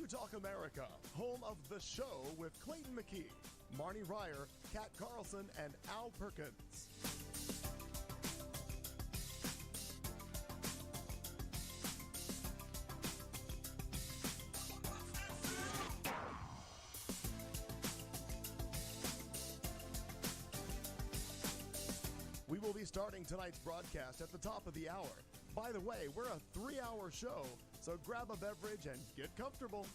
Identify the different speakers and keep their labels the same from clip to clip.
Speaker 1: Talk America, home of The Show with Clayton McKee, Marnie Ryer, Kat Carlson, and Al Perkins. We will be starting tonight's broadcast at the top of the hour. By the way, we're a 3-hour show, so grab a beverage and get comfortable.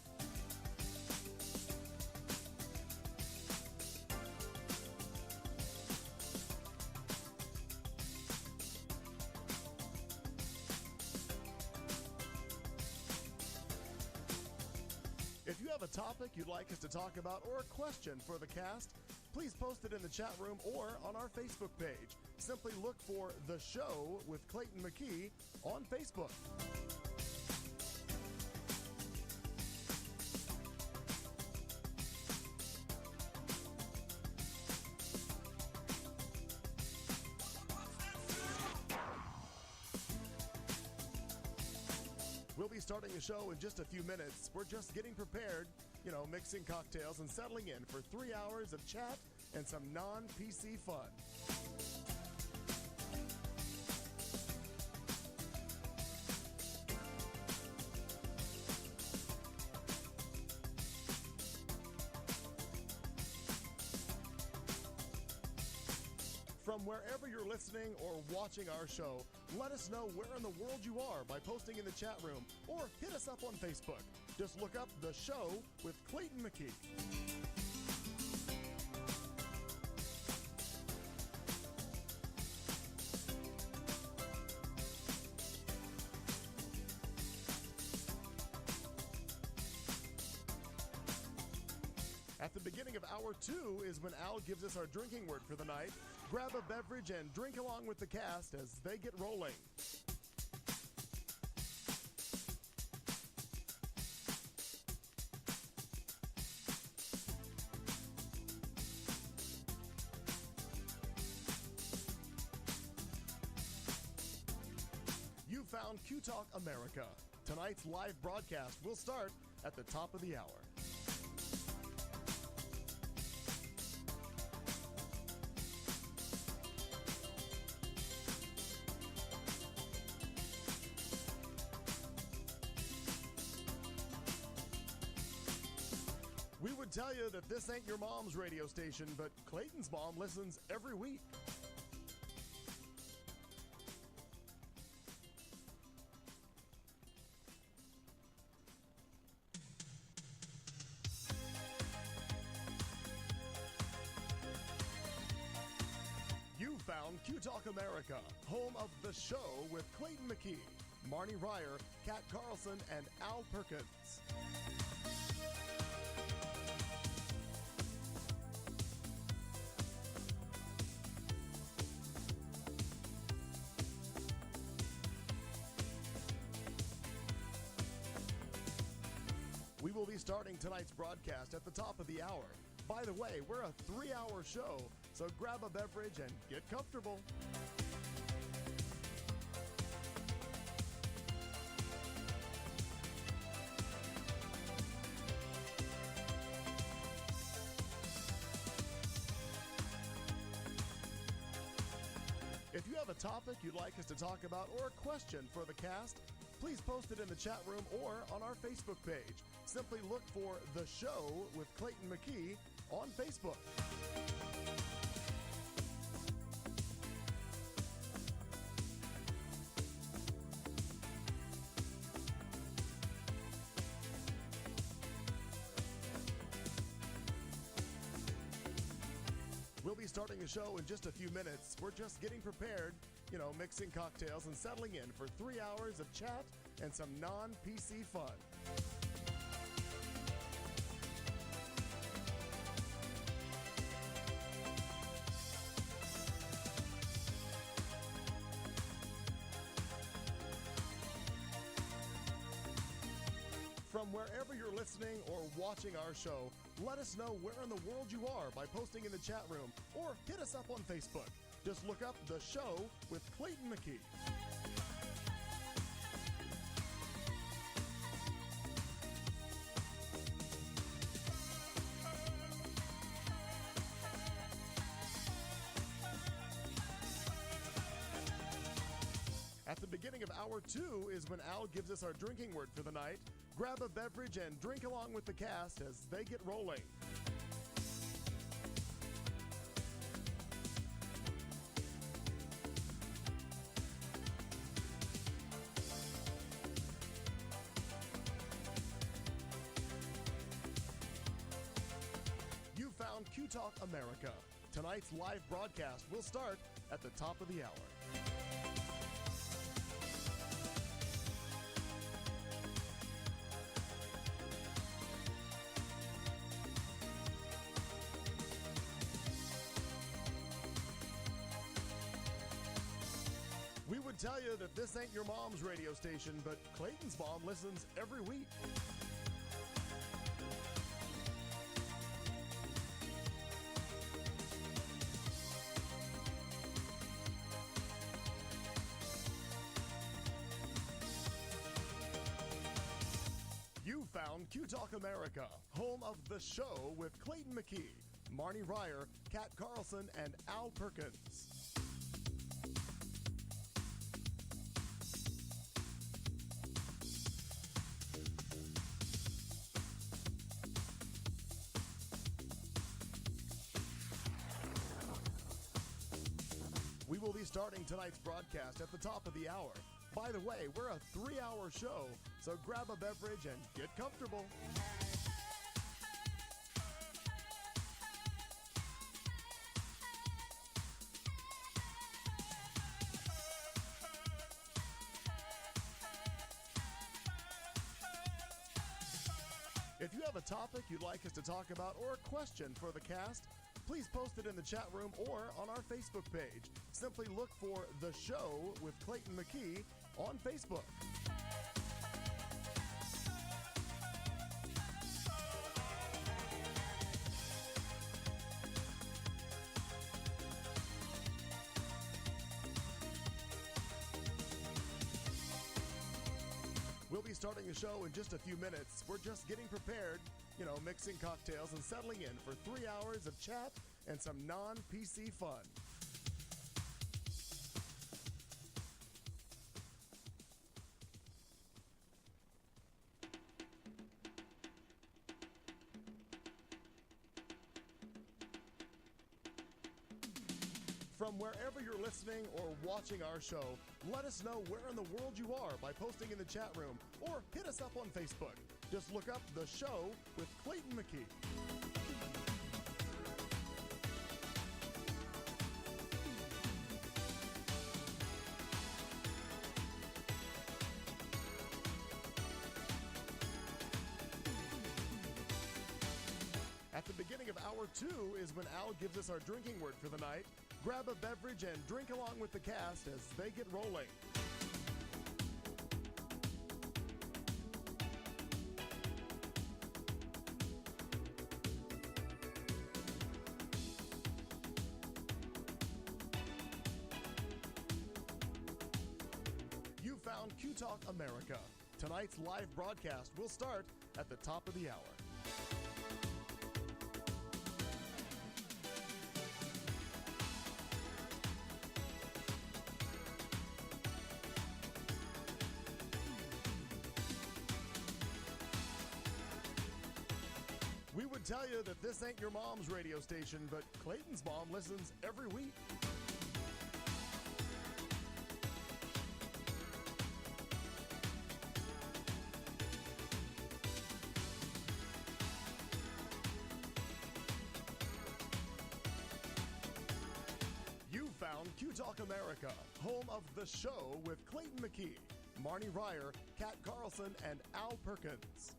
Speaker 1: If you have a topic you'd like us to talk about or a question for the cast, please post it in the chat room or on our Facebook page. Simply look for The Show with Clayton McKee on Facebook. We'll be starting the show in just a few minutes. We're just getting prepared, mixing cocktails and settling in for 3 hours of chat and some non-PC fun. From wherever you're listening or watching our show, let us know where in the world you are by posting in the chat room or hit us up on Facebook. Just look up The Show with Clayton McKee. At the beginning of hour 2 is when Al gives us our drinking word for the night. Grab a beverage and drink along with the cast as they get rolling. You found Q Talk America. Tonight's live broadcast will start at the top of the hour. We would tell you that this ain't your mom's radio station, but Clayton's mom listens every week. You found Q Talk America, home of The Show with Clayton McKee, Marnie Ryer, Kat Carlson, and Al Perkins. We will be starting tonight's broadcast at the top of the hour. By the way, we're a 3-hour show, so grab a beverage and get comfortable. If you have a topic you'd like us to talk about or a question for the cast, please post it in the chat room or on our Facebook page. Simply look for The Show with Clayton McKee on Facebook. We'll be starting the show in just a few minutes. We're just getting prepared, mixing cocktails and settling in for 3 hours of chat and some non-PC fun. From wherever you're listening or watching our show, let us know where in the world you are by posting in the chat room or hit us up on Facebook. Just look up The Show with Clayton McKee. At the beginning of hour 2 is when Al gives us our drinking word for the night. Grab a beverage and drink along with the cast as they get rolling. You found Q Talk America. Tonight's live broadcast will start at the top of the hour. We would tell you that this ain't your mom's radio station, but Clayton's mom listens every week. You found Q Talk America, home of The Show with Clayton McKee, Marnie Ryer, Kat Carlson, and Al Perkins. We will be starting tonight's broadcast at the top of the hour. By the way, we're a 3-hour show, so grab a beverage and get comfortable. If you have a topic you'd like us to talk about or a question for the cast, please post it in the chat room or on our Facebook page. Simply look for The Show with Clayton McKee on Facebook. We'll be starting the show in just a few minutes. We're just getting prepared, mixing cocktails and settling in for 3 hours of chat and some non-PC fun. From wherever you're listening or watching our show, let us know where in the world you are by posting in the chat room or hit us up on Facebook. Just look up The Show with Clayton McKee. At the beginning of hour 2 is when Al gives us our drinking word for the night. Grab a beverage and drink along with the cast as they get rolling. You found Q Talk America. Tonight's live broadcast will start at the top of the hour. We would tell you that this ain't your mom's radio station, but Clayton's mom listens every week. You found Q Talk America, home of The Show with Clayton McKee, Marnie Ryer, Kat Carlson, and Al Perkins.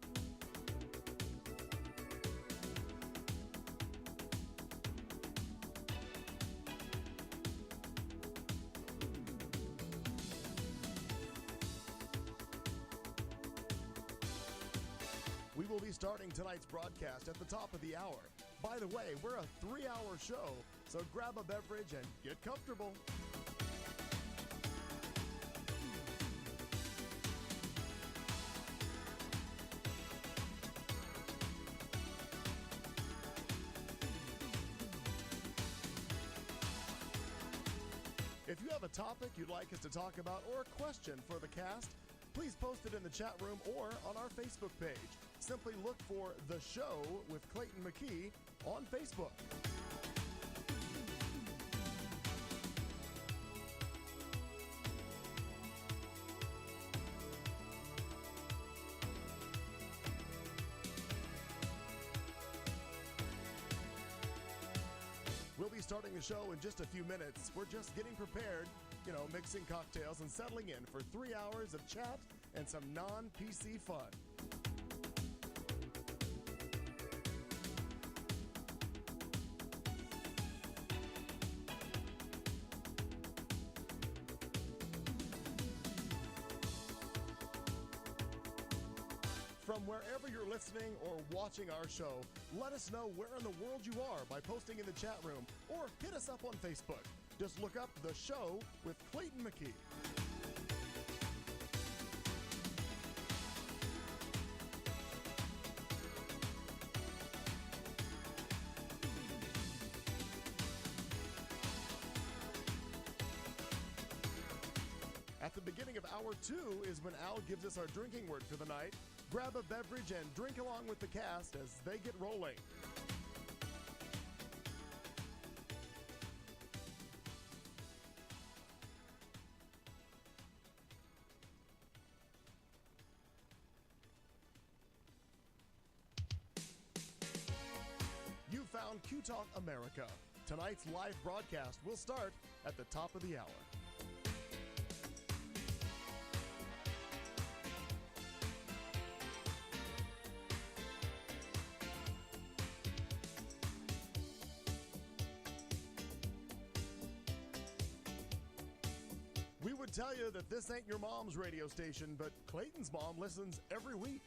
Speaker 1: We will be starting tonight's broadcast at the top of the hour. By the way, we're a 3-hour show, so grab a beverage and get comfortable. If you have a topic you'd like us to talk about or a question for the cast, please post it in the chat room or on our Facebook page. Simply look for The Show with Clayton McKee on Facebook. We'll be starting the show in just a few minutes. We're just getting prepared, mixing cocktails and settling in for 3 hours of chat and some non-PC fun. From wherever you're listening or watching our show, let us know where in the world you are by posting in the chat room or hit us up on Facebook. Just look up The Show with Clayton McKee. At the beginning of hour 2 is when Al gives us our drinking word for the night. Grab a beverage and drink along with the cast as they get rolling. You found Q Talk America. Tonight's live broadcast will start at the top of the hour. We would tell you that this ain't your mom's radio station, but Clayton's mom listens every week.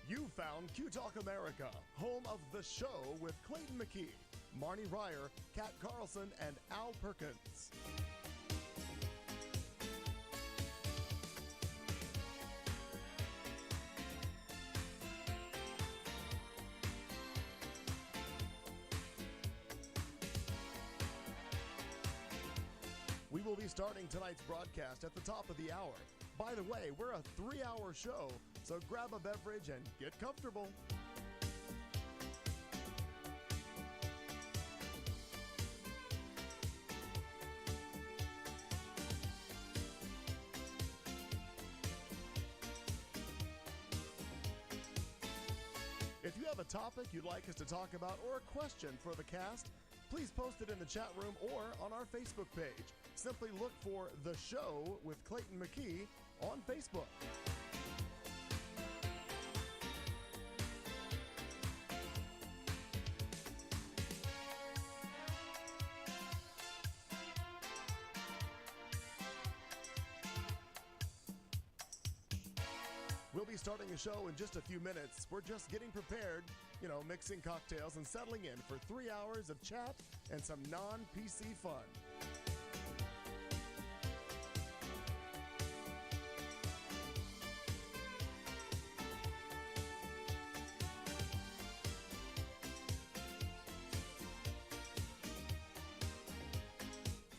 Speaker 1: You found Q Talk America, home of The Show with Clayton McKee, Marnie Ryer, Kat Carlson, and Al Perkins. We will be starting tonight's broadcast at the top of the hour. By the way, we're a 3-hour show, so grab a beverage and get comfortable. If you have a topic you'd like us to talk about or a question for the cast, please post it in the chat room or on our Facebook page. Simply look for The Show with Clayton McKee on Facebook. We'll be starting the show in just a few minutes. We're just getting prepared, mixing cocktails and settling in for 3 hours of chat and some non-PC fun.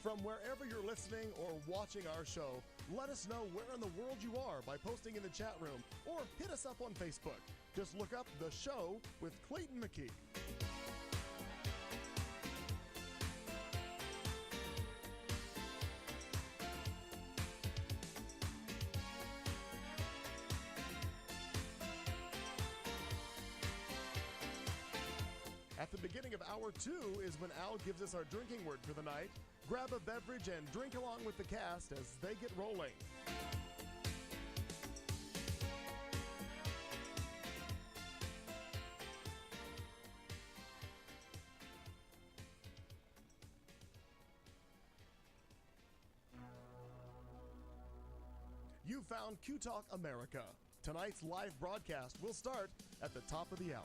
Speaker 1: From wherever you're listening or watching our show, let us know where in the world you are by posting in the chat room or hit us up on Facebook. Just look up The Show with Clayton McKee. At the beginning of hour 2 is when Al gives us our drinking word for the night. Grab a beverage and drink along with the cast as they get rolling. You found Q Talk America. Tonight's live broadcast will start at the top of the hour.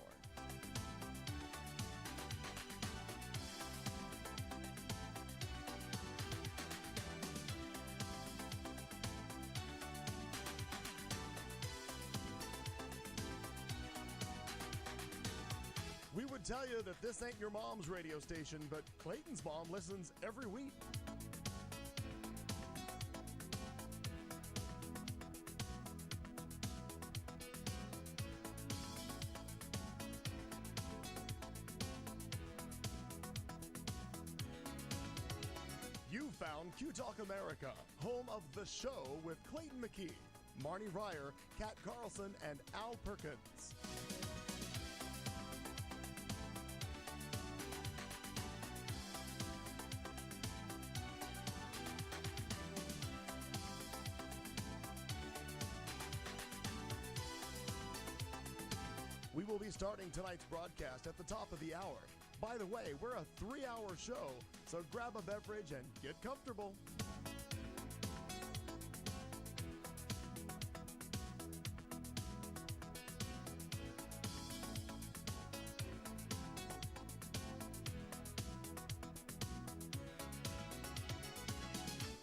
Speaker 1: would tell you that this ain't your mom's radio station, but Clayton's mom listens every week. You found Q Talk America, home of The Show with Clayton McKee, Marnie Ryer, Kat Carlson, and Al Perkins. We will be starting tonight's broadcast at the top of the hour. By the way, we're a 3-hour show, so grab a beverage and get comfortable.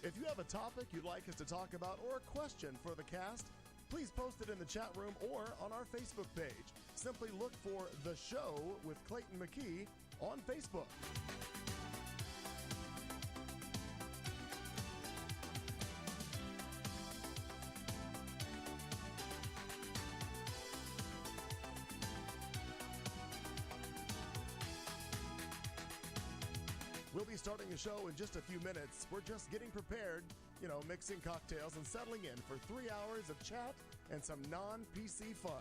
Speaker 1: If you have a topic you'd like us to talk about or a question for the cast, please post it in the chat room or on our Facebook page. Simply look for The Show with Clayton McKee on Facebook. We'll be starting the show in just a few minutes. We're just getting prepared, mixing cocktails and settling in for 3 hours of chat and some non-PC fun.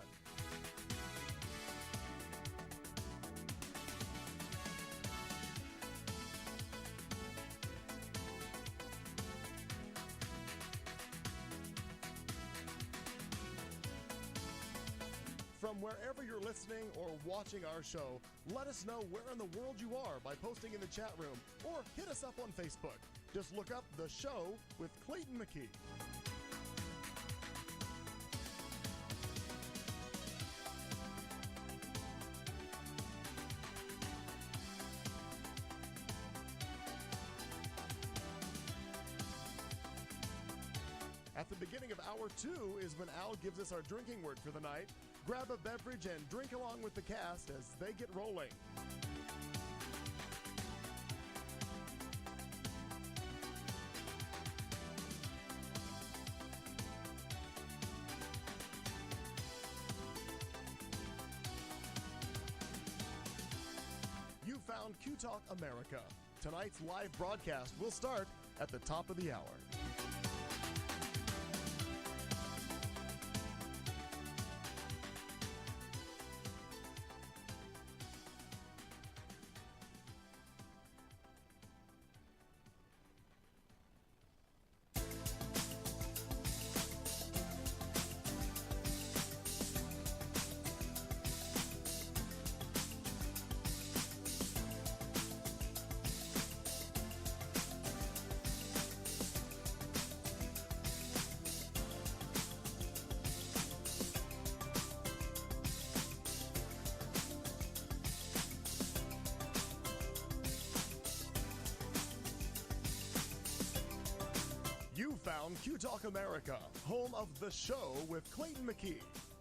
Speaker 1: From wherever you're listening or watching our show, let us know where in the world you are by posting in the chat room or hit us up on Facebook. Just look up The Show with Clayton McKee. At the beginning of hour 2 is when Al gives us our drinking word for the night. Grab a beverage and drink along with the cast as they get rolling. You found Q Talk America. Tonight's live broadcast will start at the top of the hour. You found Q Talk America, home of The Show with Clayton McKee,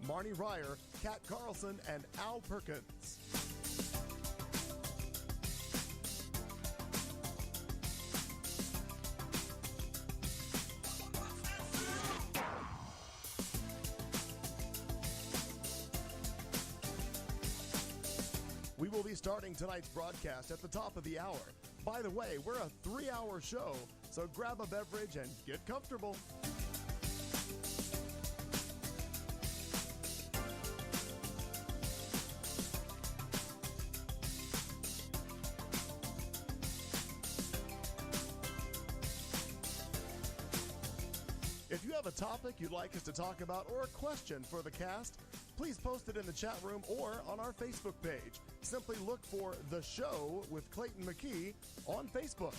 Speaker 1: Marnie Ryer, Kat Carlson, and Al Perkins. We will be starting tonight's broadcast at the top of the hour. By the way, we're a 3-hour show, so grab a beverage and get comfortable. If you have a topic you'd like us to talk about or a question for the cast, please post it in the chat room or on our Facebook page. Simply look for The Show with Clayton McKee on Facebook.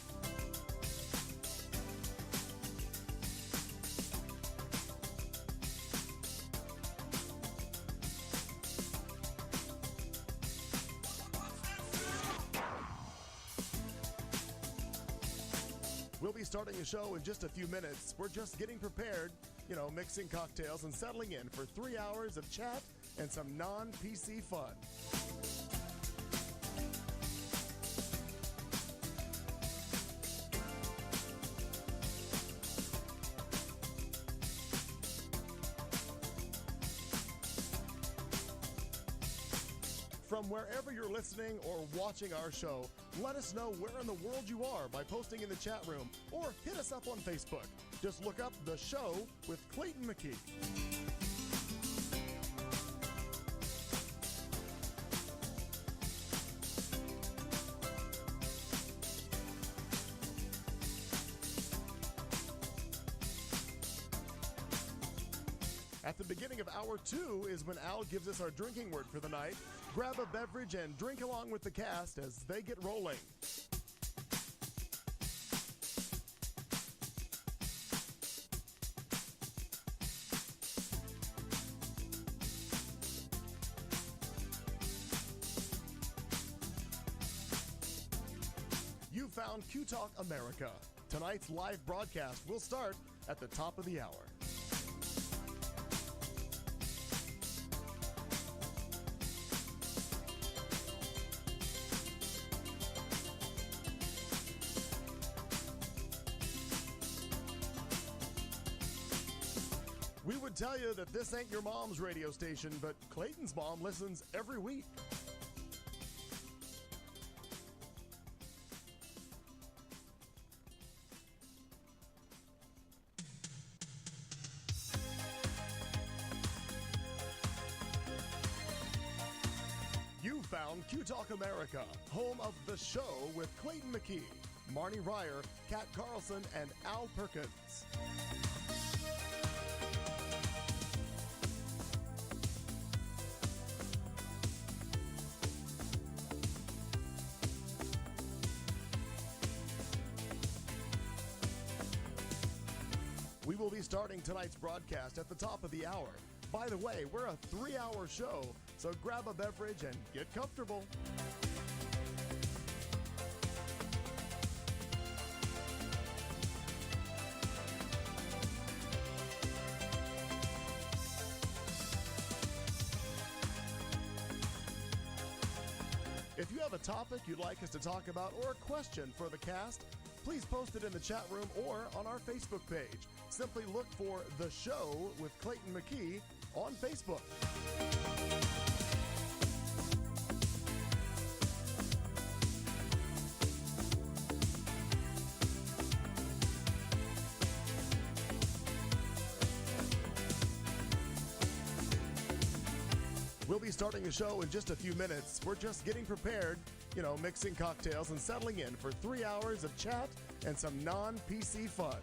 Speaker 1: We'll be starting the show in just a few minutes. We're just getting prepared, mixing cocktails and settling in for 3 hours of chat and some non-PC fun. From wherever you're listening or watching our show, let us know where in the world you are by posting in the chat room or hit us up on Facebook. Just look up The Show with Clayton McKee. At the beginning of hour 2 is when Al gives us our drinking word for the night. Grab a beverage and drink along with the cast as they get rolling. You found Q Talk America. Tonight's live broadcast will start at the top of the hour. We would tell you that this ain't your mom's radio station, but Clayton's mom listens every week. You found Q Talk America, home of The Show with Clayton McKee, Marnie Ryer, Kat Carlson, and Al Perkins. We will be starting tonight's broadcast at the top of the hour. By the way, we're a 3-hour show, so grab a beverage and get comfortable. If you have a topic you'd like us to talk about or a question for the cast, please post it in the chat room or on our Facebook page. Simply look for The Show with Clayton McKee on Facebook. We'll be starting the show in just a few minutes. We're just getting prepared, mixing cocktails and settling in for 3 hours of chat and some non-PC fun.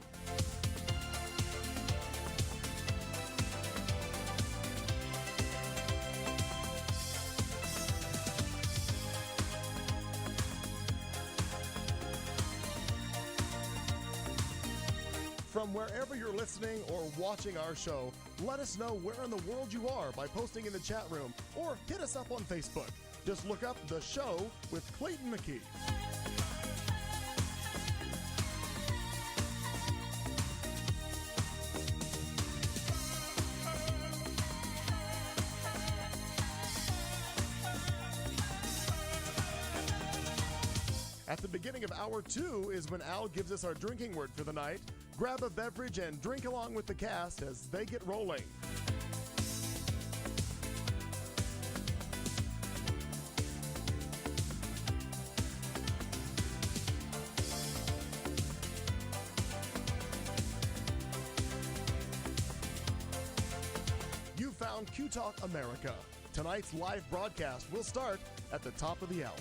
Speaker 1: From wherever you're listening or watching our show, let us know where in the world you are by posting in the chat room or hit us up on Facebook. Just look up The Show with Clayton McKee. At the beginning of hour 2 is when Al gives us our drinking word for the night. Grab a beverage and drink along with the cast as they get rolling. You found Q Talk America. Tonight's live broadcast will start at the top of the hour.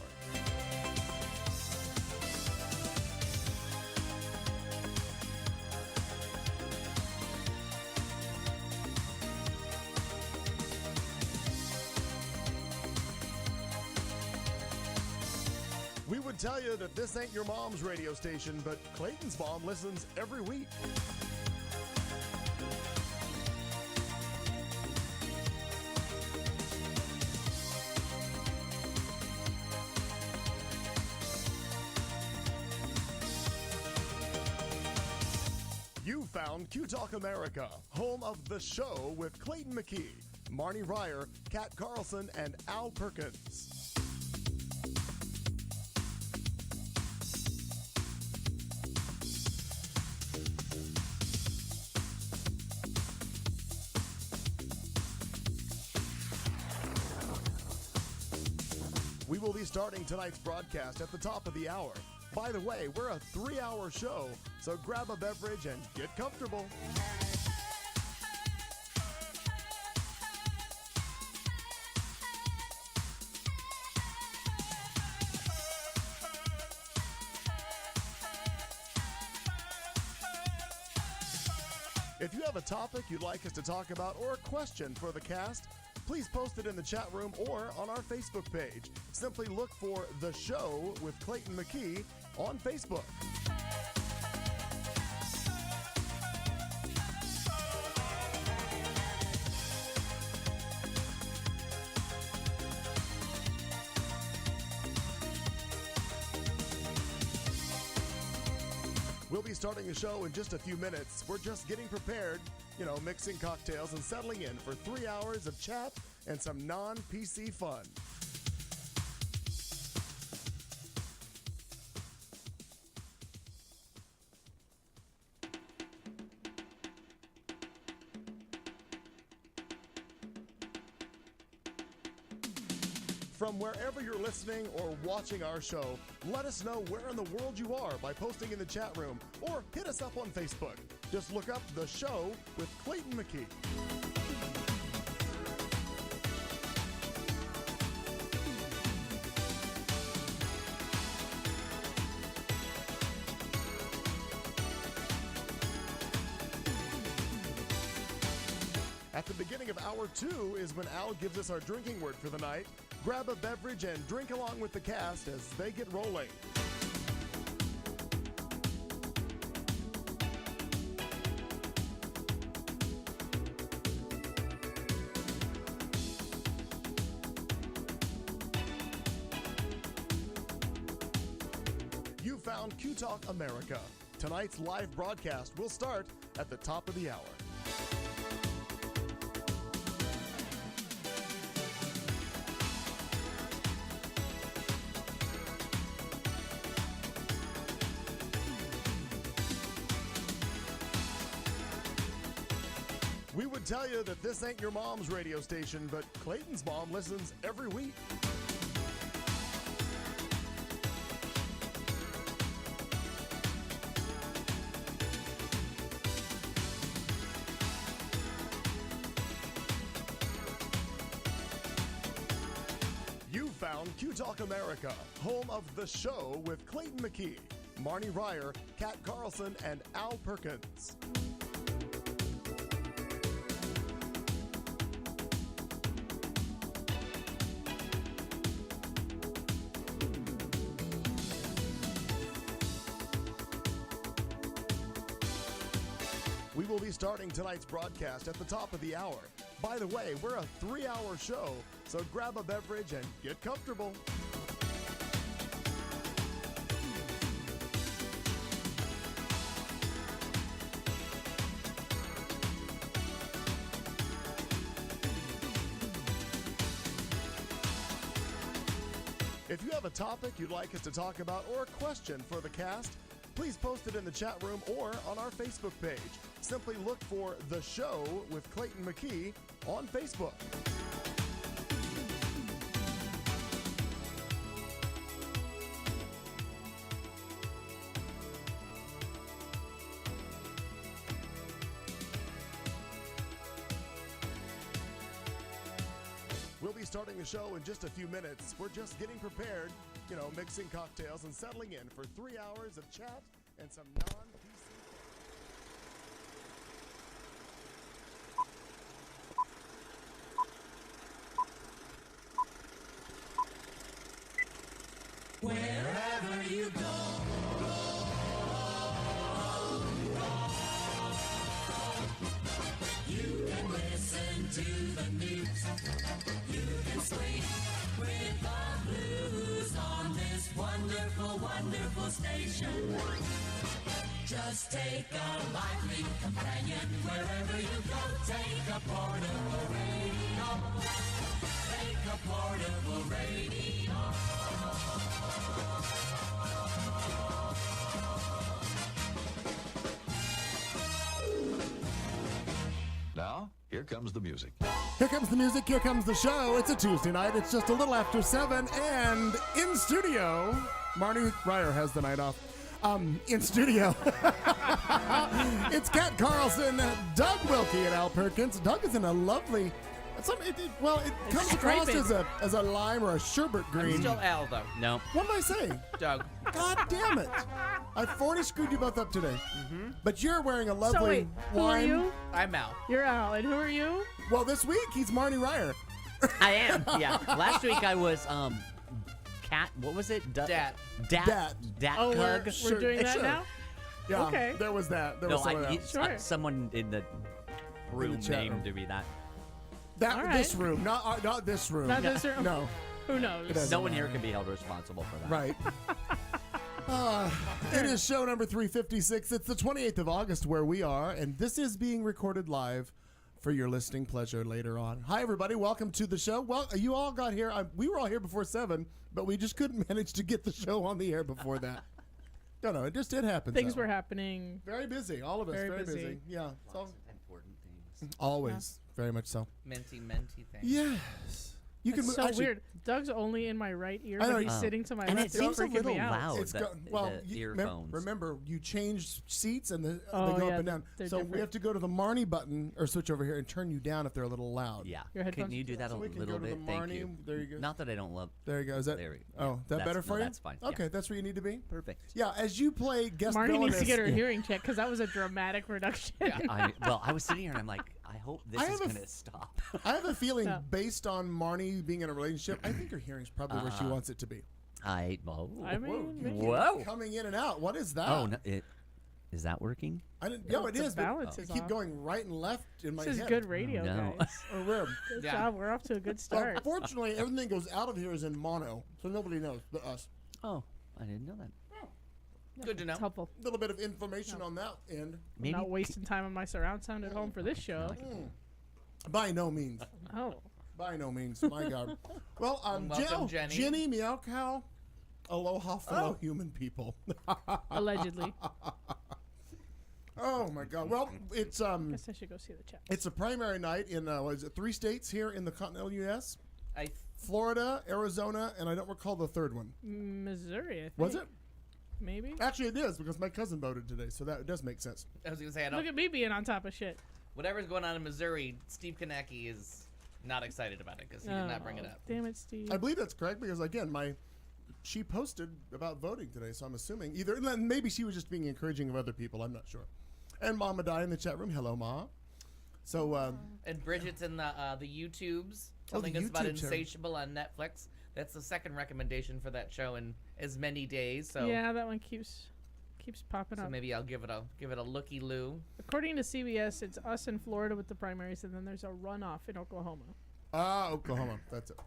Speaker 1: We would tell you that this ain't your mom's radio station, but Clayton's mom listens every week. You found Q Talk America, home of The Show with Clayton McKee, Marnie Ryer, Kat Carlson, and Al Perkins. We will be starting tonight's broadcast at the top of the hour. By the way, we're a 3-hour show, so grab a beverage and get comfortable. If you have a topic you'd like us to talk about or a question for the cast, please post it in the chat room or on our Facebook page. Simply look for The Show with Clayton McKee on Facebook. We'll be starting the show in just a few minutes. We're just getting prepared, mixing cocktails and settling in for 3 hours of chat and some non-PC fun. From wherever you're listening or watching our show, let us know where in the world you are by posting in the chat room or hit us up on Facebook. Just look up The Show with Clayton McKee. At the beginning of hour 2 is when Al gives us our drinking word for the night. Grab a beverage and drink along with the cast as they get rolling. You found Q Talk America. Tonight's live broadcast will start at the top of the hour. We would tell you that this ain't your mom's radio station, but Clayton's mom listens every week. You found Q Talk America, home of The Show with Clayton McKee, Marnie Ryer, Kat Carlson, and Al Perkins. We will be starting tonight's broadcast at the top of the hour. By the way, we're a 3-hour show, so grab a beverage and get comfortable. If you have a topic you'd like us to talk about or a question for the cast, please post it in the chat room or on our Facebook page. Simply look for The Show with Clayton McKee on Facebook. We'll be starting the show in just a few minutes. We're just getting prepared, mixing cocktails and settling in for 3 hours of chat and some non-PC.
Speaker 2: Wherever you go, you can listen to the news. You can sleep with the blues on this wonderful, wonderful station. Just take a lively companion wherever you go. Take a portable radio. Take a portable radio.
Speaker 3: Now, here comes the music.
Speaker 1: Here comes the music, here comes the show. It's a Tuesday night. It's just a little after 7. And in studio, Marnie Ryer has the night off. In studio, it's Kat Carlson, Doug Wilkie, and Al Perkins. Doug is in a lovely... it comes across as a lime or a sherbet green.
Speaker 3: I'm still Al, though.
Speaker 4: No.
Speaker 1: What did I say?
Speaker 3: Doug.
Speaker 1: God damn it. I've already screwed you both up today. But you're wearing a lovely
Speaker 5: So wait, who are
Speaker 1: lime.
Speaker 5: you?
Speaker 3: I'm Al.
Speaker 5: You're Al, and who are you?
Speaker 1: Well, this week, he's Marnie Ryer.
Speaker 4: I am. Yeah. Last week I was Cat. What was it?
Speaker 3: Dat.
Speaker 4: Dat.
Speaker 5: Oh, we're
Speaker 1: Sure,
Speaker 5: doing that
Speaker 1: sure.
Speaker 5: now?
Speaker 1: Yeah,
Speaker 5: Okay.
Speaker 1: there was that. There
Speaker 4: No,
Speaker 1: was someone else.
Speaker 5: Sure.
Speaker 4: someone in the room
Speaker 1: chat room.
Speaker 4: named to be that.
Speaker 5: All
Speaker 1: This
Speaker 5: right.
Speaker 1: room, not this room.
Speaker 5: Not this room?
Speaker 1: No,
Speaker 5: Who knows?
Speaker 1: It doesn't
Speaker 4: No one
Speaker 1: matter.
Speaker 4: here can be held responsible for that.
Speaker 1: Right. It is show number 356. It's the 28th of August where we are, and this is being recorded live for your listening pleasure later on. Hi, everybody. Welcome to the show. Well, you all got here. We were all here before 7, but we just couldn't manage to get the show on the air before that. No, it just did happen.
Speaker 5: Things were happening.
Speaker 1: very busy. All of us
Speaker 5: Very
Speaker 1: very busy.
Speaker 5: busy.
Speaker 1: Yeah. It's all,
Speaker 4: Important things.
Speaker 1: always. Very much so.
Speaker 3: Minty thing.
Speaker 1: Yes. You
Speaker 5: It's
Speaker 1: move-
Speaker 5: so
Speaker 1: actually,
Speaker 5: weird. Doug's only in my right ear,
Speaker 1: I know.
Speaker 5: but he's
Speaker 4: Oh.
Speaker 5: sitting to my
Speaker 4: And
Speaker 5: left.
Speaker 4: it seems a
Speaker 5: freaking
Speaker 4: little
Speaker 5: me out.
Speaker 4: loud.
Speaker 1: It's
Speaker 4: the
Speaker 1: you
Speaker 4: earphones.
Speaker 1: remember, you changed seats and they
Speaker 5: Oh,
Speaker 1: go
Speaker 5: yeah,
Speaker 1: up and down.
Speaker 5: they're
Speaker 1: So we
Speaker 5: different.
Speaker 1: have to go to the Marnie button or switch over here and turn you down if they're a little loud.
Speaker 4: Yeah.
Speaker 5: Your
Speaker 4: Can
Speaker 5: headphones?
Speaker 4: you do that
Speaker 1: So
Speaker 4: a
Speaker 1: we can
Speaker 4: little
Speaker 1: go to
Speaker 4: bit?
Speaker 1: the
Speaker 4: Thank
Speaker 1: Marnie.
Speaker 4: you.
Speaker 1: There you go.
Speaker 4: Not that I don't love.
Speaker 1: There you go. Is that?
Speaker 4: There we-
Speaker 1: Oh, that
Speaker 4: that's-
Speaker 1: better
Speaker 4: no,
Speaker 1: for you?
Speaker 4: that's fine. Yeah.
Speaker 1: Okay, that's where you need to be.
Speaker 4: Perfect.
Speaker 1: Yeah, as you play guest
Speaker 5: Marnie needs to
Speaker 1: villainess-
Speaker 5: get her hearing checked because that was a dramatic reduction.
Speaker 4: I was sitting here and I'm like, I hope this
Speaker 1: I
Speaker 4: is
Speaker 1: have a
Speaker 4: going to stop.
Speaker 1: I have a feeling,
Speaker 5: Yeah.
Speaker 1: based on Marnie being in a relationship, I think her hearing's probably where she wants it to be.
Speaker 5: I
Speaker 1: Whoa,
Speaker 5: mean,
Speaker 1: you
Speaker 5: maybe.
Speaker 1: keep
Speaker 4: Whoa.
Speaker 1: coming in and out. What is that?
Speaker 4: Oh, no, is that working?
Speaker 1: I didn't. No, it
Speaker 5: the
Speaker 1: is. But
Speaker 5: balance
Speaker 1: you
Speaker 5: is
Speaker 1: keep
Speaker 5: off.
Speaker 1: going right and left in my
Speaker 5: This is
Speaker 1: head.
Speaker 5: good radio,
Speaker 4: No.
Speaker 5: guys.
Speaker 1: Or where?
Speaker 5: Good
Speaker 3: Yeah.
Speaker 5: job. We're off to a good
Speaker 1: Well,
Speaker 5: start.
Speaker 1: fortunately, everything goes out of here is in mono, so nobody knows but us.
Speaker 4: Oh, I didn't know that.
Speaker 3: Good to know.
Speaker 5: It's helpful.
Speaker 1: A little bit of information on that end.
Speaker 5: I'm
Speaker 4: Maybe
Speaker 5: not wasting time on my surround sound at home for this show.
Speaker 1: By no means.
Speaker 5: Oh.
Speaker 1: By no means. My God. Well,
Speaker 3: Welcome, Jenny.
Speaker 1: Jenny, meow cow. Aloha, fellow human people.
Speaker 5: Allegedly.
Speaker 1: Oh my God. Well, it's
Speaker 5: Guess I should go see the chat.
Speaker 1: a primary night in what is it? 3 states here in the continental U.S.
Speaker 3: I
Speaker 1: Florida, Arizona, and I don't recall the third one.
Speaker 5: Missouri, I think.
Speaker 1: Was it?
Speaker 5: Maybe.
Speaker 1: Actually, it is because my cousin voted today, so that does make sense.
Speaker 3: was going to say, I
Speaker 5: Look
Speaker 3: don't,
Speaker 5: at me being on top of shit.
Speaker 3: whatever's going on in Missouri, Steve Kanecki is not excited about it because he did not bring it up.
Speaker 5: Damn it, Steve.
Speaker 1: I believe that's correct because again, she posted about voting today, so I'm assuming either maybe she was just being encouraging of other people. I'm not sure. And Mama Di in the chat room. Hello, Ma. So
Speaker 3: And Bridget's in the YouTubes
Speaker 1: Oh, the
Speaker 3: telling us about
Speaker 1: YouTube channel.
Speaker 3: Insatiable on Netflix. That's the second recommendation for that show in as many days. So
Speaker 5: Yeah, that one keeps popping
Speaker 3: so
Speaker 5: up.
Speaker 3: maybe I'll give it a looky loo.
Speaker 5: According to CBS, it's us in Florida with the primaries, and then there's a runoff in Oklahoma
Speaker 1: Oklahoma. That's it.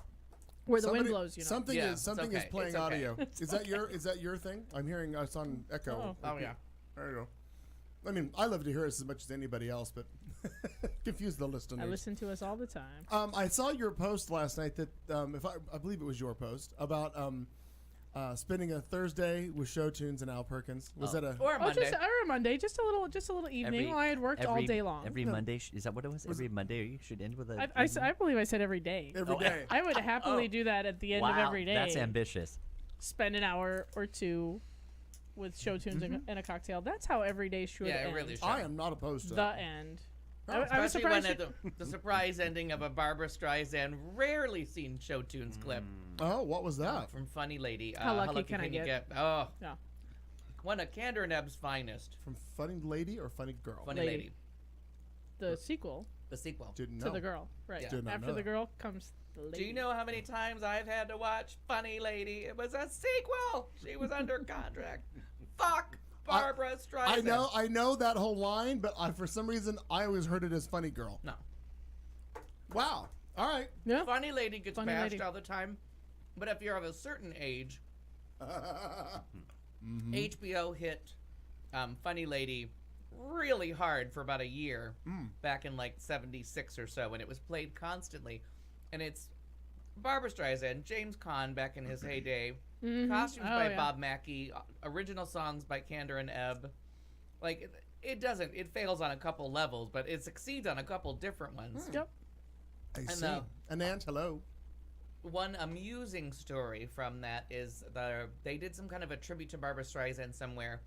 Speaker 5: where the wind
Speaker 1: Somebody-
Speaker 5: blows. You know.
Speaker 1: Something
Speaker 3: Yeah,
Speaker 1: is
Speaker 3: it's
Speaker 1: something is
Speaker 3: okay.
Speaker 1: playing
Speaker 3: It's okay.
Speaker 1: audio. Is that your thing? I'm hearing us on echo.
Speaker 5: Oh.
Speaker 3: Oh yeah.
Speaker 1: There you go. I mean, I love to hear us as much as anybody else, but confuse the listeners.
Speaker 5: I listen to us all the time.
Speaker 1: I saw your post last night that I believe it was your post about spending a Thursday with Show Tunes and Al Perkins. Was that a?
Speaker 3: Or Monday.
Speaker 5: Just a Monday, just a little evening. While I had worked all day long.
Speaker 4: Every Monday, is that what it was? Every Monday you should end with a.
Speaker 5: I believe I said every day.
Speaker 1: Every day.
Speaker 5: I would happily do that at the end of
Speaker 4: Wow,
Speaker 5: every day.
Speaker 4: that's ambitious.
Speaker 5: Spend an hour or two with Show Tunes and a cocktail. That's how every day should
Speaker 3: Yeah,
Speaker 5: end.
Speaker 3: it really should.
Speaker 1: I am not opposed to
Speaker 5: The
Speaker 1: that.
Speaker 5: end.
Speaker 1: Oh,
Speaker 5: I was
Speaker 3: Especially when
Speaker 5: surprised.
Speaker 3: at the surprise ending of a Barbara Streisand rarely seen Show Tunes clip
Speaker 1: Oh, what was that?
Speaker 3: from Funny Lady.
Speaker 5: How lucky can I
Speaker 3: you
Speaker 5: get?
Speaker 3: Oh,
Speaker 5: Yeah.
Speaker 3: one of Candor and Ebb's finest.
Speaker 1: From Funny Lady or Funny Girl?
Speaker 3: Funny
Speaker 5: Lady.
Speaker 3: Lady.
Speaker 5: The sequel
Speaker 3: The sequel.
Speaker 1: Didn't know.
Speaker 5: to the girl. Right.
Speaker 3: Yeah.
Speaker 1: Did not
Speaker 5: After
Speaker 1: know
Speaker 5: the
Speaker 1: that.
Speaker 5: girl comes the lady.
Speaker 3: Do you know how many times I've had to watch Funny Lady? It was a sequel. She was under contract. Fuck Barbara Streisand.
Speaker 1: I know that whole line, but for some reason I always heard it as Funny Girl.
Speaker 3: No.
Speaker 1: Wow. All right.
Speaker 5: Yeah.
Speaker 3: Funny Lady gets
Speaker 5: Funny
Speaker 3: bashed
Speaker 5: Lady.
Speaker 3: all the time. But if you're of a certain age,
Speaker 1: Mm-hmm.
Speaker 3: HBO hit Funny Lady really hard for about a year back in like 76 or so, and it was played constantly. And it's Barbara Streisand, James Caan back in his heyday, costumes
Speaker 5: Oh,
Speaker 3: by
Speaker 5: yeah.
Speaker 3: Bob Mackie, original songs by Candor and Ebb. Like, it fails on a couple levels, but it succeeds on a couple different ones.
Speaker 5: Yep.
Speaker 1: I
Speaker 3: And
Speaker 1: see. Anand, hello.
Speaker 3: one amusing story from that is they did some kind of a tribute to Barbara Streisand somewhere,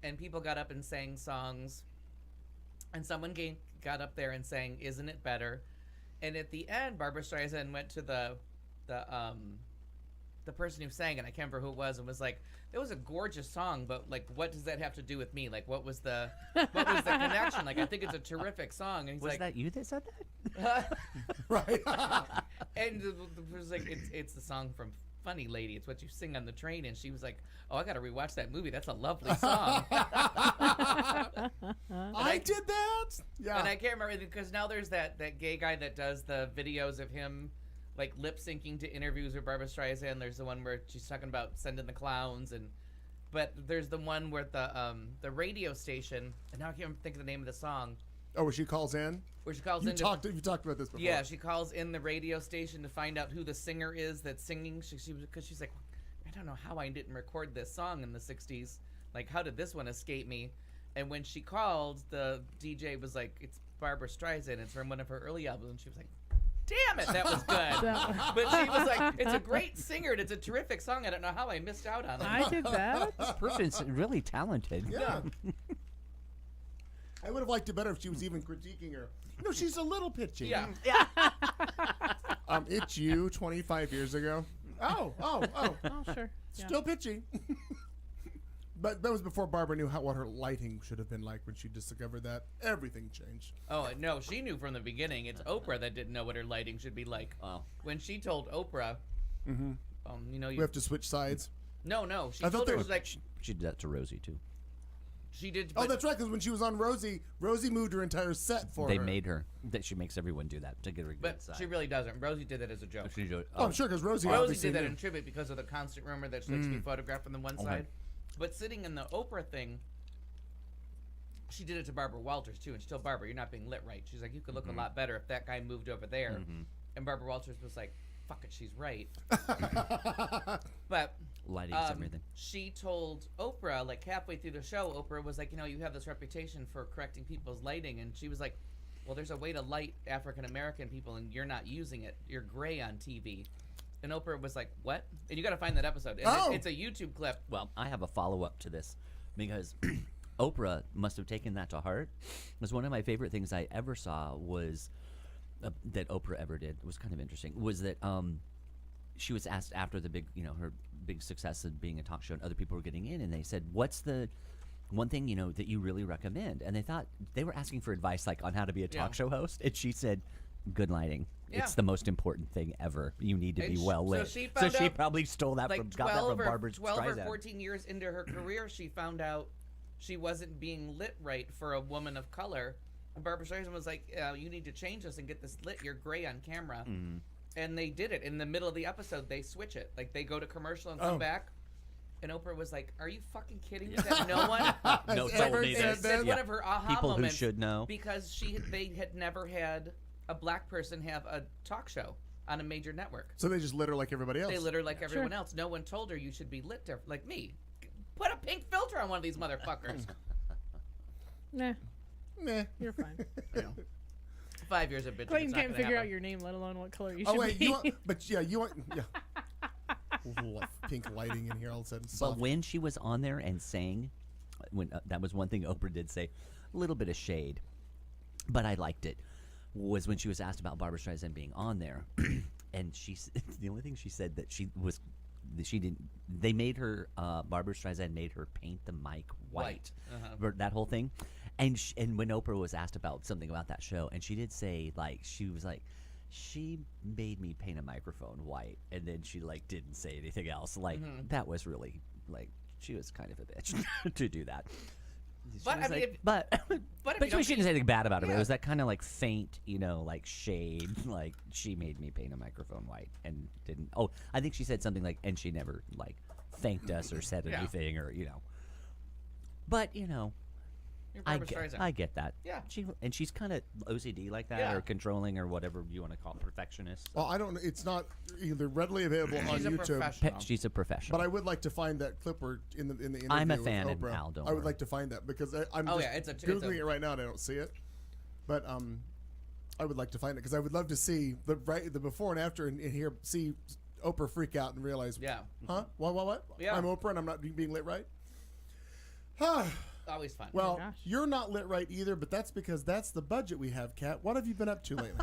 Speaker 3: and people got up and sang songs, and someone got up there and sang "Isn't It Better," and at the end, Barbara Streisand went to the person who sang it, I can't remember who it was, and was like, "It was a gorgeous song, but like, what does that have to do with me? Like, what was the connection? Like, I think it's a terrific song." And he's
Speaker 4: Was
Speaker 3: like,
Speaker 4: that you that said that?
Speaker 1: Right.
Speaker 3: and it was like, it's the song from Funny Lady. It's what you sing on the train. And she was like, "Oh, I got to rewatch that movie. That's a lovely song."
Speaker 1: I did that. Yeah.
Speaker 3: And I can't remember because now there's that gay guy that does the videos of him like lip syncing to interviews with Barbara Streisand. There's the one where she's talking about sending the clowns, but there's the one where the radio station, and now I can't think of the name of the song,
Speaker 1: Oh, where she calls in.
Speaker 3: where she calls
Speaker 1: You
Speaker 3: in.
Speaker 1: talked about this before.
Speaker 3: Yeah, she calls in the radio station to find out who the singer is that's singing. Because she's like, I don't know how I didn't record this song in the 60s. Like, how did this one escape me? And when she called, the DJ was like, "It's Barbara Streisand. It's from one of her early albums." And she was like, "Damn it, that was good." But she was like, "It's a great singer and it's a terrific song. I don't know how I missed out on it."
Speaker 5: I did that.
Speaker 4: This person's really talented.
Speaker 1: Yeah. I would have liked it better if she was even critiquing her. No, she's a little pitchy.
Speaker 3: Yeah.
Speaker 1: It's you 25 years ago. Oh.
Speaker 5: Oh, sure. Yeah.
Speaker 1: Still pitchy. But that was before Barbara knew what her lighting should have been like when she discovered that. Everything changed.
Speaker 3: Oh, no, she knew from the beginning. It's Oprah that didn't know what her lighting should be like.
Speaker 4: Wow.
Speaker 3: When she told Oprah, you know,
Speaker 1: We have to switch sides.
Speaker 3: No, she
Speaker 1: I thought
Speaker 3: told
Speaker 1: they
Speaker 3: her,
Speaker 1: were-
Speaker 3: she's like,
Speaker 4: She did that to Rosie too.
Speaker 3: she did.
Speaker 1: Oh,
Speaker 3: but-
Speaker 1: that's right, because when she was on Rosie moved her entire set for
Speaker 4: They
Speaker 1: her.
Speaker 4: made her. That she makes everyone do that to get her good
Speaker 3: But
Speaker 4: side.
Speaker 3: she really doesn't. Rosie did that as a joke.
Speaker 1: Oh, I'm sure, because Rosie
Speaker 3: Rosie
Speaker 1: obviously
Speaker 3: did that
Speaker 1: knew.
Speaker 3: in tribute because of the constant rumor that she likes to be photographed on the one side. But sitting in the Oprah thing, she did it to Barbara Walters too, and she told Barbara, "You're not being lit right." She's like, "You could look a lot better if that guy moved over there." And Barbara Walters was like, "Fuck it, she's right." But
Speaker 4: Lighting's everything.
Speaker 3: she told Oprah, like halfway through the show, Oprah was like, "You know, you have this reputation for correcting people's lighting," and she was like, "Well, there's a way to light African American people, and you're not using it. You're gray on TV." And Oprah was like, "What?" And you got to find that episode. And
Speaker 1: Oh.
Speaker 3: it's a YouTube clip.
Speaker 4: Well, I have a follow-up to this because Oprah must have taken that to heart. Because one of my favorite things I ever saw was that Oprah ever did was kind of interesting. Was that she was asked after the big, her big success of being a talk show, and other people were getting in, and they said, "What's the one thing that you really recommend?" And they thought they were asking for advice, like on how to be a talk show host, and she said, "Good lighting.
Speaker 3: Yeah.
Speaker 4: It's the most important thing ever. You need to
Speaker 3: And
Speaker 4: be
Speaker 3: sh-
Speaker 4: well
Speaker 3: so
Speaker 4: lit."
Speaker 3: she
Speaker 4: So
Speaker 3: found
Speaker 4: she
Speaker 3: out,
Speaker 4: probably stole that
Speaker 3: Like
Speaker 4: from got that from Barbara
Speaker 3: 12 or
Speaker 4: Streisand.
Speaker 3: 14 years into her career, she found out she wasn't being lit right for a woman of color. And Barbara Streisand was like, "You need to change this and get this lit. You're gray on camera." And they did it. In the middle of the episode, they switch it. Like, they go to commercial and come back. And Oprah was like, "Are you fucking kidding me? That no one
Speaker 4: No,
Speaker 1: Has
Speaker 4: told
Speaker 1: ever
Speaker 4: me
Speaker 1: said
Speaker 3: It's
Speaker 1: that?
Speaker 3: one of her aha
Speaker 4: People who
Speaker 3: moments
Speaker 4: should know.
Speaker 3: because they had never had a black person have a talk show on a major network.
Speaker 1: So they just lit her like everybody else.
Speaker 3: They lit her like everyone
Speaker 5: Sure.
Speaker 3: else. No one told her you should be lit like me. Put a pink filter on one of these motherfuckers.
Speaker 5: Nah,
Speaker 1: Meh.
Speaker 5: you're fine.
Speaker 3: 5 years of bitching.
Speaker 5: Clayton
Speaker 3: it's not
Speaker 5: can't
Speaker 3: gonna
Speaker 5: figure out
Speaker 3: happen.
Speaker 5: your name, let alone what color you
Speaker 1: Oh,
Speaker 5: should
Speaker 1: wait.
Speaker 5: be.
Speaker 1: You want. Yeah. Pink lighting in here all of a sudden.
Speaker 4: But
Speaker 1: Soft.
Speaker 4: when she was on there and sang, when that was one thing Oprah did say, a little bit of shade, but I liked it, was when she was asked about Barbara Streisand being on there, and the only thing she said that she didn't. They made her Barbara Streisand made her paint the mic white. That whole thing, and when Oprah was asked about something about that show, and she did say she was like. She made me paint a microphone white, and then she didn't say anything else. That was really she was kind of a bitch to do that. She
Speaker 3: But,
Speaker 4: was
Speaker 3: I mean,
Speaker 4: like-
Speaker 3: if-
Speaker 4: but
Speaker 3: but if
Speaker 4: but
Speaker 3: you don't
Speaker 4: she didn't say anything bad about it. But
Speaker 3: Yeah.
Speaker 4: it was that kind of faint, shade. She made me paint a microphone white and didn't. Oh, I think she said something and she never thanked us or said
Speaker 3: Yeah.
Speaker 4: anything or But
Speaker 3: You're
Speaker 4: I
Speaker 3: Barbara Streisand.
Speaker 4: I get that.
Speaker 3: Yeah.
Speaker 4: She's kind of OCD like that
Speaker 3: Yeah.
Speaker 4: or controlling or whatever you want to call it, perfectionist.
Speaker 1: Well, I don't know. It's not either readily available on
Speaker 3: She's a
Speaker 1: YouTube.
Speaker 3: professional.
Speaker 4: She's a professional.
Speaker 1: But I would like to find that clip where in the interview
Speaker 4: I'm a
Speaker 1: with
Speaker 4: fan, and
Speaker 1: Oprah.
Speaker 4: Al, don't
Speaker 1: I would
Speaker 4: worry.
Speaker 1: like to find that because I'm
Speaker 3: Oh,
Speaker 1: just
Speaker 3: yeah, it's a-
Speaker 1: googling it right now and I don't see it. But I would like to find it because I would love to see the before and after and see Oprah freak out and realize,
Speaker 3: Yeah.
Speaker 1: huh? What?
Speaker 3: Yeah.
Speaker 1: I'm Oprah and I'm not being lit right.
Speaker 3: Always fun.
Speaker 1: Well,
Speaker 5: gosh.
Speaker 1: you're not lit right either, but that's because that's the budget we have, Kat. What have you been up to lately?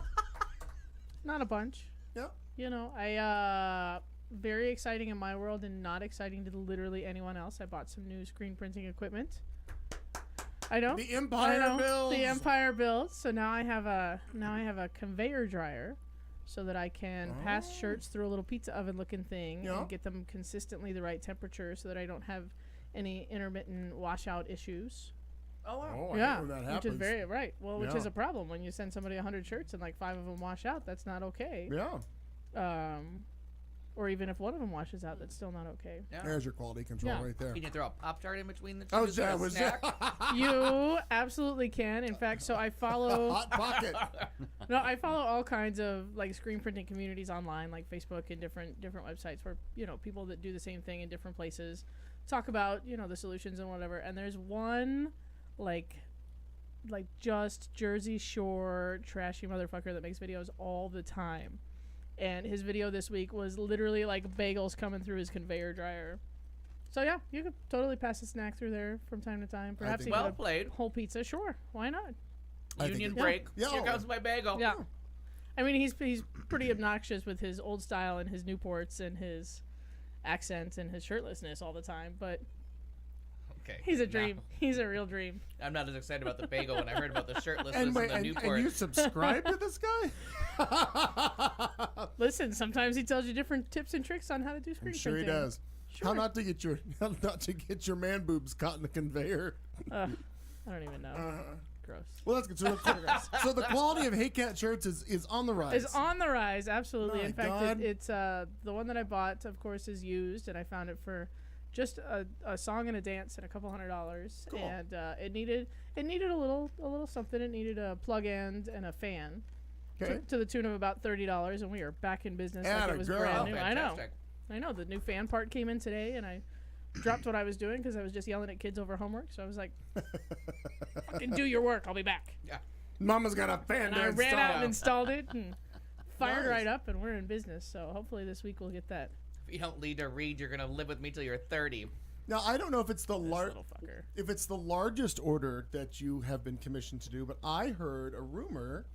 Speaker 5: Not a bunch.
Speaker 1: Yeah.
Speaker 5: You know, I very exciting in my world and not exciting to literally anyone else. I bought some new screen printing equipment. I know.
Speaker 1: The Empire builds.
Speaker 5: The Empire builds. So now I have a conveyor dryer so that I can pass shirts through a little pizza oven looking thing
Speaker 1: Yeah.
Speaker 5: and get them consistently the right temperature so that I don't have any intermittent washout issues.
Speaker 3: Oh, wow.
Speaker 1: Oh, I
Speaker 5: Yeah,
Speaker 1: hate when that
Speaker 5: which
Speaker 1: happens.
Speaker 5: is very right. Well, which
Speaker 1: Yeah.
Speaker 5: is a problem when you send somebody 100 shirts and like 5 of them wash out. That's not okay.
Speaker 1: Yeah.
Speaker 5: Or even if one of them washes out, that's still not okay.
Speaker 3: Yeah.
Speaker 1: There's your quality control
Speaker 5: Yeah.
Speaker 1: right there.
Speaker 3: Can you throw a Pop-Tart in between the two?
Speaker 1: Oh,
Speaker 3: as a
Speaker 1: was
Speaker 3: snack?
Speaker 5: You absolutely can. In fact, so I follow
Speaker 1: Hot Pocket.
Speaker 5: I follow all kinds of like screen printing communities online, like Facebook and different websites where people that do the same thing in different places talk about the solutions and whatever. And there's one like just Jersey Shore trashy motherfucker that makes videos all the time. And his video this week was literally like bagels coming through his conveyor dryer. So yeah, you could totally pass a snack through there from time to time. Perhaps
Speaker 1: think-
Speaker 5: even
Speaker 3: Well
Speaker 5: a
Speaker 3: played.
Speaker 5: whole pizza. Sure, why not?
Speaker 1: I think
Speaker 3: Union
Speaker 1: it-
Speaker 3: break.
Speaker 1: Yeah.
Speaker 3: Here comes my bagel.
Speaker 5: Yeah. I mean, he's pretty obnoxious with his old style and his Newports and his accent and his shirtlessness all the time, but
Speaker 3: Okay.
Speaker 5: he's a
Speaker 3: now,
Speaker 5: dream. He's a real dream.
Speaker 3: I'm not as excited about the bagel when I heard about the shirtlessness
Speaker 1: And,
Speaker 3: and,
Speaker 1: wait,
Speaker 3: the
Speaker 1: and
Speaker 3: Newport.
Speaker 1: you subscribe to this guy?
Speaker 5: Listen, sometimes he tells you different tips and tricks on how to do screen
Speaker 1: I'm sure he
Speaker 5: printing.
Speaker 1: does. How
Speaker 5: Sure.
Speaker 1: not to get your man boobs caught in the conveyor.
Speaker 5: I don't even know. Gross.
Speaker 1: Well, that's good. So the quality of Hey Cat shirts is on the rise.
Speaker 5: It's on the rise, absolutely.
Speaker 1: My
Speaker 5: In fact,
Speaker 1: God.
Speaker 5: it's the one that I bought, of course, is used, and I found it for just a song and a dance and a couple $100.
Speaker 1: Cool.
Speaker 5: And it needed a little something. It needed a plug end and a fan
Speaker 1: Okay.
Speaker 5: to the tune of about $30, and we are back in business like
Speaker 1: Atta
Speaker 5: it was
Speaker 1: girl.
Speaker 5: brand
Speaker 3: Oh,
Speaker 5: new.
Speaker 3: fantastic.
Speaker 5: I know. The new fan part came in today, and I dropped what I was doing because I was just yelling at kids over homework. So I was like, "Fucking do your work. I'll be back."
Speaker 3: Yeah.
Speaker 1: Mama's got a fan
Speaker 5: And
Speaker 1: to
Speaker 5: I ran out and
Speaker 1: install.
Speaker 5: installed it and fired
Speaker 1: Nice.
Speaker 5: right up, and we're in business. So hopefully this week we'll get that.
Speaker 3: If you don't lead to read, you're gonna live with me till you're 30.
Speaker 1: Now I don't know if it's the
Speaker 5: Little fucker.
Speaker 1: if it's the largest order that you have been commissioned to do, but I heard a rumor.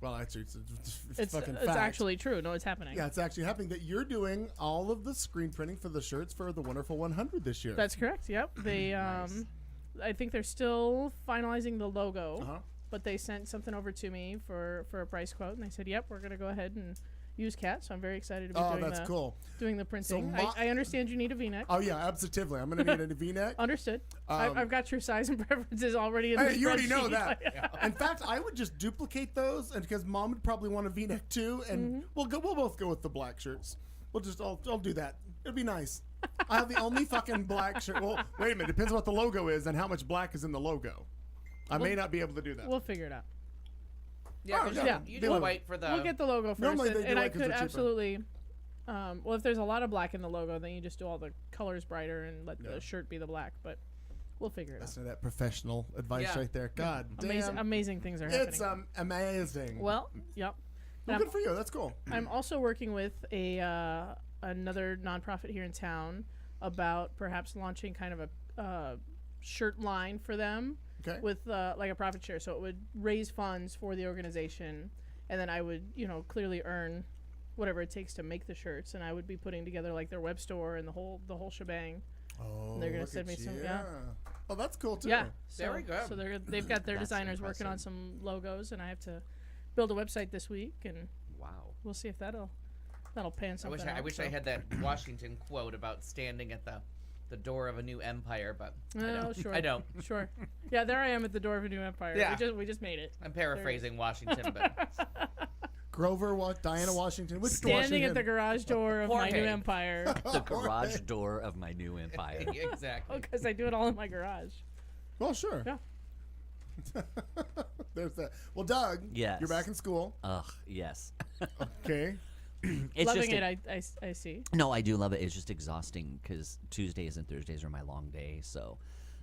Speaker 1: Well, actually, it's fucking
Speaker 5: It's
Speaker 1: fact.
Speaker 5: actually true. No, it's happening.
Speaker 1: Yeah, it's actually happening that you're doing all of the screen printing for the shirts for the Wonderful 100 this year.
Speaker 5: That's correct. Yep. They I think they're still finalizing the logo,
Speaker 1: Uh-huh.
Speaker 5: but they sent something over to me for a price quote, and they said, "Yep, we're gonna go ahead and use Cat." So I'm very excited to be
Speaker 1: Oh,
Speaker 5: doing
Speaker 1: that's
Speaker 5: the
Speaker 1: cool.
Speaker 5: doing the printing.
Speaker 1: my-
Speaker 5: I understand you need a V-neck.
Speaker 1: Oh yeah, absolutely. I'm gonna need a V-neck.
Speaker 5: Understood.
Speaker 1: Um,
Speaker 5: I've got your size and preferences already in the
Speaker 1: Hey, you already know
Speaker 5: spreadsheet.
Speaker 1: that. In fact, I would just duplicate those, and because Mom would probably want a V-neck too, and we'll both go with the black shirts. I'll do that. It'd be nice. I have the only fucking black shirt. Well, wait a minute. Depends what the logo is and how much black is in the logo. I may not be able to do that.
Speaker 5: We'll figure it out.
Speaker 3: Yeah,
Speaker 1: Oh,
Speaker 3: 'cause
Speaker 1: yeah.
Speaker 3: you
Speaker 1: They
Speaker 3: do
Speaker 1: will.
Speaker 3: white for the.
Speaker 5: We'll get the logo first,
Speaker 1: Normally they do
Speaker 5: and I
Speaker 1: white 'cause
Speaker 5: could
Speaker 1: they're cheaper.
Speaker 5: absolutely. Well, if there's a lot of black in the logo, then you just do all the colors brighter and let
Speaker 1: Yeah.
Speaker 5: the shirt be the black. But we'll figure it out.
Speaker 1: Listen to that professional advice
Speaker 3: Yeah.
Speaker 1: right there. God
Speaker 5: Amazing,
Speaker 1: damn.
Speaker 5: amazing things are happening.
Speaker 1: It's amazing.
Speaker 5: Well, yep.
Speaker 1: Well,
Speaker 5: And
Speaker 1: good for you. That's cool.
Speaker 5: I'm also working with another nonprofit here in town about perhaps launching kind of a shirt line for them
Speaker 1: Okay.
Speaker 5: with like a profit share. So it would raise funds for the organization, and then I would clearly earn whatever it takes to make the shirts, and I would be putting together like their web store and the whole shebang.
Speaker 1: Oh,
Speaker 5: they're gonna
Speaker 1: look
Speaker 5: send
Speaker 1: at
Speaker 5: me some-
Speaker 1: you.
Speaker 5: yeah.
Speaker 1: Oh, that's cool too.
Speaker 5: Yeah. So,
Speaker 3: Very good.
Speaker 5: So they've got their
Speaker 4: That's
Speaker 5: designers working on
Speaker 4: impressive.
Speaker 5: some logos, and I have to build a website this week, and
Speaker 3: Wow.
Speaker 5: we'll see if that'll pan
Speaker 3: I
Speaker 5: something
Speaker 3: wish
Speaker 5: out.
Speaker 3: I wish I
Speaker 5: so.
Speaker 3: had that Washington quote about standing at the door of a new empire, but I
Speaker 5: Oh,
Speaker 3: don't.
Speaker 5: sure.
Speaker 3: I don't.
Speaker 5: Sure. Yeah, there I am at the door of a new empire.
Speaker 3: Yeah.
Speaker 5: We just made it.
Speaker 3: I'm paraphrasing Washington, but
Speaker 1: Grover, Diana Washington. Which
Speaker 5: Standing at the
Speaker 1: Washington?
Speaker 5: garage door of my new
Speaker 3: Jorge.
Speaker 5: empire.
Speaker 4: The garage door of my new empire.
Speaker 3: exactly.
Speaker 5: Because I do it all in my garage.
Speaker 1: Well, sure.
Speaker 5: Yeah.
Speaker 1: There's that. Well, Doug.
Speaker 4: Yes.
Speaker 1: You're back in school.
Speaker 4: Ugh, yes.
Speaker 1: Okay.
Speaker 4: It's
Speaker 5: Loving
Speaker 4: just
Speaker 5: it, I see.
Speaker 4: No, I do love it. It's just exhausting because Tuesdays and Thursdays are my long day. So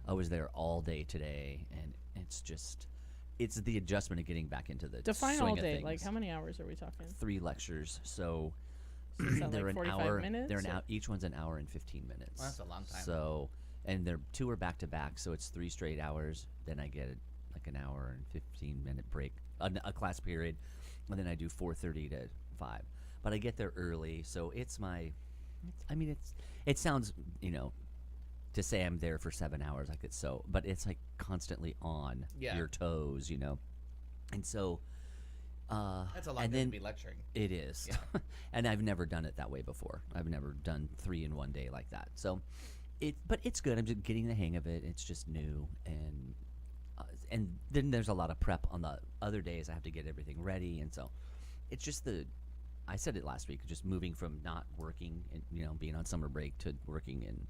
Speaker 4: I was there all day today, and it's just it's the adjustment of getting back into the
Speaker 5: Define
Speaker 4: swing
Speaker 5: all
Speaker 4: of
Speaker 5: day.
Speaker 4: things.
Speaker 5: Like, how many hours are we talking?
Speaker 4: 3 lectures, so
Speaker 5: Is that
Speaker 4: they're
Speaker 5: like
Speaker 4: an
Speaker 5: 45
Speaker 4: hour.
Speaker 5: minutes?
Speaker 4: They're an
Speaker 5: or-
Speaker 4: hour. Each one's an hour and 15 minutes.
Speaker 3: Well, that's a long time.
Speaker 4: So, and they're 2 are back to back, so it's 3 straight hours. Then I get like an hour and 15-minute break, a class period, and then I do 4:30 to 5. But I get there early, so it's my. I mean, it sounds, to say I'm there for 7 hours, like it's so, but it's like constantly on
Speaker 3: Yeah.
Speaker 4: your toes, and so.
Speaker 3: That's a long
Speaker 4: and
Speaker 3: time
Speaker 4: then
Speaker 3: to be lecturing.
Speaker 4: it is.
Speaker 3: Yeah.
Speaker 4: And I've never done it that way before. I've never done 3 in one day like that. So but it's good. I'm just getting the hang of it. It's just new. And then there's a lot of prep on the other days. I have to get everything ready. And so it's just I said it last week, just moving from not working and, being on summer break to working, and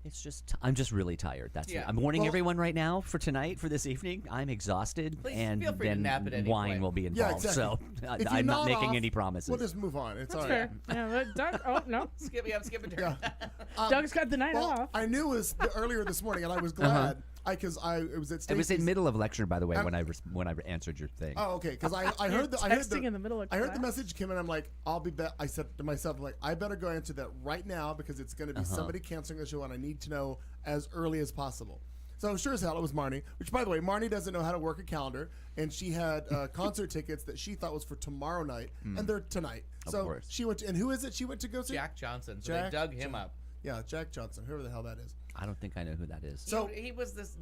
Speaker 4: it's just, I'm just really tired. That's
Speaker 3: Yeah.
Speaker 4: it. I'm warning
Speaker 1: Well-
Speaker 4: everyone right now for tonight, for this evening. I'm exhausted,
Speaker 3: Please
Speaker 4: and
Speaker 3: feel free to
Speaker 4: then
Speaker 3: nap at any
Speaker 4: wine
Speaker 3: point.
Speaker 4: will be
Speaker 1: Yeah,
Speaker 4: involved.
Speaker 1: exactly.
Speaker 4: So
Speaker 1: If you
Speaker 4: I'm not
Speaker 1: nod
Speaker 4: making
Speaker 1: off,
Speaker 4: any promises.
Speaker 1: We'll just move on. It's
Speaker 5: That's
Speaker 1: all right.
Speaker 5: fair. Yeah, but Doug. Oh no,
Speaker 3: I'm skipping turn.
Speaker 1: Yeah.
Speaker 5: Doug's got the night
Speaker 1: Well,
Speaker 5: off.
Speaker 1: I knew it was earlier this morning, and I was glad because it was at
Speaker 4: It was
Speaker 1: Stacy's.
Speaker 4: in middle of lecture, by the way,
Speaker 1: I'm-
Speaker 4: when I answered your thing.
Speaker 1: Oh, okay. Because I
Speaker 5: You're
Speaker 1: heard I heard
Speaker 5: texting in the middle of
Speaker 1: I heard the
Speaker 5: class?
Speaker 1: message came in. I'm like, I'll be back. I said to myself, I'm like, I better go answer that right now because it's going to be somebody canceling the show, and I need to know as early as possible. So sure as hell, it was Marnie. Which, by the way, Marnie doesn't know how to work a calendar, and she had concert tickets that she thought was for tomorrow night, and they're tonight. So
Speaker 4: course.
Speaker 1: she went. And who is it? She went to go see
Speaker 3: Jack Johnson. So
Speaker 1: Jack
Speaker 3: they dug him
Speaker 1: Jon-
Speaker 3: up.
Speaker 1: Yeah, Jack Johnson, whoever the hell that is.
Speaker 4: I don't think I know who that is.
Speaker 1: So-
Speaker 3: he was this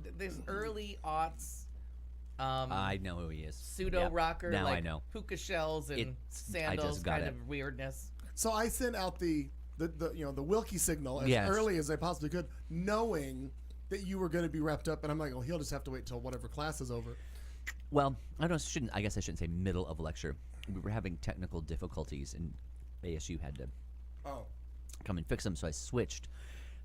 Speaker 3: early aughts
Speaker 4: I know who he is.
Speaker 3: pseudo
Speaker 4: Yep.
Speaker 3: rocker,
Speaker 4: Now
Speaker 3: like
Speaker 4: I know.
Speaker 3: puka shells and
Speaker 4: I
Speaker 3: sandals,
Speaker 4: just got
Speaker 3: kind
Speaker 4: it.
Speaker 3: of weirdness.
Speaker 1: So I sent out the Wilkie signal as
Speaker 4: Yes.
Speaker 1: early as I possibly could, knowing that you were going to be wrapped up, and I'm like, well, he'll just have to wait till whatever class is over.
Speaker 4: Well, I guess I shouldn't say middle of lecture. We were having technical difficulties, and ASU had to
Speaker 1: Oh,
Speaker 4: come and fix them, so I switched.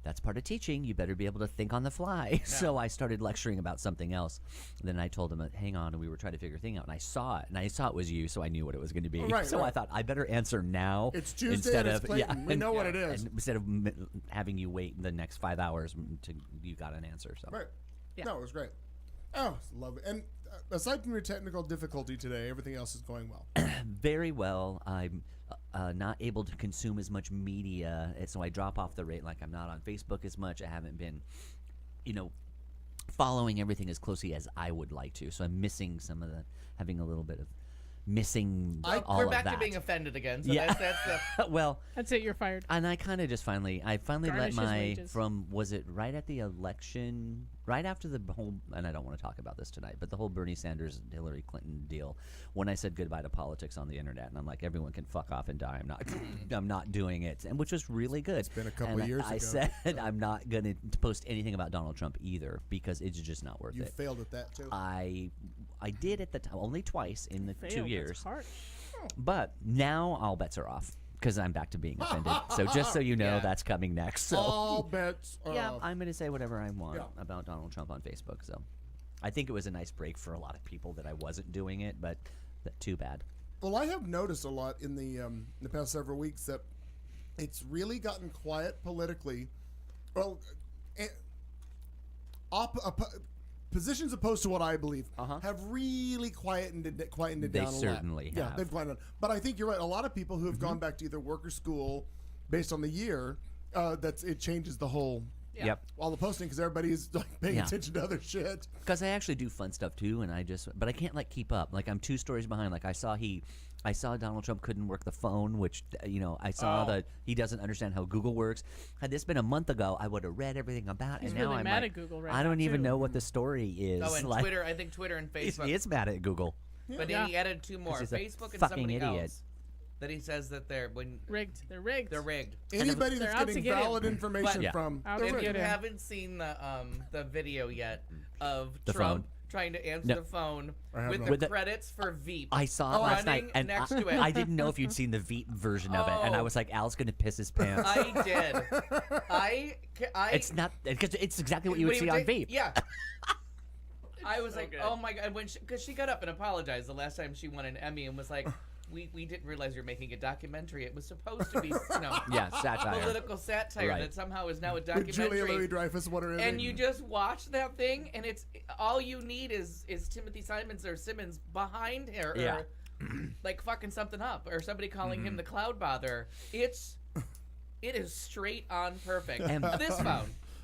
Speaker 4: That's part of teaching. You better be able to think on the fly. So I started lecturing about something else. Then I told him, hang on, and we were trying to figure a thing out. And I saw it was you, so I knew what it was going to be.
Speaker 1: Right,
Speaker 4: so I
Speaker 1: right.
Speaker 4: thought, I better answer now.
Speaker 1: It's Tuesday
Speaker 4: instead
Speaker 1: and it's
Speaker 4: of,
Speaker 1: Clayton. We know what it is.
Speaker 4: And instead of having you wait the next 5 hours until you got an answer. So
Speaker 1: right. No, it was great. Oh, love it. And aside from your technical difficulty today, everything else is going well.
Speaker 4: very well. I'm not able to consume as much media, and so I drop off the rate. Like, I'm not on Facebook as much. I haven't been, following everything as closely as I would like to. So I'm missing having a little bit of missing all
Speaker 3: We're
Speaker 4: of
Speaker 3: back
Speaker 4: that.
Speaker 3: to being offended again. So
Speaker 4: Yeah.
Speaker 3: that's the
Speaker 4: Well,
Speaker 5: That's it. You're fired.
Speaker 4: and I kind of just finally let
Speaker 5: Garnish his
Speaker 4: my
Speaker 5: wages.
Speaker 4: was it right at the election, right after the whole, and I don't want to talk about this tonight, but the whole Bernie Sanders Hillary Clinton deal, when I said goodbye to politics on the internet, and I'm like, everyone can fuck off and die. I'm not doing it, and which was really good. It's
Speaker 1: been a couple
Speaker 4: and
Speaker 1: years
Speaker 4: I
Speaker 1: ago.
Speaker 4: said I'm not gonna post anything about Donald Trump either because it's just not worth
Speaker 1: You
Speaker 4: it.
Speaker 1: failed at that too.
Speaker 4: I did at the time only twice in the
Speaker 5: Failed.
Speaker 4: 2
Speaker 5: That's
Speaker 4: years.
Speaker 5: harsh.
Speaker 4: But now all bets are off because I'm back to being offended. So just so you know,
Speaker 3: Yeah.
Speaker 4: that's coming next. So
Speaker 1: All bets are
Speaker 4: yeah,
Speaker 1: off.
Speaker 4: I'm going to say whatever I want
Speaker 1: Yeah.
Speaker 4: about Donald Trump on Facebook. So I think it was a nice break for a lot of people that I wasn't doing it, but too bad.
Speaker 1: Well, I have noticed a lot in the past several weeks that it's really gotten quiet politically. Well, positions opposed to what I believe have really quietened it
Speaker 4: They
Speaker 1: down a lot.
Speaker 4: certainly
Speaker 1: Yeah,
Speaker 4: have.
Speaker 1: they've quietened. But I think you're right. A lot of people who have gone back to either work or school based on the year, it changes the whole.
Speaker 3: Yeah.
Speaker 4: Yep.
Speaker 1: All the posting because everybody's like paying
Speaker 4: Yeah.
Speaker 1: attention to other shit.
Speaker 4: Because I actually do fun stuff too, and but I can't keep up. Like I'm 2 stories behind. Like I saw Donald Trump couldn't work the phone, which I saw that he doesn't understand how Google works. Had this been a month ago, I would have read everything about.
Speaker 5: He's
Speaker 4: and now
Speaker 5: really
Speaker 4: I'm
Speaker 5: mad
Speaker 4: like,
Speaker 5: at Google right
Speaker 4: I don't
Speaker 5: now,
Speaker 4: even
Speaker 5: too.
Speaker 4: know what the story is.
Speaker 3: oh, and
Speaker 4: Like,
Speaker 3: Twitter. I think Twitter and Facebook.
Speaker 4: He is mad at Google.
Speaker 3: But
Speaker 5: Yeah.
Speaker 3: he added 2 more:
Speaker 4: he's a
Speaker 3: Facebook and
Speaker 4: fucking
Speaker 3: somebody
Speaker 4: idiot.
Speaker 3: else. That he says that they're
Speaker 5: Rigged. They're rigged.
Speaker 3: rigged.
Speaker 1: Anybody
Speaker 5: They're
Speaker 1: that's
Speaker 5: out to
Speaker 1: getting
Speaker 5: get him.
Speaker 1: valid information
Speaker 4: Yeah.
Speaker 1: from
Speaker 5: Out
Speaker 1: they're
Speaker 5: to
Speaker 3: If you
Speaker 5: get him.
Speaker 3: haven't seen the video yet of
Speaker 4: The
Speaker 3: Trump
Speaker 4: phone.
Speaker 3: trying to answer
Speaker 4: No.
Speaker 3: the phone
Speaker 1: I have
Speaker 3: with
Speaker 1: not.
Speaker 3: the
Speaker 4: With the-
Speaker 3: credits for Veep,
Speaker 4: I saw it last night,
Speaker 3: running
Speaker 4: and
Speaker 3: next
Speaker 4: I,
Speaker 3: to it.
Speaker 4: I didn't know if you'd seen the Veep version of it, and I
Speaker 3: Oh.
Speaker 4: was like, Al's gonna piss his pants.
Speaker 3: I did. I
Speaker 4: It's not because it's exactly what you would
Speaker 3: when
Speaker 4: see
Speaker 3: he
Speaker 4: on
Speaker 3: did-
Speaker 4: Veep.
Speaker 3: Yeah. I was
Speaker 5: so
Speaker 3: like,
Speaker 5: good.
Speaker 3: oh my god, because she got up and apologized the last time she won an Emmy and was like, we didn't realize you're making a documentary. It was supposed to be,
Speaker 4: Yeah, satire.
Speaker 3: political satire
Speaker 4: Right.
Speaker 3: that somehow is now a
Speaker 1: With Julia
Speaker 3: documentary.
Speaker 1: Louis-Dreyfus, what are
Speaker 3: And you just watch that thing, and it's all you need is Timothy Simmons behind her, or
Speaker 4: Yeah.
Speaker 3: like fucking something up, or somebody calling him the cloud bother. It is straight on perfect.
Speaker 4: And-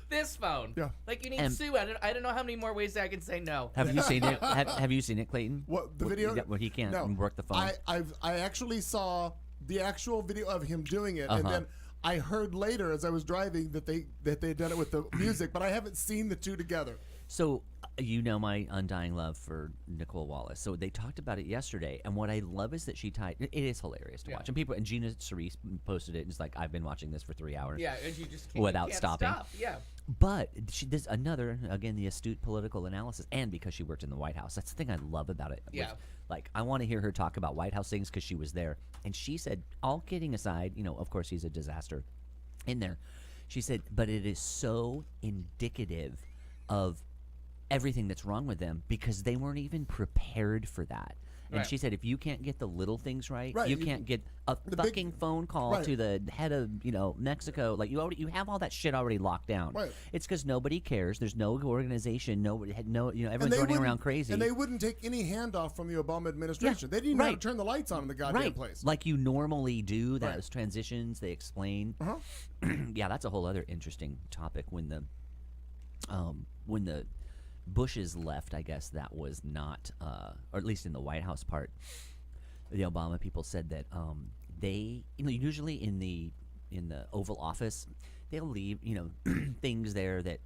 Speaker 3: This phone.
Speaker 1: Yeah.
Speaker 3: Like you need
Speaker 4: And-
Speaker 3: Sue. I don't know how many more ways I can say no.
Speaker 4: Have you seen it? Have you seen it, Clayton?
Speaker 1: What, the video?
Speaker 4: Where he can't
Speaker 1: No.
Speaker 4: work the phone.
Speaker 1: I actually saw the actual video of him doing it, and
Speaker 4: Uh-huh.
Speaker 1: then I heard later as I was driving that they had done it with the music, but I haven't seen the two together.
Speaker 4: So, you know my undying love for Nicole Wallace. So they talked about it yesterday, and what I love is that she tied. It is hilarious to watch, and Gina Cerise posted it, and it's like I've been watching this for 3 hours.
Speaker 3: Yeah, and you just can't,
Speaker 4: Without
Speaker 3: you can't
Speaker 4: stopping.
Speaker 3: Stop. Yeah.
Speaker 4: But this another again the astute political analysis, and because she worked in the White House, that's the thing I love about it. was,
Speaker 3: Yeah.
Speaker 4: like I want to hear her talk about White House things because she was there, and she said, all kidding aside, of course he's a disaster in there. She said, but it is so indicative of everything that's wrong with them because they weren't even prepared for that. And
Speaker 3: Right.
Speaker 4: she said, if you can't get the little things right,
Speaker 1: Right,
Speaker 4: you
Speaker 1: you-
Speaker 4: can't get a
Speaker 1: the big-
Speaker 4: fucking phone call
Speaker 1: right.
Speaker 4: to the head of Mexico. Like you have all that shit already locked down.
Speaker 1: Right.
Speaker 4: It's because nobody cares. There's no organization. Nobody had no.
Speaker 1: And
Speaker 4: Everyone's
Speaker 1: they
Speaker 4: running
Speaker 1: wouldn't-
Speaker 4: around crazy.
Speaker 1: And they wouldn't take any handoff from the Obama administration. They didn't even know how to
Speaker 4: right.
Speaker 1: turn the lights on in the goddamn
Speaker 4: right,
Speaker 1: place.
Speaker 4: like you normally do.
Speaker 1: Right.
Speaker 4: Those transitions they explain.
Speaker 1: Uh-huh.
Speaker 4: Yeah, that's a whole other interesting topic. When the Bushes left, I guess that was not, or at least in the White House part, the Obama people said that they, usually in the Oval Office, they'll leave, things there that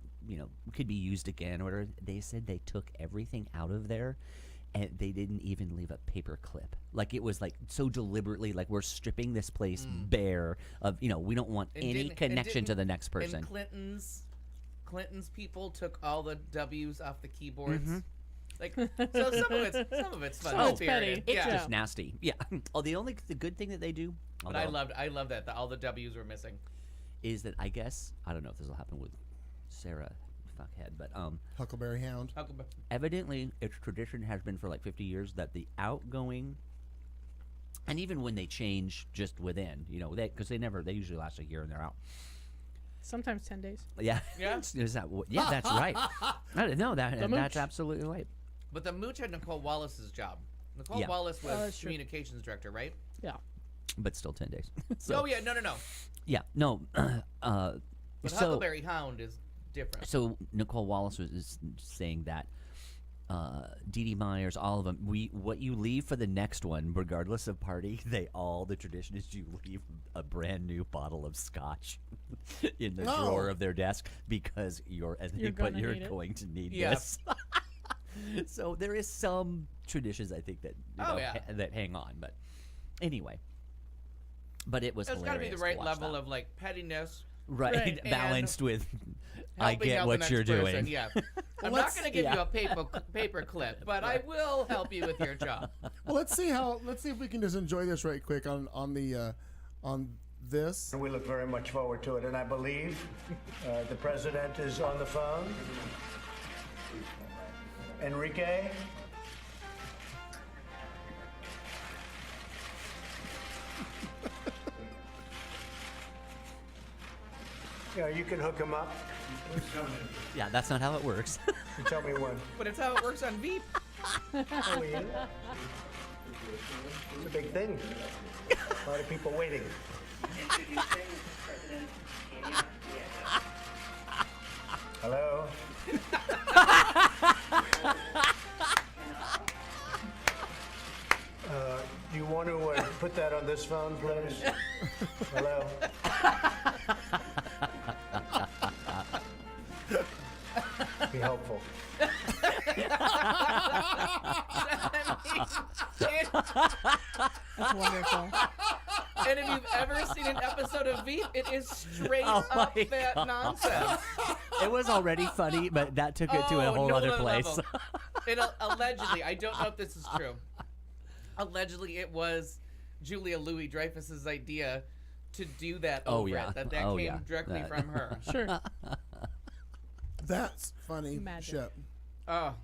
Speaker 4: could be used again. Or they said they took everything out of there. And they didn't even leave a paper clip. Like it was like so deliberately, like we're stripping this place bare of, we don't want
Speaker 3: And
Speaker 4: any
Speaker 3: didn't- and
Speaker 4: connection to
Speaker 3: didn't-
Speaker 4: the next person.
Speaker 3: And Clinton's people took all the W's off the keyboards. Like so some of it's fun.
Speaker 5: Some of it's
Speaker 3: spirited.
Speaker 5: petty.
Speaker 4: It's
Speaker 3: Yeah.
Speaker 4: just nasty. Yeah. Oh, the good thing that they do,
Speaker 3: But I
Speaker 4: although,
Speaker 3: love that all the W's were missing.
Speaker 4: is that I guess I don't know if this will happen with Sarah fuckhead, but
Speaker 1: Huckleberry Hound.
Speaker 4: evidently its tradition has been for like 50 years that the outgoing, and even when they change just within, because they usually last a year and they're out.
Speaker 5: Sometimes 10 days.
Speaker 4: Yeah.
Speaker 3: Yeah.
Speaker 4: Is that yeah, that's right. I didn't know that. And that's
Speaker 5: mooch.
Speaker 4: absolutely right.
Speaker 3: But the mooch had Nicole Wallace's job. Nicole
Speaker 4: Yeah.
Speaker 3: Wallace was
Speaker 5: that's true.
Speaker 3: communications director, right?
Speaker 5: Yeah.
Speaker 4: But still 10 days. So,
Speaker 3: Oh yeah, no.
Speaker 4: yeah, no.
Speaker 3: But
Speaker 4: So,
Speaker 3: Huckleberry Hound is different.
Speaker 4: so Nicole Wallace is saying that Dee Dee Myers, all of them, what you leave for the next one, regardless of party, the tradition is you leave a brand new bottle of scotch in the
Speaker 1: No.
Speaker 4: drawer of their desk because you're
Speaker 5: gonna need it.
Speaker 4: going to need
Speaker 3: Yeah.
Speaker 4: this. So there is some traditions I think that that hang on, but anyway. But it was
Speaker 3: It's got to be
Speaker 4: hilarious
Speaker 3: the right
Speaker 4: watch
Speaker 3: level
Speaker 4: that.
Speaker 3: of like pettiness.
Speaker 4: right,
Speaker 5: Right.
Speaker 4: balanced with I
Speaker 3: helping
Speaker 4: get
Speaker 3: out the
Speaker 4: what
Speaker 3: next
Speaker 4: you're
Speaker 3: person.
Speaker 4: doing.
Speaker 3: Yeah. I'm not
Speaker 1: let's-
Speaker 3: going to give
Speaker 4: yeah.
Speaker 3: you a paper clip, but I will help you with your job.
Speaker 1: Well, let's see if we can just enjoy this right quick on this.
Speaker 6: We look very much forward to it, and I believe the president is on the phone. Enrique? Yeah, you can hook him up.
Speaker 4: Yeah, that's not how it works.
Speaker 6: You tell me when.
Speaker 3: But it's how it works on Veep.
Speaker 6: Oh, yeah? It's a big thing. A lot of people waiting. Hello? Do you want to put that on this phone, please? Hello? Be helpful.
Speaker 5: That's wonderful.
Speaker 3: And if you've ever seen an episode of Veep, it is straight
Speaker 4: Oh
Speaker 3: up
Speaker 4: my
Speaker 3: that
Speaker 4: God.
Speaker 3: nonsense.
Speaker 4: It was already funny, but that took it to a whole
Speaker 3: no
Speaker 4: other place.
Speaker 3: level. And allegedly, I don't know if this is true. Allegedly, it was Julia Louis-Dreyfus's idea to do that
Speaker 4: Oh,
Speaker 3: over
Speaker 4: yeah.
Speaker 3: it. That
Speaker 4: Oh,
Speaker 3: came
Speaker 4: yeah.
Speaker 3: directly
Speaker 4: That-
Speaker 3: from her.
Speaker 5: Sure.
Speaker 1: That's funny
Speaker 5: Magic.
Speaker 1: shit.
Speaker 3: Oh,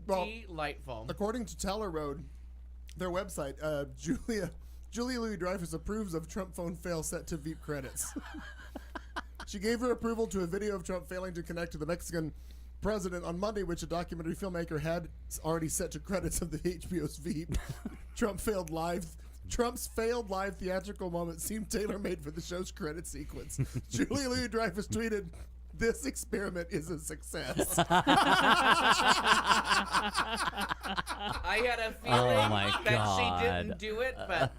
Speaker 1: Well,
Speaker 3: delightful.
Speaker 1: according to Teller Road, their website, Julia Louis-Dreyfus approves of Trump phone fail set to Veep credits. She gave her approval to a video of Trump failing to connect to the Mexican president on Monday, which a documentary filmmaker had already set to credits of the HBO's Veep. Trump's failed live theatrical moment seemed tailor-made for the show's credit sequence. Julia Louis-Dreyfus tweeted, "This experiment is a success."
Speaker 3: I had a feeling
Speaker 4: my
Speaker 3: that she
Speaker 4: God.
Speaker 3: didn't do it, but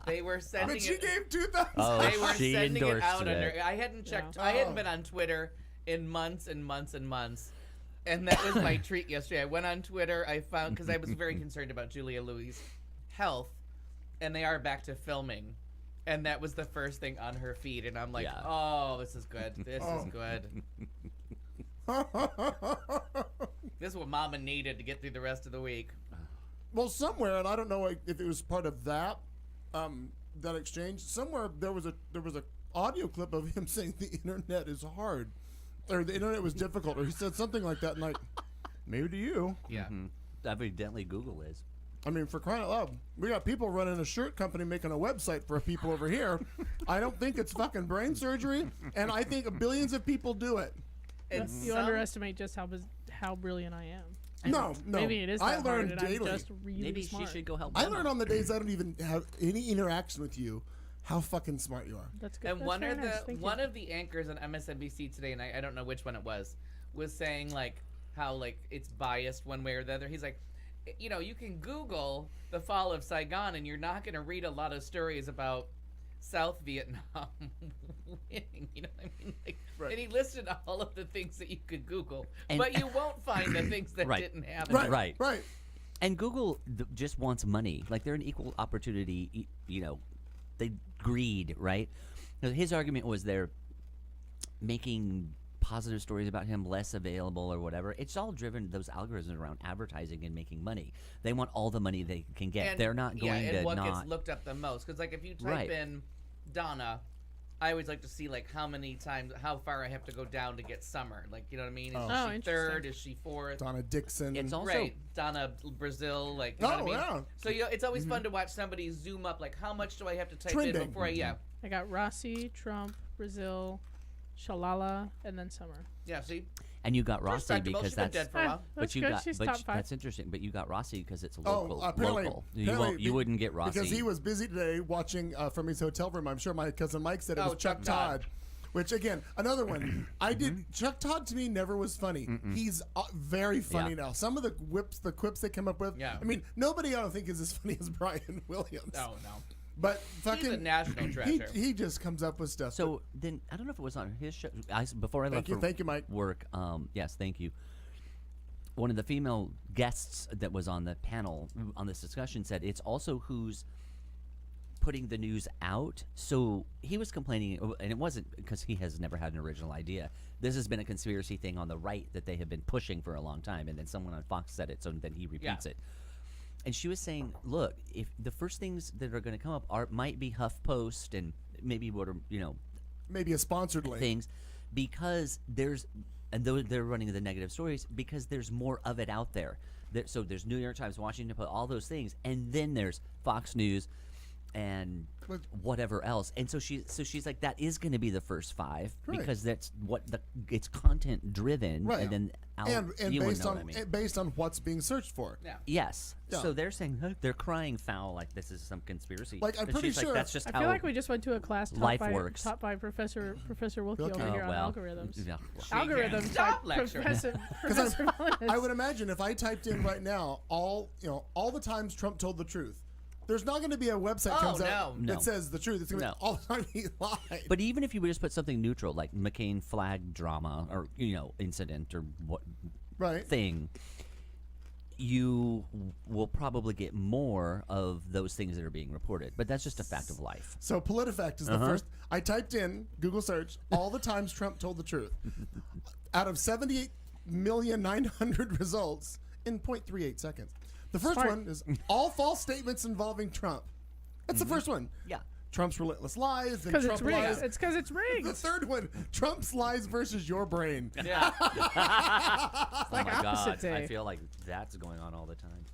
Speaker 3: they were
Speaker 1: I
Speaker 3: sending
Speaker 1: mean, she
Speaker 3: it.
Speaker 1: gave 2,000.
Speaker 4: Oh,
Speaker 3: They were
Speaker 4: she
Speaker 3: sending it
Speaker 4: endorsed
Speaker 3: out
Speaker 4: it.
Speaker 3: under. I hadn't checked.
Speaker 5: Yeah.
Speaker 3: I hadn't been on Twitter in months and months and months, and that was my treat yesterday. I went on Twitter. I found because I was very concerned about Julia Louis' health, and they are back to filming, and that was the first thing on her feed, and I'm like,
Speaker 4: Yeah.
Speaker 3: oh, this is good. This is good. This is what Mama needed to get through the rest of the week.
Speaker 1: Well, somewhere, and I don't know if it was part of that that exchange. Somewhere there was a audio clip of him saying the internet is hard, or the internet was difficult, or he said something like that. And like, maybe to you.
Speaker 3: Yeah.
Speaker 4: Evidently, Google is.
Speaker 1: I mean, for crying out loud, we got people running a shirt company making a website for people over here. I don't think it's fucking brain surgery, and I think billions of people do it.
Speaker 3: And
Speaker 5: You
Speaker 3: some-
Speaker 5: underestimate just how brilliant I am.
Speaker 1: No.
Speaker 5: Maybe it is
Speaker 1: I
Speaker 5: that
Speaker 1: learn
Speaker 5: hard, and
Speaker 1: daily.
Speaker 5: I'm just really
Speaker 4: Maybe
Speaker 5: smart.
Speaker 4: she should go help.
Speaker 1: I
Speaker 4: Emma.
Speaker 1: learn on the days I don't even have any interaction with you how fucking smart you are.
Speaker 5: That's good.
Speaker 3: And
Speaker 5: That's
Speaker 3: one
Speaker 5: very
Speaker 3: of
Speaker 5: nice.
Speaker 3: the
Speaker 5: Thank
Speaker 3: one
Speaker 5: you.
Speaker 3: of the anchors on MSNBC today, and I don't know which one it was saying like how like it's biased one way or the other. He's like, you know, you can Google the fall of Saigon, and you're not going to read a lot of stories about South Vietnam winning. You know what I mean? Like,
Speaker 1: Right.
Speaker 3: And he listed all of the things that you could Google,
Speaker 4: And-
Speaker 3: but you won't find the things that
Speaker 4: Right.
Speaker 3: didn't happen.
Speaker 1: Right.
Speaker 4: And Google just wants money. Like they're an equal opportunity. You know, they greed, right? Now, his argument was they're making positive stories about him less available or whatever. It's all driven those algorithms around advertising and making money. They want all the money they can get.
Speaker 3: And,
Speaker 4: They're not going
Speaker 3: and
Speaker 4: to
Speaker 3: what
Speaker 4: not.
Speaker 3: gets looked up the most, because like if you type
Speaker 4: Right.
Speaker 3: in Donna, I always like to see like how many times, how far I have to go down to get Summer. Like, you know what I mean? Is
Speaker 1: Oh.
Speaker 5: Oh,
Speaker 3: she
Speaker 5: interesting.
Speaker 3: third? Is she fourth?
Speaker 1: Donna Dixon.
Speaker 4: It's also
Speaker 3: Right, Donna Brazil. Like, you know
Speaker 1: Oh,
Speaker 3: what I mean?
Speaker 1: yeah.
Speaker 3: So it's always fun to watch somebody zoom up. Like, how much do I have to type
Speaker 1: Trending.
Speaker 3: in before I? Yeah,
Speaker 5: I got Rossi, Trump, Brazil, Shalala, and then Summer.
Speaker 3: yeah. See,
Speaker 4: and you got Rossi
Speaker 3: respectable.
Speaker 4: because
Speaker 3: She's been
Speaker 4: that's.
Speaker 3: dead for a while.
Speaker 4: But
Speaker 5: That's
Speaker 4: you
Speaker 5: good.
Speaker 4: got,
Speaker 5: She's
Speaker 4: but
Speaker 5: top 5.
Speaker 4: that's interesting. But you got Rossi because it's
Speaker 1: Oh,
Speaker 4: local.
Speaker 1: apparently,
Speaker 4: local.
Speaker 1: apparently
Speaker 4: You wouldn't get Rossi
Speaker 1: because he was busy today watching from his hotel room. I'm sure my cousin Mike said it
Speaker 3: Oh,
Speaker 1: was Chuck
Speaker 3: Chuck
Speaker 1: Todd.
Speaker 3: Todd.
Speaker 1: Which again, another one. I did. Chuck Todd to me never was funny. He's very funny
Speaker 4: Yeah.
Speaker 1: now. Some of the quips they come up with.
Speaker 3: Yeah.
Speaker 1: I mean, nobody I don't think is as funny as Brian Williams.
Speaker 3: Oh no.
Speaker 1: But fucking
Speaker 3: a national treasure.
Speaker 1: He just comes up with stuff.
Speaker 4: So then I don't know if it was on his show. Before I left
Speaker 1: Thank you, Mike.
Speaker 4: work. Yes, thank you. One of the female guests that was on the panel on this discussion said it's also who's putting the news out. So he was complaining, and it wasn't because he has never had an original idea. This has been a conspiracy thing on the right that they have been pushing for a long time, and then someone on Fox said it, so then he repeats it. And she was saying, look, if the first things that are going to come up might be HuffPost and maybe what are,
Speaker 1: maybe a sponsored link.
Speaker 4: things, because they're running the negative stories because there's more of it out there. So there's New York Times, Washington Post, all those things, and then there's Fox News and whatever else. And so she's like, that is going to be the first 5
Speaker 1: Right.
Speaker 4: because that's what it's content driven,
Speaker 1: Right.
Speaker 4: and then
Speaker 1: and
Speaker 4: you wouldn't
Speaker 1: based
Speaker 4: know
Speaker 1: on
Speaker 4: what I mean.
Speaker 1: based on what's being searched for.
Speaker 3: Yeah.
Speaker 4: Yes.
Speaker 1: Yeah.
Speaker 4: So they're saying they're crying foul like this is some conspiracy.
Speaker 1: Like, I'm
Speaker 4: And
Speaker 1: pretty
Speaker 4: she's
Speaker 1: sure-
Speaker 4: like, that's just
Speaker 5: I
Speaker 4: how
Speaker 5: feel like we just went to a class
Speaker 4: life works.
Speaker 5: Top 5 Professor Wilkie
Speaker 1: Wilkie.
Speaker 5: over
Speaker 1: Oh,
Speaker 5: here on
Speaker 4: well.
Speaker 5: algorithms.
Speaker 4: Yeah.
Speaker 5: Algorithms
Speaker 3: Stop
Speaker 5: by
Speaker 3: lecturing.
Speaker 5: Professor Willis.
Speaker 1: I would imagine if I typed in right now all the times Trump told the truth, there's not going to be a website comes out
Speaker 4: No.
Speaker 1: that says the truth. It's going to
Speaker 4: No.
Speaker 1: be all the time he lied.
Speaker 4: But even if you would just put something neutral like McCain flag drama or incident or what
Speaker 1: right.
Speaker 4: thing, you will probably get more of those things that are being reported. But that's just a fact of life.
Speaker 1: So PolitiFact is the first. I typed in Google search all the times Trump told the truth. Out of 78,900,000 results in 0.38 seconds. The first
Speaker 5: Smart.
Speaker 1: one is all false statements involving Trump. That's the first one.
Speaker 4: Yeah.
Speaker 1: Trump's relentless lies. Then
Speaker 5: Because
Speaker 1: Trump
Speaker 5: it's rigged.
Speaker 1: lies.
Speaker 5: It's because it's
Speaker 1: The
Speaker 5: rigged.
Speaker 1: third one, Trump's lies versus your brain.
Speaker 3: Yeah.
Speaker 5: Like
Speaker 4: oh my
Speaker 5: opposite
Speaker 4: God.
Speaker 5: day.
Speaker 4: I feel like that's going on all the time.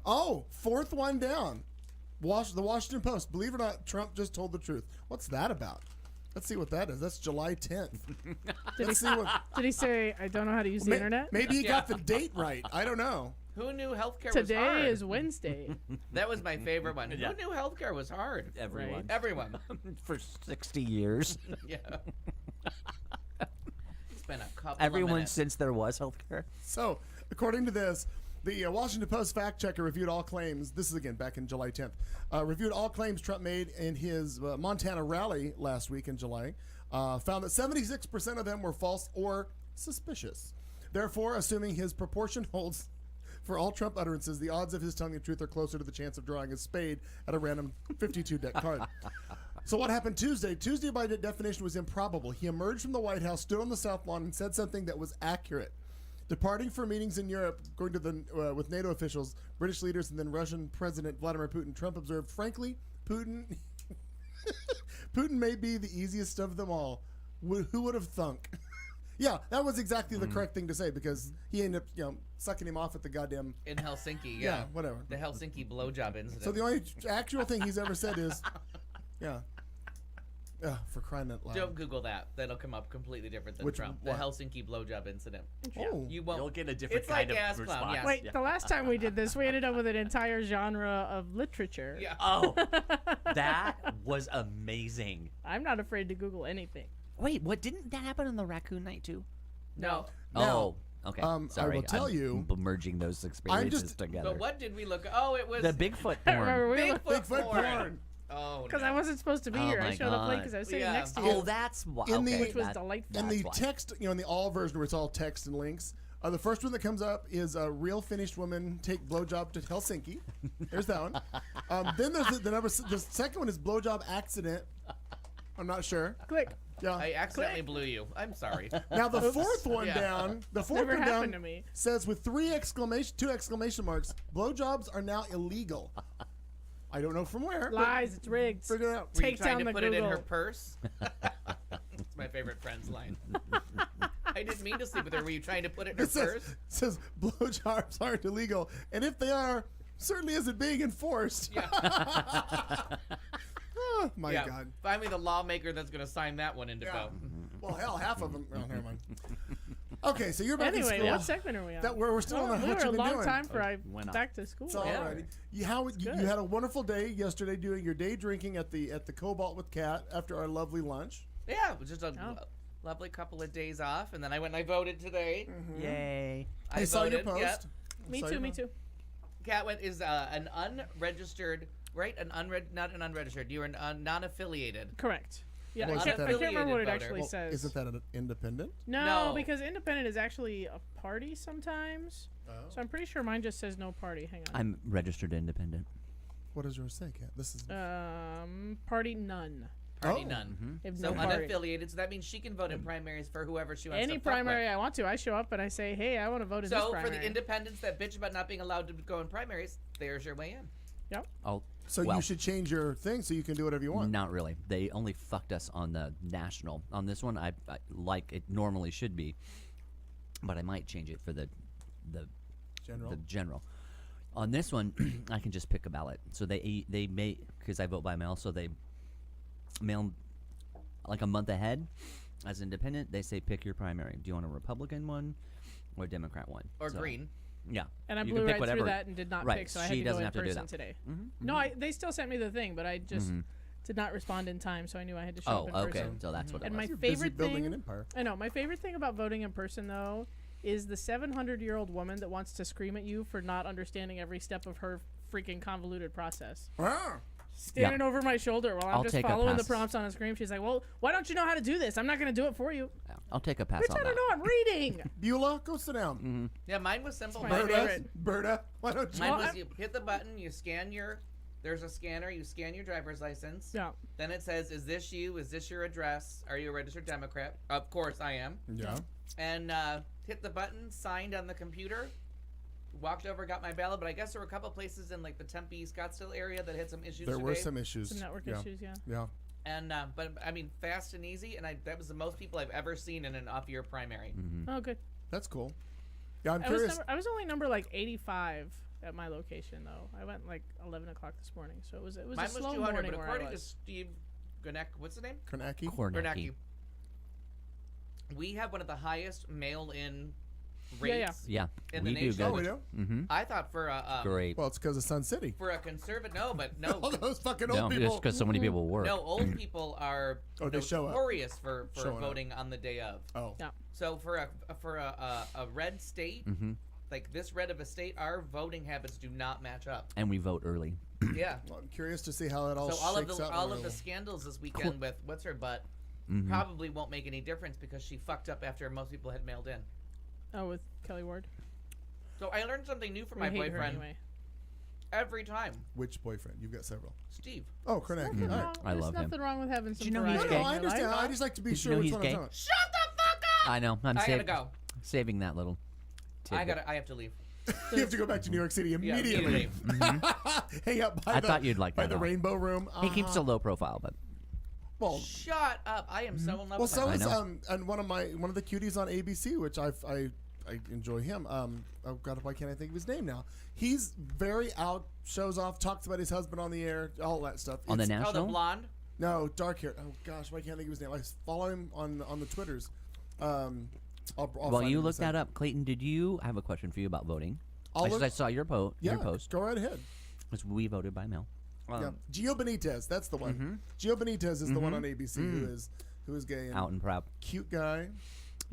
Speaker 1: Oh, fourth one down. The Washington Post. Believe it or not, Trump just told the truth. What's that about? Let's see what that is. That's July 10th. Let's see what.
Speaker 5: Did he say, I don't know how to use the internet?
Speaker 1: Maybe he got the date right. I don't know.
Speaker 3: Who knew healthcare was hard?
Speaker 5: Today is Wednesday.
Speaker 3: That was my favorite one.
Speaker 4: Yeah.
Speaker 3: Who knew healthcare was hard?
Speaker 4: Everyone.
Speaker 3: Everyone.
Speaker 4: For 60 years.
Speaker 3: Yeah. It's been a couple of
Speaker 4: Everyone
Speaker 3: minutes.
Speaker 4: since there was healthcare.
Speaker 1: So, according to this, the Washington Post fact checker reviewed all claims. This is again back in July 10th. Reviewed all claims Trump made in his Montana rally last week in July. Found that 76% of them were false or suspicious. Therefore, assuming his proportion holds for all Trump utterances, the odds of his telling the truth are closer to the chance of drawing a spade at a random 52-deck card. So what happened Tuesday? Tuesday, by definition, was improbable. He emerged from the White House, stood on the South Lawn, and said something that was accurate. Departing for meetings in Europe, going to the with NATO officials, British leaders, and then Russian President Vladimir Putin, Trump observed, frankly, Putin may be the easiest of them all. Who would have thunk? Yeah, that was exactly the correct thing to say because he ended up, sucking him off at the goddamn.
Speaker 3: In Helsinki,
Speaker 1: Yeah, whatever.
Speaker 3: The Helsinki blowjob incident.
Speaker 1: So the only actual thing he's ever said is, yeah. For crying out loud.
Speaker 3: Don't Google that. That'll come up completely different than
Speaker 1: Which
Speaker 3: Trump.
Speaker 1: what?
Speaker 3: The Helsinki blowjob incident.
Speaker 1: Oh,
Speaker 3: You won't.
Speaker 4: You'll get a different
Speaker 3: It's
Speaker 4: kind
Speaker 3: like
Speaker 4: of
Speaker 3: gas clown,
Speaker 4: response.
Speaker 3: yes.
Speaker 5: Wait,
Speaker 4: Yeah.
Speaker 5: the last time we did this, we ended up with an entire genre of literature.
Speaker 3: Yeah.
Speaker 4: Oh, that was amazing.
Speaker 5: I'm not afraid to Google anything.
Speaker 4: Wait, what? Didn't that happen on the Raccoon Night too?
Speaker 3: No.
Speaker 4: Oh, okay.
Speaker 1: I
Speaker 4: Sorry,
Speaker 1: will tell you-
Speaker 4: merging those experiences together.
Speaker 3: But what did we look? Oh, it was
Speaker 4: The Bigfoot
Speaker 5: Remember,
Speaker 4: porn.
Speaker 5: we
Speaker 3: Bigfoot porn.
Speaker 1: porn.
Speaker 3: Oh,
Speaker 5: because
Speaker 3: no.
Speaker 5: I wasn't supposed to be
Speaker 4: Oh
Speaker 5: here. I
Speaker 4: my
Speaker 5: showed up late
Speaker 4: God.
Speaker 5: because I was sitting
Speaker 3: Yeah.
Speaker 5: next to you.
Speaker 4: Oh, that's why.
Speaker 1: In the-
Speaker 4: Okay,
Speaker 5: Which was
Speaker 4: that-
Speaker 5: delightful.
Speaker 1: in
Speaker 4: that's
Speaker 1: the
Speaker 4: why.
Speaker 1: text, in the all version where it's all text and links, the first one that comes up is a real Finnish woman take blowjob to Helsinki. There's that one. Then there's the second one is blowjob accident. I'm not sure.
Speaker 5: Click.
Speaker 1: Yeah.
Speaker 3: I accidentally blew you. I'm sorry.
Speaker 1: Now the fourth one
Speaker 3: Yeah.
Speaker 1: down, the fourth
Speaker 5: Never
Speaker 1: one
Speaker 5: happened
Speaker 1: down
Speaker 5: to me.
Speaker 1: says with two exclamation marks, blowjobs are now illegal. I don't know from where. but
Speaker 5: Lies. It's rigged.
Speaker 1: Figure it out.
Speaker 3: Were you
Speaker 5: Take
Speaker 3: trying
Speaker 5: down
Speaker 3: to
Speaker 5: the
Speaker 3: put it in her
Speaker 5: Google.
Speaker 3: purse? It's my favorite Friends line. I didn't mean to sleep with her. Were you trying to put it in her
Speaker 1: It says,
Speaker 3: purse?
Speaker 1: says blowjobs aren't illegal, and if they are, certainly isn't being enforced.
Speaker 3: Yeah.
Speaker 1: Oh, my
Speaker 3: Yeah.
Speaker 1: God.
Speaker 3: Find me the lawmaker that's going to sign that one into
Speaker 1: Yeah.
Speaker 3: vote.
Speaker 1: Well, hell, half of them. Oh, never mind. Okay, so you're back in
Speaker 5: Anyway,
Speaker 1: school.
Speaker 5: what segment are we on?
Speaker 1: That we're still on
Speaker 5: we
Speaker 1: what
Speaker 5: were a
Speaker 1: you've been
Speaker 5: long
Speaker 1: doing.
Speaker 5: time for I
Speaker 4: went up.
Speaker 5: back to school.
Speaker 1: It's all
Speaker 3: Yeah.
Speaker 1: righty. You
Speaker 5: good.
Speaker 1: had a wonderful day yesterday doing your day drinking at the Cobalt with Kat after our lovely lunch.
Speaker 3: Yeah, it was just a
Speaker 5: Oh.
Speaker 3: lovely couple of days off, and then I went and I voted today.
Speaker 4: Yay.
Speaker 1: I saw your
Speaker 3: voted,
Speaker 1: post.
Speaker 3: Yep.
Speaker 5: Me
Speaker 1: Saw
Speaker 5: too.
Speaker 1: your
Speaker 5: Me
Speaker 1: post.
Speaker 5: too.
Speaker 3: Kat is an unregistered, right? Not an unregistered. You're an non-affiliated.
Speaker 5: Correct. Yeah,
Speaker 1: Well,
Speaker 5: I
Speaker 1: is
Speaker 5: can't,
Speaker 1: that
Speaker 5: I can't remember what it
Speaker 3: affiliated
Speaker 5: actually
Speaker 3: voter?
Speaker 5: says.
Speaker 1: Isn't that an independent?
Speaker 5: No,
Speaker 3: No.
Speaker 5: because independent is actually a party sometimes. So I'm pretty sure mine just says no party. Hang on.
Speaker 4: I'm registered independent.
Speaker 1: What does yours say, Kat? This is.
Speaker 5: Party none.
Speaker 3: Party
Speaker 1: Oh.
Speaker 3: none.
Speaker 5: If
Speaker 3: So
Speaker 5: no party.
Speaker 3: unaffiliated. So that means she can vote in primaries for whoever she wants
Speaker 5: Any
Speaker 3: to fuck with.
Speaker 5: primary I want to, I show up and I say, hey, I want to vote in this
Speaker 3: So
Speaker 5: primary.
Speaker 3: for the independents that bitch about not being allowed to go in primaries, there's your way in.
Speaker 5: Yep.
Speaker 4: Oh,
Speaker 1: So
Speaker 4: well,
Speaker 1: you should change your thing so you can do whatever you want.
Speaker 4: Not really. They only fucked us on the national. On this one, I like it normally should be, but I might change it for the
Speaker 1: General.
Speaker 4: the general. On this one, I can just pick a ballot. So they may, because I vote by mail, so they mail like a month ahead. As independent, they say pick your primary. Do you want a Republican one or a Democrat one?
Speaker 3: Or
Speaker 4: So,
Speaker 3: green.
Speaker 4: Yeah.
Speaker 5: And I
Speaker 4: you
Speaker 5: blew
Speaker 4: can pick
Speaker 5: right
Speaker 4: whatever.
Speaker 5: through that and did not
Speaker 4: Right,
Speaker 5: pick, so I
Speaker 4: she
Speaker 5: had to go
Speaker 4: doesn't
Speaker 5: in
Speaker 4: have to do
Speaker 5: person
Speaker 4: that.
Speaker 5: today.
Speaker 4: Mhm,
Speaker 5: No, they still sent me the thing, but I just did not respond in time, so I knew I had to show
Speaker 4: Oh,
Speaker 5: up in
Speaker 4: okay.
Speaker 5: person.
Speaker 4: So that's what it
Speaker 5: And
Speaker 4: was.
Speaker 5: my
Speaker 1: You're busy
Speaker 5: favorite
Speaker 1: building
Speaker 5: thing,
Speaker 1: an empire.
Speaker 5: I know, my favorite thing about voting in person though is the 700-year-old woman that wants to scream at you for not understanding every step of her freaking convoluted process.
Speaker 1: Ah.
Speaker 5: Standing over my shoulder while I'm
Speaker 4: I'll
Speaker 5: just
Speaker 4: take a
Speaker 5: following the
Speaker 4: pass.
Speaker 5: prompts on a screen. She's like, "Well, why don't you know how to do this? I'm not going to do it for you."
Speaker 4: Yeah, I'll take a pass
Speaker 5: Bitch,
Speaker 4: on
Speaker 5: I don't
Speaker 4: that.
Speaker 5: know. I'm reading.
Speaker 1: Beulah, go sit down.
Speaker 4: Mm-hmm.
Speaker 3: Yeah, mine was simple.
Speaker 5: my
Speaker 3: Mine
Speaker 5: favorite.
Speaker 3: was,
Speaker 1: Berta, why don't you?
Speaker 3: mine
Speaker 5: Well,
Speaker 3: was
Speaker 5: I'm-
Speaker 3: you hit the button, you scan your. There's a scanner. You scan your driver's license.
Speaker 5: Yeah.
Speaker 3: Then it says, "Is this you? Is this your address? Are you a registered Democrat?" Of course, I am.
Speaker 1: Yeah.
Speaker 3: And hit the button, signed on the computer. Walked over, got my ballot, but I guess there were a couple places in like the Tempe, Scottsdale area that had some issues.
Speaker 1: There were
Speaker 3: today.
Speaker 1: some issues.
Speaker 5: Some network
Speaker 1: yeah.
Speaker 5: issues, yeah.
Speaker 1: Yeah.
Speaker 3: And but I mean, fast and easy, and that was the most people I've ever seen in an off-year primary.
Speaker 5: Oh, good.
Speaker 1: That's cool. Yeah, I'm
Speaker 5: I was,
Speaker 1: curious.
Speaker 5: I was only number like 85 at my location though. I went like 11 o'clock this morning, so it was
Speaker 3: Mine
Speaker 5: a
Speaker 3: was
Speaker 5: slow
Speaker 3: 200,
Speaker 5: morning
Speaker 3: but
Speaker 5: where
Speaker 3: according
Speaker 5: I
Speaker 3: to
Speaker 5: was.
Speaker 3: Steve Gornek, what's the name?
Speaker 1: Kornacki?
Speaker 4: Kornacki.
Speaker 3: We have one of the highest mail-in
Speaker 5: Yeah, yeah.
Speaker 3: rates
Speaker 4: Yeah,
Speaker 3: in the
Speaker 4: we do
Speaker 3: nation.
Speaker 4: good.
Speaker 1: Oh, we do?
Speaker 4: Mm-hmm.
Speaker 3: I thought for a
Speaker 4: Great.
Speaker 1: Well, it's because of Sun City.
Speaker 3: for a conservative, no,
Speaker 1: All those fucking
Speaker 4: No,
Speaker 1: old
Speaker 4: just
Speaker 1: people.
Speaker 4: because so many people work.
Speaker 3: no, old people are
Speaker 1: Oh, they show up.
Speaker 3: notorious for
Speaker 1: Showing up.
Speaker 3: voting on the day of.
Speaker 1: Oh.
Speaker 5: Yeah.
Speaker 3: So for a red state,
Speaker 4: Mhm.
Speaker 3: like this red of a state, our voting habits do not match up.
Speaker 4: And we vote early.
Speaker 3: Yeah.
Speaker 1: Well, I'm curious to see how it all
Speaker 3: So all of
Speaker 1: shakes
Speaker 3: the
Speaker 1: out.
Speaker 3: all
Speaker 1: in
Speaker 3: of the
Speaker 1: real-
Speaker 3: scandals this weekend with what's her butt
Speaker 4: Mhm.
Speaker 3: probably won't make any difference because she fucked up after most people had mailed in.
Speaker 5: Oh, with Kelly Ward.
Speaker 3: So I learned something new from
Speaker 5: We
Speaker 3: my
Speaker 5: hate her
Speaker 3: boyfriend
Speaker 5: anyway.
Speaker 3: every time.
Speaker 1: Which boyfriend? You've got several.
Speaker 3: Steve.
Speaker 1: Oh, Kornacki.
Speaker 5: Nothing
Speaker 1: All right.
Speaker 5: wrong,
Speaker 4: I
Speaker 5: there's
Speaker 4: love him.
Speaker 5: nothing wrong with having some
Speaker 4: you know he's
Speaker 1: No,
Speaker 5: variety
Speaker 1: no,
Speaker 5: in
Speaker 1: I
Speaker 5: your
Speaker 1: understand.
Speaker 5: life.
Speaker 1: I just like to be
Speaker 4: Did you
Speaker 1: sure
Speaker 4: know
Speaker 1: which
Speaker 4: he's
Speaker 1: one
Speaker 4: gay?
Speaker 1: I'm talking.
Speaker 3: Shut the fuck up!
Speaker 4: I know. I'm
Speaker 3: I gotta go.
Speaker 4: saving that little.
Speaker 3: I have to leave.
Speaker 1: You have to go back to New York City
Speaker 3: Yeah,
Speaker 1: immediately. Hang out by
Speaker 4: I
Speaker 1: the,
Speaker 4: thought you'd like
Speaker 1: by
Speaker 4: that,
Speaker 1: the
Speaker 4: though.
Speaker 1: Rainbow Room.
Speaker 4: He keeps a low profile, but
Speaker 1: Well,
Speaker 3: Shut up! I am so in love
Speaker 1: well,
Speaker 3: with
Speaker 1: so
Speaker 3: my
Speaker 1: is
Speaker 4: know.
Speaker 1: and one of the cuties on ABC, which I enjoy him. Oh God, why can't I think of his name now? He's very out, shows off, talks about his husband on the air, all that stuff.
Speaker 4: on the
Speaker 1: It's-
Speaker 3: Oh, the
Speaker 4: national.
Speaker 3: blonde.
Speaker 1: No, dark hair. Oh gosh, why can't I think of his name? I follow him on the Twitters. I'll
Speaker 4: While
Speaker 1: find
Speaker 4: you
Speaker 1: him in a
Speaker 4: look that
Speaker 1: second.
Speaker 4: up, Clayton, did you I have a question for you about voting?
Speaker 1: I'll
Speaker 4: I
Speaker 1: look-
Speaker 4: saw your
Speaker 1: Yeah,
Speaker 4: post.
Speaker 1: go right ahead.
Speaker 4: Was we voted by mail.
Speaker 1: Yeah, Gio Benitez, that's the one.
Speaker 4: Mm-hmm.
Speaker 1: Gio Benitez is the one on ABC who is gay and
Speaker 4: Out and proud.
Speaker 1: cute guy.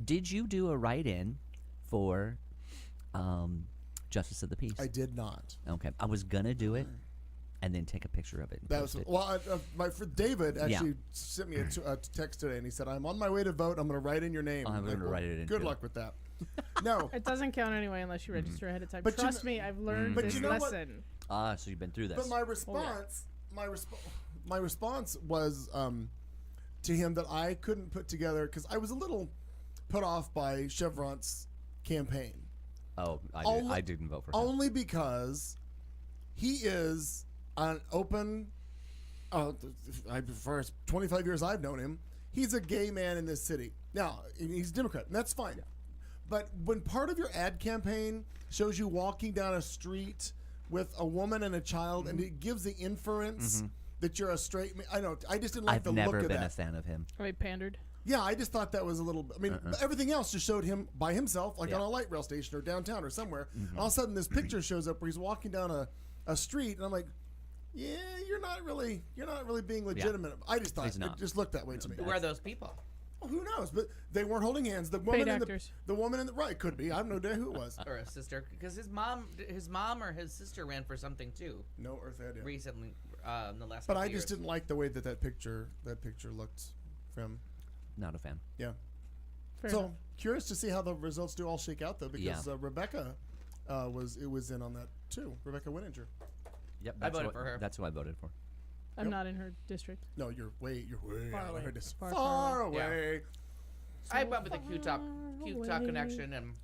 Speaker 4: Did you do a write-in for Justice of the Peace?
Speaker 1: I did not.
Speaker 4: Okay, I was gonna do it, and then take a picture of it. And
Speaker 1: That was
Speaker 4: post it.
Speaker 1: well. My friend David actually
Speaker 4: Yeah.
Speaker 1: sent me a text today, and he said, "I'm on my way to vote. I'm going to write in your name."
Speaker 4: I'm gonna write it in,
Speaker 1: Good
Speaker 4: too.
Speaker 1: luck with that. No,
Speaker 5: It doesn't count anyway unless you register ahead of time.
Speaker 1: But you
Speaker 5: Trust
Speaker 1: kn-
Speaker 5: me, I've learned
Speaker 1: But
Speaker 5: this
Speaker 1: you know what?
Speaker 5: lesson.
Speaker 4: So you've been through this.
Speaker 1: but my response, my response was to him that I couldn't put together because I was a little put off by Chevron's campaign.
Speaker 4: I didn't vote for him.
Speaker 1: Only because he is an open. For 25 years I've known him, he's a gay man in this city. Now he's a Democrat, and that's fine. But when part of your ad campaign shows you walking down a street with a woman and a child, and it gives the inference that you're a straight man, I know. I just didn't like
Speaker 4: I've
Speaker 1: the
Speaker 4: never
Speaker 1: look of
Speaker 4: been a
Speaker 1: that.
Speaker 4: fan of him.
Speaker 5: I pandered.
Speaker 1: Yeah, I just thought that was a little. I mean, everything else just showed him by himself, like on a light rail station or downtown or somewhere. And all of a sudden, this picture shows up where he's walking down a street, and I'm like, "Yeah, you're not really being legitimate." I just thought
Speaker 4: He's
Speaker 1: it
Speaker 4: not.
Speaker 1: just looked that way to me.
Speaker 3: Who are those people?
Speaker 1: Well, who knows? But they weren't holding hands. The woman in
Speaker 5: actors.
Speaker 1: the woman in the right could be. I have no idea who it was.
Speaker 3: Or a sister? Because his mom or his sister ran for something too
Speaker 1: No earth idea.
Speaker 3: recently in the last.
Speaker 1: But
Speaker 3: couple
Speaker 1: I just
Speaker 3: years.
Speaker 1: didn't like the way that picture looked from.
Speaker 4: Not a fan.
Speaker 1: Yeah.
Speaker 5: Fair
Speaker 1: So
Speaker 5: enough.
Speaker 1: curious to see how the results do all shake out though, because
Speaker 4: Yeah.
Speaker 1: Rebecca was in on that too. Rebecca Winninger.
Speaker 4: Yep,
Speaker 3: I voted for her.
Speaker 4: That's who I voted for.
Speaker 5: I'm not in her district.
Speaker 1: No, you're way
Speaker 5: Far
Speaker 1: out
Speaker 5: away.
Speaker 1: of this.
Speaker 5: Far,
Speaker 1: Far,
Speaker 5: far
Speaker 1: away.
Speaker 3: I went with the Q Talk
Speaker 5: away.
Speaker 3: connection, and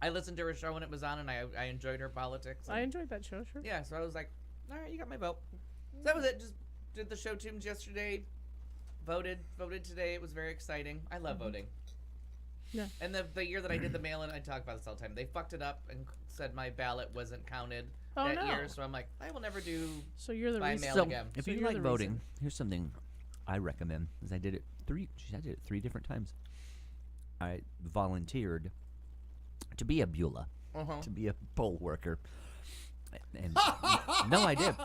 Speaker 3: I listened to her show when it was on, and I enjoyed her politics.
Speaker 5: I
Speaker 3: and-
Speaker 5: enjoyed that show, sure.
Speaker 3: yeah, so I was like, all right, you got my vote. So that was it. Just did the show tunes yesterday. Voted today. It was very exciting. I love voting.
Speaker 5: Yeah.
Speaker 3: And the year that I did the mail-in, I talk about this all the time. They fucked it up and said my ballot wasn't counted
Speaker 5: Oh,
Speaker 3: that
Speaker 5: no.
Speaker 3: year. So I'm like, I will never do.
Speaker 5: So you're the
Speaker 3: By
Speaker 5: reason.
Speaker 3: mail
Speaker 4: So
Speaker 3: again.
Speaker 4: if
Speaker 5: So
Speaker 4: you
Speaker 5: you're
Speaker 4: like
Speaker 5: the
Speaker 4: voting,
Speaker 5: reason.
Speaker 4: here's something I recommend. Is I did it three different times. I volunteered to be a Beulah, to be a poll worker. And no, I did.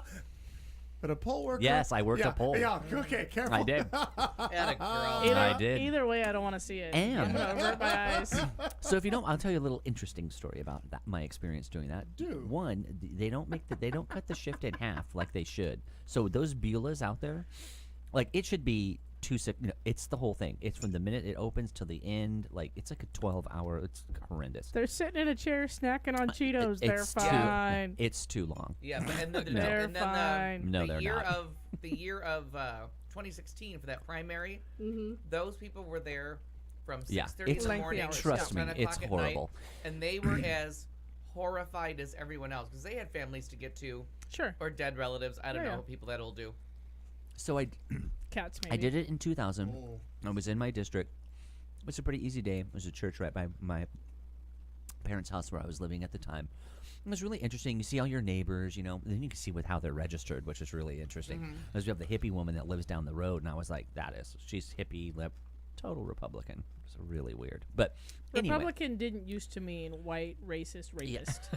Speaker 1: But a poll worker.
Speaker 4: Yes, I worked a poll.
Speaker 1: Yeah. Okay. Careful.
Speaker 4: I did.
Speaker 3: Atta girl.
Speaker 4: I did.
Speaker 5: Either way, I don't want to see it.
Speaker 4: And-
Speaker 5: I'm gonna avert my eyes.
Speaker 4: So if you don't, I'll tell you a little interesting story about that. My experience doing that.
Speaker 1: Do.
Speaker 4: One, they don't they don't cut the shift in half like they should. So those Beulahs out there, like it should be it's the whole thing. It's from the minute it opens to the end. Like it's like a 12-hour. It's horrendous.
Speaker 5: They're sitting in a chair snacking on Cheetos. They're
Speaker 4: It's too-
Speaker 5: fine.
Speaker 4: It's too long.
Speaker 3: Yeah, but and,
Speaker 5: They're
Speaker 3: and then
Speaker 5: fine.
Speaker 4: No,
Speaker 3: the
Speaker 4: they're
Speaker 3: year
Speaker 4: not.
Speaker 3: of the year of 2016 for that primary, those people were there from 6:30
Speaker 4: Yeah,
Speaker 3: in
Speaker 4: it's-
Speaker 3: the
Speaker 5: Lengthy
Speaker 3: morning.
Speaker 5: hours.
Speaker 3: to
Speaker 4: Trust me,
Speaker 3: 10
Speaker 4: it's
Speaker 3: o'clock at night,
Speaker 4: horrible.
Speaker 3: and they were as horrified as everyone else because they had families to get to
Speaker 5: Sure.
Speaker 3: or dead relatives. I don't
Speaker 5: Yeah,
Speaker 3: know
Speaker 5: yeah.
Speaker 3: what people that will do.
Speaker 4: So
Speaker 5: Cats, maybe.
Speaker 4: I did it in 2000.
Speaker 1: Oh.
Speaker 4: I was in my district. It was a pretty easy day. It was a church right by my parents' house where I was living at the time. It was really interesting. You see all your neighbors, and then you can see with how they're registered, which is really interesting. Because we have the hippie woman that lives down the road, and I was like, she's hippie, total Republican. It's really weird. But anyway.
Speaker 5: Republican didn't used to mean white, racist, rapist.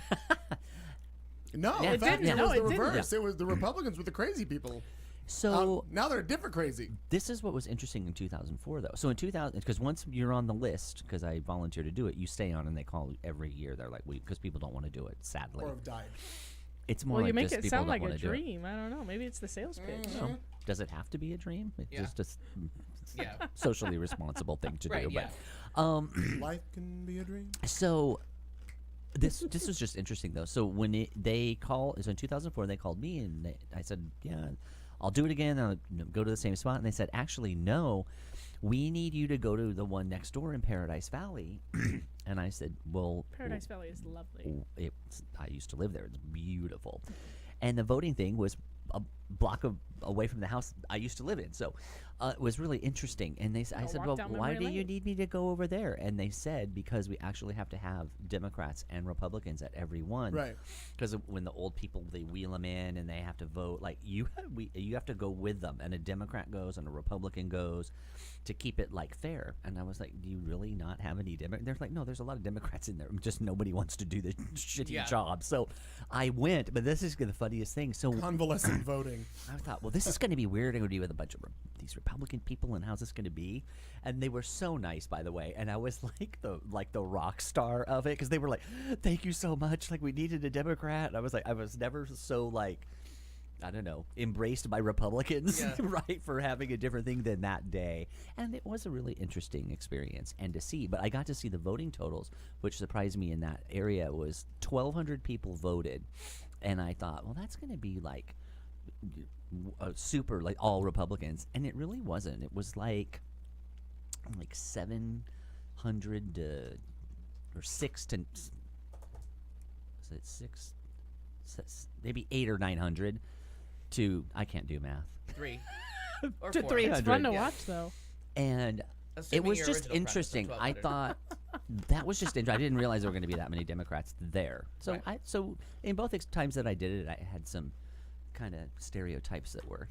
Speaker 1: No,
Speaker 4: Yeah,
Speaker 1: in fact,
Speaker 5: didn't.
Speaker 1: it was
Speaker 5: No,
Speaker 1: the
Speaker 5: it didn't.
Speaker 1: reverse. It was the Republicans with the crazy people.
Speaker 4: So
Speaker 1: Now they're different crazy.
Speaker 4: this is what was interesting in 2004, though. So in 2000, because once you're on the list, because I volunteered to do it, you stay on, and they call every year. They're like, because people don't want to do it, sadly.
Speaker 1: Or have died.
Speaker 4: It's more
Speaker 5: Well,
Speaker 4: like
Speaker 5: you make
Speaker 4: just
Speaker 5: it
Speaker 4: people
Speaker 5: sound
Speaker 4: don't
Speaker 5: like
Speaker 4: wanna
Speaker 5: a
Speaker 4: do it.
Speaker 5: dream. I don't know. Maybe it's the sales pitch.
Speaker 4: No. Does it have to be a dream? It's
Speaker 3: Yeah.
Speaker 4: just a
Speaker 3: Yeah.
Speaker 4: socially responsible thing to
Speaker 3: Right,
Speaker 4: do.
Speaker 3: yeah.
Speaker 4: But
Speaker 1: Life can be a dream.
Speaker 4: so this was just interesting though. So when they call, so in 2004 they called me and I said, yeah, I'll do it again. I'll go to the same spot, and they said, actually, no, we need you to go to the one next door in Paradise Valley. And I said, well,
Speaker 5: Paradise Valley is lovely.
Speaker 4: I used to live there. It's beautiful. And the voting thing was a block away from the house I used to live in. So it was really interesting. And I said,
Speaker 5: walk
Speaker 4: well,
Speaker 5: down
Speaker 4: why
Speaker 5: memory
Speaker 4: do you
Speaker 5: lane.
Speaker 4: need me to go over there? And they said, because we actually have to have Democrats and Republicans at every one.
Speaker 1: Right.
Speaker 4: Because when the old people, they wheel them in and they have to vote, like you have to go with them. And a Democrat goes and a Republican goes to keep it like fair. And I was like, do you really not have any Democrats? They're like, no, there's a lot of Democrats in there. Just nobody wants to do the shitty
Speaker 3: Yeah.
Speaker 4: job. So I went, but this is the funniest thing. So
Speaker 1: Convalescent voting.
Speaker 4: I thought, well, this is going to be weird. I'm going to be with a bunch of these Republican people, and how's this going to be? And they were so nice, by the way. And I was like the rock star of it, because they were like, "Thank you so much. Like, we needed a Democrat." And I was like, I was never so like, I don't know, embraced by Republicans,
Speaker 3: Yeah.
Speaker 4: right, for having a different thing than that day. And it was a really interesting experience and to see. But I got to see the voting totals, which surprised me in that area. Was 1,200 people voted, and I thought, well, that's going to be like super, like all Republicans, and it really wasn't. It was like 700 to, or 6 to, was it 6, maybe 800 or 900 to, I can't do math,
Speaker 3: 3 or
Speaker 4: to
Speaker 3: 4.
Speaker 4: 300.
Speaker 5: It's fun to
Speaker 3: Yeah.
Speaker 5: watch, though.
Speaker 4: and it
Speaker 3: Assuming
Speaker 4: was
Speaker 3: your
Speaker 4: just
Speaker 3: original premise was
Speaker 4: interesting. I
Speaker 3: 1,200.
Speaker 4: thought that was just interesting. I didn't realize there were going to be that many Democrats there. So
Speaker 3: Right.
Speaker 4: so in both times that I did it, I had some kind of stereotypes that were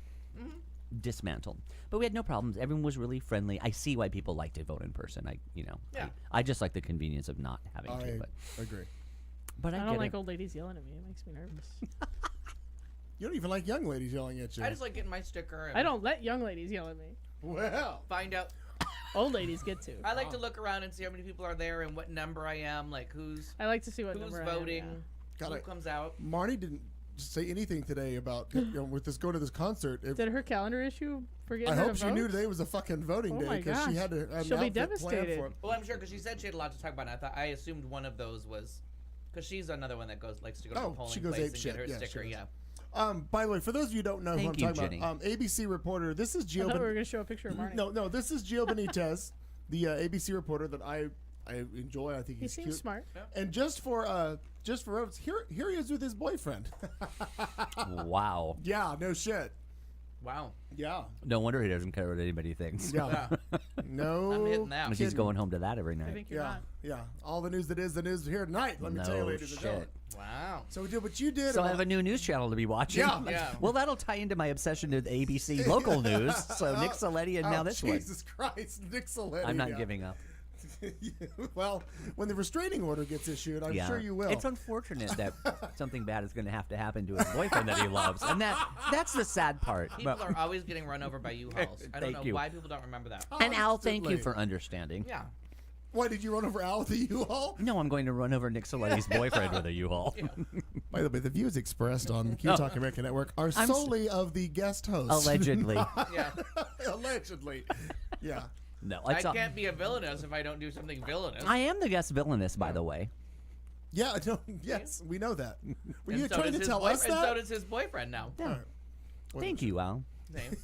Speaker 4: dismantled, but we had no problems. Everyone was really friendly. I see why people like to vote in person.
Speaker 3: Yeah.
Speaker 4: I just like the convenience of not having to.
Speaker 1: I
Speaker 4: But
Speaker 1: agree.
Speaker 4: but I,
Speaker 5: I
Speaker 4: get
Speaker 5: don't like
Speaker 4: it.
Speaker 5: old ladies yelling at me. It makes me nervous.
Speaker 1: You don't even like young ladies yelling at you.
Speaker 3: I just like getting my sticker and
Speaker 5: I don't let young ladies yell at me.
Speaker 1: Well,
Speaker 3: find out.
Speaker 5: Old ladies get to.
Speaker 3: I like to look around and see how many people are there and what number I am, like who's
Speaker 5: I like to see what
Speaker 3: who's
Speaker 5: number I am,
Speaker 3: voting,
Speaker 5: yeah.
Speaker 1: Got
Speaker 3: who
Speaker 1: it.
Speaker 3: comes out.
Speaker 1: Marnie didn't say anything today about with this going to this concert. If,
Speaker 5: Did her calendar issue forget
Speaker 1: I
Speaker 5: her
Speaker 1: hope
Speaker 5: to
Speaker 1: she
Speaker 5: vote?
Speaker 1: knew today was a fucking voting
Speaker 5: Oh
Speaker 1: day
Speaker 5: my
Speaker 1: because she
Speaker 5: gosh.
Speaker 1: had an
Speaker 5: She'll be
Speaker 1: outfit planned
Speaker 5: devastated.
Speaker 1: for it.
Speaker 3: Well, I'm sure because she said she had a lot to talk about. And I assumed one of those was because she's another one that likes to go to
Speaker 1: Oh,
Speaker 3: the polling
Speaker 1: she goes
Speaker 3: place
Speaker 1: ape
Speaker 3: and
Speaker 1: shit.
Speaker 3: get her
Speaker 1: Yeah, she
Speaker 3: sticker.
Speaker 1: does.
Speaker 3: Yeah.
Speaker 1: By the way, for those of you who don't know
Speaker 4: Thank
Speaker 1: who I'm
Speaker 4: you,
Speaker 1: talking about, ABC reporter. This is
Speaker 5: I
Speaker 1: Gio.
Speaker 5: thought we were going to show a picture of Marnie.
Speaker 1: No, this is Gio Benitez, the ABC reporter that I enjoy. I think
Speaker 5: He
Speaker 1: he's
Speaker 5: seems
Speaker 1: cute.
Speaker 5: smart.
Speaker 1: And just for here he is with his boyfriend.
Speaker 4: Wow.
Speaker 1: Yeah, no shit.
Speaker 3: Wow.
Speaker 1: Yeah,
Speaker 4: No wonder he doesn't care what anybody thinks.
Speaker 1: yeah. No,
Speaker 3: I'm hitting that.
Speaker 4: He's going home to that every
Speaker 5: I
Speaker 4: night.
Speaker 5: think you're
Speaker 1: Yeah,
Speaker 5: not.
Speaker 1: yeah. All the news that is the news here tonight. Let me tell you,
Speaker 4: No
Speaker 1: ladies and gentlemen.
Speaker 4: shit.
Speaker 3: Wow.
Speaker 1: So we did what you did.
Speaker 4: So I
Speaker 1: about-
Speaker 4: have a new news channel to be watching.
Speaker 1: Yeah.
Speaker 3: Yeah.
Speaker 4: Well, that'll tie into my obsession with ABC local news. So Nick Saletti and now this one.
Speaker 1: Jesus Christ, Nick Saletti.
Speaker 4: I'm not
Speaker 1: yeah.
Speaker 4: giving up.
Speaker 1: Well, when the restraining order gets issued, I'm sure you will.
Speaker 4: It's unfortunate that something bad is going to happen to his boyfriend that he loves, and that's the sad part.
Speaker 3: People
Speaker 4: But-
Speaker 3: are always getting run over by U-Hauls. I don't
Speaker 4: Thank
Speaker 3: know
Speaker 4: you.
Speaker 3: why people don't remember that.
Speaker 4: and Al, thank you
Speaker 1: Constantly.
Speaker 4: for understanding.
Speaker 3: Yeah.
Speaker 1: Why did you run over Al with the U-Haul?
Speaker 4: No, I'm going to run over Nick Saletti's boyfriend with a U-Haul.
Speaker 1: By the way, the views expressed on Q Talk American Network are
Speaker 4: I'm
Speaker 1: solely of the guest host.
Speaker 4: Allegedly.
Speaker 3: Yeah.
Speaker 1: Allegedly. Yeah.
Speaker 4: No,
Speaker 3: I
Speaker 4: it's all-
Speaker 3: can't be a villainous if I don't do something villainous.
Speaker 4: I am the guest villainous, by the way.
Speaker 1: Yeah, no, yes, we know that. Were
Speaker 3: And
Speaker 1: you
Speaker 3: so
Speaker 1: trying
Speaker 3: does
Speaker 1: to
Speaker 3: his
Speaker 1: tell us
Speaker 3: And so
Speaker 1: that?
Speaker 3: does his boyfriend now.
Speaker 4: Yeah.
Speaker 1: All right.
Speaker 4: Thank you, Al.
Speaker 3: Same.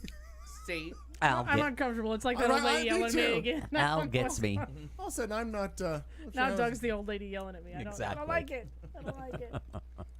Speaker 3: See?
Speaker 4: Al,
Speaker 5: I'm
Speaker 4: get-
Speaker 5: uncomfortable. It's like that
Speaker 1: I-
Speaker 5: old
Speaker 1: I
Speaker 5: lady
Speaker 1: do
Speaker 5: yelling at
Speaker 1: too.
Speaker 5: me again.
Speaker 4: Al gets me.
Speaker 1: All of a sudden, I'm not.
Speaker 5: Now Doug's the old lady yelling at me. I don't
Speaker 4: Exactly.
Speaker 5: like it. I don't like it.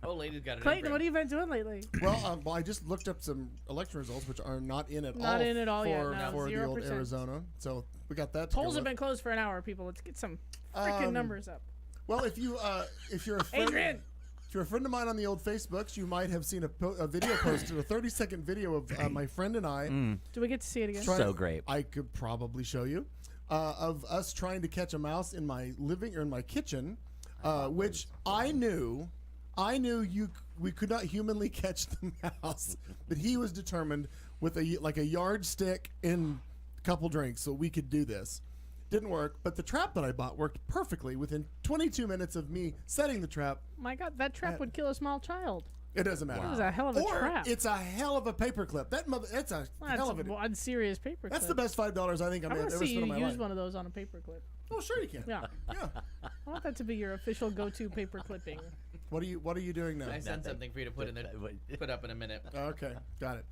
Speaker 3: Oh, lady's got it.
Speaker 5: Clayton, what have you been doing lately?
Speaker 1: Well, I just looked up some election results, which are not in at all.
Speaker 5: Not in at all yet,
Speaker 1: for,
Speaker 5: no,
Speaker 1: for the old
Speaker 5: 0%.
Speaker 1: Arizona. So we got that. to
Speaker 5: Polls
Speaker 1: go
Speaker 5: have
Speaker 1: with.
Speaker 5: been closed for an hour, people. Let's get some freaking numbers up.
Speaker 1: Well, if you're a friend,
Speaker 5: Adrian!
Speaker 1: if you're a friend of mine on the old Facebooks, you might have seen a video posted, a 30-second video of my friend and I.
Speaker 5: Do we get to see it again?
Speaker 4: So great.
Speaker 1: I could probably show you of us trying to catch a mouse in my kitchen, which I knew we could not humanly catch the mouse, but he was determined with a yardstick and a couple drinks so we could do this. Didn't work, but the trap that I bought worked perfectly. Within 22 minutes of me setting the trap,
Speaker 5: My God, that trap would kill a small child.
Speaker 1: it doesn't matter.
Speaker 5: That was a hell of a
Speaker 1: or
Speaker 5: trap.
Speaker 1: it's a hell of a paperclip. That's a hell of
Speaker 5: That's
Speaker 1: a.
Speaker 5: one serious paper
Speaker 1: That's
Speaker 5: clip.
Speaker 1: the best $5 I think
Speaker 5: I
Speaker 1: I've
Speaker 5: want
Speaker 1: ever
Speaker 5: to see
Speaker 1: spent
Speaker 5: you
Speaker 1: in my
Speaker 5: use
Speaker 1: life.
Speaker 5: one of those on a paper clip.
Speaker 1: Oh, sure you can.
Speaker 5: Yeah.
Speaker 1: Yeah.
Speaker 5: I want that to be your official go-to paper clipping.
Speaker 1: What are you doing now?
Speaker 3: I sent something for you to put up in a minute.
Speaker 1: Okay, got it.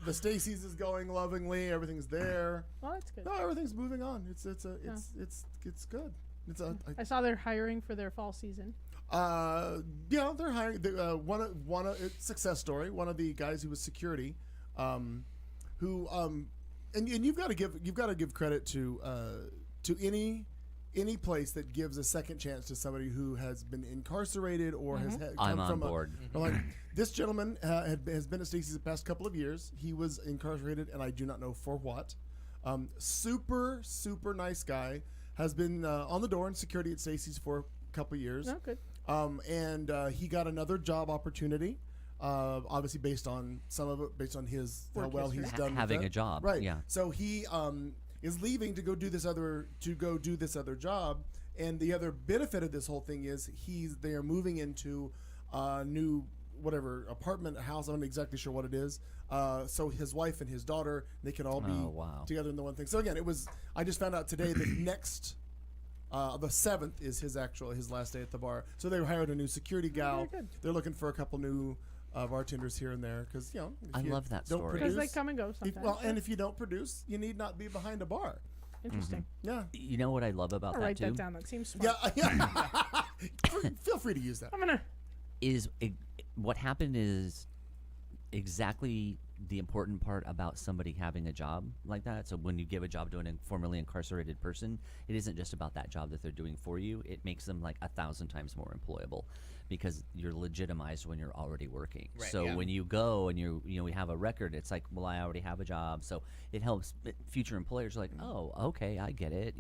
Speaker 1: The Stacy's is going lovingly. Everything's there.
Speaker 5: Well, that's good.
Speaker 1: No, everything's moving on. It's good.
Speaker 5: I saw they're hiring for their fall season.
Speaker 1: Yeah, they're hiring one success story. One of the guys who was security, and you've got to give credit to any place that gives a second chance to somebody who has been incarcerated or has come
Speaker 4: I'm on
Speaker 1: from
Speaker 4: board.
Speaker 1: like this gentleman has been at Stacy's the past couple of years. He was incarcerated, and I do not know for what. Super nice guy. Has been on the door in security at Stacy's for a couple of years.
Speaker 5: Oh, good.
Speaker 1: And he got another job opportunity. Obviously, based on some of it, based on how well
Speaker 5: history.
Speaker 1: he's done with
Speaker 4: Having
Speaker 1: that.
Speaker 4: a job,
Speaker 1: right?
Speaker 4: yeah.
Speaker 1: So he is leaving to go do this other job, and the other benefit of this whole thing is they are moving into a new apartment, house. I'm not exactly sure what it is. So his wife and his daughter, they can all be together in the one thing. So again, I just found out today that next. The 7th is his last day at the bar. So they hired a new security gal.
Speaker 5: very good.
Speaker 1: They're looking for a couple new bartenders here and there because
Speaker 4: I love that
Speaker 1: don't
Speaker 4: story.
Speaker 5: Because they
Speaker 1: produce-
Speaker 5: come and go sometimes.
Speaker 1: and if you don't produce, you need not be behind a bar.
Speaker 5: Interesting.
Speaker 1: Yeah,
Speaker 4: You know what I love about
Speaker 5: I'll
Speaker 4: that
Speaker 5: write
Speaker 4: too
Speaker 5: that down. That seems smart.
Speaker 1: yeah. Feel free to use that.
Speaker 5: I'm gonna.
Speaker 4: What happened is exactly the important part about somebody having a job like that. So when you give a job to a formerly incarcerated person, it isn't just about that job that they're doing for you. It makes them like 1,000 times more employable because you're legitimized when you're already working.
Speaker 3: Right,
Speaker 4: So
Speaker 3: yeah.
Speaker 4: when you go and we have a record, it's like, well, I already have a job. So it helps future employers are like, oh, okay, I get it.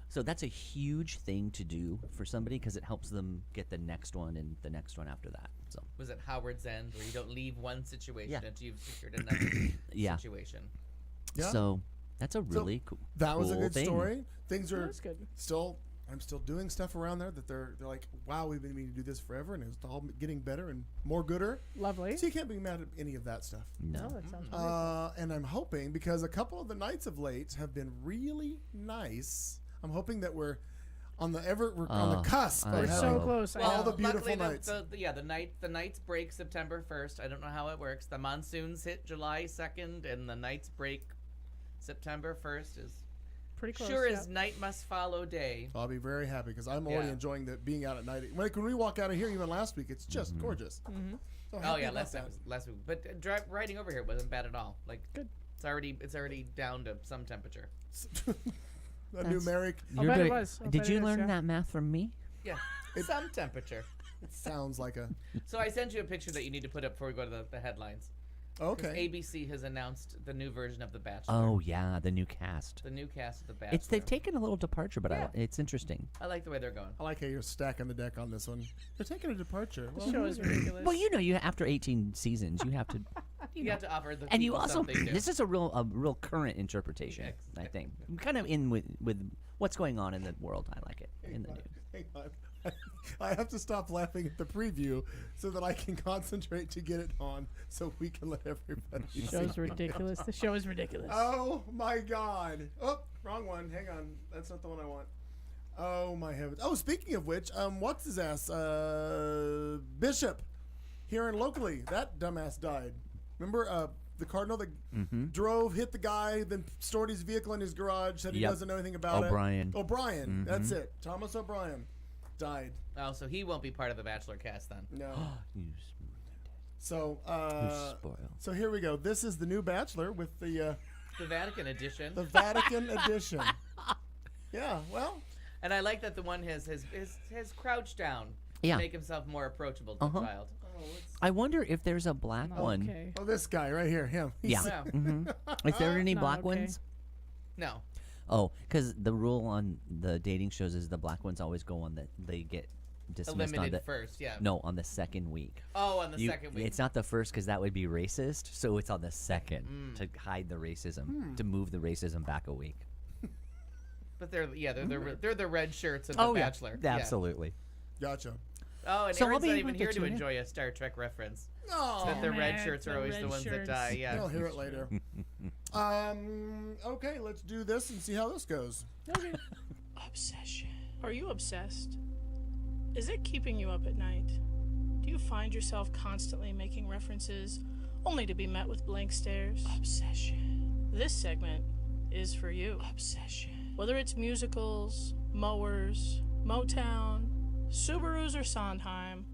Speaker 4: So that's a huge thing to do for somebody because it helps them get the next one and the next one after that. So
Speaker 3: Was it Howard's End, where you don't leave one situation
Speaker 4: Yeah.
Speaker 3: until you've secured another
Speaker 4: Yeah.
Speaker 3: situation?
Speaker 1: Yeah.
Speaker 4: So that's a really cool.
Speaker 1: That was a
Speaker 4: cool
Speaker 1: good
Speaker 4: thing.
Speaker 1: story. Things are
Speaker 5: That's good.
Speaker 1: I'm still doing stuff around there that they're like, wow, we've been meaning to do this forever, and it's all getting better and more gooder.
Speaker 5: Lovely.
Speaker 1: So you can't be mad at any of that stuff.
Speaker 4: No.
Speaker 5: Oh, that sounds wonderful.
Speaker 1: And I'm hoping, because a couple of the nights of late have been really nice, I'm hoping that we're on the cusp
Speaker 4: I
Speaker 1: of
Speaker 5: We're
Speaker 4: know.
Speaker 5: so
Speaker 1: having
Speaker 5: close. I
Speaker 1: all
Speaker 5: know.
Speaker 1: the beautiful
Speaker 3: luckily
Speaker 1: nights.
Speaker 3: The nights break September 1st. I don't know how it works. The monsoons hit July 2nd, and the nights break September 1st. Is
Speaker 5: Pretty close.
Speaker 3: sure
Speaker 5: yeah.
Speaker 3: as night must follow day.
Speaker 1: I'll be very happy because I'm already
Speaker 3: Yeah.
Speaker 1: enjoying being out at night. When we walk out of here, even last week, it's just gorgeous.
Speaker 5: Mm-hmm.
Speaker 1: So
Speaker 3: Oh
Speaker 1: happy
Speaker 3: yeah,
Speaker 1: about
Speaker 3: last
Speaker 1: that.
Speaker 3: week. But riding over here wasn't bad at all. Like
Speaker 5: Good.
Speaker 3: It's already down to some temperature.
Speaker 1: A numeric.
Speaker 5: I'll bet it was. I'll
Speaker 4: Did
Speaker 5: bet
Speaker 4: you
Speaker 5: it is,
Speaker 4: learn
Speaker 5: yeah.
Speaker 4: that math from me?
Speaker 3: Yeah, some temperature.
Speaker 1: It sounds like a.
Speaker 3: So I sent you a picture that you need to put up before we go to the headlines. 'Cause
Speaker 1: Okay.
Speaker 3: ABC has announced the new version of The Bachelor.
Speaker 4: Oh yeah, the new cast.
Speaker 3: The new cast of The Bachelor.
Speaker 4: They've taken a little departure, but
Speaker 3: Yeah.
Speaker 4: it's interesting.
Speaker 3: I like the way they're going.
Speaker 1: I like how you're stacking the deck on this one. They're taking a departure.
Speaker 5: The show is ridiculous.
Speaker 4: Well, after 18 seasons, you have to,
Speaker 3: You have to offer the
Speaker 4: and you
Speaker 3: people
Speaker 4: also
Speaker 3: something new.
Speaker 4: this is a real current interpretation.
Speaker 3: Yeah,
Speaker 4: I think kind of in with what's going on in the world. I like it in the news.
Speaker 1: Hang on. I have to stop laughing at the preview so that I can concentrate to get it on so we can let everybody
Speaker 5: The
Speaker 1: see.
Speaker 5: show's ridiculous. The show is ridiculous.
Speaker 1: Oh my God. Oh, wrong one. Hang on. That's not the one I want. Oh my heavens. Oh, speaking of which, what's his ass? Bishop here in locally. That dumbass died. Remember the Cardinal that drove, hit the guy, then stored his vehicle in his garage, said he
Speaker 4: Yep.
Speaker 1: doesn't know anything about
Speaker 4: O'Brien.
Speaker 1: it. O'Brien. That's it. Thomas O'Brien died.
Speaker 3: Oh, so he won't be part of the Bachelor cast then.
Speaker 1: No.
Speaker 4: You
Speaker 1: So
Speaker 4: spoil.
Speaker 1: so here we go. This is the new Bachelor with the
Speaker 3: The Vatican edition.
Speaker 1: Vatican edition. Yeah, well,
Speaker 3: And I like that the one has crouched down
Speaker 4: Yeah.
Speaker 3: to make himself more approachable to the child. Oh,
Speaker 4: I wonder if there's a black one.
Speaker 5: Okay.
Speaker 1: Oh, this guy right here, him.
Speaker 4: Yeah.
Speaker 3: yeah.
Speaker 4: Is there any
Speaker 5: Not
Speaker 4: black
Speaker 5: okay.
Speaker 4: ones?
Speaker 3: No.
Speaker 4: Oh, because the rule on the dating shows is the black ones always go on they get dismissed on
Speaker 3: Eliminated
Speaker 4: the
Speaker 3: first, yeah.
Speaker 4: no on the second week.
Speaker 3: Oh, on the second week.
Speaker 4: It's not the first because that would be racist. So it's on the second to hide the racism, to move the racism back a week.
Speaker 3: But they're the red shirts of The Bachelor.
Speaker 4: Yeah, absolutely.
Speaker 1: Gotcha.
Speaker 3: Oh, and
Speaker 4: So I'll
Speaker 3: Aaron's
Speaker 4: be
Speaker 3: not
Speaker 4: able
Speaker 3: even
Speaker 4: to
Speaker 3: here to
Speaker 4: tune in.
Speaker 3: enjoy a Star Trek reference.
Speaker 1: Oh,
Speaker 3: That the red
Speaker 5: man,
Speaker 3: shirts are
Speaker 5: the
Speaker 3: always
Speaker 5: red
Speaker 3: the ones that
Speaker 5: shirts.
Speaker 3: die. Yeah.
Speaker 1: I'll hear it later. Okay, let's do this and see how this goes.
Speaker 5: Okay.
Speaker 7: Obsession. Are you obsessed? Is it keeping you up at night? Do you find yourself constantly making references only to be met with blank stares? Obsession. This segment is for you. Obsession. Whether it's musicals, mowers, Motown, Subarus, or Sondheim,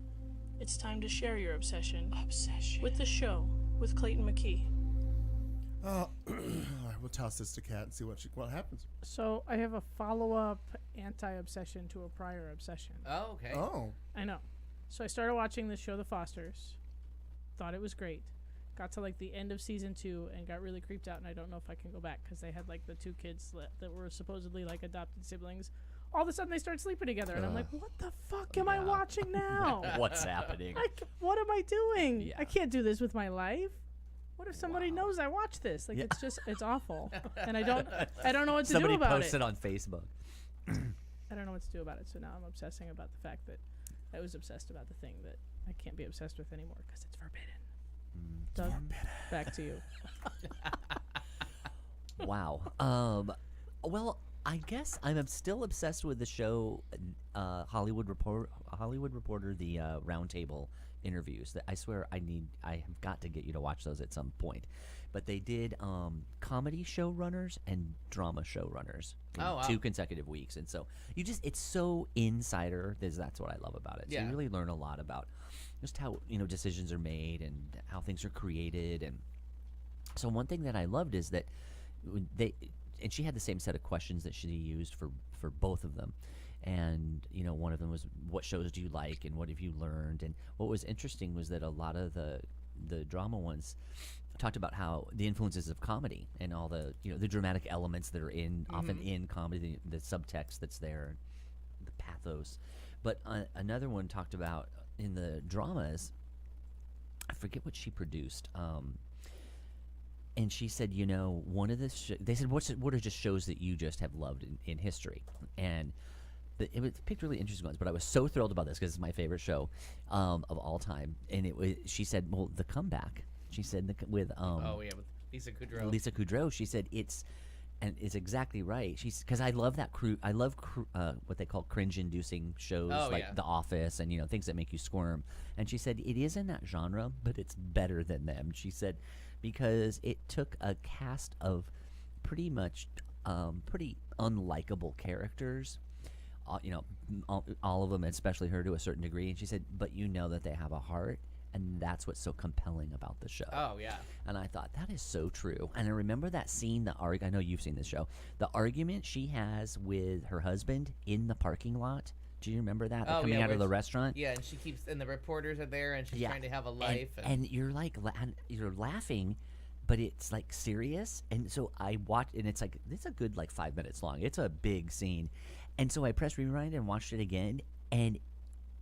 Speaker 7: it's time to share your obsession. Obsession. With the show with Clayton McKee.
Speaker 1: All right, we'll toss this to Kat and see what happens.
Speaker 5: So I have a follow-up anti-obsession to a prior obsession.
Speaker 3: Oh, okay.
Speaker 1: Oh,
Speaker 5: I know. So I started watching this show, The Fosters. Thought it was great. Got to like the end of season 2 and got really creeped out. And I don't know if I can go back because they had like the 2 kids that were supposedly like adopted siblings. All of a sudden they start sleeping together, and I'm like, what the fuck am I watching now?
Speaker 4: What's happening?
Speaker 5: What am I doing?
Speaker 4: Yeah.
Speaker 5: I can't do this with my life. What if somebody knows I watch this? Like it's awful, and I don't know what to
Speaker 4: Somebody
Speaker 5: do about
Speaker 4: posted
Speaker 5: it.
Speaker 4: on Facebook.
Speaker 5: I don't know what to do about it. So now I'm obsessing about the fact that I was obsessed about the thing that I can't be obsessed with anymore because it's forbidden. Doug, back to you.
Speaker 4: Wow. Well, I guess I'm still obsessed with the show Hollywood Reporter, the roundtable interviews. That I swear I have got to get you to watch those at some point. But they did comedy showrunners and drama showrunners in
Speaker 3: Oh, wow.
Speaker 4: 2 consecutive weeks, and so it's so insider. That's what I love about it. So
Speaker 3: Yeah.
Speaker 4: you really learn a lot about just how decisions are made and how things are created. And so one thing that I loved is that and she had the same set of questions that she used for both of them. And, one of them was, what shows do you like and what have you learned? And what was interesting was that a lot of the drama ones talked about how the influences of comedy and all the, the dramatic elements that are often in comedy, the subtext that's there, the pathos. But another one talked about in the dramas, I forget what she produced, and she said, one of the they said, what are just shows that you just have loved in history? And it was picked really interesting ones, but I was so thrilled about this because it's my favorite show of all time. And she said, well, The Comeback. She said with
Speaker 3: with Lisa Kudrow.
Speaker 4: Lisa Kudrow. She said it's exactly right. Because I love that I love what they call cringe-inducing shows like The Office and things that make you squirm. And she said it is in that genre, but it's better than them. She said because it took a cast of pretty much pretty unlikable characters. All of them, especially her to a certain degree. And she said, but that they have a heart. And that's what's so compelling about the show.
Speaker 3: Oh, yeah.
Speaker 4: And I thought, that is so true. And I remember that scene, I know you've seen this show, the argument she has with her husband in the parking lot. Do you remember that?
Speaker 3: Oh,
Speaker 4: Coming
Speaker 3: yeah,
Speaker 4: out of the restaurant?
Speaker 3: Yeah, and she keeps, and the reporters are there, and she's trying to have a life.
Speaker 4: And you're like, you're laughing, but it's like serious. And so I watched, and it's a good 5 minutes long. It's a big scene. And so I pressed rewind and watched it again, and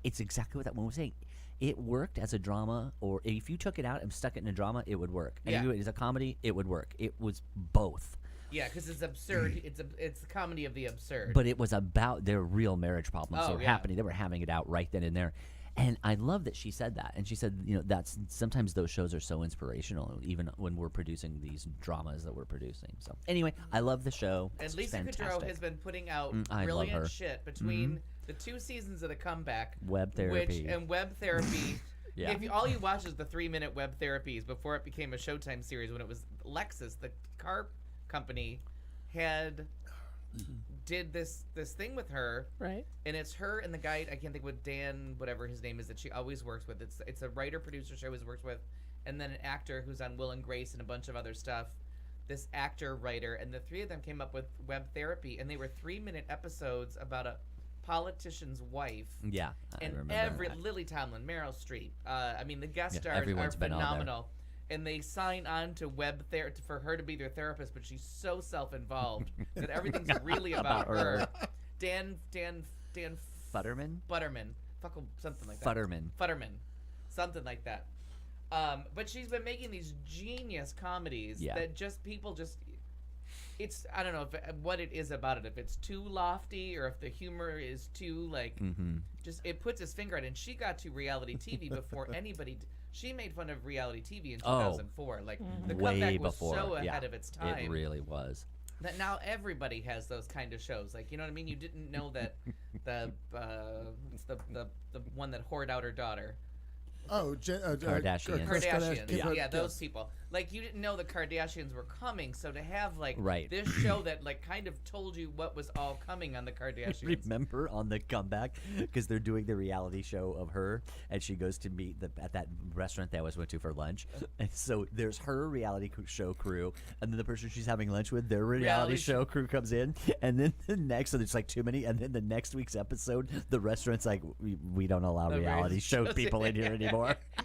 Speaker 4: it's exactly what that one was saying. It worked as a drama, or if you took it out and stuck it in a drama, it would work. And if you do it as a comedy, it would work. It was both.
Speaker 3: Yeah, because it's absurd. It's the comedy of the absurd.
Speaker 4: But it was about their real marriage problems that were happening. They were having it out right then and there. And I love that she said that. And she said, that's sometimes those shows are so inspirational, even when we're producing these dramas that we're producing. So anyway, I love the show.
Speaker 3: And
Speaker 4: It's
Speaker 3: Lisa
Speaker 4: fantastic.
Speaker 3: Kudrow has been putting out
Speaker 4: I love her.
Speaker 3: brilliant shit between the 2 seasons of The Comeback,
Speaker 4: Web therapy.
Speaker 3: and Web Therapy.
Speaker 4: Yeah.
Speaker 3: If all you watch is the 3-minute Web Therapies before it became a Showtime series, when it was Lexus, the car company, had did this thing with her,
Speaker 5: Right.
Speaker 3: and it's her and the guy, I can't think what Dan, whatever his name is, that she always works with. It's a writer producer she always works with, and then an actor who's on Will and Grace and a bunch of other stuff. this actor writer, and the three of them came up with Web Therapy, and they were 3-minute episodes about a politician's wife.
Speaker 4: Yeah, I
Speaker 3: And
Speaker 4: remember that.
Speaker 3: Lily Tomlin, Meryl Streep. I mean, the guest
Speaker 4: Yeah,
Speaker 3: stars are
Speaker 4: everyone's been on there.
Speaker 3: phenomenal. And they sign on to Web Therapy for her to be their therapist, but she's so self-involved that everything's really about her. Dan
Speaker 4: Futterman?
Speaker 3: Butterman, something like that.
Speaker 4: Futterman.
Speaker 3: Something like that. But she's been making these genius comedies
Speaker 4: Yeah.
Speaker 3: that people just. It's I don't know what it is about it. If it's too lofty or if the humor is too like, just it puts its finger on it. And she got to reality TV before anybody. She made fun of reality TV in 2004. Like the
Speaker 4: Way
Speaker 3: comeback was
Speaker 4: before.
Speaker 3: so
Speaker 4: yeah.
Speaker 3: ahead of its time.
Speaker 4: It really was.
Speaker 3: That now everybody has those kind of shows. Like, you know what I mean? You didn't know that the one that whored out her daughter.
Speaker 1: Oh,
Speaker 4: Kardashians.
Speaker 1: Kris
Speaker 3: Kardashians. Yeah, those
Speaker 1: yes.
Speaker 3: people. Like, you didn't know the Kardashians were coming, so to have like
Speaker 4: Right.
Speaker 3: this show that like kind of told you what was all coming on the Kardashians.
Speaker 4: Remember on the comeback, because they're doing the reality show of her, and she goes to meet at that restaurant that I always went to for lunch. And so there's her reality show crew, and then the person she's having lunch with, their reality show crew comes in, and then the next, so there's like too many, and then the next week's episode, the restaurant's like, we don't allow
Speaker 3: The
Speaker 4: reality show
Speaker 3: shows
Speaker 4: people in here anymore.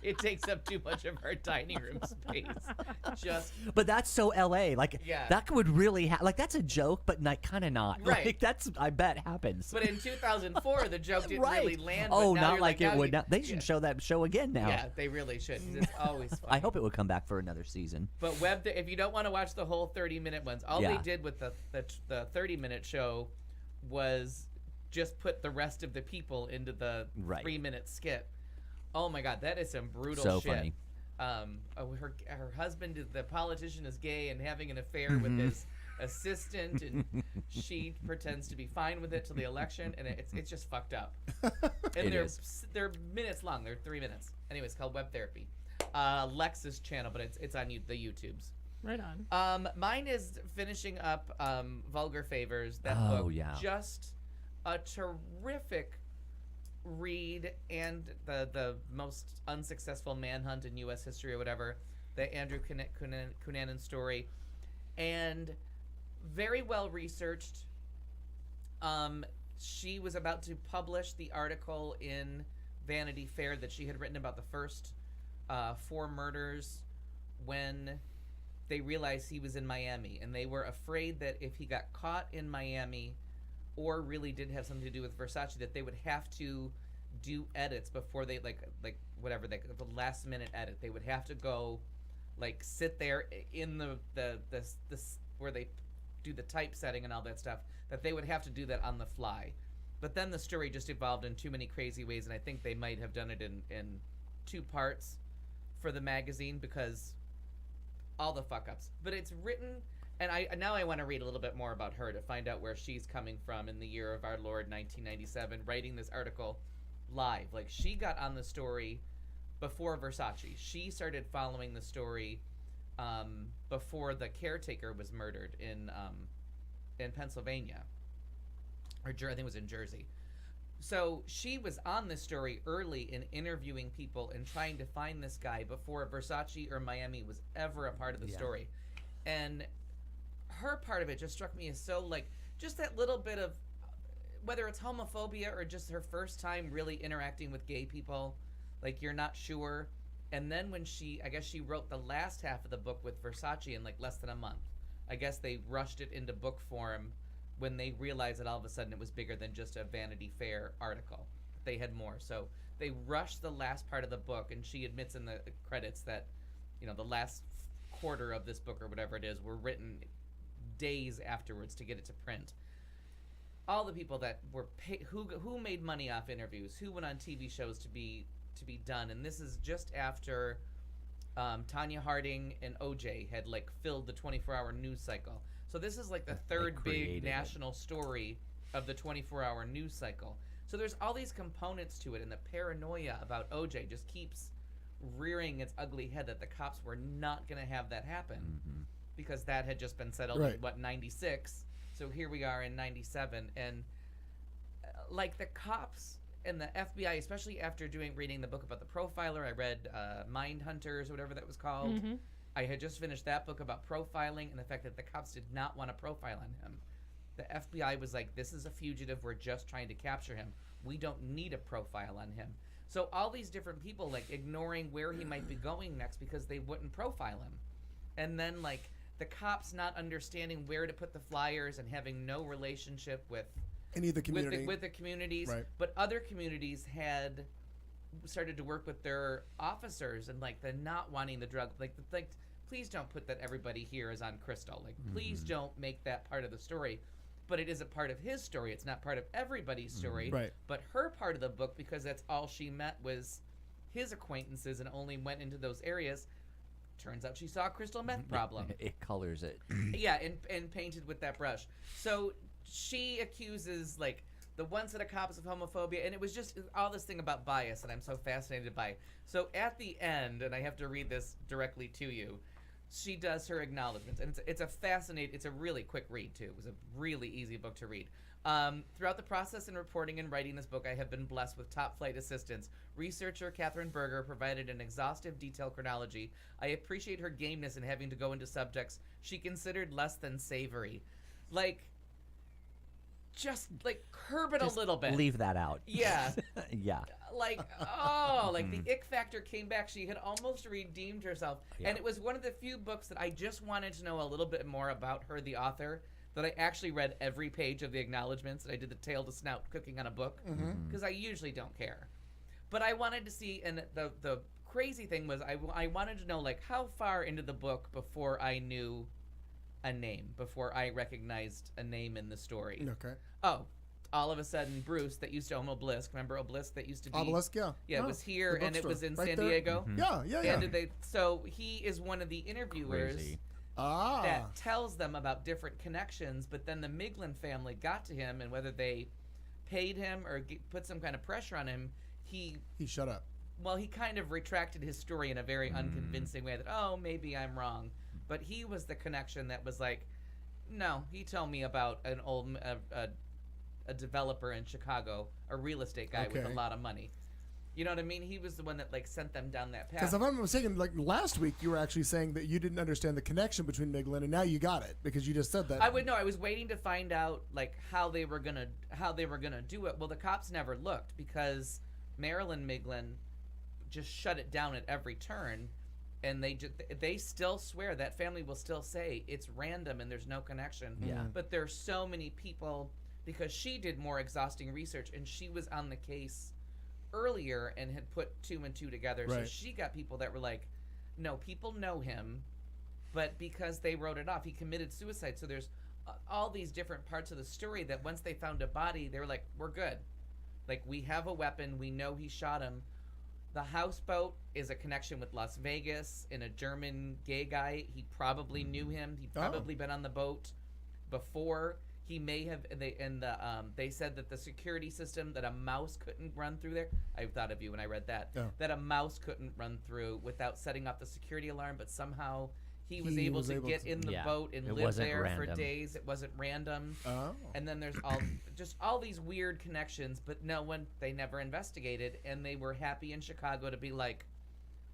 Speaker 3: It takes up too much of our dining room space. Just
Speaker 4: But that's so LA. Like,
Speaker 3: Yeah.
Speaker 4: that would really like, that's a joke, but like, kind of not.
Speaker 3: Right.
Speaker 4: Like, that's, I bet, happens.
Speaker 3: but in 2004, the joke didn't
Speaker 4: right.
Speaker 3: really land.
Speaker 4: Oh,
Speaker 3: but now
Speaker 4: not
Speaker 3: you're
Speaker 4: like
Speaker 3: now
Speaker 4: it would
Speaker 3: you-
Speaker 4: now. They should show that show again now.
Speaker 3: Yeah, they really should. 'Cause it's always fun.
Speaker 4: I hope it would come back for another season.
Speaker 3: But if you don't want to watch the whole 30-minute ones, all they
Speaker 4: Yeah.
Speaker 3: did with the 30-minute show was just put the rest of the people into the
Speaker 4: Right.
Speaker 3: 3-minute skit. Oh my God, that is some brutal
Speaker 4: So
Speaker 3: shit.
Speaker 4: funny.
Speaker 3: Her husband, the politician, is gay and having an affair
Speaker 4: Mm-hmm.
Speaker 3: with his assistant, and she pretends to be fine with it till the election, and it's just fucked up. And
Speaker 4: It is.
Speaker 3: they're minutes long. They're 3 minutes. Anyway, it's called Web Therapy. Lex's channel, but it's on the YouTubes.
Speaker 5: Right on.
Speaker 3: Mine is finishing up Vulgar Favors. That
Speaker 4: Oh,
Speaker 3: book,
Speaker 4: yeah.
Speaker 3: just a terrific read, and the most unsuccessful manhunt in U.S. history or whatever, the Andrew Cunanan story, and very well researched. She was about to publish the article in Vanity Fair that she had written about the first 4 murders when they realized he was in Miami, and they were afraid that if he got caught in Miami or really did have something to do with Versace, that they would have to do edits before they like whatever the last minute edit. They would have to go like sit there in the where they do the typesetting and all that stuff, that they would have to do that on the fly. But then the story just evolved in too many crazy ways, and I think they might have done it in 2 parts for the magazine because all the fuck ups. But it's written, and I want to read a little bit more about her to find out where she's coming from in the year of our Lord 1997, writing this article live. Like, she got on the story before Versace. She started following the story before the caretaker was murdered in Pennsylvania, or I think it was in Jersey. So she was on this story early in interviewing people and trying to find this guy before Versace or Miami was ever a part of the story. And her part of it just struck me as so, like, just that little bit of, whether it's homophobia or just her first time really interacting with gay people, like, you're not sure. And then when I guess she wrote the last half of the book with Versace in like less than a month. I guess they rushed it into book form when they realized that all of a sudden it was bigger than just a Vanity Fair article. They had more. So they rushed the last part of the book, and she admits in the credits that, you know, the last quarter of this book or whatever it is were written days afterwards to get it to print. All the people that were who made money off interviews, who went on TV shows to be done, and this is just after Tanya Harding and OJ had like filled the 24-hour news cycle. So this is like the third big
Speaker 4: created it.
Speaker 3: national story of the 24-hour news cycle. So there's all these components to it, and the paranoia about OJ just keeps rearing its ugly head that the cops were not going to have that happen because that had just been settled in, what, 96? So here we are in 97, and like the cops and the FBI, especially after reading the book about the profiler, I read Mind Hunters or whatever that was called. I had just finished that book about profiling and the fact that the cops did not want to profile on him. The FBI was like, this is a fugitive. We're just trying to capture him. We don't need a profile on him. So all these different people, like, ignoring where he might be going next because they wouldn't profile him. And then, like, the cops not understanding where to put the flyers and having no relationship with
Speaker 1: Any of the community.
Speaker 3: with the communities.
Speaker 1: Right.
Speaker 3: But other communities had started to work with their officers and, like, the not wanting the drug. Like, please don't put that everybody here is on crystal. Like, please don't make that part of the story. But it is a part of his story. It's not part of everybody's story.
Speaker 1: Right.
Speaker 3: But her part of the book, because that's all she met was his acquaintances and only went into those areas. Turns out she saw a crystal meth problem.
Speaker 4: It colors it.
Speaker 3: Yeah, and painted with that brush. So she accuses, like, the one-set of cops of homophobia, and it was just all this thing about bias that I'm so fascinated by. So at the end, and I have to read this directly to you, she does her acknowledgments, and it's a really quick read too. It was a really easy book to read. Throughout the process in reporting and writing this book, I have been blessed with top flight assistance. Researcher Catherine Berger provided an exhaustive, detailed chronology. I appreciate her gameness in having to go into subjects she considered less than savory. Like, just, like, curb it
Speaker 4: Just
Speaker 3: a little bit.
Speaker 4: Leave that out.
Speaker 3: Yeah.
Speaker 4: Yeah.
Speaker 3: Like, the ick factor came back. She had almost redeemed herself.
Speaker 4: Yeah.
Speaker 3: And it was one of the few books that I just wanted to know a little bit more about her, the author, that I actually read every page of the acknowledgments. And I did the tail to snout cooking on a book because I usually don't care. But I wanted to see, and the crazy thing was I wanted to know, like, how far into the book before I knew a name, before I recognized a name in the story.
Speaker 1: Okay.
Speaker 3: Oh, all of a sudden, Bruce, that used to own Obelisk. Remember Obelisk that used to be?
Speaker 1: Obelisk, yeah.
Speaker 3: Yeah, it
Speaker 1: Oh,
Speaker 3: was here,
Speaker 1: the
Speaker 3: and it
Speaker 1: bookstore.
Speaker 3: was in
Speaker 1: Right
Speaker 3: San
Speaker 1: there.
Speaker 3: Diego.
Speaker 1: Yeah.
Speaker 3: And so he is one of the interviewers
Speaker 4: Crazy.
Speaker 3: that tells them about different connections, but then the Miglin family got to him, and whether they paid him or put some kind of pressure on him, he
Speaker 1: shut up.
Speaker 3: well, he kind of retracted his story in a very unconvincing way that, oh, maybe I'm wrong. But he was the connection that was like, no, he told me about an old a developer in Chicago, a real estate guy with a
Speaker 1: Okay.
Speaker 3: lot of money. You know what I mean? He was the one that, like, sent them down that path.
Speaker 1: Because if I'm not mistaken, like last week, you were actually saying that you didn't understand the connection between Miglin, and now you got it because you just said that.
Speaker 3: I was waiting to find out, like, how they were gonna do it. Well, the cops never looked because Marilyn Miglin just shut it down at every turn, and they still swear, that family will still say it's random and there's no connection.
Speaker 4: Yeah.
Speaker 3: But there's so many people, because she did more exhausting research and she was on the case earlier and had put 2 and 2 together. So
Speaker 1: Right.
Speaker 3: she got people that were like, no, people know him, but because they wrote it off, he committed suicide. So there's all these different parts of the story that once they found a body, they were like, we're good. Like, we have a weapon. We know he shot him. The houseboat is a connection with Las Vegas and a German gay guy. He probably knew him. He'd probably been on the boat before. He may have. They said that the security system, that a mouse couldn't run through there. I thought of you when I read that.
Speaker 1: Oh.
Speaker 3: That a mouse couldn't run through without setting off the security alarm, but somehow he was
Speaker 1: He
Speaker 3: able
Speaker 1: was
Speaker 3: to
Speaker 1: able
Speaker 3: get
Speaker 1: to-
Speaker 3: in the
Speaker 4: Yeah.
Speaker 3: boat and
Speaker 4: It
Speaker 3: live
Speaker 4: wasn't
Speaker 3: there for
Speaker 4: random.
Speaker 3: days. It wasn't random.
Speaker 1: Oh.
Speaker 3: And then there's all these weird connections, but they never investigated, and they were happy in Chicago to be like,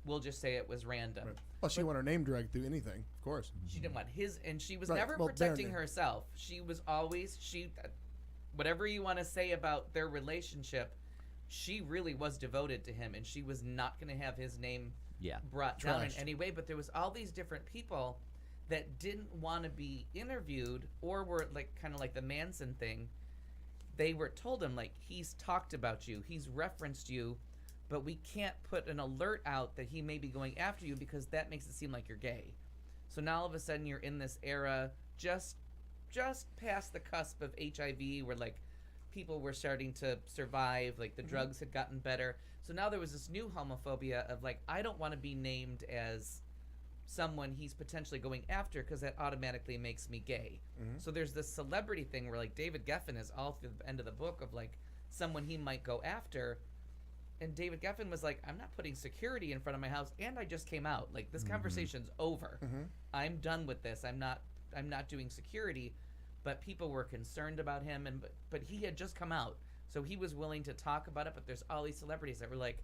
Speaker 3: we'll just say it was random.
Speaker 1: Right. Well, she want her name dragged through anything, of course.
Speaker 3: She didn't want his, and she was
Speaker 1: Right,
Speaker 3: never
Speaker 1: well, their
Speaker 3: protecting
Speaker 1: name.
Speaker 3: herself. She was always, whatever you want to say about their relationship, she really was devoted to him, and she was not going to have his name
Speaker 4: Yeah.
Speaker 3: brought down in
Speaker 1: Trashed.
Speaker 3: any way. But there was all these different people that didn't want to be interviewed, or were like kind of like the Manson thing. They were told him, like, he's talked about you, he's referenced you, but we can't put an alert out that he may be going after you because that makes it seem like you're gay. So now all of a sudden you're in this era just past the cusp of HIV, where, like, people were starting to survive, like the drugs had gotten better. So now there was this new homophobia of, like, I don't want to be named as someone he's potentially going after because that automatically makes me gay. So there's this celebrity thing where, like, David Geffen is all through the end of the book of, like, someone he might go after. And David Geffen was like, I'm not putting security in front of my house, and I just came out. Like, this conversation's over. I'm done with this. I'm not doing security. But people were concerned about him, but he had just come out, so he was willing to talk about it. But there's all these celebrities that were like,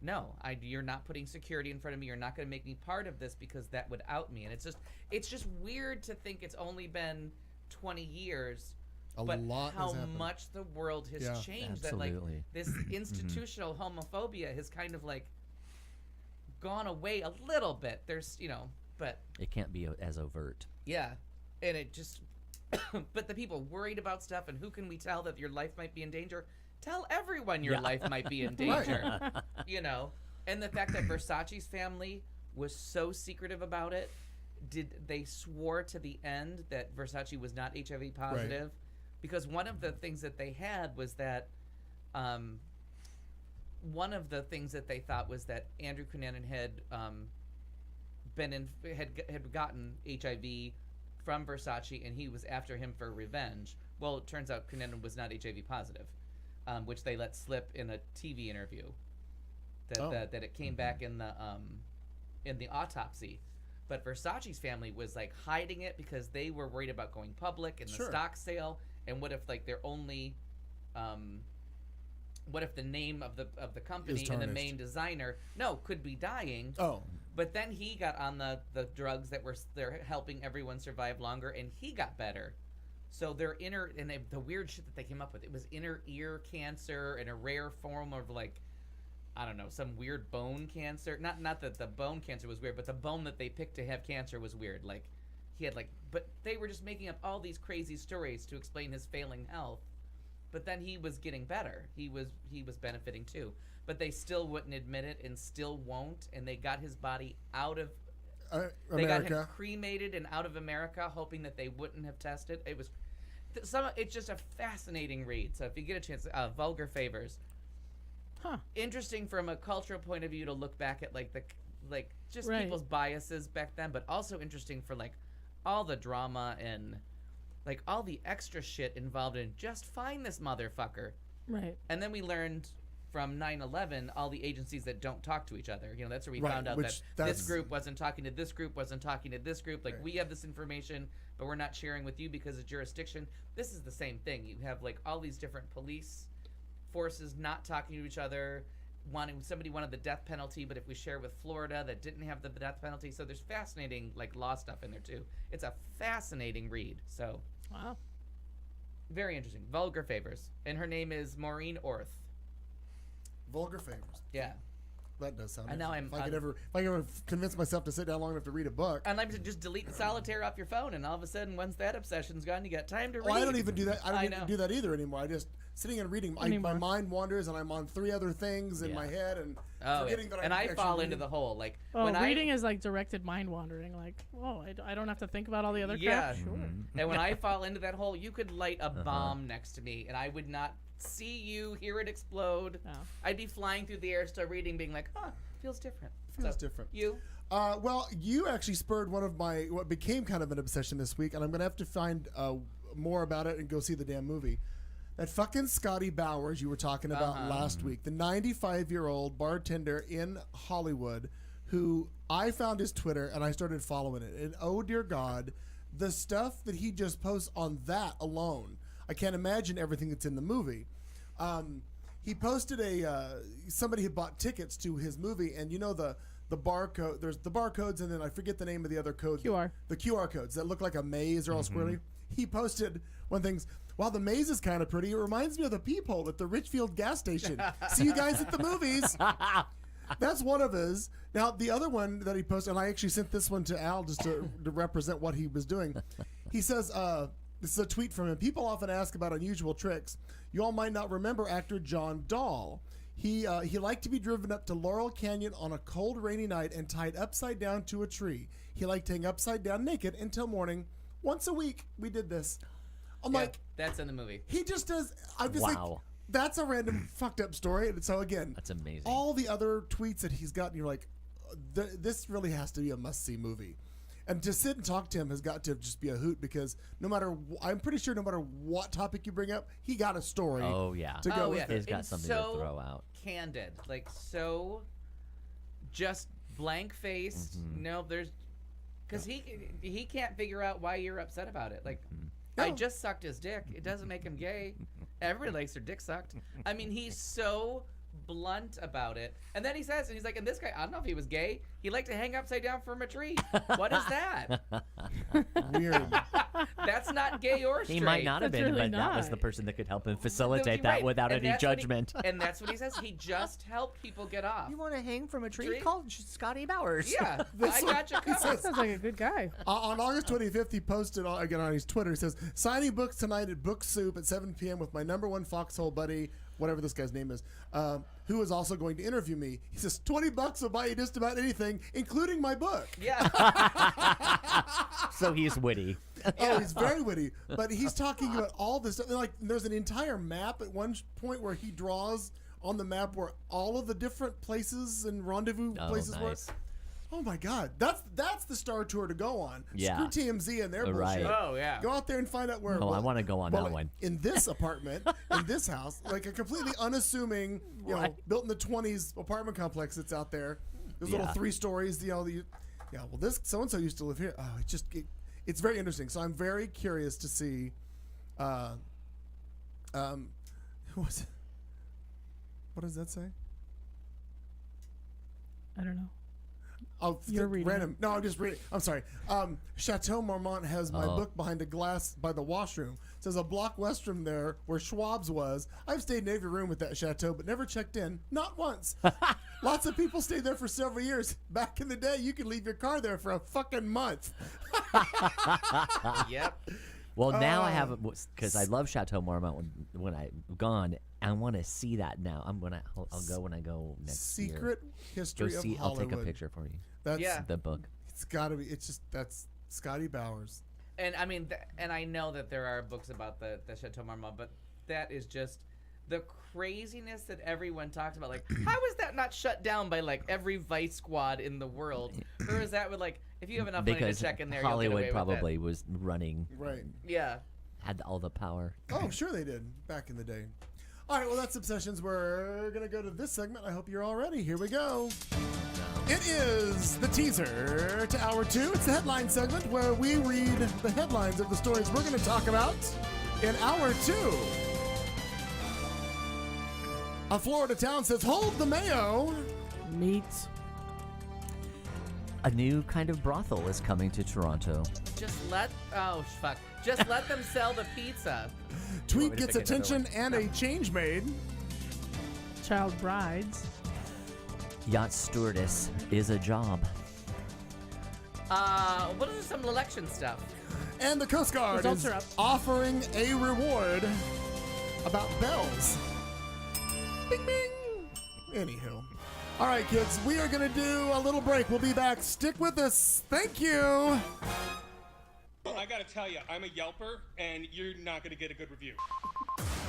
Speaker 3: no, you're not putting security in front of me. You're not going to make me part of this because that would out me. And it's just weird to think it's only been 20 years. But
Speaker 1: lot
Speaker 3: how
Speaker 1: has happened.
Speaker 3: much the world has
Speaker 1: Yeah.
Speaker 3: changed.
Speaker 4: Absolutely.
Speaker 3: That like this institutional homophobia has kind of like gone away a little bit. There's but
Speaker 4: It can't be as overt.
Speaker 3: yeah, and it just but the people worried about stuff, and who can we tell that your life might be in danger? Tell everyone your life might be in danger. And the fact that Versace's family was so secretive about it, they swore to the end that Versace was not HIV positive, because one of the things that they had was that one of the things that they thought was that Andrew Cunanan had had gotten HIV from Versace, and he was after him for revenge. Well, it turns out Cunanan was not HIV positive, which they let slip in a TV interview. That it came back in the autopsy, but Versace's family was like hiding it because they were worried about going public in the stock sale, and what if like their only, what if the name of the company and the main designer could be dying. But then he got on the drugs that they're helping everyone survive longer, and he got better. So their the weird shit that they came up with, it was inner ear cancer and a rare form of like, I don't know, some weird bone cancer. Not that the bone cancer was weird, but the bone that they picked to have cancer was weird. Like he had but they were just making up all these crazy stories to explain his failing health. But then he was getting better. He was benefiting too. But they still wouldn't admit it and still won't. And they got his body out of they got him cremated and out of America, hoping that they wouldn't have tested. It was it's just a fascinating read. So if you get a chance, Vulgar Favors. Interesting from a cultural point of view to look back at people's biases back then, but also interesting for like all the drama and like all the extra shit involved in just find this motherfucker.
Speaker 5: Right.
Speaker 3: And then we learned from 9/11 all the agencies that don't talk to each other. That's where we found out that this group wasn't talking to this group, wasn't talking to this group. Like we have this information, but we're not sharing with you because of jurisdiction. This is the same thing. You have like all these different police forces not talking to each other. Somebody wanted the death penalty, but if we share with Florida that didn't have the death penalty, so there's fascinating like law stuff in there too. It's a fascinating read. So
Speaker 5: wow,
Speaker 3: very interesting. Vulgar Favors, and her name is Maureen Orth.
Speaker 1: Vulgar Favors.
Speaker 3: Yeah.
Speaker 1: That does sound.
Speaker 3: And now
Speaker 1: if I could ever convince myself to sit down long enough to read a book.
Speaker 3: I'd like to just delete the solitaire off your phone, and all of a sudden, once that obsession's gone, you got time to read.
Speaker 1: I don't even do that. I don't even do that either anymore. I just sitting and reading. My mind wanders, and I'm on 3 other things in my head, and forgetting that.
Speaker 3: And I fall into the hole. Like
Speaker 5: reading is like directed mind wandering. Like, I don't have to think about all the other crap. Sure.
Speaker 3: And when I fall into that hole, you could light a bomb next to me, and I would not see you, hear it explode. I'd be flying through the air, still reading, being like, feels different.
Speaker 1: Feels different.
Speaker 3: You?
Speaker 1: Well, you actually spurred one of what became kind of an obsession this week, and I'm going to have to find more about it and go see the damn movie. That fucking Scotty Bowers you were talking about last week, the 95-year-old bartender in Hollywood who I found his Twitter and I started following it. And oh, dear God, the stuff that he just posts on that alone, I can't imagine everything that's in the movie. He posted somebody had bought tickets to his movie, and you know the barcode. There's the barcodes, and then I forget the name of the other code. The QR codes that look like a maze or all squirrely. He posted one thing. Wow, the maze is kind of pretty. It reminds me of the peephole at the Richfield gas station. See you guys at the movies. That's one of his. Now, the other one that he posted, and I actually sent this one to Al just to represent what he was doing. He says, this is a tweet from him. People often ask about unusual tricks. You all might not remember actor John Dahl. He liked to be driven up to Laurel Canyon on a cold, rainy night and tied upside down to a tree. He liked hang upside down naked until morning. Once a week, we did this. I'm like,
Speaker 3: that's in the movie.
Speaker 1: He just does. I'm just like, that's a random fucked up story. And so again,
Speaker 4: that's amazing.
Speaker 1: All the other tweets that he's gotten, you're like, this really has to be a must-see movie. And to sit and talk to him has got to just be a hoot because I'm pretty sure no matter what topic you bring up, he got a story.
Speaker 4: Oh yeah,
Speaker 1: to go with.
Speaker 4: He's got something to throw out.
Speaker 3: Candid, like so, just blank faced. No, there's because he can't figure out why you're upset about it. Like, I just sucked his dick. It doesn't make him gay. Everybody likes their dick sucked. I mean, he's so blunt about it. And then he says, and he's like, and this guy, I don't know if he was gay. He liked to hang upside down from a tree. What is that?
Speaker 1: Weird.
Speaker 3: That's not gay or straight.
Speaker 4: He might not have
Speaker 5: That's
Speaker 4: been,
Speaker 5: really
Speaker 4: but that was
Speaker 5: not.
Speaker 4: the person that could help him facilitate
Speaker 3: Right.
Speaker 4: that without
Speaker 3: And
Speaker 4: any
Speaker 3: that's what he-
Speaker 4: judgment.
Speaker 3: and that's what he says. He just helped people get off.
Speaker 4: You want to hang from a tree?
Speaker 3: Tree?
Speaker 4: Call Scotty Bowers.
Speaker 3: Yeah, I got you covered.
Speaker 5: Sounds like a good guy.
Speaker 1: On August 25th, he posted again on his Twitter. He says, "Signing books tonight at Book Soup at 7 p.m. with my #1 foxhole buddy, whatever this guy's name is, who is also going to interview me." He says, $20 will buy you just about anything, including my book.
Speaker 3: Yeah.
Speaker 4: So he's witty.
Speaker 1: Oh, he's very witty. But he's talking about all this stuff. Like, there's an entire map at one point where he draws on the map where all of the different places and rendezvous
Speaker 4: Oh,
Speaker 1: places
Speaker 4: nice.
Speaker 1: were. Oh my God, that's the Star Tour to go on.
Speaker 4: Yeah.
Speaker 1: Screw TMZ and their
Speaker 4: Right.
Speaker 1: bullshit.
Speaker 3: Oh, yeah.
Speaker 1: Go out there and find out where.
Speaker 4: Oh, I wanna go on that
Speaker 1: like,
Speaker 4: one.
Speaker 1: In this apartment, in this house, like a completely unassuming,
Speaker 4: Right.
Speaker 1: built in the 20s apartment complex that's out there. Those little
Speaker 4: Yeah.
Speaker 1: 3 stories, yeah. Well, this so and so used to live here. Oh, it's very interesting. So I'm very curious to see. What does that say?
Speaker 5: I don't know.
Speaker 1: Oh,
Speaker 5: You're reading
Speaker 1: random. No, I'm just reading. I'm sorry. Chateau Marmont has my
Speaker 4: Oh.
Speaker 1: book behind a glass by the washroom. It says a block west from there where Schwab's was. I've stayed in every room at that chateau, but never checked in. Not once. Lots of people stayed there for several years. Back in the day, you could leave your car there for a fucking month.
Speaker 3: Yep.
Speaker 4: Well, now I have, because I love Chateau Marmont when I'm gone. I want to see that now. I'll go when I go next year.
Speaker 1: Secret
Speaker 4: Go
Speaker 1: history
Speaker 4: see.
Speaker 1: of
Speaker 4: I'll
Speaker 1: Hollywood.
Speaker 4: take a picture for you.
Speaker 1: That's
Speaker 3: Yeah.
Speaker 4: The book.
Speaker 1: It's got to be. It's just that's Scotty Bowers.
Speaker 3: And I mean, and I know that there are books about the Chateau Marmont, but that is just the craziness that everyone talks about. Like, how is that not shut down by like every vice squad in the world? Or is that with like, if you have enough money to
Speaker 4: Because
Speaker 3: check in there,
Speaker 4: Hollywood
Speaker 3: you'll get away
Speaker 4: probably was running,
Speaker 1: Right.
Speaker 3: with it. Yeah.
Speaker 4: had all the power.
Speaker 1: Oh, sure they did back in the day. All right, well, that's Obsessions. We're going to go to this segment. I hope you're all ready. Here we go. It is the teaser to Hour 2. It's the headline segment where we read the headlines of the stories we're going to talk about in Hour 2. A Florida town says, hold the mayo.
Speaker 5: Meats.
Speaker 4: A new kind of brothel is coming to Toronto.
Speaker 3: Just let them sell the pizza.
Speaker 1: Tweet
Speaker 4: me to
Speaker 1: gets
Speaker 4: pick another
Speaker 1: attention and a change made.
Speaker 5: Child brides.
Speaker 4: Yacht stewardess is a job.
Speaker 3: What is some election stuff?
Speaker 1: And the Coast Guard
Speaker 5: Results
Speaker 1: is
Speaker 5: are up.
Speaker 1: offering a reward about bells. Bing, bing. Anywho. All right, kids, we are going to do a little break. We'll be back. Stick with us. Thank you.
Speaker 8: I gotta tell you, I'm a Yelper, and you're not gonna get a good review.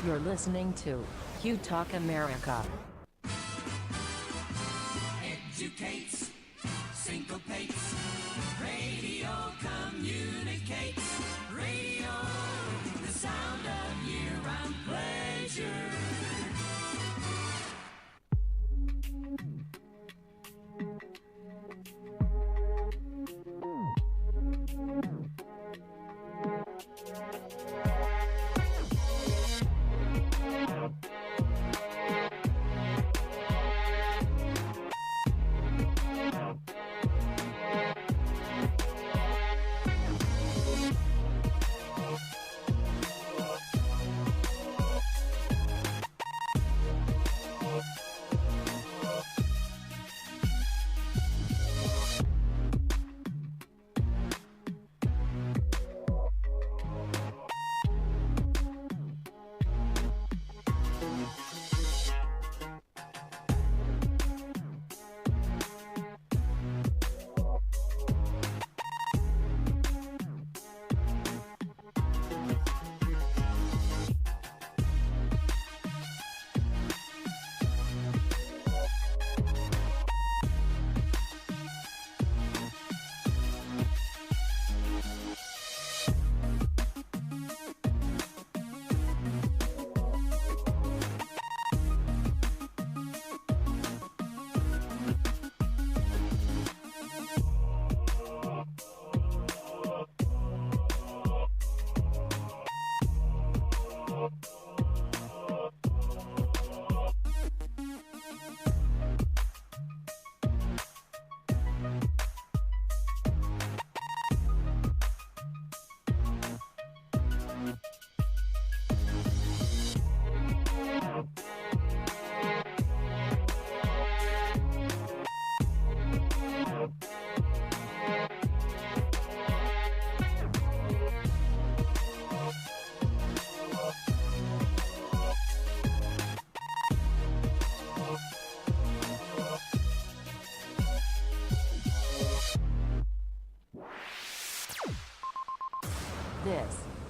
Speaker 9: You're listening to Q Talk America.
Speaker 2: Educates, syncopates, radio communicates, radio, the sound of year-round pleasure.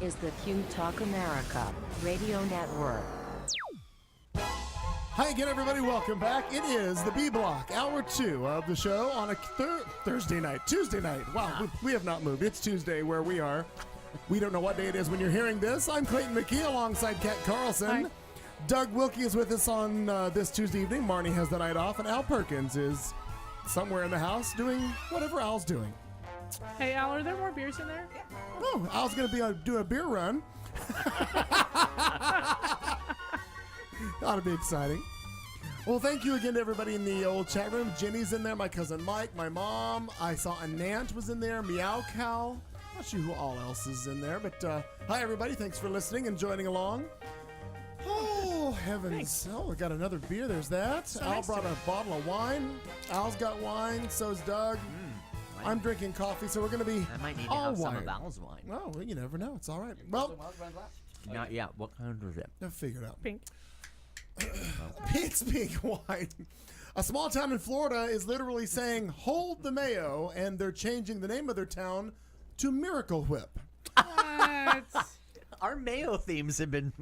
Speaker 9: is the Q Talk America Radio Network.
Speaker 1: Hi again, everybody. Welcome back. It is the B Block, hour 2 of the show on a Tuesday night. Wow, we have not moved. It's Tuesday where we are. We don't know what day it is when you're hearing this. I'm Clayton McKee alongside Kat Carlson.
Speaker 5: Hi.
Speaker 1: Doug Wilkie is with us on this Tuesday evening. Marnie has the night off, and Al Perkins is somewhere in the house doing whatever Al's doing.
Speaker 5: Hey, Al, are there more beers in there?
Speaker 1: Oh, Al's going to be doing a beer run. Ought to be exciting. Well, thank you again to everybody in the old chat room. Jenny's in there, my cousin Mike, my mom. I saw Anant was in there, Meow Cow. Not sure who all else is in there, but hi, everybody. Thanks for listening and joining along. Oh, heavens.
Speaker 5: Thanks.
Speaker 1: Oh, we got another beer. There's that.
Speaker 5: So
Speaker 1: Al
Speaker 5: nice
Speaker 1: brought
Speaker 5: to-
Speaker 1: a bottle of wine. Al's got wine. So's Doug. I'm drinking coffee, so we're going to be
Speaker 4: I might need to
Speaker 1: all
Speaker 4: have some
Speaker 1: wired.
Speaker 4: of Al's wine.
Speaker 1: Well, you never know. It's all right. Well,
Speaker 4: Not yet. What kind is it?
Speaker 1: I'll figure it out.
Speaker 5: Pink.
Speaker 1: It's pink wine. A small town in Florida is literally saying, hold the mayo, and they're changing the name of their town to Miracle Whip.
Speaker 5: What?
Speaker 4: Our Mayo themes have been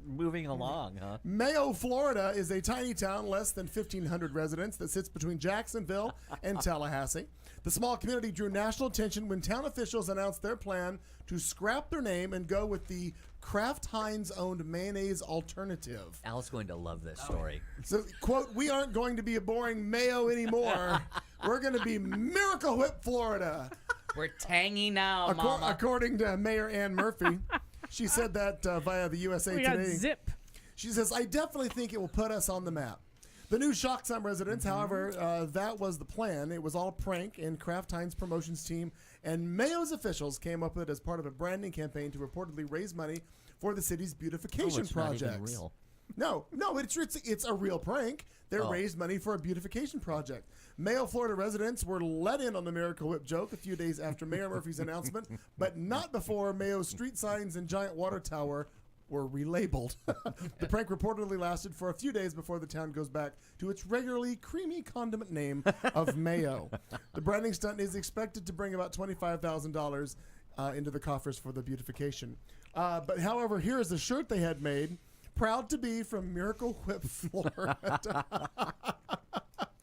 Speaker 4: moving along, huh?
Speaker 1: Mayo, Florida is a tiny town, less than 1,500 residents, that sits between Jacksonville and Tallahassee. The small community drew national attention when town officials announced their plan to scrap their name and go with the Kraft Heinz-owned mayonnaise alternative.
Speaker 4: Al's going to love this story.
Speaker 1: So, quote, we aren't going to be a boring mayo anymore. We're going to be Miracle Whip, Florida.
Speaker 3: We're tangy now, Mama.
Speaker 1: According to Mayor Ann Murphy. She said that via the USA
Speaker 5: We got
Speaker 1: Today.
Speaker 5: Zip.
Speaker 1: She says, I definitely think it will put us on the map. The news shocked some residents. However, that was the plan. It was all a prank, and Kraft Heinz promotions team and Mayo's officials came up with it as part of a branding campaign to reportedly raise money for the city's beautification
Speaker 4: it's not even
Speaker 1: projects.
Speaker 4: real.
Speaker 1: No, it's a real prank. They raised money for a beautification project. Mayo, Florida residents were let in on the Miracle Whip joke a few days after Mayor Murphy's announcement, but not before Mayo's street signs and giant water tower were relabeled. The prank reportedly lasted for a few days before the town goes back to its regularly creamy condiment name of Mayo. The branding stunt is expected to bring about $25,000 into the coffers for the beautification. But however, here is the shirt they had made. Proud to be from Miracle Whip, Florida.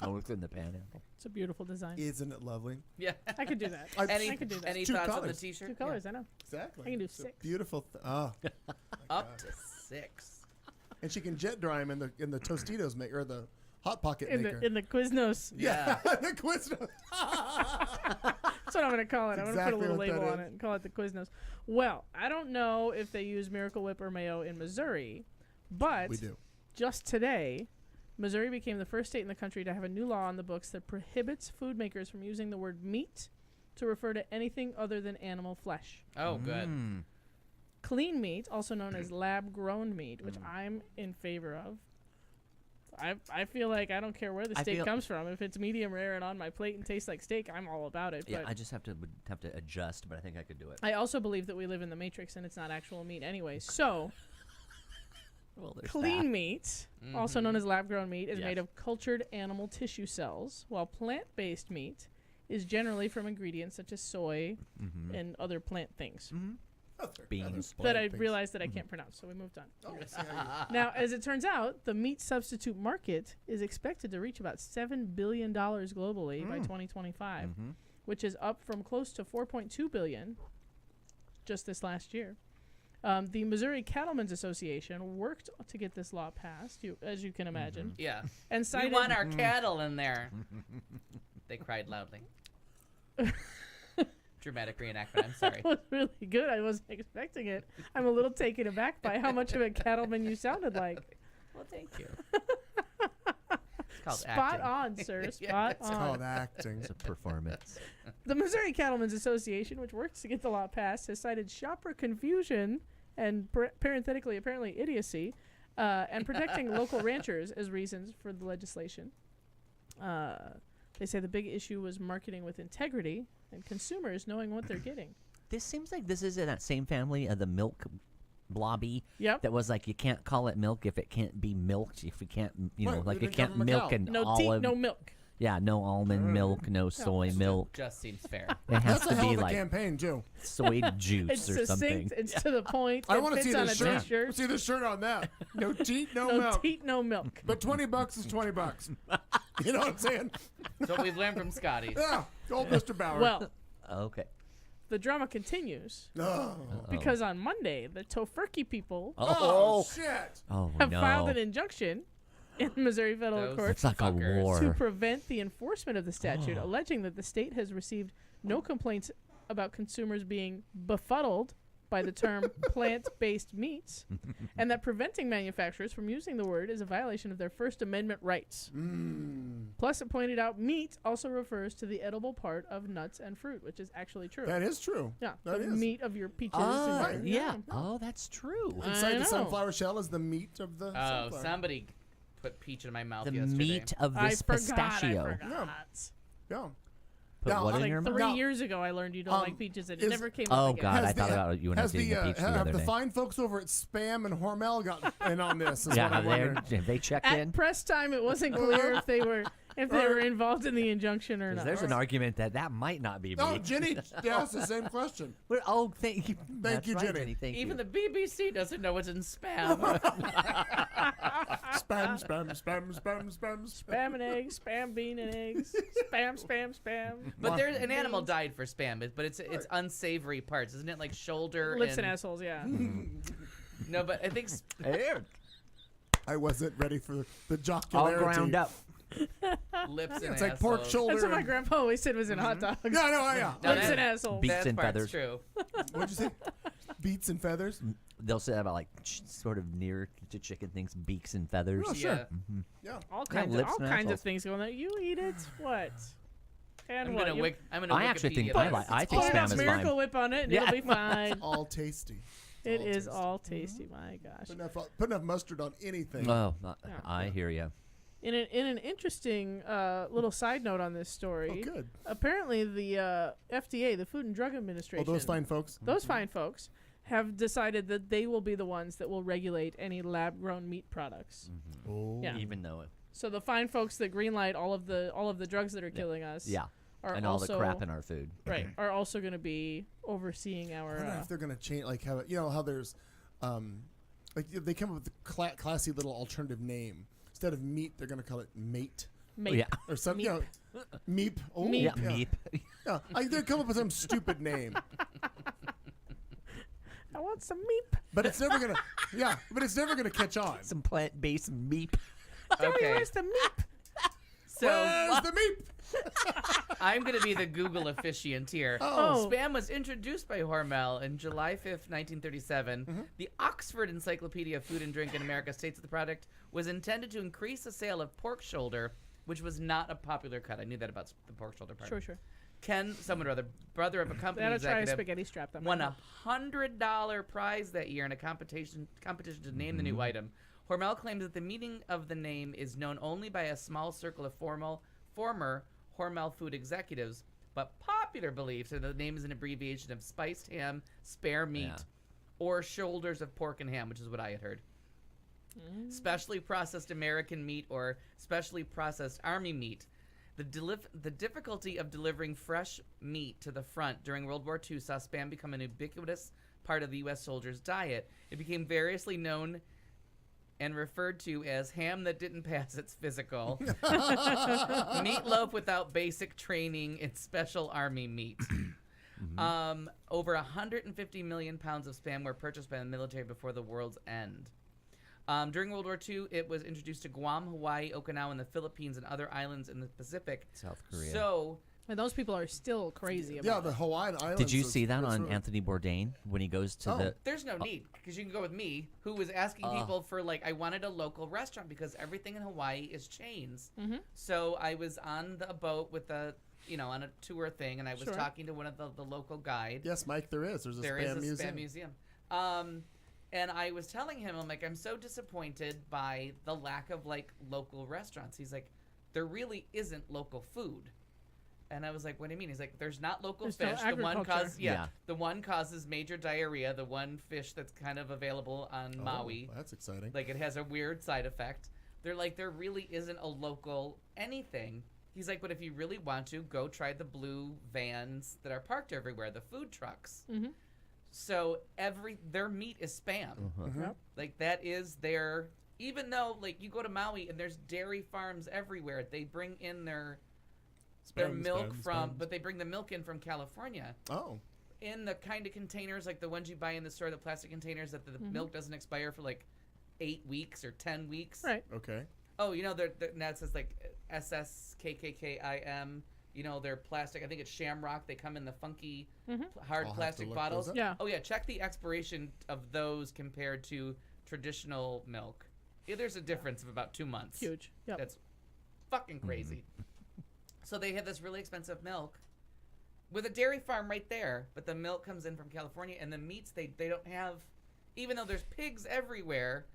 Speaker 4: Oh, it's in the panhandle.
Speaker 5: It's a beautiful design.
Speaker 1: Isn't it lovely?
Speaker 3: Yeah.
Speaker 5: I could do that.
Speaker 3: Any,
Speaker 5: I could do that.
Speaker 3: any
Speaker 1: Two
Speaker 3: thoughts on the
Speaker 1: colors.
Speaker 3: t-shirt?
Speaker 5: Two colors, I know.
Speaker 1: Exactly.
Speaker 5: I can do
Speaker 1: It's a
Speaker 5: 6.
Speaker 1: beautiful.
Speaker 3: Up to 6.
Speaker 1: And she can jet dry them in the Tostitos maker or the Hot Pocket maker.
Speaker 5: In the Quiznos.
Speaker 1: yeah, the Quiznos.
Speaker 5: That's what I'm going to call it. I'm going to
Speaker 1: exactly
Speaker 5: put a little
Speaker 1: what that
Speaker 5: label on
Speaker 1: is.
Speaker 5: it and call it the Quiznos. Well, I don't know if they use Miracle Whip or Mayo in Missouri, but
Speaker 1: We do.
Speaker 5: just today, Missouri became the first state in the country to have a new law on the books that prohibits food makers from using the word meat to refer to anything other than animal flesh.
Speaker 3: Oh, good.
Speaker 5: Clean meat, also known as lab-grown meat, which I'm in favor of. I feel like I don't care where the
Speaker 4: I
Speaker 5: steak
Speaker 4: feel-
Speaker 5: comes from. If it's medium rare and on my plate and tastes like steak, I'm all about it.
Speaker 4: Yeah,
Speaker 5: but
Speaker 4: I just would have to adjust, but I think I could do it.
Speaker 5: I also believe that we live in the Matrix and it's not actual meat anyway. So,
Speaker 4: Well, there's
Speaker 5: clean meat, also known as lab-grown meat, is
Speaker 4: Yes.
Speaker 5: made of cultured animal tissue cells, while plant-based meat is generally from ingredients such as soy and other plant things
Speaker 4: beans.
Speaker 5: that I realized that I can't pronounce, so we moved on.
Speaker 1: Oh, see how
Speaker 5: Now, as it turns out, the meat substitute market is expected to reach about $7 billion globally by 2025, which is up from close to $4.2 billion just this last year. The Missouri Cattlemen's Association worked to get this law passed, as you can imagine,
Speaker 3: Yeah.
Speaker 5: and
Speaker 3: We
Speaker 5: cited
Speaker 3: want our cattle in there. They cried loudly. Dramatic reenactment. I'm sorry.
Speaker 5: It was really good. I wasn't expecting it. I'm a little taken aback by how much of a cattleman you sounded like.
Speaker 3: Well, thank you. It's called
Speaker 5: Spot
Speaker 3: acting.
Speaker 5: on, sir.
Speaker 3: Yeah,
Speaker 5: Spot
Speaker 1: it's
Speaker 5: on.
Speaker 1: called acting.
Speaker 4: It's a performance.
Speaker 5: The Missouri Cattlemen's Association, which works to get the law passed, has cited shopper confusion and parenthetically, apparently, idiocy, and protecting local ranchers as reasons for the legislation. They say the big issue was marketing with integrity and consumers knowing what they're getting.
Speaker 4: This seems like this is in that same family of the milk blobby.
Speaker 5: Yep.
Speaker 4: That was like you can't call it milk if it can't be milked. If you can't,
Speaker 1: Right,
Speaker 4: like
Speaker 1: it
Speaker 4: you
Speaker 1: didn't come
Speaker 4: can't
Speaker 1: from a
Speaker 4: milk
Speaker 1: cow.
Speaker 4: an
Speaker 5: No
Speaker 4: olive.
Speaker 5: teat, no milk.
Speaker 4: Yeah, no almond milk, no soy milk.
Speaker 3: Just seems fair.
Speaker 4: It has
Speaker 1: That's a
Speaker 4: to
Speaker 1: hell
Speaker 4: be
Speaker 1: of a
Speaker 4: like
Speaker 1: campaign too.
Speaker 4: soy juice
Speaker 5: It's
Speaker 4: or something.
Speaker 5: succinct. It's to the point.
Speaker 1: I
Speaker 5: It
Speaker 1: want to
Speaker 5: fits
Speaker 1: see
Speaker 5: on
Speaker 1: this
Speaker 5: a
Speaker 1: shirt.
Speaker 5: t-shirt.
Speaker 1: See the shirt on that. No teat, no
Speaker 5: No
Speaker 1: milk.
Speaker 5: teat, no milk.
Speaker 1: But $20 is $20. You know what I'm saying?
Speaker 3: That's what we've learned from Scotty.
Speaker 1: Yeah. Old Mr. Bauer.
Speaker 5: Well,
Speaker 4: Okay.
Speaker 5: the drama continues
Speaker 1: Oh,
Speaker 5: because on Monday, the Tofurkey people
Speaker 4: Oh,
Speaker 1: shit.
Speaker 4: oh
Speaker 5: have
Speaker 4: no.
Speaker 5: filed an injunction in Missouri federal
Speaker 3: Those
Speaker 5: court
Speaker 4: It's like a
Speaker 3: fuckers.
Speaker 5: to
Speaker 4: war.
Speaker 5: prevent the enforcement of the statute, alleging that the state has received no complaints about consumers being befuddled by the term plant-based meats, and that preventing manufacturers from using the word is a violation of their First Amendment rights. Plus, it pointed out meat also refers to the edible part of nuts and fruit, which is actually true.
Speaker 1: That is true.
Speaker 5: Yeah,
Speaker 1: That
Speaker 5: the
Speaker 1: is.
Speaker 5: meat of your peaches.
Speaker 4: Ah,
Speaker 5: and
Speaker 4: yeah. Oh, that's true.
Speaker 1: Inside
Speaker 5: I
Speaker 1: the
Speaker 5: know.
Speaker 1: sunflower shell is the meat of the
Speaker 3: Oh,
Speaker 1: sunflower.
Speaker 3: somebody put peach in my mouth
Speaker 4: The
Speaker 3: yesterday.
Speaker 4: meat of
Speaker 5: I
Speaker 4: this
Speaker 5: forgot.
Speaker 4: pistachio.
Speaker 5: I forgot.
Speaker 1: Yeah.
Speaker 4: Put
Speaker 1: Now,
Speaker 4: what in
Speaker 1: like
Speaker 4: your
Speaker 5: Like
Speaker 4: mouth?
Speaker 5: 3 years ago, I learned you don't like peaches, and it
Speaker 1: is-
Speaker 5: never came
Speaker 4: Oh,
Speaker 5: up again.
Speaker 4: God, I
Speaker 1: Has
Speaker 4: thought
Speaker 1: the-
Speaker 4: about you when I was
Speaker 1: has
Speaker 4: eating the peach the
Speaker 1: have
Speaker 4: other
Speaker 1: the
Speaker 4: day.
Speaker 1: fine folks over at Spam and Hormel got in on this? Is
Speaker 4: Yeah,
Speaker 1: what I'm wondering.
Speaker 4: have they checked
Speaker 5: At
Speaker 4: in?
Speaker 5: press time, it wasn't clear if they were involved in the injunction or
Speaker 4: 'Cause
Speaker 5: not.
Speaker 4: there's an argument that might not be me.
Speaker 1: Oh, Jenny asked the same question.
Speaker 4: Oh, thank you. That's
Speaker 1: you,
Speaker 4: right,
Speaker 1: Jenny.
Speaker 4: Thank
Speaker 3: Even
Speaker 4: you.
Speaker 3: the BBC doesn't know what's in spam.
Speaker 1: Spam, spam, spam, spam, spam,
Speaker 5: Spam and eggs, spam bean and eggs, spam, spam, spam.
Speaker 3: But there's an animal died for spam, but it's unsavory parts, isn't it? Like shoulder,
Speaker 5: Lips and assholes, yeah.
Speaker 3: No, but I think
Speaker 1: I wasn't ready for the
Speaker 4: All
Speaker 1: jocularity.
Speaker 4: ground up.
Speaker 3: lips and
Speaker 1: It's like pork
Speaker 3: assholes.
Speaker 1: shoulder.
Speaker 5: That's what my
Speaker 1: and-
Speaker 5: grandpa always said was in hot dogs.
Speaker 1: Yeah, no, yeah.
Speaker 3: No,
Speaker 5: Lips
Speaker 3: that-
Speaker 5: and assholes.
Speaker 4: Beats
Speaker 3: That
Speaker 4: and
Speaker 3: part's
Speaker 4: feathers.
Speaker 3: true.
Speaker 1: What'd you say? Beets and feathers?
Speaker 4: They'll say about like sort of near to chicken things, beaks and feathers.
Speaker 1: Oh, sure.
Speaker 3: Yeah.
Speaker 1: Yeah.
Speaker 5: All kinds
Speaker 4: lips
Speaker 5: of
Speaker 4: and
Speaker 5: kinds of
Speaker 4: assholes.
Speaker 5: things going there. You eat it, what? And
Speaker 3: I'm
Speaker 5: what?
Speaker 3: gonna
Speaker 5: You
Speaker 3: I'm gonna
Speaker 4: I actually think
Speaker 3: Wikipedia
Speaker 4: I
Speaker 3: this.
Speaker 4: like. I think
Speaker 5: put
Speaker 4: spam
Speaker 5: enough
Speaker 4: is
Speaker 5: Miracle
Speaker 4: fine.
Speaker 5: Whip on it, and
Speaker 4: Yeah.
Speaker 5: it'll be fine.
Speaker 1: All tasty.
Speaker 5: It is
Speaker 1: tasty.
Speaker 5: all tasty. My gosh.
Speaker 1: Put enough mustard on anything.
Speaker 4: Oh, I hear you.
Speaker 5: In an interesting little side note on this story,
Speaker 1: Oh, good.
Speaker 5: apparently the FDA, the Food and Drug
Speaker 1: Oh,
Speaker 5: Administration,
Speaker 1: those fine folks.
Speaker 5: those fine folks have decided that they will be the ones that will regulate any lab-grown meat products.
Speaker 1: Oh.
Speaker 5: Yeah.
Speaker 4: Even though,
Speaker 5: So the fine folks that greenlight all of the drugs that are killing us,
Speaker 4: yeah,
Speaker 5: are
Speaker 4: and
Speaker 5: also
Speaker 4: all the crap in our food.
Speaker 5: right, are also going to be overseeing
Speaker 1: I
Speaker 5: our.
Speaker 1: wonder if they're gonna change, like how how there's, like they come up with a classy little alternative name instead of meat. They're gonna call it mate
Speaker 5: Make,
Speaker 4: Yeah.
Speaker 1: or something. You know, meep. Oh,
Speaker 5: Meep.
Speaker 4: Yeah,
Speaker 1: yeah.
Speaker 4: meep.
Speaker 1: Yeah, like they come up with some stupid name,
Speaker 5: I want some meat.
Speaker 1: but it's never gonna. Yeah, but it's never gonna catch on.
Speaker 4: Some plant-based meep.
Speaker 5: Daddy,
Speaker 3: Okay.
Speaker 5: where's the meat?
Speaker 3: So
Speaker 1: Where's the meep?
Speaker 3: I'm going to be the Google officiant here.
Speaker 5: Oh.
Speaker 3: Spam was introduced by Hormel in July 5th, 1937. The Oxford Encyclopedia of Food and Drink in America states that the product was intended to increase the sale of pork shoulder, which was not a popular cut. I knew that about the pork shoulder part.
Speaker 5: Sure.
Speaker 3: Ken, someone or other, brother of a company
Speaker 5: That'll try a
Speaker 3: executive,
Speaker 5: spaghetti strap. That
Speaker 3: won
Speaker 5: might
Speaker 3: a $100 prize that year in a competition to name the new item. Hormel claims that the meaning of the name is known only by a small circle of former Hormel food executives, but popular beliefs that the name is an abbreviation of spiced ham, spare meat,
Speaker 4: Yeah.
Speaker 3: or shoulders of pork and ham, which is what I had heard. Specially processed American meat or specially processed army meat. The difficulty of delivering fresh meat to the front during World War II saw Spam become an ubiquitous part of the U.S. soldiers' diet. It became variously known and referred to as ham that didn't pass its physical, meatloaf without basic training, and special army meat. Over 150 million pounds of Spam were purchased by the military before the world's end. During World War II, it was introduced to Guam, Hawaii, Okinawa, and the Philippines and other islands in the Pacific.
Speaker 4: South Korea.
Speaker 3: So,
Speaker 5: And those people are still crazy
Speaker 1: Yeah,
Speaker 5: about
Speaker 1: the
Speaker 5: it.
Speaker 1: Hawaiian Islands.
Speaker 4: Did you
Speaker 1: is-
Speaker 4: see that
Speaker 1: is
Speaker 4: on
Speaker 1: really-
Speaker 4: Anthony Bourdain when he goes to
Speaker 1: Oh.
Speaker 4: the?
Speaker 3: there's no need because you can go with me, who was asking people for I wanted a local restaurant because everything in Hawaii is chains. So I was on the boat with on a tour thing, and I was
Speaker 5: Sure.
Speaker 3: talking to one of the local guides.
Speaker 1: Yes, Mike, there is. There's a
Speaker 3: There
Speaker 1: Spam
Speaker 3: is a
Speaker 1: museum.
Speaker 3: Spam museum. And I was telling him, I'm like, I'm so disappointed by the lack of local restaurants. He's like, there really isn't local food. And I was like, what do you mean? He's like, there's not local
Speaker 5: There's no
Speaker 3: fish. The one
Speaker 5: agriculture.
Speaker 4: Yeah.
Speaker 3: the one causes major diarrhea. The one fish that's kind of available on Maui,
Speaker 1: Oh, that's exciting.
Speaker 3: it has a weird side effect. They're like, there really isn't a local anything. He's like, but if you really want to, go try the blue vans that are parked everywhere, the food trucks.
Speaker 5: Mm-hmm.
Speaker 3: So their meat is Spam.
Speaker 5: Yep.
Speaker 3: Like that is their, even though like you go to Maui and there's dairy farms everywhere, they bring in their milk but they bring the milk in from California.
Speaker 1: Oh.
Speaker 3: In the kind of containers like the ones you buy in the store, the plastic containers that the milk doesn't expire for like 8 weeks or 10 weeks.
Speaker 5: Right.
Speaker 1: Okay.
Speaker 3: Oh, you know, now it says like SSKKKIM. You know, they're plastic. I think it's Shamrock. They come in the funky, hard
Speaker 1: I'll have to
Speaker 3: plastic
Speaker 1: look
Speaker 3: bottles.
Speaker 1: those up.
Speaker 5: Yeah.
Speaker 3: Oh, yeah. Check the expiration of those compared to traditional milk. Yeah, there's a difference of about 2 months.
Speaker 5: Huge. Yep.
Speaker 3: That's fucking crazy. So they have this really expensive milk with a dairy farm right there, but the milk comes in from California, and the meats they don't have, even though there's pigs everywhere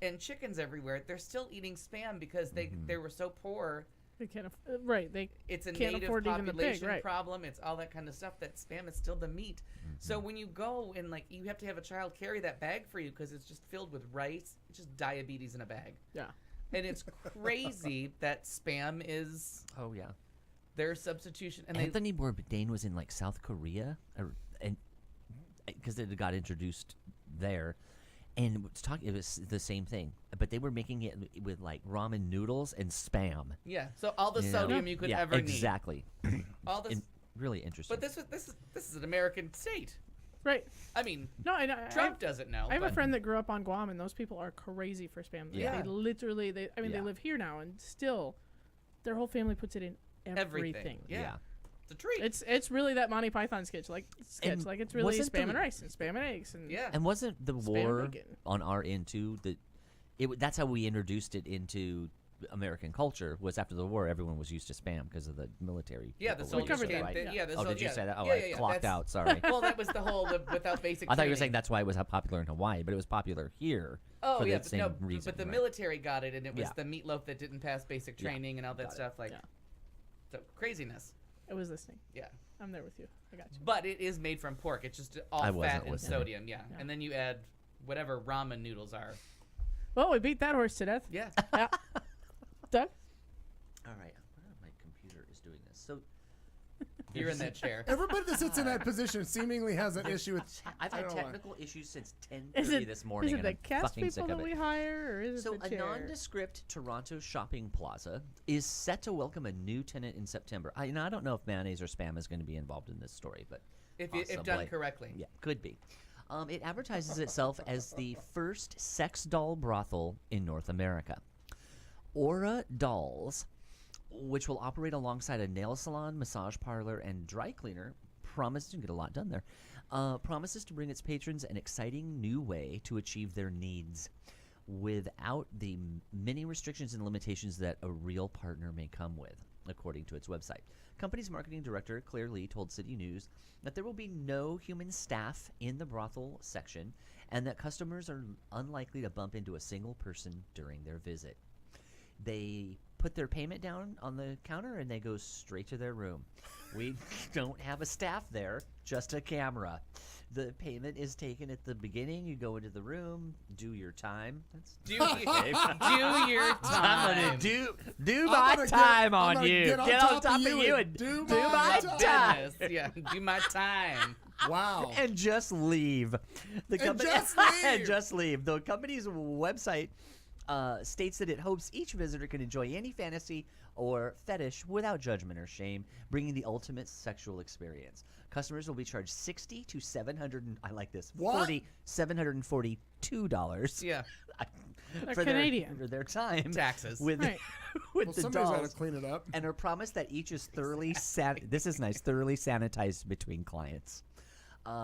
Speaker 3: and chickens everywhere, they're still eating Spam because they were so poor.
Speaker 5: They can't right. They
Speaker 3: It's a
Speaker 5: can't
Speaker 3: native
Speaker 5: afford even the
Speaker 3: population
Speaker 5: pig, right.
Speaker 3: problem. It's all that kind of stuff. That Spam is still the meat. So when you go and like you have to have a child carry that bag for you because it's just filled with rice. It's just diabetes in a bag.
Speaker 5: Yeah.
Speaker 3: And it's crazy that Spam is
Speaker 4: Oh yeah.
Speaker 3: their substitution. And
Speaker 4: Anthony Bourdain was in like South Korea, and because it got introduced there, and it was the same thing, but they were making it with like ramen noodles and Spam.
Speaker 3: yeah. So all the
Speaker 4: You know?
Speaker 3: sodium you could ever
Speaker 4: exactly.
Speaker 3: need. All this.
Speaker 4: Really interesting.
Speaker 3: But this is an American state.
Speaker 5: Right.
Speaker 3: I mean,
Speaker 5: No, I know.
Speaker 3: Trump doesn't know.
Speaker 5: I have a
Speaker 3: but-
Speaker 5: friend that grew up on Guam, and those people are crazy for Spam.
Speaker 3: Yeah.
Speaker 5: They literally, they
Speaker 4: Yeah.
Speaker 5: live here now, and still, their whole family puts it in everything.
Speaker 3: Yeah. It's a treat.
Speaker 5: It's really that Monty Python sketch. Like it's really
Speaker 4: wasn't
Speaker 5: Spam
Speaker 4: the-
Speaker 5: and rice and Spam and eggs and
Speaker 3: yeah.
Speaker 4: And wasn't the
Speaker 5: Spam
Speaker 4: war
Speaker 5: bacon.
Speaker 4: on our end too that that's how we introduced it into American culture? Was after the war, everyone was used to Spam because of the military.
Speaker 3: Yeah, the
Speaker 4: people were
Speaker 3: soldiers
Speaker 4: used to it,
Speaker 3: came.
Speaker 4: right?
Speaker 3: Yeah, the
Speaker 4: Oh, did you
Speaker 3: yeah.
Speaker 4: say that? Oh,
Speaker 3: yeah,
Speaker 4: I
Speaker 3: yeah, yeah.
Speaker 4: clocked
Speaker 3: That's-
Speaker 4: out. Sorry.
Speaker 3: Well, that was the whole without basic.
Speaker 4: I thought you were
Speaker 3: training.
Speaker 4: saying that's why it was popular in Hawaii, but it was popular here
Speaker 3: Oh
Speaker 4: for
Speaker 3: yeah,
Speaker 4: the
Speaker 3: but
Speaker 4: same
Speaker 3: no,
Speaker 4: reason.
Speaker 3: but the
Speaker 4: right?
Speaker 3: military got it, and it was
Speaker 4: Yeah.
Speaker 3: the meatloaf that didn't pass basic
Speaker 4: Yeah.
Speaker 3: training and all that
Speaker 4: Got it.
Speaker 3: stuff. Like,
Speaker 5: Yeah.
Speaker 3: so craziness.
Speaker 5: I was listening.
Speaker 3: Yeah,
Speaker 5: I'm there with you. I got you.
Speaker 3: but it is made from pork. It's just all
Speaker 4: I wasn't
Speaker 3: fat and
Speaker 4: listening.
Speaker 3: sodium. Yeah. And then you add whatever ramen noodles are.
Speaker 5: Well, we beat that horse to death.
Speaker 3: Yeah.
Speaker 5: Yeah. Doug?
Speaker 4: All right, my computer is doing this. So
Speaker 3: You're in that chair.
Speaker 1: Everybody that sits in that position seemingly has an issue with.
Speaker 4: I've
Speaker 1: I
Speaker 4: had
Speaker 1: don't know why.
Speaker 4: technical issues since
Speaker 5: Is
Speaker 4: 10:30
Speaker 5: it
Speaker 4: this morning,
Speaker 5: Is it
Speaker 4: and
Speaker 5: the
Speaker 4: I'm
Speaker 5: cast
Speaker 4: fucking sick
Speaker 5: people
Speaker 4: of
Speaker 5: that
Speaker 4: it.
Speaker 5: we hire, or is it
Speaker 4: So
Speaker 5: the
Speaker 4: a
Speaker 5: chair?
Speaker 4: nondescript Toronto shopping plaza is set to welcome a new tenant in September. I don't know if mayonnaise or Spam is going to be involved in this story, but
Speaker 3: If done
Speaker 4: possibly.
Speaker 3: correctly.
Speaker 4: Yeah, could be. It advertises itself as the first sex doll brothel in North America. Aura Dolls, which will operate alongside a nail salon, massage parlor, and dry cleaner, promises to get a lot done there. Promises to bring its patrons an exciting new way to achieve their needs without the many restrictions and limitations that a real partner may come with, according to its website. Company's marketing director, Claire Lee, told City News that there will be no human staff in the brothel section and that customers are unlikely to bump into a single person during their visit. They put their payment down on the counter and they go straight to their room. We don't have a staff there, just a camera. The payment is taken at the beginning. You go into the room, do your time.
Speaker 3: Do your time.
Speaker 4: I'm gonna do
Speaker 1: I'm
Speaker 4: my
Speaker 1: gonna
Speaker 4: time
Speaker 1: I'm
Speaker 4: on
Speaker 1: gonna
Speaker 4: you.
Speaker 1: Get on top of you and do my time.
Speaker 3: Goodness. Yeah. Do my time.
Speaker 1: Wow.
Speaker 4: And just leave. The company
Speaker 1: just leave.
Speaker 4: and just leave. The company's website states that it hopes each visitor can enjoy any fantasy or fetish without judgment or shame, bringing the ultimate sexual experience. Customers will be charged $60 to $742
Speaker 3: Yeah.
Speaker 5: They're
Speaker 4: for
Speaker 5: Canadian.
Speaker 4: for their time
Speaker 3: Taxes.
Speaker 4: with
Speaker 5: Right.
Speaker 4: with
Speaker 1: Well,
Speaker 4: the
Speaker 1: somebody's got to
Speaker 4: dolls,
Speaker 1: clean it up.
Speaker 4: and are promised that each is thoroughly this is nice, thoroughly sanitized between clients.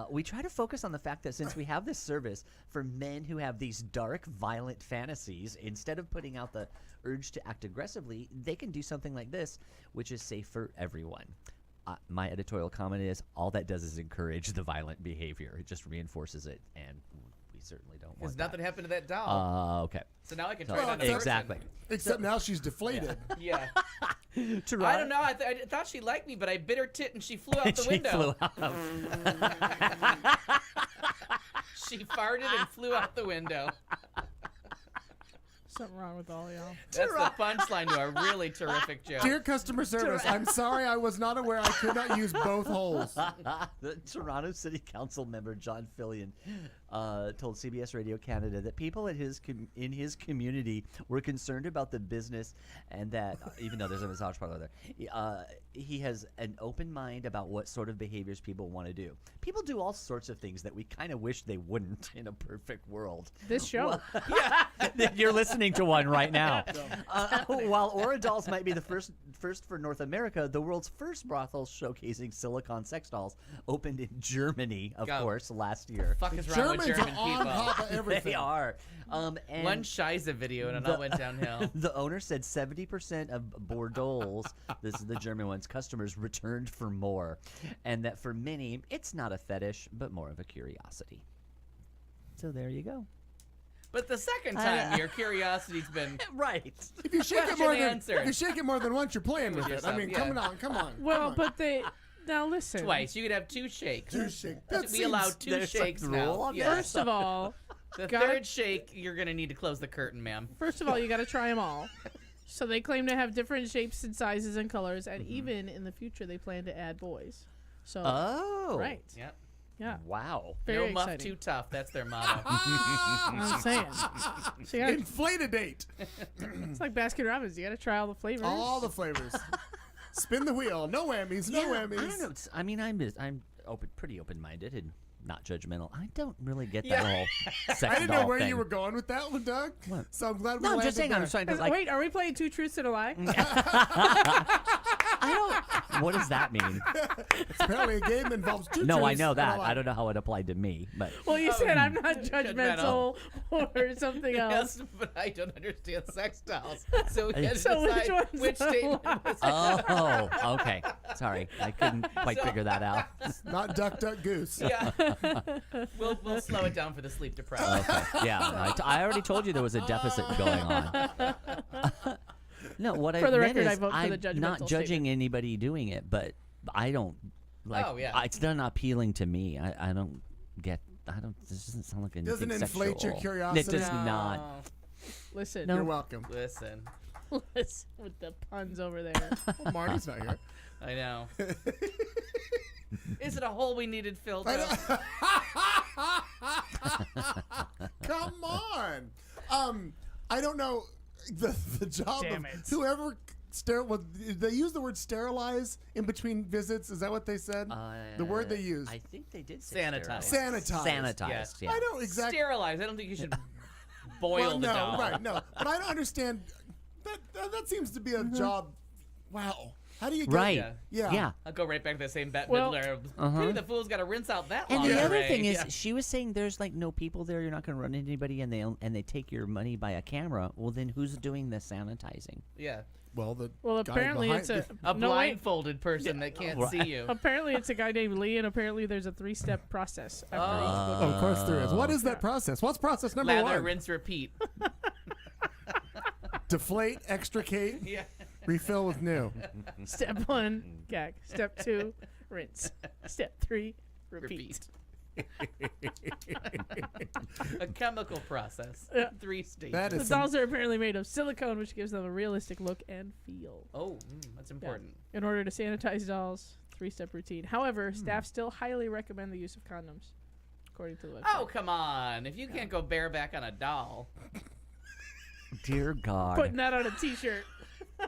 Speaker 4: We try to focus on the fact that since we have this service for men who have these dark, violent fantasies, instead of putting out the urge to act aggressively, they can do something like this, which is safe for everyone. My editorial comment is all that does is encourage the violent behavior. It just reinforces it, and we certainly don't want
Speaker 3: Because
Speaker 4: that.
Speaker 3: nothing happened to that doll.
Speaker 4: Okay.
Speaker 3: So now I can
Speaker 4: So-
Speaker 3: try it on a person.
Speaker 4: exactly.
Speaker 1: Except now she's deflated.
Speaker 3: Yeah.
Speaker 4: To
Speaker 3: I don't know. I thought she liked me, but I bit her tit and she flew out the
Speaker 4: She
Speaker 3: window.
Speaker 4: flew out.
Speaker 3: She farted and flew out the window.
Speaker 5: Something wrong with all y'all.
Speaker 3: That's the punchline to a really terrific joke.
Speaker 1: Dear customer service, I'm sorry I was not aware I could not use both holes.
Speaker 4: The Toronto City Council member John Fillion told CBS Radio Canada that people in his community were concerned about the business, and that even though there's a massage parlor there, he has an open mind about what sort of behaviors people want to do. People do all sorts of things that we kind of wish they wouldn't in a perfect world.
Speaker 5: This show.
Speaker 4: You're listening to one right now. While Aura Dolls might be the first for North America, the world's first brothel showcasing silicone sex dolls opened in Germany, of course, last year.
Speaker 3: Fuck is wrong with
Speaker 1: Germans
Speaker 3: German
Speaker 1: are on
Speaker 3: people?
Speaker 1: top of everything.
Speaker 4: They are. And
Speaker 3: One Shiza video and it all went downhill.
Speaker 4: the owner said 70% of Bordeaux's, this is the German one's, customers returned for more, and that for many, it's not a fetish, but more of a curiosity. So there you go.
Speaker 3: But the second time your curiosity's been
Speaker 4: Right.
Speaker 1: If you shake it
Speaker 3: Question
Speaker 1: more than
Speaker 3: answered.
Speaker 1: if you shake it more than once, you're playing with it. I
Speaker 3: yourself,
Speaker 1: mean,
Speaker 3: yeah.
Speaker 1: come on.
Speaker 5: Well, but they now listen.
Speaker 3: twice. You could have 2 shakes.
Speaker 1: Two shake. That
Speaker 3: We allow
Speaker 1: seems-
Speaker 3: 2
Speaker 4: there's a
Speaker 3: shakes
Speaker 4: rule
Speaker 3: now.
Speaker 4: on
Speaker 3: Yeah.
Speaker 5: First of all,
Speaker 3: The
Speaker 5: God-
Speaker 3: third shake, you're gonna need to close the curtain, ma'am.
Speaker 5: you got to try them all. So they claim to have different shapes and sizes and colors, and even in the future they plan to add boys. So
Speaker 4: Oh.
Speaker 5: right,
Speaker 3: Yep.
Speaker 5: yeah,
Speaker 4: Wow.
Speaker 5: very
Speaker 3: No muff
Speaker 5: exciting.
Speaker 3: too tough. That's their motto.
Speaker 5: I'm saying. So you gotta,
Speaker 1: Inflate a date.
Speaker 5: it's like Baskin Robbins. You got to try all the flavors.
Speaker 1: All the flavors. Spin the wheel. No whammies. No whammies.
Speaker 4: I don't know. I mean, I'm pretty open-minded and not judgmental. I don't really get
Speaker 3: Yeah.
Speaker 4: that whole sex
Speaker 1: I didn't know
Speaker 4: doll
Speaker 1: where
Speaker 4: thing.
Speaker 1: you were going with that one, Doug.
Speaker 4: What?
Speaker 1: So I'm glad we
Speaker 4: No, I'm
Speaker 1: landed
Speaker 4: just saying.
Speaker 1: there.
Speaker 4: I'm trying to like.
Speaker 5: Wait, are we playing 2 truths and a lie?
Speaker 4: I don't. What does that mean?
Speaker 1: It's apparently a game that involves two
Speaker 4: No, I
Speaker 1: truths
Speaker 4: know
Speaker 1: and a
Speaker 4: that.
Speaker 1: lie.
Speaker 4: I don't know how it applied to me, but
Speaker 5: Well, you said I'm not
Speaker 3: Judgmental.
Speaker 5: judgmental or something else.
Speaker 3: Yes, but I don't understand sex dolls. So we had to
Speaker 5: So which
Speaker 3: decide
Speaker 5: one's
Speaker 3: which
Speaker 5: the
Speaker 3: statement
Speaker 5: lie?
Speaker 3: was
Speaker 4: oh, okay. Sorry, I couldn't quite figure that out.
Speaker 1: Not duck, duck, goose.
Speaker 3: Yeah. We'll slow it down for the sleep deprived.
Speaker 4: Okay, yeah. I already told you there was a deficit going on. No, what
Speaker 5: For
Speaker 4: I
Speaker 5: the
Speaker 4: meant
Speaker 5: record, I
Speaker 4: is
Speaker 5: vote for the
Speaker 4: I'm not
Speaker 5: judgmental
Speaker 4: judging
Speaker 5: statement.
Speaker 4: anybody doing it, but I don't like.
Speaker 3: Oh, yeah.
Speaker 4: It's not appealing to me. I don't get. I don't. This doesn't sound like anything
Speaker 1: Doesn't inflate your
Speaker 4: sexual.
Speaker 1: curiosity?
Speaker 4: It does
Speaker 3: No.
Speaker 4: not.
Speaker 5: Listen,
Speaker 1: You're welcome.
Speaker 3: Listen,
Speaker 5: listen with the puns over there.
Speaker 1: Well, Marty's not here.
Speaker 3: I know. Is it a hole we needed filled?
Speaker 1: I
Speaker 3: Though?
Speaker 1: Come on. I don't know the job
Speaker 5: Damn
Speaker 1: of
Speaker 5: it.
Speaker 1: whoever they use the word sterilize in between visits. Is that what they said? The word they used.
Speaker 4: I think they did say
Speaker 3: Sanitize.
Speaker 4: sterilize.
Speaker 1: Sanitize.
Speaker 4: Sanitized. Yeah.
Speaker 1: I don't exactly.
Speaker 3: Sterilize. I don't think you should boil
Speaker 1: Well,
Speaker 3: the
Speaker 1: no,
Speaker 3: doll.
Speaker 1: right, no. But I don't understand. That seems to be a job. Wow. How do you get
Speaker 4: Right.
Speaker 1: Yeah.
Speaker 4: Yeah.
Speaker 3: I'll go right back to the same Bette
Speaker 5: Well-
Speaker 3: Midler. Pity the fool's got to rinse out that
Speaker 4: And
Speaker 3: long.
Speaker 4: the other thing is, she was saying there's like no people there. You're not going to run into anybody, and they take your money by a camera. Well, then who's doing the sanitizing?
Speaker 3: yeah,
Speaker 1: Well, the
Speaker 5: Well,
Speaker 1: guy
Speaker 5: apparently
Speaker 1: behind
Speaker 5: it's a
Speaker 3: a
Speaker 5: no, wait.
Speaker 3: blindfolded person that can't
Speaker 4: Right.
Speaker 3: see you.
Speaker 5: Apparently it's a guy named Lee, and apparently there's a 3-step process. After each book.
Speaker 1: Oh, of course there is. What is that process? What's process number
Speaker 3: Lather,
Speaker 1: one?
Speaker 3: rinse, repeat.
Speaker 1: Deflate, extricate,
Speaker 3: Yeah.
Speaker 1: refill with new.
Speaker 5: Step 1, gag. Step 2, rinse. Step 3, repeat.
Speaker 3: A chemical process.
Speaker 5: Yeah.
Speaker 3: 3 stages.
Speaker 1: That
Speaker 5: The
Speaker 1: is
Speaker 5: dolls are apparently made of silicone, which gives them a realistic look and feel.
Speaker 3: Oh, that's important.
Speaker 5: In order to sanitize dolls, 3-step routine. However, staff still highly recommend the use of condoms, according to the website.
Speaker 3: Oh, come on. If you can't go bareback on a doll.
Speaker 4: Dear God.
Speaker 5: Putting that on a T-shirt.
Speaker 1: I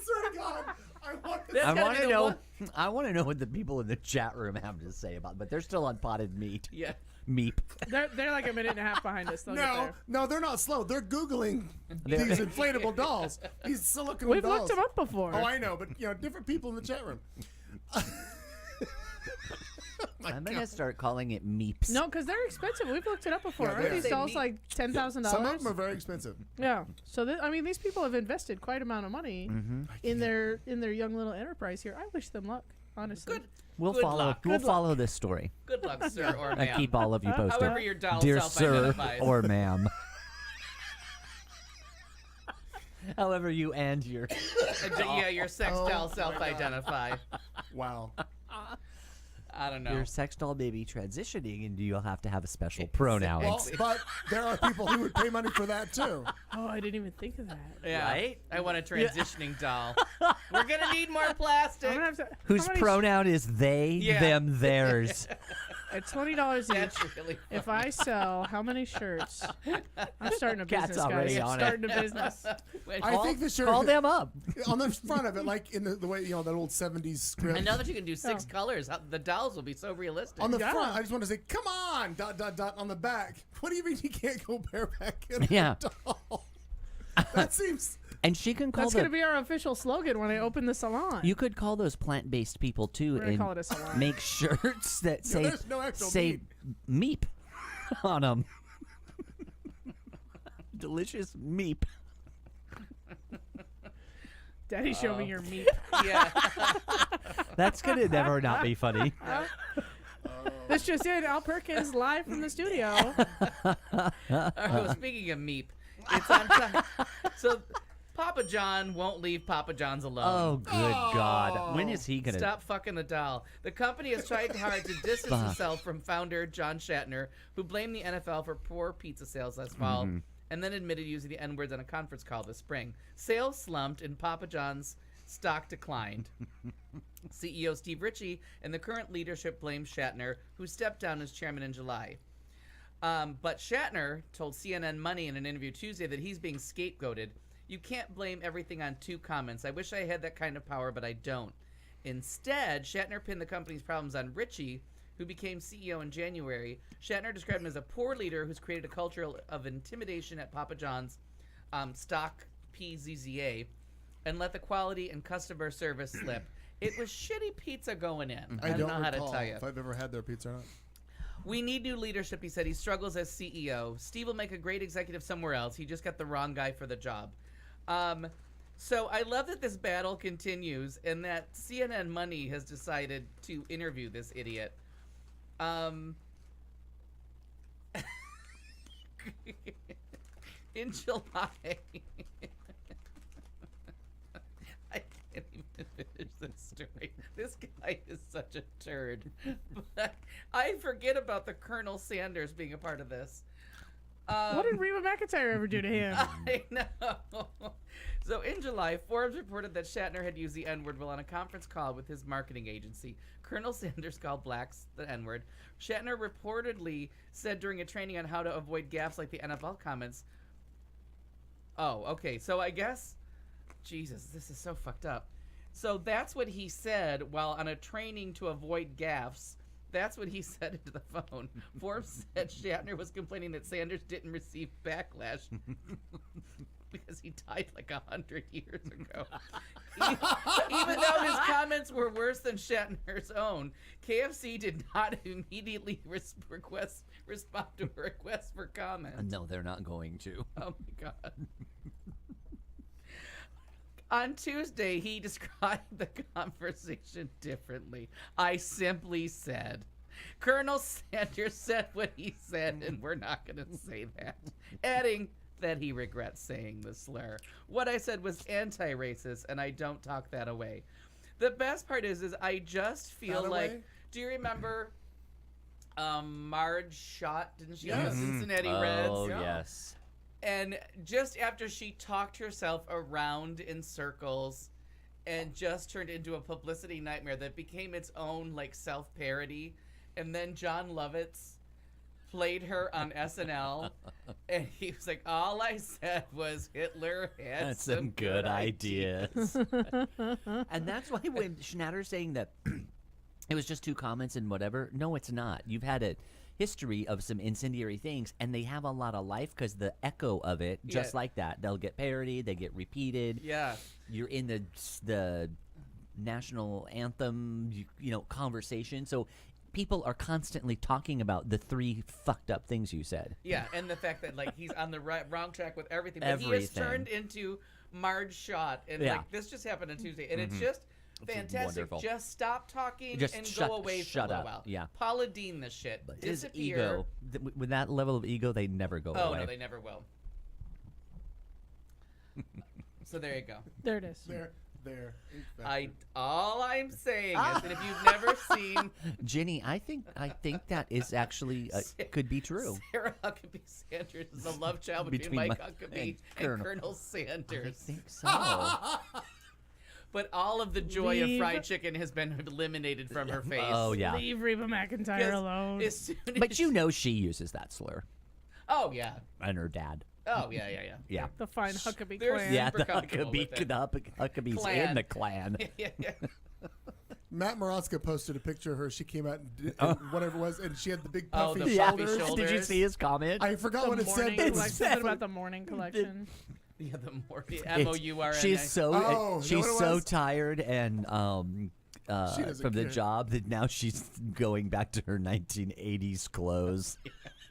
Speaker 1: swear to God, I want
Speaker 3: That's
Speaker 4: I
Speaker 3: gotta
Speaker 4: want
Speaker 3: be
Speaker 4: to
Speaker 3: the
Speaker 4: know.
Speaker 3: one-
Speaker 4: I want to know what the people in the chat room have to say about it, but they're still on potted meat.
Speaker 3: Yeah.
Speaker 4: Meep.
Speaker 5: They're like a minute and a half behind us. They'll get
Speaker 1: No,
Speaker 5: there.
Speaker 1: no, they're not slow. They're Googling these inflatable dolls. These silicone
Speaker 5: We've
Speaker 1: dolls.
Speaker 5: looked them up before.
Speaker 1: Oh, I know, but different people in the chat room.
Speaker 4: I'm gonna start calling it meeps.
Speaker 5: No, because they're expensive. We've looked it up before.
Speaker 1: Yeah,
Speaker 5: Aren't
Speaker 1: they
Speaker 5: these
Speaker 3: are.
Speaker 5: dolls like $10,000?
Speaker 1: Some of them are very expensive.
Speaker 5: Yeah. So I mean, these people have invested quite amount of money in their young little enterprise here. I wish them luck, honestly.
Speaker 3: Good.
Speaker 4: We'll
Speaker 3: Good
Speaker 4: follow.
Speaker 3: luck.
Speaker 4: We'll
Speaker 5: Good
Speaker 4: follow this story
Speaker 3: Good luck, sir or
Speaker 4: and
Speaker 3: ma'am.
Speaker 4: keep all of you posted.
Speaker 3: However your doll
Speaker 4: Dear sir
Speaker 3: self-identifies.
Speaker 4: or ma'am. However you and your.
Speaker 3: Yeah, your sex
Speaker 1: Oh
Speaker 3: doll
Speaker 1: my
Speaker 3: self-identify.
Speaker 1: Wow.
Speaker 3: I don't know.
Speaker 4: Your sex doll may be transitioning, and you'll have to have a special pronoun.
Speaker 1: Well, but there are people who would pay money for that too.
Speaker 5: Oh, I didn't even think of that.
Speaker 3: Yeah,
Speaker 4: Right?
Speaker 3: I want a transitioning doll. We're gonna need more plastic.
Speaker 5: I'm gonna have to,
Speaker 4: Whose
Speaker 5: how many
Speaker 4: pronoun is they,
Speaker 3: Yeah.
Speaker 4: them, theirs.
Speaker 5: At $20 each,
Speaker 3: That's really
Speaker 5: if I sell how many shirts? I'm starting a
Speaker 4: Cat's
Speaker 5: business,
Speaker 4: already
Speaker 5: guys.
Speaker 4: on
Speaker 5: I'm
Speaker 4: it.
Speaker 5: starting a business.
Speaker 1: I think the shirt
Speaker 4: Call them up.
Speaker 1: on the front of it, like in the way that old '70s script.
Speaker 3: I know that you can do 6 colors. The dolls will be so realistic.
Speaker 1: On the
Speaker 5: Yeah.
Speaker 1: front, I just want to say, "Come on!" ... On the back, what do you mean you can't go bareback in
Speaker 4: Yeah.
Speaker 1: a doll? That seems.
Speaker 4: And she can call
Speaker 5: That's
Speaker 4: them.
Speaker 5: gonna be our official slogan when I open the salon.
Speaker 4: You could call those plant-based people too,
Speaker 5: We're gonna
Speaker 4: and
Speaker 5: call it a salon.
Speaker 4: make shirts that say
Speaker 1: there's no actual
Speaker 4: meep on them. Delicious meep.
Speaker 5: Daddy, show me your meat.
Speaker 3: yeah.
Speaker 4: That's gonna never not be funny.
Speaker 5: This just in, Al Perkins live from the studio.
Speaker 3: Oh, speaking of meep, it's on time. So Papa John won't leave Papa John's alone.
Speaker 4: Oh, good God! When is he gonna?
Speaker 3: Stop fucking the doll. The company has tried hard to distance itself from founder John Shatner, who blamed the NFL for poor pizza sales last fall, and then admitted using the N-words on a conference call this spring. Sales slumped and Papa John's stock declined. CEO Steve Ritchie and the current leadership blamed Shatner, who stepped down as chairman in July. But Shatner told CNN Money in an interview Tuesday that he's being scapegoated. You can't blame everything on 2 comments. I wish I had that kind of power, but I don't. Instead, Shatner pinned the company's problems on Ritchie, who became CEO in January. Shatner described him as a poor leader who's created a culture of intimidation at Papa John's stock PZZA and let the quality and customer service slip. It was shitty pizza going in. I don't know how to tell you.
Speaker 1: if I've ever had their pizza or not.
Speaker 3: We need new leadership, he said. He struggles as CEO. Steve will make a great executive somewhere else. He just got the wrong guy for the job. So I love that this battle continues and that CNN Money has decided to interview this idiot. In July. I can't even finish this story. This guy is such a turd. But I forget about the Colonel Sanders being a part of this.
Speaker 5: What did Reba McEntire ever do to him?
Speaker 3: I know. So in July, Forbes reported that Shatner had used the N-word while on a conference call with his marketing agency. Colonel Sanders called blacks the N-word. Shatner reportedly said during a training on how to avoid gaffes like the NFL comments. Oh, okay. So I guess, Jesus, this is so fucked up. So that's what he said while on a training to avoid gaffes. That's what he said into the phone. Forbes said Shatner was complaining that Sanders didn't receive backlash because he died like 100 years ago. Even though his comments were worse than Shatner's own, KFC did not immediately respond to a request for comment.
Speaker 4: No, they're not going to.
Speaker 3: Oh my God. On Tuesday, he described the conversation differently. I simply said, Colonel Sanders said what he said, and we're not going to say that. Adding that he regrets saying the slur. What I said was anti-racist, and I don't talk that away. The best part is I just feel
Speaker 1: That
Speaker 3: like,
Speaker 1: away?
Speaker 3: do you remember Marge Schott? Didn't she have
Speaker 1: Yes.
Speaker 3: the Cincinnati Reds?
Speaker 4: Oh, yes.
Speaker 3: And just after she talked herself around in circles and just turned into a publicity nightmare that became its own like self-parody, and then John Lovitz played her on SNL and he was like, all I said was Hitler had
Speaker 4: That's some good ideas. And that's why when Schnatter's saying that it was just 2 comments and whatever, no, it's not. You've had a history of some incendiary things, and they have a lot of life because the echo of it, just
Speaker 3: Yeah.
Speaker 4: like that, they'll get parodied, they get repeated.
Speaker 3: Yeah.
Speaker 4: You're in the national anthem, conversation. So people are constantly talking about the 3 fucked up things you said.
Speaker 3: Yeah, and the fact that like he's on the wrong track with everything. But he has
Speaker 4: Everything.
Speaker 3: turned into Marge Schott, and
Speaker 4: Yeah.
Speaker 3: like this just happened on Tuesday, and it's just fantastic.
Speaker 4: wonderful.
Speaker 3: Just stop talking
Speaker 4: Just
Speaker 3: and
Speaker 4: shut-
Speaker 3: go away for a
Speaker 4: shut
Speaker 3: little
Speaker 4: up.
Speaker 3: while.
Speaker 4: Yeah.
Speaker 3: Paula Deen this shit.
Speaker 4: But his
Speaker 3: Disappear.
Speaker 4: ego, with that level of ego, they never go
Speaker 3: Oh
Speaker 4: away.
Speaker 3: no, they never will. So there you go.
Speaker 5: There it is.
Speaker 1: There. there. Ink Factory.
Speaker 3: All I'm saying is that if you've never seen
Speaker 4: Jenny, I think that is actually could be true.
Speaker 3: Sarah Huckabee Sanders is a love child between Mike Huckabee and Colonel
Speaker 4: I
Speaker 3: Sanders.
Speaker 4: think so.
Speaker 3: But all of the joy of fried chicken has been eliminated from her face.
Speaker 4: Oh yeah.
Speaker 5: Leave Reba McEntire alone.
Speaker 3: As soon
Speaker 4: But
Speaker 3: as-
Speaker 4: you know she uses that slur,
Speaker 3: Oh yeah.
Speaker 4: and her dad.
Speaker 3: Oh yeah.
Speaker 4: Yeah.
Speaker 5: The fine Huckabee
Speaker 3: There's-
Speaker 5: clan.
Speaker 4: Yeah,
Speaker 3: super
Speaker 4: the
Speaker 3: comfortable with it.
Speaker 4: Huckabee's
Speaker 3: Clan.
Speaker 4: in the clan.
Speaker 3: yeah.
Speaker 1: Matt Morocco posted a picture of her. She came out and whatever it was, and she had the big
Speaker 3: Oh,
Speaker 1: puffy
Speaker 3: the
Speaker 1: shoulders.
Speaker 3: puffy shoulders.
Speaker 4: Did you see his comment?
Speaker 1: I forgot what
Speaker 5: The
Speaker 1: it said.
Speaker 5: morning
Speaker 1: But it
Speaker 5: collection.
Speaker 1: said
Speaker 5: Something about the morning collection.
Speaker 3: Yeah, the more
Speaker 4: It's-
Speaker 3: MOURNA.
Speaker 4: She's so
Speaker 1: Oh,
Speaker 4: she's
Speaker 1: you know what it
Speaker 4: so
Speaker 1: was?
Speaker 4: tired and
Speaker 1: She doesn't
Speaker 4: from the
Speaker 1: care.
Speaker 4: job that now she's going back to her 1980s clothes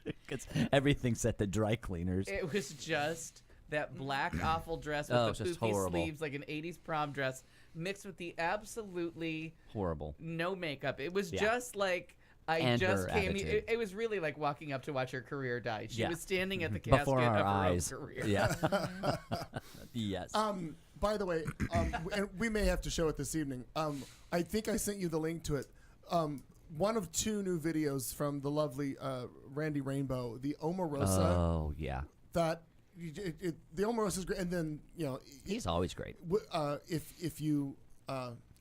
Speaker 4: because everything's at the dry cleaners.
Speaker 3: It was just that black awful dress with
Speaker 4: Oh,
Speaker 3: the
Speaker 4: it's just
Speaker 3: poofy
Speaker 4: horrible.
Speaker 3: sleeves like an 80s prom dress mixed with the absolutely
Speaker 4: Horrible.
Speaker 3: no makeup. It was
Speaker 4: Yeah.
Speaker 3: just like I
Speaker 4: And
Speaker 3: just
Speaker 4: her
Speaker 3: came.
Speaker 4: attitude.
Speaker 3: It was really like walking up to watch her career die. She
Speaker 4: Yeah.
Speaker 3: was standing at the casket
Speaker 4: Before our
Speaker 3: of her
Speaker 4: eyes.
Speaker 3: own career.
Speaker 4: Yeah. Yes.
Speaker 1: By the way, and we may have to show it this evening. I think I sent you the link to it. One of two new videos from the lovely Randy Rainbow, the Omarosa.
Speaker 4: Oh yeah.
Speaker 1: That the Omarosa is great, and then
Speaker 4: He's always great.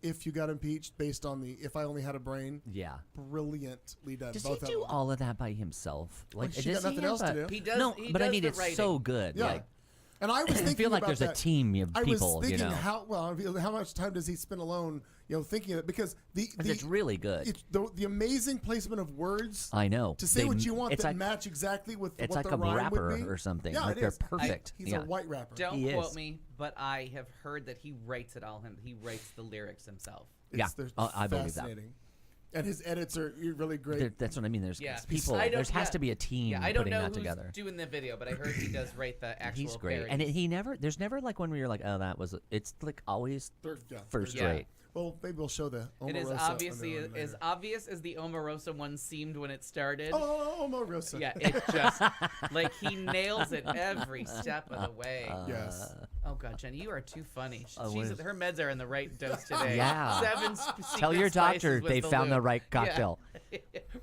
Speaker 1: if you got impeached based on the "If I Only Had a Brain,"
Speaker 4: Yeah.
Speaker 1: brilliantly done.
Speaker 4: Does
Speaker 1: both
Speaker 4: he
Speaker 1: of
Speaker 4: do
Speaker 1: them.
Speaker 4: all of that by himself? Like,
Speaker 1: she got
Speaker 4: does
Speaker 1: nothing
Speaker 4: have
Speaker 1: else to do.
Speaker 3: He does.
Speaker 4: No,
Speaker 3: he
Speaker 4: but I
Speaker 3: does
Speaker 4: mean
Speaker 3: the
Speaker 4: it's
Speaker 3: writing.
Speaker 4: so good.
Speaker 1: Yeah.
Speaker 4: Like,
Speaker 1: And I was thinking
Speaker 4: I feel like
Speaker 1: about
Speaker 4: there's a
Speaker 1: that.
Speaker 4: team of
Speaker 1: I
Speaker 4: people.
Speaker 1: was thinking
Speaker 4: you know,
Speaker 1: how much time does he spend alone? Thinking of it because
Speaker 4: 'Cause it's really good.
Speaker 1: It's the amazing placement of words
Speaker 4: I know.
Speaker 1: to say
Speaker 4: They-
Speaker 1: what you want
Speaker 4: it's
Speaker 1: that
Speaker 4: like-
Speaker 1: match exactly with
Speaker 4: it's
Speaker 1: what
Speaker 4: like
Speaker 1: the
Speaker 4: a
Speaker 1: rhyme
Speaker 4: rapper
Speaker 1: would be.
Speaker 4: or something.
Speaker 1: Yeah,
Speaker 4: Like,
Speaker 1: it
Speaker 4: they're
Speaker 1: is.
Speaker 4: perfect.
Speaker 1: He's
Speaker 4: Yeah.
Speaker 1: a white rapper.
Speaker 3: Don't
Speaker 4: He
Speaker 3: quote
Speaker 4: is.
Speaker 3: me, but I have heard that he writes it all. He writes the lyrics himself.
Speaker 4: Yeah,
Speaker 1: They're
Speaker 4: I believe that.
Speaker 1: fascinating. And his edits are really great.
Speaker 4: That's what I mean. There's
Speaker 3: Yeah.
Speaker 4: people.
Speaker 3: I don't-
Speaker 4: There has
Speaker 3: yeah.
Speaker 4: to be a team
Speaker 3: Yeah, I don't
Speaker 4: putting
Speaker 3: know
Speaker 4: that
Speaker 3: who's
Speaker 4: together.
Speaker 3: doing the video, but I heard he does write the actual.
Speaker 4: He's great,
Speaker 3: parodies.
Speaker 4: and he never. There's never like one where you're like, oh, that was. It's like always first
Speaker 3: Yeah.
Speaker 4: rate.
Speaker 1: Well, maybe we'll show the Omarosa.
Speaker 3: It is obviously
Speaker 1: on there
Speaker 3: as
Speaker 1: later.
Speaker 3: obvious as the Omarosa one seemed when it started.
Speaker 1: Oh, Omarosa.
Speaker 3: Yeah, it just like he nails it every step of the way.
Speaker 1: Yes.
Speaker 3: Oh God, Jenny, you are too funny.
Speaker 4: Oh, what is-
Speaker 3: Her meds are in the right dose today.
Speaker 4: Yeah.
Speaker 3: 7
Speaker 4: Tell your
Speaker 3: secret
Speaker 4: doctor
Speaker 3: spices with
Speaker 4: they found the
Speaker 3: lube.
Speaker 4: right
Speaker 3: Yeah.
Speaker 4: cocktail.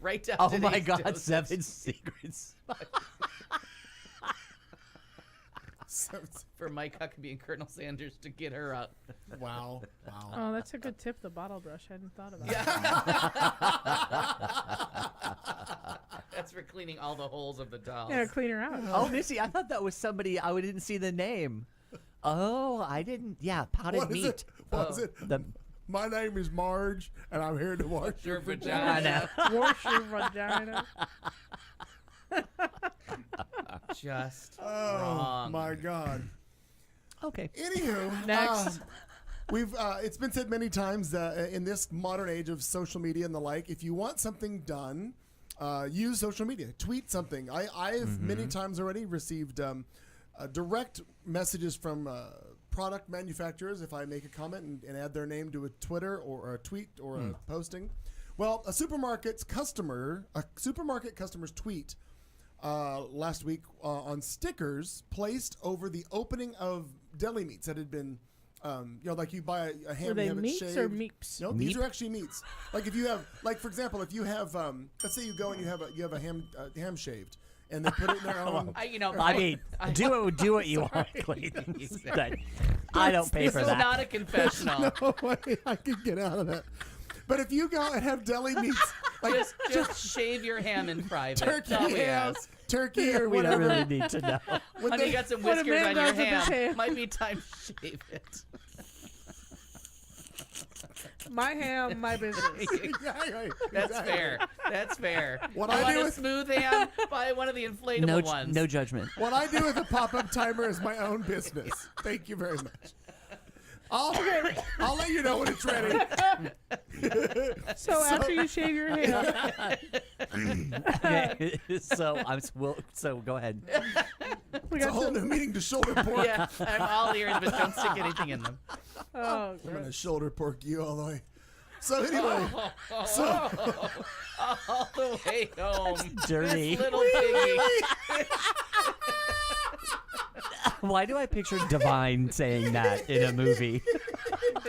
Speaker 3: Right down.
Speaker 4: Oh my
Speaker 3: today's
Speaker 4: God,
Speaker 3: dosage.
Speaker 4: 7 secrets.
Speaker 3: For Mike Huckabee and Colonel Sanders to get her up.
Speaker 1: Wow.
Speaker 5: Oh, that's a good tip. The bottle brush. I hadn't thought about
Speaker 3: That's for cleaning all the holes of the dolls.
Speaker 5: it. Yeah, clean her out.
Speaker 4: Oh, Missy, I thought that was somebody. I didn't see the name. Oh, I didn't. Yeah, potted
Speaker 1: What is
Speaker 4: meat.
Speaker 1: it? What is it?
Speaker 4: The,
Speaker 1: My name is Marge, and I'm here to wash
Speaker 3: Your
Speaker 1: your
Speaker 3: vagina.
Speaker 5: Wash your vagina.
Speaker 3: Just
Speaker 1: Oh
Speaker 3: wrong.
Speaker 1: my God.
Speaker 4: okay.
Speaker 1: Anywho,
Speaker 5: Next.
Speaker 1: we've it's been said many times in this modern age of social media and the like, if you want something done, use social media. Tweet something. I've many times already received direct messages from product manufacturers if I make a comment and add their name to a Twitter or a tweet or a posting. Well, a supermarket customer's tweet last week on stickers placed over the opening of deli meats that had been, like you buy a ham,
Speaker 5: Were they
Speaker 1: you have it
Speaker 5: meats
Speaker 1: shaved.
Speaker 5: or meeps?
Speaker 1: No, these are actually meats. Like if you have, like for example, if you have, let's say you go and you have a ham shaved, and they put it in their own.
Speaker 4: I mean, do what you want, Clayton. But I don't pay for
Speaker 3: This is
Speaker 4: that.
Speaker 3: not a confessional.
Speaker 1: No way I could get out of that. But if you go and have deli meats, like
Speaker 3: Just shave your ham in private.
Speaker 1: turkey
Speaker 3: That's all we
Speaker 1: ham,
Speaker 3: ask.
Speaker 1: turkey or
Speaker 4: We don't
Speaker 1: whatever.
Speaker 4: really need to know.
Speaker 1: when
Speaker 3: Honey,
Speaker 1: they-
Speaker 3: you got some
Speaker 5: When a
Speaker 3: whiskers
Speaker 5: man
Speaker 3: on your
Speaker 5: does with his
Speaker 3: ham.
Speaker 5: ham.
Speaker 3: Might be time to shave it.
Speaker 5: My ham, my business.
Speaker 1: Exactly.
Speaker 3: That's fair. That's fair.
Speaker 1: What
Speaker 3: You
Speaker 1: I
Speaker 3: want
Speaker 1: do
Speaker 3: a
Speaker 1: with-
Speaker 3: smooth ham? Buy one of the inflatable ones.
Speaker 4: No judgment.
Speaker 1: What I do with a pop-up timer is my own business. Thank you very much. I'll let you know when it's ready.
Speaker 5: So after you shave your ham,
Speaker 4: Okay, so so go ahead.
Speaker 5: we
Speaker 1: It's a
Speaker 5: got
Speaker 1: whole
Speaker 5: some.
Speaker 1: new meeting to shoulder pork.
Speaker 3: Yeah, I'm all ears, but don't stick anything in them.
Speaker 5: Oh,
Speaker 1: I'm gonna
Speaker 5: gross.
Speaker 1: shoulder pork you all the way. So anyway,
Speaker 3: All the way home.
Speaker 4: Dirty.
Speaker 3: This little piggy.
Speaker 4: Why do I picture Divine saying that in a movie?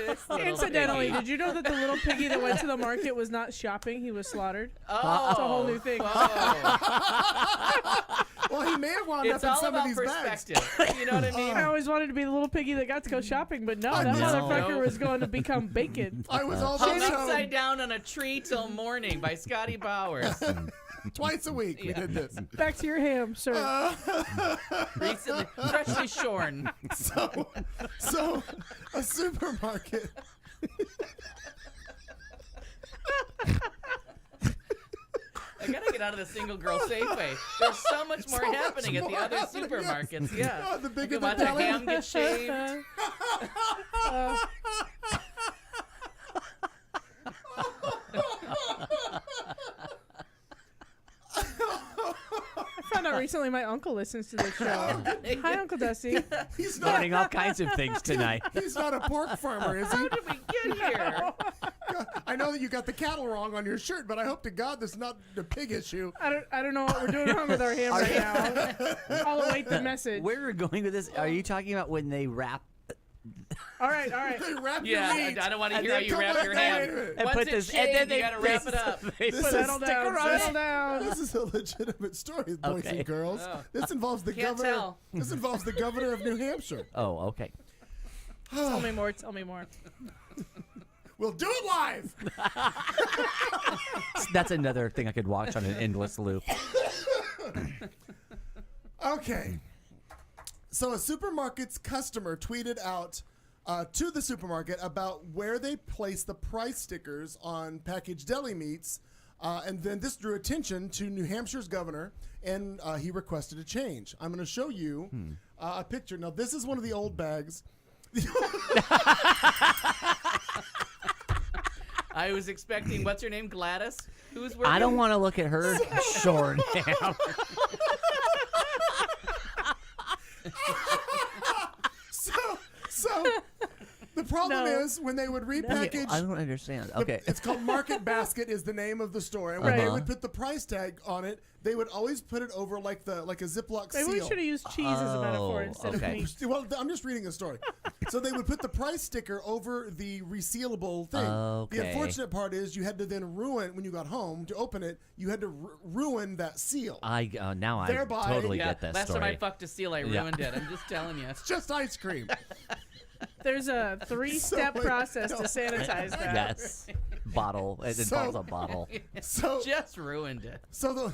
Speaker 3: This little
Speaker 5: Incidentally,
Speaker 3: piggy.
Speaker 5: did you know that the little piggy that went to the market was not shopping? He was slaughtered.
Speaker 3: Oh,
Speaker 5: It's a whole new thing.
Speaker 3: Oh.
Speaker 1: Well, he may have wound
Speaker 3: It's
Speaker 1: up in
Speaker 3: all
Speaker 1: some of
Speaker 3: about
Speaker 1: these bags.
Speaker 3: perspective. You know what I mean?
Speaker 5: I always wanted to be the little piggy that got to go shopping, but no,
Speaker 1: I
Speaker 5: that
Speaker 1: know.
Speaker 5: motherfucker
Speaker 3: No.
Speaker 5: was going to become bacon.
Speaker 1: I was also
Speaker 3: Hung
Speaker 1: shown
Speaker 3: upside down on a tree till morning by Scotty Bowers.
Speaker 1: twice a week. We
Speaker 3: Yeah.
Speaker 1: did this.
Speaker 5: Back to your ham, sir.
Speaker 3: Recently, freshly shorn.
Speaker 1: So a supermarket.
Speaker 3: I gotta get out of the single girl Safeway. There's so much more
Speaker 1: So much
Speaker 3: happening at the
Speaker 1: more
Speaker 3: other
Speaker 1: happening, yes.
Speaker 3: supermarkets. Yeah.
Speaker 1: Oh, the bigger
Speaker 3: You
Speaker 1: the
Speaker 3: watch a
Speaker 1: belly.
Speaker 3: ham get shaved.
Speaker 5: I found out recently my uncle listens to this show. Hi, Uncle Dusty.
Speaker 1: He's not.
Speaker 4: Learning all kinds of things tonight.
Speaker 1: He's not a pork farmer, is he?
Speaker 3: How did we get here?
Speaker 1: I know that you got the cattle wrong on your shirt, but I hope to God this is not the pig issue.
Speaker 5: I don't know what we're doing wrong with our ham right now. I'll await the message.
Speaker 4: Where we're going with this? Are you talking about when they wrap
Speaker 5: All right, all right.
Speaker 1: They wrap
Speaker 3: Yeah,
Speaker 1: your meat.
Speaker 3: I don't want to
Speaker 1: and
Speaker 3: hear how
Speaker 1: then
Speaker 3: you
Speaker 1: come
Speaker 3: wrap
Speaker 1: back
Speaker 3: your
Speaker 1: down.
Speaker 3: hand.
Speaker 1: Wait a minute.
Speaker 4: and
Speaker 3: Once
Speaker 4: put
Speaker 3: it's
Speaker 4: this, and then
Speaker 3: shaved,
Speaker 4: they
Speaker 3: you gotta wrap it up.
Speaker 4: they
Speaker 1: This
Speaker 4: put
Speaker 1: is-
Speaker 4: a
Speaker 5: Settle
Speaker 4: sticker
Speaker 5: down,
Speaker 4: on it.
Speaker 5: settle down.
Speaker 1: This is a legitimate story, boys
Speaker 4: Okay.
Speaker 1: and girls.
Speaker 3: Oh.
Speaker 1: This involves the
Speaker 3: Can't
Speaker 1: governor.
Speaker 3: tell.
Speaker 1: This involves the governor of New Hampshire.
Speaker 4: Oh, okay.
Speaker 5: Tell me more, tell me more.
Speaker 1: We'll do it live.
Speaker 4: That's another thing I could watch on an endless loop.
Speaker 1: Okay. So a supermarket's customer tweeted out to the supermarket about where they place the price stickers on packaged deli meats. And then this drew attention to New Hampshire's governor, and he requested a change. I'm going to show you a picture. Now, this is one of the old bags.
Speaker 3: I was expecting, what's her name, Gladys? Who's working?
Speaker 4: I don't want to look at her short ham.
Speaker 1: So the problem
Speaker 5: No.
Speaker 1: is when they would repackage.
Speaker 4: I don't understand.
Speaker 1: the-
Speaker 4: Okay.
Speaker 1: It's called Market Basket is the name of the store. And when they
Speaker 4: Uh-huh.
Speaker 1: would put the price tag on it, they would always put it over like a Ziploc
Speaker 5: Maybe we
Speaker 1: seal.
Speaker 5: should have used cheese as a metaphor
Speaker 4: Oh,
Speaker 5: instead
Speaker 4: okay.
Speaker 5: of meat.
Speaker 1: Well, I'm just reading a story. So they would put the price sticker over the resealable thing.
Speaker 4: Okay.
Speaker 1: The unfortunate part is you had to then ruin, when you got home to open it, you had to ruin that seal.
Speaker 4: Now I
Speaker 1: Thereby-
Speaker 4: totally
Speaker 3: Yeah,
Speaker 4: get that
Speaker 3: last
Speaker 4: story.
Speaker 3: time I fucked a seal, I
Speaker 4: Yeah.
Speaker 3: ruined it. I'm just telling you.
Speaker 1: It's just ice cream.
Speaker 5: There's a 3-step
Speaker 1: So-
Speaker 5: process to sanitize that.
Speaker 4: Yes. Bottle. It
Speaker 1: So-
Speaker 4: involves a bottle.
Speaker 1: So,
Speaker 3: Just ruined it.
Speaker 4: So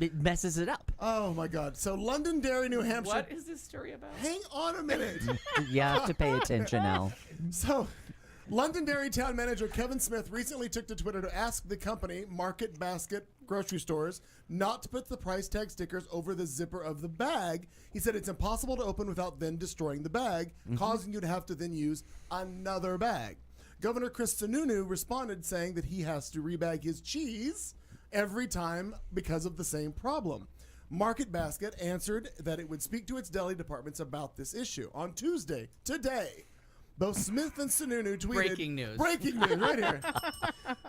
Speaker 4: it messes it up.
Speaker 1: oh my God. So Londonderry, New Hampshire.
Speaker 3: What is this story about?
Speaker 1: Hang on a minute.
Speaker 4: You have to pay attention now.
Speaker 1: So, Londonderry town manager Kevin Smith recently took to Twitter to ask the company, Market Basket grocery stores, not to put the price tag stickers over the zipper of the bag. He said it's impossible to open without then destroying the bag, causing you to have to then use another bag. Governor Chris Sununu responded saying that he has to rebag his cheese every time because of the same problem. Market Basket answered that it would speak to its deli departments about this issue. On Tuesday, today, both Smith and Sununu tweeted...
Speaker 3: Breaking news.
Speaker 1: Breaking news, right here.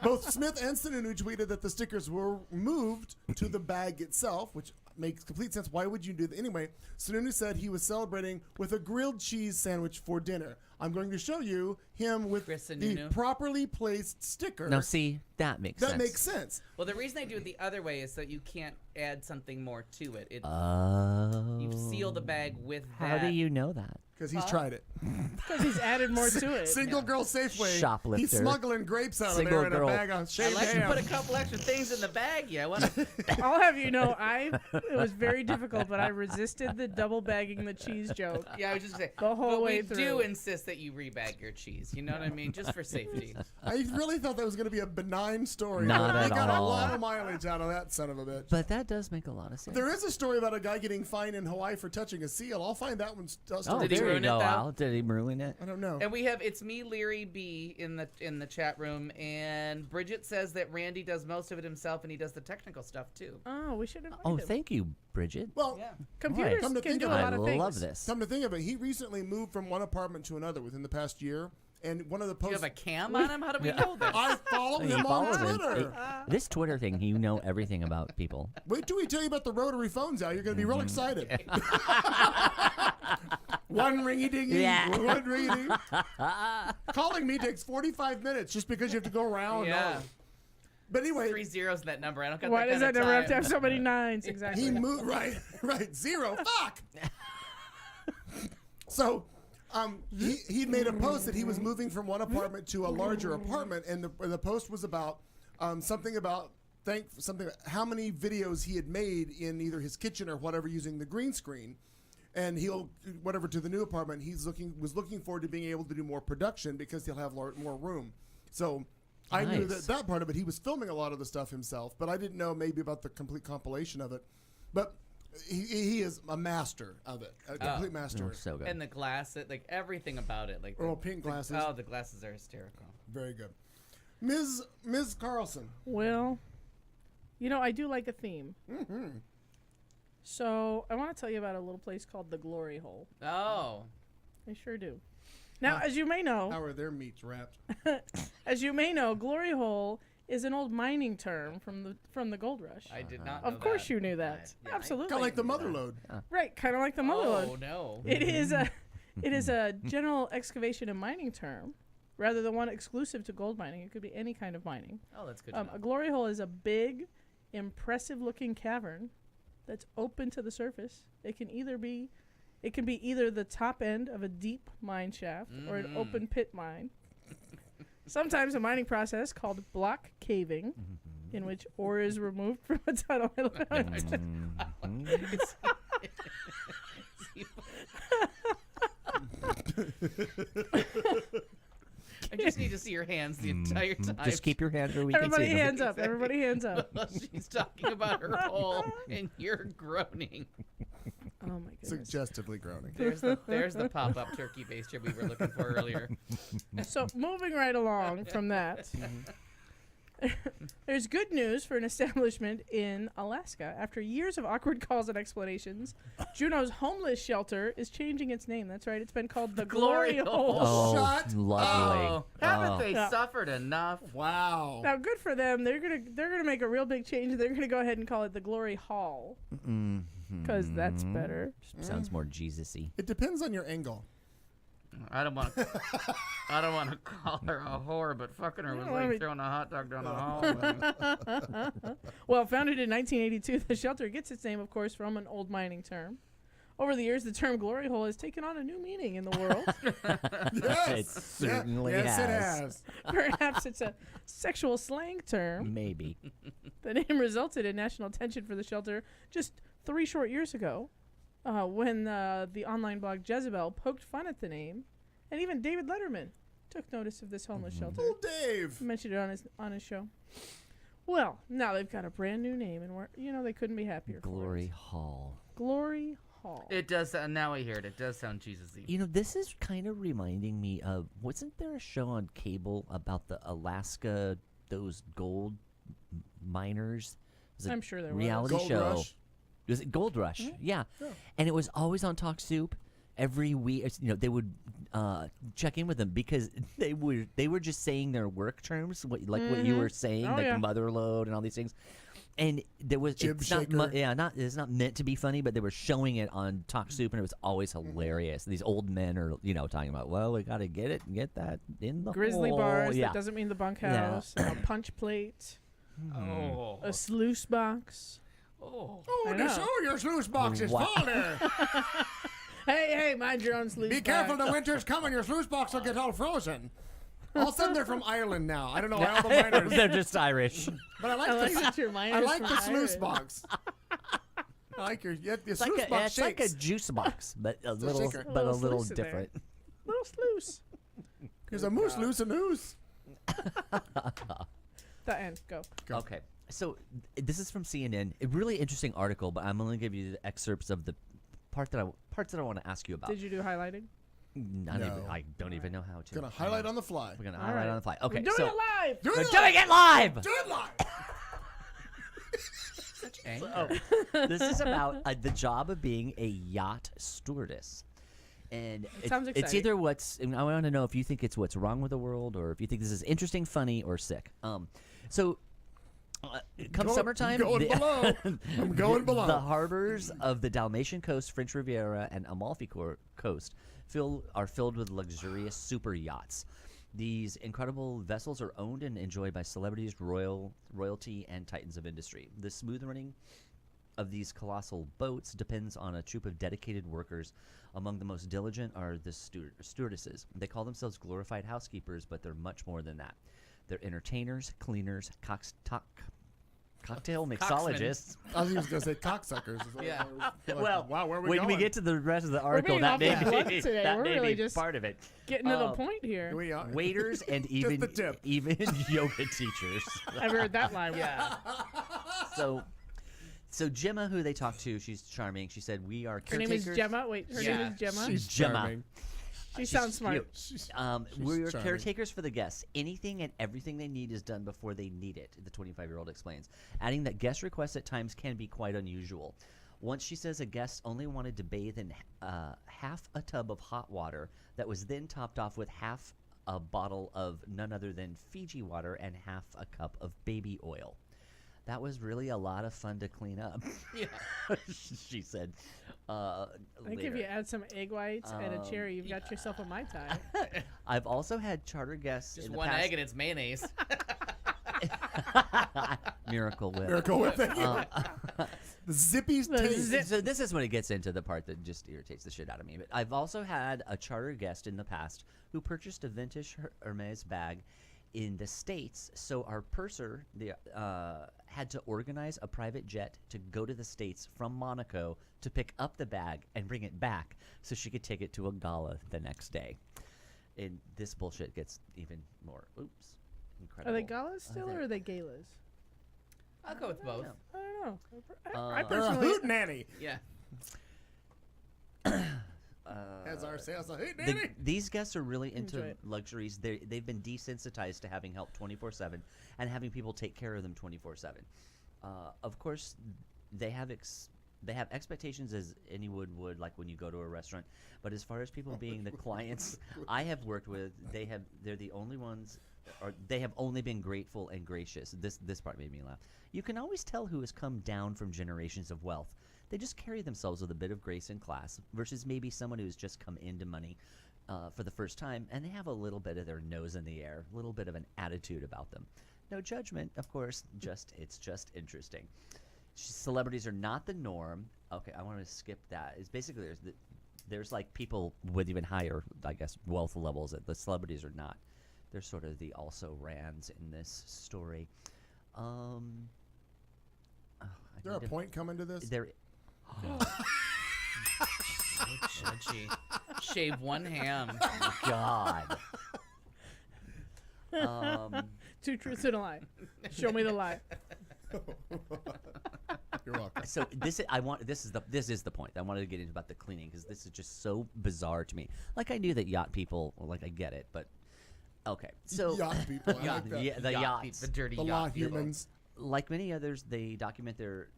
Speaker 1: Both Smith and Sununu tweeted that the stickers were moved to the bag itself, which makes complete sense. Why would you do that? Anyway, Sununu said he was celebrating with a grilled cheese sandwich for dinner. I'm going to show you him with
Speaker 3: Chris
Speaker 1: the
Speaker 3: Sununu.
Speaker 1: properly placed sticker.
Speaker 4: Now, see, that makes
Speaker 1: that
Speaker 4: sense.
Speaker 1: makes sense.
Speaker 3: Well, the reason I do it the other way is that you can't add something more to it. You
Speaker 4: Oh.
Speaker 3: seal the bag with
Speaker 4: How
Speaker 3: that.
Speaker 4: do you know that?
Speaker 1: Because he's tried it.
Speaker 5: Because he's added more to it.
Speaker 1: Single girl Safeway.
Speaker 4: Shoplifter.
Speaker 1: He's smuggling grapes out
Speaker 4: Single
Speaker 1: of there in
Speaker 4: girl.
Speaker 1: a bag on
Speaker 3: I
Speaker 1: shaved
Speaker 3: like to
Speaker 1: ham.
Speaker 3: put a couple extra things in the bag. Yeah, I want to.
Speaker 5: I'll have you know, it was very difficult, but I resisted the double bagging the cheese joke.
Speaker 3: Yeah, I was just gonna say.
Speaker 5: The whole
Speaker 3: but
Speaker 5: way
Speaker 3: we
Speaker 5: through.
Speaker 3: do insist that you rebag your cheese. You know what I mean, just for safety.
Speaker 1: I really thought that was going to be a benign story.
Speaker 4: Not
Speaker 1: They
Speaker 4: at
Speaker 1: got a
Speaker 4: all.
Speaker 1: lot of mileage out of that son of a bitch.
Speaker 4: But that does make a lot of sense.
Speaker 1: There is a story about a guy getting fined in Hawaii for touching a seal. I'll find that one.
Speaker 4: Oh,
Speaker 3: Did he
Speaker 4: there you
Speaker 3: ruin it,
Speaker 4: go,
Speaker 3: though?
Speaker 4: Al. Did he ruin it?
Speaker 1: I don't know.
Speaker 3: And we have it's me, Leary B, in the chat room, and Bridget says that Randy does most of it himself, and he does the technical stuff too.
Speaker 5: Oh, we should have.
Speaker 4: Oh, thank you, Bridget.
Speaker 1: Well,
Speaker 3: Yeah.
Speaker 5: Computers
Speaker 1: Come to
Speaker 5: can
Speaker 1: think
Speaker 5: do
Speaker 1: of
Speaker 5: a
Speaker 1: it,
Speaker 5: lot
Speaker 4: I
Speaker 5: of things.
Speaker 4: love this.
Speaker 1: come to think of it, he recently moved from one apartment to another within the past year. And one of the
Speaker 3: Do you
Speaker 1: posts.
Speaker 3: have a cam on him? How do we know this?
Speaker 1: I follow
Speaker 4: He
Speaker 1: him on
Speaker 4: follows it.
Speaker 1: Twitter.
Speaker 4: This Twitter thing, you know everything about people.
Speaker 1: Wait till we tell you about the rotary phones, Al. You're going to be real excited. One ringy dingy.
Speaker 4: Yeah.
Speaker 1: One ringy ding. Calling me takes 45 minutes just because you have to go around.
Speaker 3: Yeah.
Speaker 1: But anyway,
Speaker 3: 3 zeros in that number. I don't got
Speaker 5: Why
Speaker 3: that
Speaker 5: does
Speaker 3: kind
Speaker 5: that
Speaker 3: of
Speaker 5: never have to
Speaker 3: time.
Speaker 5: have so many nines? Exactly.
Speaker 1: he moved right. 0. Fuck. So, he made a post that he was moving from one apartment to a larger apartment, and the post was about something about how many videos he had made in either his kitchen or whatever using the green screen, and he'll whatever to the new apartment. Was looking forward to being able to do more production because he'll have more room. So. I knew
Speaker 4: Nice.
Speaker 1: that part of it. He was filming a lot of the stuff himself, but I didn't know maybe about the complete compilation of it. But he is a master of it, a complete master.
Speaker 4: Oh, so good.
Speaker 3: And the glass, like everything about it, like
Speaker 1: Pink glasses.
Speaker 3: the glasses are hysterical.
Speaker 1: Very good. Ms. Carlson.
Speaker 5: Well, I do like a theme.
Speaker 1: Mm-hmm.
Speaker 5: So I want to tell you about a little place called the Glory Hole.
Speaker 3: Oh,
Speaker 5: I sure do. Now, as you may know,
Speaker 1: How are their meats wrapped?
Speaker 5: Glory hole is an old mining term from the gold rush.
Speaker 3: I did not know
Speaker 5: Of course
Speaker 3: that.
Speaker 5: you knew that.
Speaker 3: Yeah,
Speaker 5: Absolutely.
Speaker 1: Kind of like the mother lode.
Speaker 5: Right, kind of like the mother
Speaker 3: Oh,
Speaker 5: lode.
Speaker 3: no.
Speaker 5: It is a general excavation and mining term rather than one exclusive to gold mining. It could be any kind of mining.
Speaker 3: Oh, that's good to know.
Speaker 5: A glory hole is a big, impressive-looking cavern that's open to the surface. It can be either the top end of a deep mine shaft or an open pit mine. Sometimes a mining process called block caving, in which ore is removed from a tunnel.
Speaker 3: I just need to see your hands the entire time.
Speaker 4: Just keep your hands where we can
Speaker 5: Everybody
Speaker 4: see them.
Speaker 5: hands up. Everybody hands up.
Speaker 3: She's talking about her hole, and you're groaning.
Speaker 5: Oh, my goodness.
Speaker 1: Suggestively groaning.
Speaker 3: There's the pop-up turkey baster we were looking for earlier.
Speaker 5: So moving right along from that, there's good news for an establishment in Alaska. After years of awkward calls and explanations, Juneau's homeless shelter is changing its name. That's right. It's been called the Glory Hole.
Speaker 4: Oh,
Speaker 1: Shut
Speaker 4: lovely.
Speaker 3: Oh, haven't
Speaker 4: Oh.
Speaker 3: they
Speaker 5: Yeah.
Speaker 3: suffered enough?
Speaker 1: Wow.
Speaker 5: Now, good for them. They're gonna make a real big change. They're gonna go ahead and call it the Glory Hall because that's better.
Speaker 4: Sounds more Jesus-y.
Speaker 1: It depends on your angle.
Speaker 3: I don't want to call her a whore, but fucking her was like throwing a hot dog down the hall.
Speaker 5: Well, founded in 1982, the shelter gets its name, of course, from an old mining term. Over the years, the term glory hole has taken on a new meaning in the world.
Speaker 1: Yes.
Speaker 4: It certainly
Speaker 1: yes, it
Speaker 4: has.
Speaker 1: has.
Speaker 5: Perhaps it's a sexual slang term.
Speaker 4: Maybe.
Speaker 5: The name resulted in national attention for the shelter just 3 short years ago, when the online blog Jezebel poked fun at the name, and even David Letterman took notice of this homeless shelter.
Speaker 1: Old Dave.
Speaker 5: Mentioned it on his show. Well, now they've got a brand new name, and they couldn't be happier. for
Speaker 4: Glory
Speaker 5: it.
Speaker 4: Hall.
Speaker 5: Glory Hall.
Speaker 3: It does. Now I hear it. It does sound Jesus-y.
Speaker 4: This is kind of reminding me of, wasn't there a show on cable about the Alaska, those gold miners? It was a
Speaker 5: I'm sure there was.
Speaker 4: reality
Speaker 1: Gold
Speaker 4: show.
Speaker 1: Rush?
Speaker 4: Was it Gold Rush? Yeah. And it was always on Talk Soup. Every week, they would check in with them because they were just saying their work terms, what you were saying,
Speaker 5: Oh,
Speaker 4: like
Speaker 5: yeah.
Speaker 4: mother load and all these things. And there was
Speaker 1: Jib
Speaker 4: it's not,
Speaker 1: shaker.
Speaker 4: it's not meant to be funny, but they were showing it on Talk Soup, and it was always hilarious. These old men are talking about, well, we got to get that in the
Speaker 5: Grizzly
Speaker 4: hole.
Speaker 5: bars.
Speaker 4: Yeah.
Speaker 5: That doesn't mean the bunkhouse. A punch plate.
Speaker 3: Oh.
Speaker 5: A sluice box.
Speaker 3: Oh.
Speaker 1: Oh,
Speaker 5: I know.
Speaker 1: your sluice box is
Speaker 4: Wow.
Speaker 1: full there.
Speaker 5: Hey, mind your own sluice
Speaker 1: Be
Speaker 5: box.
Speaker 1: careful, the winter's coming. Your sluice box will get all frozen. All of a sudden, they're from Ireland now. I don't know why all the miners.
Speaker 4: They're just Irish.
Speaker 1: But I like
Speaker 5: I like
Speaker 1: the,
Speaker 5: that your
Speaker 1: I
Speaker 5: miners
Speaker 1: like
Speaker 5: from
Speaker 1: the sluice
Speaker 5: Ireland.
Speaker 1: box. I like your
Speaker 4: It's
Speaker 1: sluice
Speaker 4: like
Speaker 1: box
Speaker 4: it's like a
Speaker 1: shakes.
Speaker 4: juice box, but a little,
Speaker 1: shaker.
Speaker 4: but a
Speaker 5: Little
Speaker 4: little
Speaker 5: sluice in there.
Speaker 4: different.
Speaker 5: Little sluice.
Speaker 1: There's a moose loose and loose.
Speaker 5: The end. Go.
Speaker 4: Okay, so this is from CNN. A really interesting article, but I'm only going to give you the excerpts of the parts that I want to ask you about.
Speaker 5: Did you do highlighting?
Speaker 4: I don't even know how to.
Speaker 1: Gonna highlight on the fly.
Speaker 4: We're gonna
Speaker 5: All
Speaker 4: highlight
Speaker 5: right.
Speaker 4: on the fly. Okay,
Speaker 5: We're doing
Speaker 4: so
Speaker 5: it live.
Speaker 1: Do
Speaker 4: we're
Speaker 1: it
Speaker 4: doing it live.
Speaker 1: Do it live.
Speaker 3: Such anger.
Speaker 4: This is about the job of being a yacht stewardess. And
Speaker 5: sounds
Speaker 4: it's
Speaker 5: exciting.
Speaker 4: either and I want to know if you think it's what's wrong with the world, or if you think this is interesting, funny, or sick. So Come summertime,
Speaker 1: going below. I'm going below.
Speaker 4: The harbors of the Dalmatian coast, French Riviera, and Amalfi Coast are filled with luxurious super yachts. These incredible vessels are owned and enjoyed by celebrities, royalty, and titans of industry. The smooth running of these colossal boats depends on a troop of dedicated workers. Among the most diligent are the stewardesses. They call themselves glorified housekeepers, but they're much more than that. They're entertainers, cleaners, cocktail mixologists.
Speaker 1: I was just going to say cocksuckers.
Speaker 3: Yeah.
Speaker 4: Well,
Speaker 1: wow, where are we
Speaker 4: when
Speaker 1: going?
Speaker 4: we get to the rest of the article,
Speaker 5: being
Speaker 4: that may
Speaker 5: awfully blunt
Speaker 4: be,
Speaker 5: today.
Speaker 4: that
Speaker 5: We're
Speaker 4: may
Speaker 5: really
Speaker 4: be
Speaker 5: just
Speaker 4: part of it.
Speaker 5: Getting to the point here.
Speaker 1: We are.
Speaker 4: Waiters and even
Speaker 1: the tip.
Speaker 4: even yoga teachers.
Speaker 5: I've heard that line.
Speaker 3: Yeah.
Speaker 4: So Gemma, who they talked to, she's charming. She said, "We are
Speaker 5: Her name
Speaker 4: caretakers."
Speaker 5: is Gemma. Wait, her
Speaker 3: Yeah.
Speaker 5: name is Gemma.
Speaker 1: She's
Speaker 4: Gemma.
Speaker 1: charming.
Speaker 5: She sounds smart.
Speaker 1: She's
Speaker 4: We're
Speaker 1: charming.
Speaker 4: caretakers for the guests. Anything and everything they need is done before they need it, the 25-year-old explains, adding that guest requests at times can be quite unusual. Once she says a guest only wanted to bathe in half a tub of hot water that was then topped off with half a bottle of none other than Fiji water and half a cup of baby oil. That was really a lot of fun to clean up.
Speaker 3: Yeah.
Speaker 4: She said.
Speaker 5: I think if
Speaker 4: later.
Speaker 5: you add some egg whites and a cherry, you've got yourself a Mai Tai.
Speaker 4: I've also had charter guests
Speaker 3: Just
Speaker 4: in the
Speaker 3: one
Speaker 4: past.
Speaker 3: egg and it's mayonnaise.
Speaker 4: Miracle Whip.
Speaker 1: Miracle Whip. The Zippy's
Speaker 5: The
Speaker 1: taste.
Speaker 5: zip-
Speaker 4: So this is when it gets into the part that just irritates the shit out of me. But I've also had a charter guest in the past who purchased a vintage Hermes bag in the States. So our purser had to organize a private jet to go to the States from Monaco to pick up the bag and bring it back so she could take it to a gala the next day. And this bullshit gets even more, incredible.
Speaker 5: Are they galas still
Speaker 4: there-
Speaker 5: or are they galas?
Speaker 3: I'll go with both.
Speaker 5: I don't know. I
Speaker 1: They're a
Speaker 5: personally,
Speaker 1: hoot nanny.
Speaker 3: Yeah.
Speaker 1: As our sales a hoot
Speaker 4: The-
Speaker 1: nanny.
Speaker 4: these guests are really into
Speaker 5: Enjoy it.
Speaker 4: luxuries. They've been desensitized to having help 24/7 and having people take care of them 24/7. Of course, they have expectations as any would like when you go to a restaurant. But as far as people being the clients I have worked with, they're the only ones, or they have only been grateful and gracious. This part made me laugh. You can always tell who has come down from generations of wealth. They just carry themselves with a bit of grace and class versus maybe someone who's just come into money for the first time, and they have a little bit of their nose in the air, a little bit of an attitude about them. No judgment, of course, it's just interesting. Celebrities are not the norm. Okay, I want to skip that. It's basically there's like people with even higher, I guess, wealth levels that the celebrities are not. They're sort of the also-rans in this story.
Speaker 1: Is there a point coming to this?
Speaker 4: There.
Speaker 3: So judgy. Shave one ham.
Speaker 4: God.
Speaker 5: two truths and a lie. Show me the lie.
Speaker 1: You're welcome.
Speaker 4: So this is the point I wanted to get into about the cleaning, because this is just so bizarre to me. Like, I knew that yacht people, like, I get it, but okay. So
Speaker 1: Yacht people. I like that.
Speaker 4: yeah, the
Speaker 3: Yacht
Speaker 4: yachts,
Speaker 3: the dirty
Speaker 1: The
Speaker 3: yacht
Speaker 1: lot
Speaker 3: people.
Speaker 1: humans.
Speaker 4: like many others, they document their.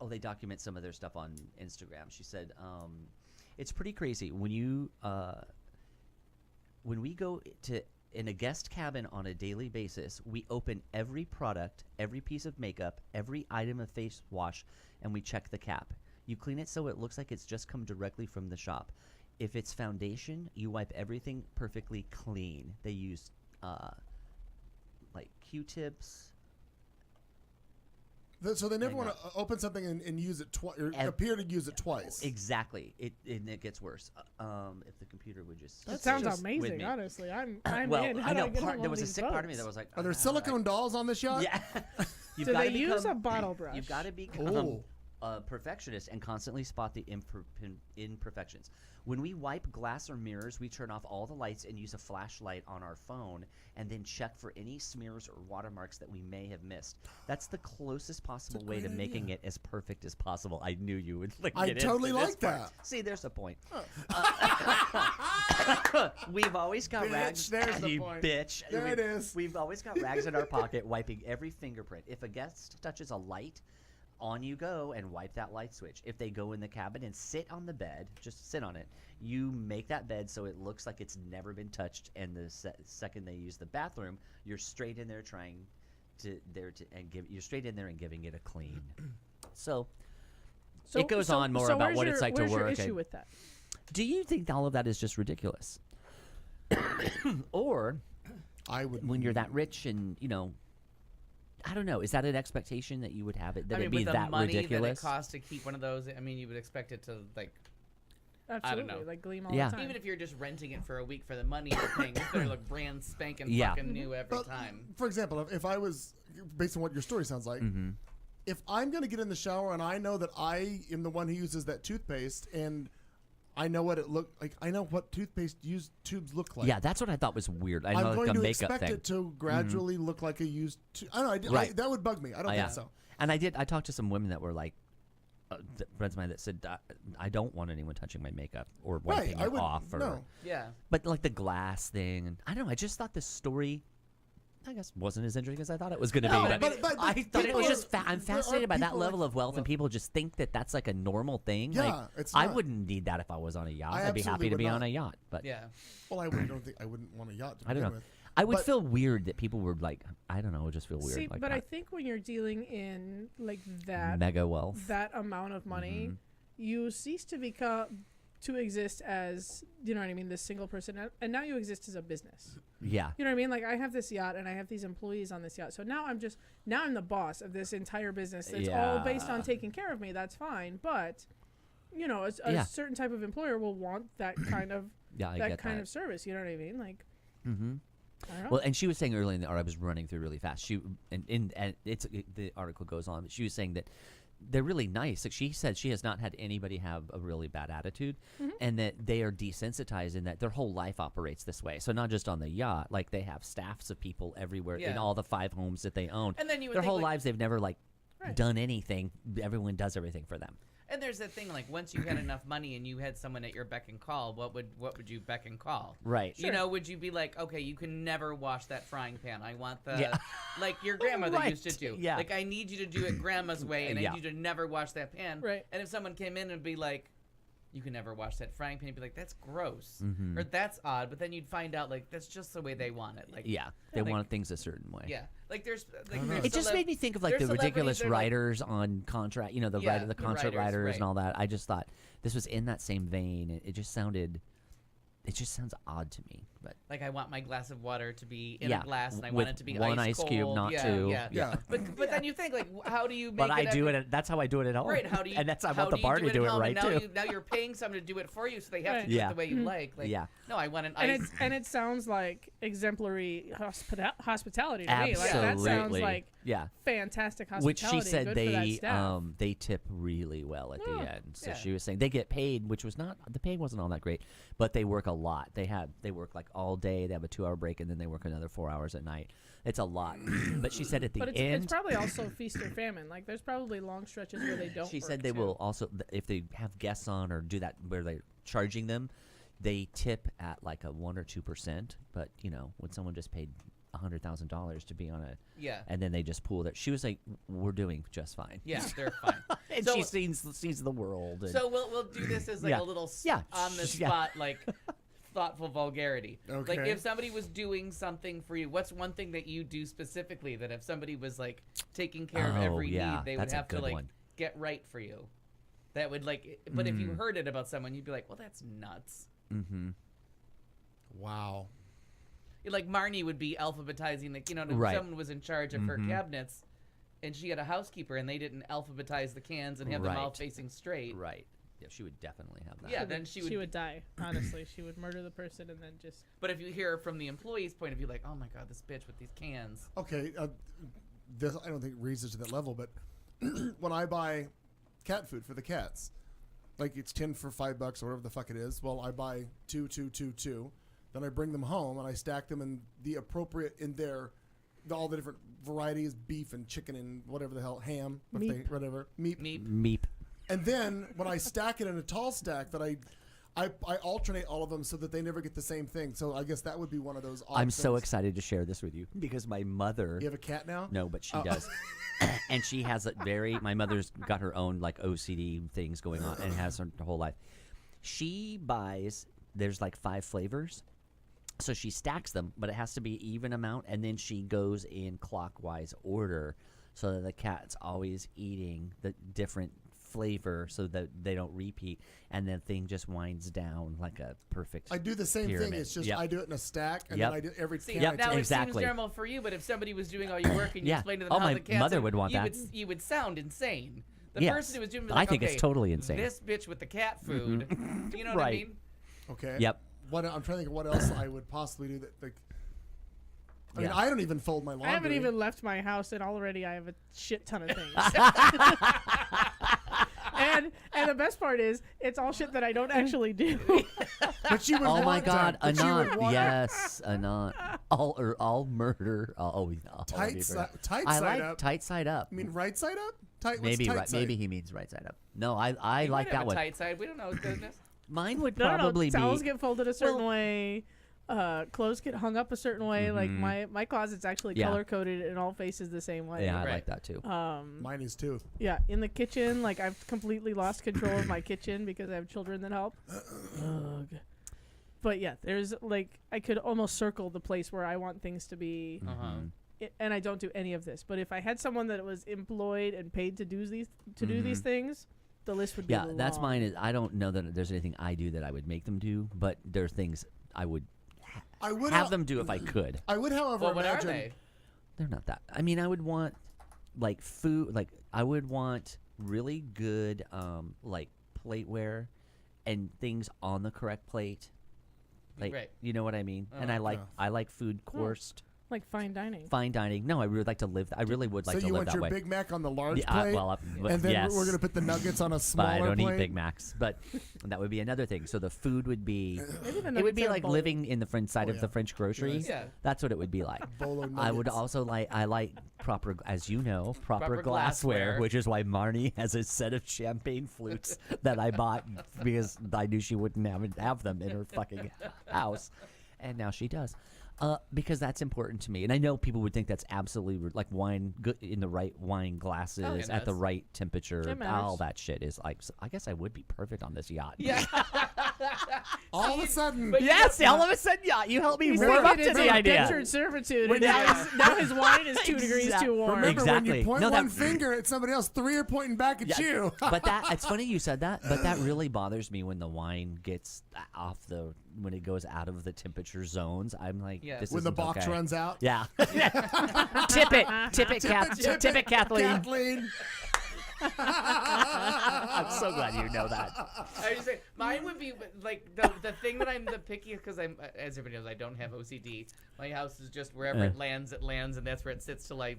Speaker 4: They document some of their stuff on Instagram. She said, "It's pretty crazy when we go to in a guest cabin on a daily basis. We open every product, every piece of makeup, every item of face wash, and we check the cap. You clean it so it looks like it's just come directly from the shop. If it's foundation, you wipe everything perfectly clean. They use like Q-tips."
Speaker 1: So they never want to open something and use it twice, or appear to use it twice.
Speaker 4: Exactly. It gets worse. If the computer would just.
Speaker 5: That
Speaker 4: sit
Speaker 5: sounds
Speaker 4: with
Speaker 5: amazing,
Speaker 4: me.
Speaker 5: honestly. I'm
Speaker 4: Well,
Speaker 5: in. How
Speaker 4: I
Speaker 5: do
Speaker 4: know.
Speaker 5: get on
Speaker 4: There
Speaker 5: one
Speaker 4: was
Speaker 5: of
Speaker 4: a
Speaker 5: these
Speaker 4: sick part of me
Speaker 5: boats?
Speaker 4: that was like,
Speaker 1: Are there silicone dolls on this yacht?
Speaker 4: Yeah. You've
Speaker 5: Do
Speaker 4: gotta
Speaker 5: they use
Speaker 4: become-
Speaker 5: a bottle brush?
Speaker 4: You've got to become
Speaker 1: Oh.
Speaker 4: a perfectionist and constantly spot the imperfections. When we wipe glass or mirrors, we turn off all the lights and use a flashlight on our phone and then check for any smears or watermarks that we may have missed. That's the closest possible way to making it as perfect as possible. I knew you would like
Speaker 1: I
Speaker 4: get
Speaker 1: totally
Speaker 4: into this
Speaker 1: like
Speaker 4: part.
Speaker 1: that.
Speaker 4: See, there's a point. We've always got
Speaker 1: Bitch,
Speaker 4: rags.
Speaker 1: there's the
Speaker 4: You
Speaker 1: point.
Speaker 4: bitch.
Speaker 1: There it is.
Speaker 4: We've always got rags in our pocket, wiping every fingerprint. If a guest touches a light, on you go and wipe that light switch. If they go in the cabin and sit on the bed, just sit on it, you make that bed so it looks like it's never been touched. And the second they use the bathroom, you're straight in there you're straight in there and giving it a clean. So it goes on more about what it's like to work.
Speaker 5: Where's your issue with that?
Speaker 4: Do you think all of that is just ridiculous? Or
Speaker 1: I would,
Speaker 4: when you're that rich and, I don't know, is that an expectation that you would have it, that it'd be
Speaker 3: with
Speaker 4: that
Speaker 3: the money
Speaker 4: ridiculous?
Speaker 3: that it costs to keep one of those, I mean, you would expect it to, like,
Speaker 5: Absolutely,
Speaker 3: I don't know.
Speaker 5: like gleam all
Speaker 4: Yeah.
Speaker 5: the time.
Speaker 3: even if you're just renting it for a week for the money you're paying, it's better look brand spanking
Speaker 4: Yeah.
Speaker 3: fucking new every
Speaker 1: But,
Speaker 3: time.
Speaker 1: for example, if I was, based on what your story sounds like, if I'm going to get in the shower and I know that I am the one who uses that toothpaste and I know what it looked like, I know what toothpaste used tubes look like.
Speaker 4: Yeah, that's what I thought was weird. I know,
Speaker 1: I'm
Speaker 4: like
Speaker 1: going
Speaker 4: a
Speaker 1: to
Speaker 4: makeup
Speaker 1: expect
Speaker 4: thing.
Speaker 1: it to gradually look like a used. I don't know.
Speaker 4: Right.
Speaker 1: That would bug me. I don't
Speaker 4: Yeah.
Speaker 1: think so.
Speaker 4: And I talked to some women that were like, friends of mine that said, I don't want anyone touching my makeup or wiping
Speaker 1: I
Speaker 4: it
Speaker 1: would,
Speaker 4: off. Or,
Speaker 1: no.
Speaker 3: Yeah.
Speaker 4: But like the glass thing, and I don't know. I just thought this story, I guess, wasn't as interesting as I thought it was going to
Speaker 1: No,
Speaker 4: be.
Speaker 1: but
Speaker 4: I thought it
Speaker 1: people
Speaker 4: was
Speaker 1: are-
Speaker 4: just. I'm
Speaker 1: there are
Speaker 4: fascinated by that
Speaker 1: people
Speaker 4: level
Speaker 1: like-
Speaker 4: of wealth, and people just think that that's like a normal thing.
Speaker 1: Yeah,
Speaker 4: like,
Speaker 1: it's
Speaker 4: I
Speaker 1: not.
Speaker 4: wouldn't need that if I was on a yacht.
Speaker 1: I
Speaker 4: I'd be
Speaker 1: absolutely
Speaker 4: happy to
Speaker 1: would
Speaker 4: be
Speaker 1: not.
Speaker 4: on a yacht. But
Speaker 3: Yeah.
Speaker 1: Well, I don't think I wouldn't want a yacht to
Speaker 4: I don't
Speaker 1: begin
Speaker 4: know.
Speaker 1: with.
Speaker 4: I would
Speaker 1: But-
Speaker 4: feel weird that people were like, I don't know, it would just feel weird.
Speaker 5: See,
Speaker 4: like
Speaker 5: but
Speaker 4: that.
Speaker 5: I think when you're dealing in like that
Speaker 4: Mega wealth.
Speaker 5: that amount of money, you cease to exist as, you know what I mean, this single person, and now you exist as a business.
Speaker 4: Yeah.
Speaker 5: You know what I mean? Like I have this yacht and I have these employees on this yacht. So now I'm the boss of this entire business. It's all based on taking care of me. That's fine. But, a certain type of employer will want that kind of
Speaker 4: Yeah, I
Speaker 5: that
Speaker 4: get
Speaker 5: kind
Speaker 4: that.
Speaker 5: of service. You know what I mean? Like,
Speaker 4: Mm-hmm.
Speaker 5: I don't know.
Speaker 4: Well, and she was saying earlier in the article, I was running through really fast. The article goes on, but she was saying that they're really nice. Like she said, she has not had anybody have a really bad attitude, and that they are desensitized in that their whole life operates this way. So not just on the yacht, like they have staffs of people everywhere in
Speaker 3: Yeah.
Speaker 4: all the 5 homes that they own.
Speaker 3: And then you would
Speaker 4: their
Speaker 3: think,
Speaker 4: whole
Speaker 3: like-
Speaker 4: lives, they've never like
Speaker 5: Right.
Speaker 4: done anything. Everyone does everything for them.
Speaker 3: And there's that thing, like, once you had enough money and you had someone at your beck and call, what would you beck and call?
Speaker 4: Right.
Speaker 3: You know, would you be like, okay, you can never wash that frying pan. I want the,
Speaker 4: Yeah.
Speaker 3: like your grandmother
Speaker 4: Right.
Speaker 3: used to do.
Speaker 4: Yeah.
Speaker 3: Like, I need you to do it grandma's way, and
Speaker 4: Yeah.
Speaker 3: I need you to never wash that pan.
Speaker 5: Right.
Speaker 3: And if someone came in and be like, you can never wash that frying pan, you'd be like, that's gross.
Speaker 4: Mhm.
Speaker 3: Or that's odd. But then you'd find out, like, that's just the way they want it. Like,
Speaker 4: Yeah, they
Speaker 3: like-
Speaker 4: want things a certain way.
Speaker 3: Yeah. Like, there's, like,
Speaker 1: know.
Speaker 3: there's
Speaker 4: It just made me think of like
Speaker 3: there's
Speaker 4: the ridiculous
Speaker 3: celebrities that are, like-
Speaker 4: writers on contract, the
Speaker 3: Yeah,
Speaker 4: the
Speaker 3: the
Speaker 4: concert
Speaker 3: writers,
Speaker 4: writers and
Speaker 3: right.
Speaker 4: all that. I just thought this was in that same vein. It just sounds odd to me. But
Speaker 3: Like, I want my glass of water to be in
Speaker 4: yeah,
Speaker 3: a glass, and I
Speaker 4: with
Speaker 3: want it to be
Speaker 4: one
Speaker 3: ice
Speaker 4: ice cube,
Speaker 3: cold.
Speaker 4: not
Speaker 3: yeah,
Speaker 4: two.
Speaker 3: Yeah.
Speaker 1: Yeah.
Speaker 3: But then you think, like, how do you make
Speaker 4: but I
Speaker 3: it?
Speaker 4: do it. That's how I do it at home.
Speaker 3: Right? How do you?
Speaker 4: And that's I
Speaker 3: how
Speaker 4: want the
Speaker 3: do you
Speaker 4: bar to do
Speaker 3: at
Speaker 4: it
Speaker 3: home?
Speaker 4: right
Speaker 3: And
Speaker 4: too.
Speaker 3: now you're paying someone to do it for you, so they have
Speaker 5: Right.
Speaker 3: to do
Speaker 4: Yeah.
Speaker 3: it the way you like. Like,
Speaker 4: Yeah.
Speaker 3: no, I want an
Speaker 5: and
Speaker 3: ice.
Speaker 5: it sounds like exemplary hospitality to me. Like
Speaker 4: Absolutely.
Speaker 5: that sounds like
Speaker 4: yeah.
Speaker 5: fantastic
Speaker 4: Which
Speaker 5: hospitality.
Speaker 4: she said
Speaker 5: good for that staff.
Speaker 4: they tip really well at the end. So
Speaker 3: Yeah.
Speaker 4: she was saying they get paid, which was not the pay wasn't all that great, but they work a lot. They work like all day. They have a 2-hour break and then they work another 4 hours at night. It's a lot. But she said at the
Speaker 5: But it's
Speaker 4: end,
Speaker 5: probably also feast or famine. Like there's probably long stretches where they don't.
Speaker 4: she
Speaker 5: work,
Speaker 4: said they
Speaker 5: too.
Speaker 4: will also if they have guests on or do that where they're charging them, they tip at like a 1 or 2%. But when someone just paid $100,000 to be on a
Speaker 3: Yeah.
Speaker 4: and then they just pool that, she was like, we're doing just fine.
Speaker 3: Yeah, they're fine.
Speaker 4: And
Speaker 3: So-
Speaker 4: she sees the world. And,
Speaker 3: So we'll do this as like
Speaker 4: Yeah.
Speaker 3: a little
Speaker 4: Yeah.
Speaker 3: on the
Speaker 4: Yeah.
Speaker 3: spot like thoughtful vulgarity. Like
Speaker 1: Okay.
Speaker 3: if somebody was doing something for you, what's one thing that you do specifically that if somebody was like taking care of
Speaker 4: Oh,
Speaker 3: every
Speaker 4: yeah,
Speaker 3: need, they would
Speaker 4: that's a
Speaker 3: have to
Speaker 4: good
Speaker 3: like
Speaker 4: one.
Speaker 3: get right for you. That would like, but if you heard it about someone, you'd be like, well, that's nuts.
Speaker 4: mm-hmm.
Speaker 1: Wow.
Speaker 3: Like Marnie would be alphabetizing, like, if
Speaker 4: Right.
Speaker 3: someone was in charge of her cabinets and she had a housekeeper and they didn't alphabetize the cans and have them all
Speaker 4: Right.
Speaker 3: facing straight.
Speaker 4: Right. Yeah, she would definitely have that.
Speaker 3: Yeah, then she would
Speaker 5: die. Honestly, she would murder the person and then just.
Speaker 3: But if you hear from the employee's point of view, like, oh my God, this bitch with these cans.
Speaker 1: Okay, this I don't think raises to that level, but when I buy cat food for the cats, like it's 10 for $5 or whatever the fuck it is. Well, I buy 2, 2, 2, 2. Then I bring them home and I stack them in the appropriate all the different varieties, beef and chicken and whatever the hell, ham,
Speaker 5: Meat.
Speaker 1: whatever, meat.
Speaker 3: Meep.
Speaker 4: Meep.
Speaker 1: And then when I stack it in a tall stack, that I alternate all of them so that they never get the same thing. So I guess that would be one of those.
Speaker 4: I'm so
Speaker 1: things.
Speaker 4: excited to share this with you because my mother.
Speaker 1: You have a cat now?
Speaker 4: No, but she
Speaker 1: Oh.
Speaker 4: does. And she has a my mother's got her own like OCD things going on and has her whole life. She buys, there's like 5 flavors. So she stacks them, but it has to be even amount. And then she goes in clockwise order so that the cat's always eating the different flavor so that they don't repeat. And the thing just winds down like a perfect
Speaker 1: I do the same
Speaker 4: pyramid.
Speaker 1: thing. It's just
Speaker 4: Yep.
Speaker 1: I do it in a stack, and
Speaker 4: Yep.
Speaker 1: then I do every
Speaker 3: See,
Speaker 1: can.
Speaker 4: Yep.
Speaker 1: I
Speaker 3: now
Speaker 1: take.
Speaker 4: Exactly.
Speaker 3: it seems normal for you, but if somebody was doing all your work and you
Speaker 4: Yeah.
Speaker 3: explained to them
Speaker 4: Oh,
Speaker 3: how
Speaker 4: my
Speaker 3: the cat's
Speaker 4: mother would want
Speaker 3: you
Speaker 4: that.
Speaker 3: you would sound insane. The
Speaker 4: Yes.
Speaker 3: person who was doing it was
Speaker 4: I
Speaker 3: like,
Speaker 4: think
Speaker 3: okay,
Speaker 4: it's totally insane.
Speaker 3: This bitch with the cat food. You know what I
Speaker 4: Right.
Speaker 3: mean?
Speaker 1: Okay.
Speaker 4: Yep.
Speaker 1: What I'm trying to think of what else I would possibly do that. Like, I mean,
Speaker 4: Yeah.
Speaker 1: I don't even fold my laundry.
Speaker 5: I haven't even left my house, and already I have a shit ton of things. and the best part is, it's all shit that I don't actually do.
Speaker 1: But you would
Speaker 4: Oh
Speaker 1: want
Speaker 4: my God,
Speaker 1: them. But you would
Speaker 4: Anant!
Speaker 1: want-
Speaker 4: Yes, Anant. All murder.
Speaker 1: Tight side
Speaker 4: I like
Speaker 1: up.
Speaker 4: tight side up.
Speaker 1: I mean, right side up. Tight. What's
Speaker 4: maybe
Speaker 1: tight
Speaker 4: right.
Speaker 1: side?
Speaker 4: Maybe he means right side up. No, I
Speaker 3: You
Speaker 4: like
Speaker 3: might
Speaker 4: that
Speaker 3: have a
Speaker 4: one.
Speaker 3: tight side. We don't know his business.
Speaker 4: Mine would
Speaker 5: No,
Speaker 4: probably
Speaker 5: towels
Speaker 4: be.
Speaker 5: get folded a certain way. Clothes get hung up a certain way. Like my closet's actually
Speaker 4: Yeah.
Speaker 5: color coded and all faces the same way.
Speaker 4: Yeah, I
Speaker 3: Right.
Speaker 4: like that too.
Speaker 1: Mine is too.
Speaker 5: Yeah, in the kitchen, like I've completely lost control of my kitchen because I have children that help. Ugh. But yeah, there's like I could almost circle the place where I want things to be, and I don't do any of this. But if I had someone that was employed and paid to do these things, the list would be
Speaker 4: Yeah,
Speaker 5: long.
Speaker 4: that's mine. Is I don't know that there's anything I do that I would make them do, but there are things I would
Speaker 1: I would
Speaker 4: have them do if I could.
Speaker 1: I would, however,
Speaker 3: Well, what are
Speaker 1: imagine.
Speaker 3: they?
Speaker 4: They're not that. I mean, I would want like food. Like I would want really good like plateware and things on the correct plate. Like
Speaker 3: Right.
Speaker 4: you know what I mean. And I like food coursed.
Speaker 5: like fine dining.
Speaker 4: Fine dining. No, I really like to live. I really would like
Speaker 1: So
Speaker 4: to
Speaker 1: you
Speaker 4: live
Speaker 1: want
Speaker 4: that
Speaker 1: your
Speaker 4: way.
Speaker 1: Big Mac on the large
Speaker 4: Yeah,
Speaker 1: plate,
Speaker 4: but
Speaker 1: and then
Speaker 4: yes.
Speaker 1: we're gonna put the nuggets on a
Speaker 4: But
Speaker 1: smaller
Speaker 4: I don't
Speaker 1: plate.
Speaker 4: eat Big Macs. But that would be another thing. So the food would be.
Speaker 5: Maybe the
Speaker 4: It would
Speaker 5: nuggets
Speaker 4: be
Speaker 5: are
Speaker 4: like
Speaker 5: bold.
Speaker 4: living in the French side
Speaker 1: Oh,
Speaker 4: of
Speaker 1: yeah.
Speaker 4: the French grocery.
Speaker 1: Yes.
Speaker 3: Yeah.
Speaker 4: That's what it would be like.
Speaker 1: Bowl of
Speaker 4: I would
Speaker 1: nuggets.
Speaker 4: also I like proper, as you know, proper
Speaker 3: Proper
Speaker 4: glassware,
Speaker 3: glassware.
Speaker 4: which is why Marnie has a set of champagne flutes that I bought because I knew she wouldn't have them in her fucking house, and now she does. Because that's important to me, and I know people would think that's absolutely like wine in the right wine glasses
Speaker 3: Oh, it
Speaker 4: at the
Speaker 3: does.
Speaker 4: right temperature.
Speaker 5: It matters.
Speaker 4: All that shit is like. So I guess I would be perfect on this yacht.
Speaker 3: Yeah.
Speaker 1: All of a sudden,
Speaker 3: But you
Speaker 4: Yes,
Speaker 3: know-
Speaker 4: all of a sudden, yacht. You helped me
Speaker 5: He's
Speaker 4: warm up
Speaker 5: thinking
Speaker 4: to
Speaker 5: it's
Speaker 4: the
Speaker 5: like
Speaker 4: idea.
Speaker 5: indentured servitude, and
Speaker 1: Yeah.
Speaker 5: now his wine is 2 degrees
Speaker 4: Exact-
Speaker 5: too warm.
Speaker 1: remember when
Speaker 4: Exactly.
Speaker 1: you point
Speaker 4: No,
Speaker 1: one
Speaker 4: that-
Speaker 1: finger at somebody else, 3 are pointing back at you.
Speaker 4: But it's funny you said that, but that really bothers me when the wine gets when it goes out of the temperature zones. I'm like,
Speaker 3: Yeah.
Speaker 4: this
Speaker 1: When the
Speaker 4: isn't
Speaker 1: box
Speaker 4: okay.
Speaker 1: runs out.
Speaker 4: Yeah. tip it, Kathleen.
Speaker 1: Kathleen.
Speaker 4: I'm so glad you know that.
Speaker 3: I was just saying, mine would be like the thing that I'm the picky because I'm, as everybody knows, I don't have OCD. My house is just wherever it lands, and that's where it sits till I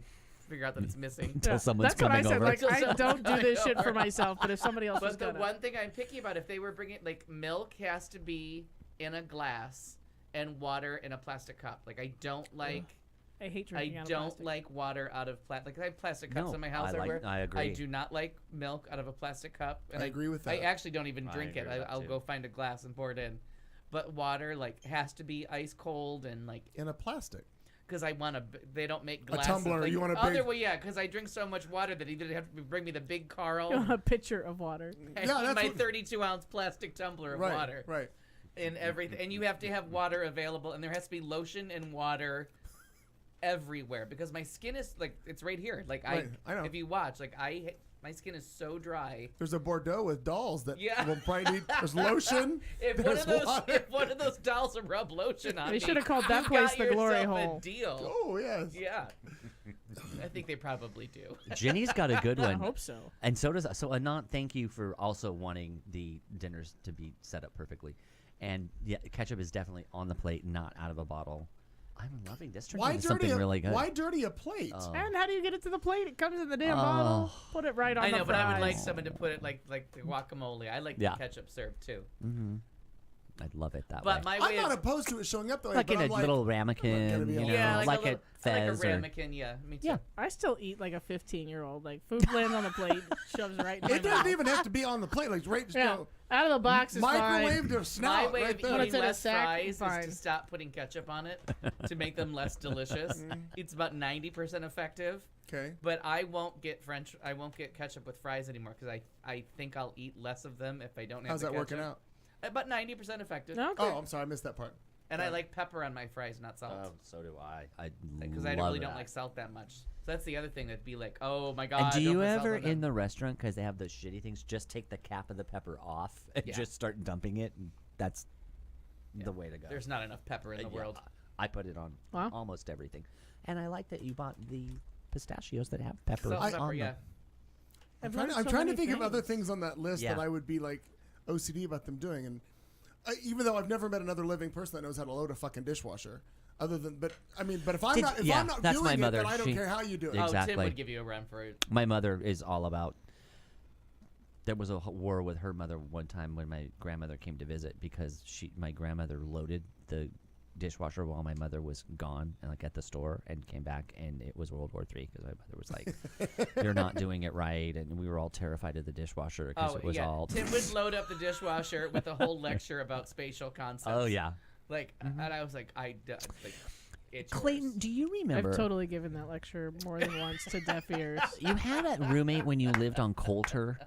Speaker 3: figure out that it's missing.
Speaker 4: Until someone's
Speaker 5: That's what I
Speaker 4: coming
Speaker 5: said.
Speaker 4: over.
Speaker 5: Like,
Speaker 3: Until
Speaker 5: I
Speaker 3: someone's
Speaker 5: don't do this
Speaker 3: coming
Speaker 5: shit for
Speaker 3: over.
Speaker 5: myself, but if somebody else was
Speaker 3: But the
Speaker 5: gonna,
Speaker 3: one thing I'm picky about, if they were bringing like milk has to be in a glass and water in a plastic cup. Like I don't like.
Speaker 5: I hate
Speaker 3: I
Speaker 5: drinking out of
Speaker 3: don't
Speaker 5: plastic.
Speaker 3: like water out of plastic. Like I have plastic cups
Speaker 4: No,
Speaker 3: in my house
Speaker 4: I like-
Speaker 3: everywhere.
Speaker 4: I agree.
Speaker 3: I do not like milk out of a plastic cup. And
Speaker 1: I agree with
Speaker 3: I
Speaker 1: that.
Speaker 3: actually don't even
Speaker 4: I
Speaker 3: drink it.
Speaker 4: agree with that
Speaker 3: I'll
Speaker 4: too.
Speaker 3: go find a glass and pour it in. But water like has to be ice cold and like
Speaker 1: In a plastic.
Speaker 3: because I want to. They don't make
Speaker 1: A
Speaker 3: glasses.
Speaker 1: tumbler,
Speaker 3: Like,
Speaker 1: you want a
Speaker 3: other
Speaker 1: big-
Speaker 3: way, yeah. Because I drink so much water that either they have to bring me the big Carl.
Speaker 5: You want a pitcher of water.
Speaker 3: I
Speaker 1: Yeah,
Speaker 3: need
Speaker 1: that's
Speaker 3: my
Speaker 1: what-
Speaker 3: 32-ounce plastic tumbler of
Speaker 1: Right.
Speaker 3: water.
Speaker 1: Right.
Speaker 3: And everything, and you have to have water available, and there has to be lotion and water everywhere because my skin is like it's right here. Like
Speaker 1: Right, I know.
Speaker 3: if you watch, like my skin is so dry.
Speaker 1: There's a Bordeaux with dolls that
Speaker 3: Yeah.
Speaker 1: will probably need. There's lotion.
Speaker 3: If
Speaker 1: there's water.
Speaker 3: one of those dolls will rub lotion on
Speaker 5: They
Speaker 3: me,
Speaker 5: should have called that
Speaker 3: you
Speaker 5: place
Speaker 3: got
Speaker 5: the glory
Speaker 3: yourself a
Speaker 5: hole.
Speaker 3: deal.
Speaker 1: Oh yes.
Speaker 3: Yeah, I think they probably do.
Speaker 4: Jenny's got a good
Speaker 5: I
Speaker 4: one.
Speaker 5: hope so.
Speaker 4: And so does Anant. Thank you for also wanting the dinners to be set up perfectly. And yeah, ketchup is definitely on the plate, not out of a bottle. I'm loving this. Turned
Speaker 1: Why
Speaker 4: into
Speaker 1: dirty?
Speaker 4: something really good.
Speaker 1: Why dirty a plate?
Speaker 5: And how do you get it to the plate? It comes in the damn bottle. Put it right on
Speaker 3: I know,
Speaker 5: the
Speaker 3: but I would like
Speaker 5: fries.
Speaker 3: someone to put it like the guacamole. I like
Speaker 4: Yeah.
Speaker 3: the ketchup served too.
Speaker 4: I'd love it that way.
Speaker 3: But my
Speaker 1: I'm
Speaker 3: way
Speaker 1: not
Speaker 3: of
Speaker 1: opposed to it showing up that way.
Speaker 4: like
Speaker 1: but
Speaker 4: in
Speaker 1: I'm
Speaker 4: a
Speaker 1: like,
Speaker 4: little
Speaker 1: gonna
Speaker 4: ramekin,
Speaker 1: be
Speaker 4: you
Speaker 1: all
Speaker 4: know,
Speaker 3: yeah,
Speaker 4: like
Speaker 3: a
Speaker 4: a fez
Speaker 3: like a
Speaker 4: or
Speaker 3: ramekin. Yeah, me too.
Speaker 4: yeah.
Speaker 5: I still eat like a 15-year-old. Like food lands on the plate, shoves right in my
Speaker 1: It doesn't
Speaker 5: mouth.
Speaker 1: even have to be on the plate. Like right, just
Speaker 5: Yeah,
Speaker 1: go
Speaker 5: out of the box is
Speaker 1: microwave
Speaker 5: fine.
Speaker 1: to
Speaker 3: My
Speaker 1: snout
Speaker 3: way
Speaker 1: right
Speaker 3: of
Speaker 1: there.
Speaker 5: When
Speaker 3: eating
Speaker 5: it's in a
Speaker 3: less
Speaker 5: sack,
Speaker 3: fries is
Speaker 5: fine.
Speaker 3: to stop putting ketchup on it to make them less delicious. It's about 90% effective.
Speaker 1: Okay.
Speaker 3: But I won't get ketchup with fries anymore because I think I'll eat less of them if I don't have
Speaker 1: How's
Speaker 3: the
Speaker 1: that
Speaker 3: ketchup.
Speaker 1: working out?
Speaker 3: About 90% effective.
Speaker 5: Okay.
Speaker 1: Oh, I'm sorry, I missed that part.
Speaker 3: And I like pepper on my fries, not salt.
Speaker 4: so do I. I
Speaker 3: Because I
Speaker 4: love
Speaker 3: really don't
Speaker 4: that.
Speaker 3: like salt that much. So that's the other thing that'd be like, oh my
Speaker 4: And
Speaker 3: god.
Speaker 4: do
Speaker 3: don't
Speaker 4: you
Speaker 3: put salt
Speaker 4: ever
Speaker 3: on them.
Speaker 4: in the restaurant, because they have those shitty things, just take the cap of the pepper off and
Speaker 3: Yeah.
Speaker 4: just start dumping it? And that's the way to go.
Speaker 3: There's not enough pepper in the
Speaker 4: Yeah,
Speaker 3: world.
Speaker 4: I put it on
Speaker 5: Wow.
Speaker 4: almost everything. And I like that you bought the pistachios that have pepper
Speaker 3: Salt
Speaker 4: on
Speaker 3: and pepper, yeah.
Speaker 4: them.
Speaker 1: I'm
Speaker 5: I've
Speaker 1: trying,
Speaker 5: learned
Speaker 1: I'm
Speaker 5: so
Speaker 1: trying to
Speaker 5: many
Speaker 1: think of other
Speaker 5: things.
Speaker 1: things on that list
Speaker 4: Yeah.
Speaker 1: that I would be like OCD about them doing. And even though I've never met another living person that knows how to load a fucking dishwasher, but if I'm not
Speaker 4: yeah,
Speaker 1: not
Speaker 4: that's
Speaker 1: doing
Speaker 4: my
Speaker 1: it,
Speaker 4: mother.
Speaker 1: then I don't
Speaker 4: She-
Speaker 1: care how you do it.
Speaker 3: Oh,
Speaker 4: Exactly.
Speaker 3: Tim would give you a run for it.
Speaker 4: My mother is all about. There was a war with her mother one time when my grandmother came to visit because my grandmother loaded the dishwasher while my mother was gone and like at the store and came back, and it was World War III because my mother was like, "You're not doing it right," and we were all terrified of the dishwasher because
Speaker 3: Oh,
Speaker 4: it was
Speaker 3: yeah.
Speaker 4: all.
Speaker 3: Tim would load up the dishwasher with a whole lecture about spatial concepts.
Speaker 4: Oh yeah,
Speaker 3: Like, and I was like, like, it's
Speaker 4: Clayton,
Speaker 3: yours.
Speaker 4: do you remember?
Speaker 5: I've totally given that lecture more than once to deaf ears.
Speaker 4: You had that roommate when you lived on Coulter.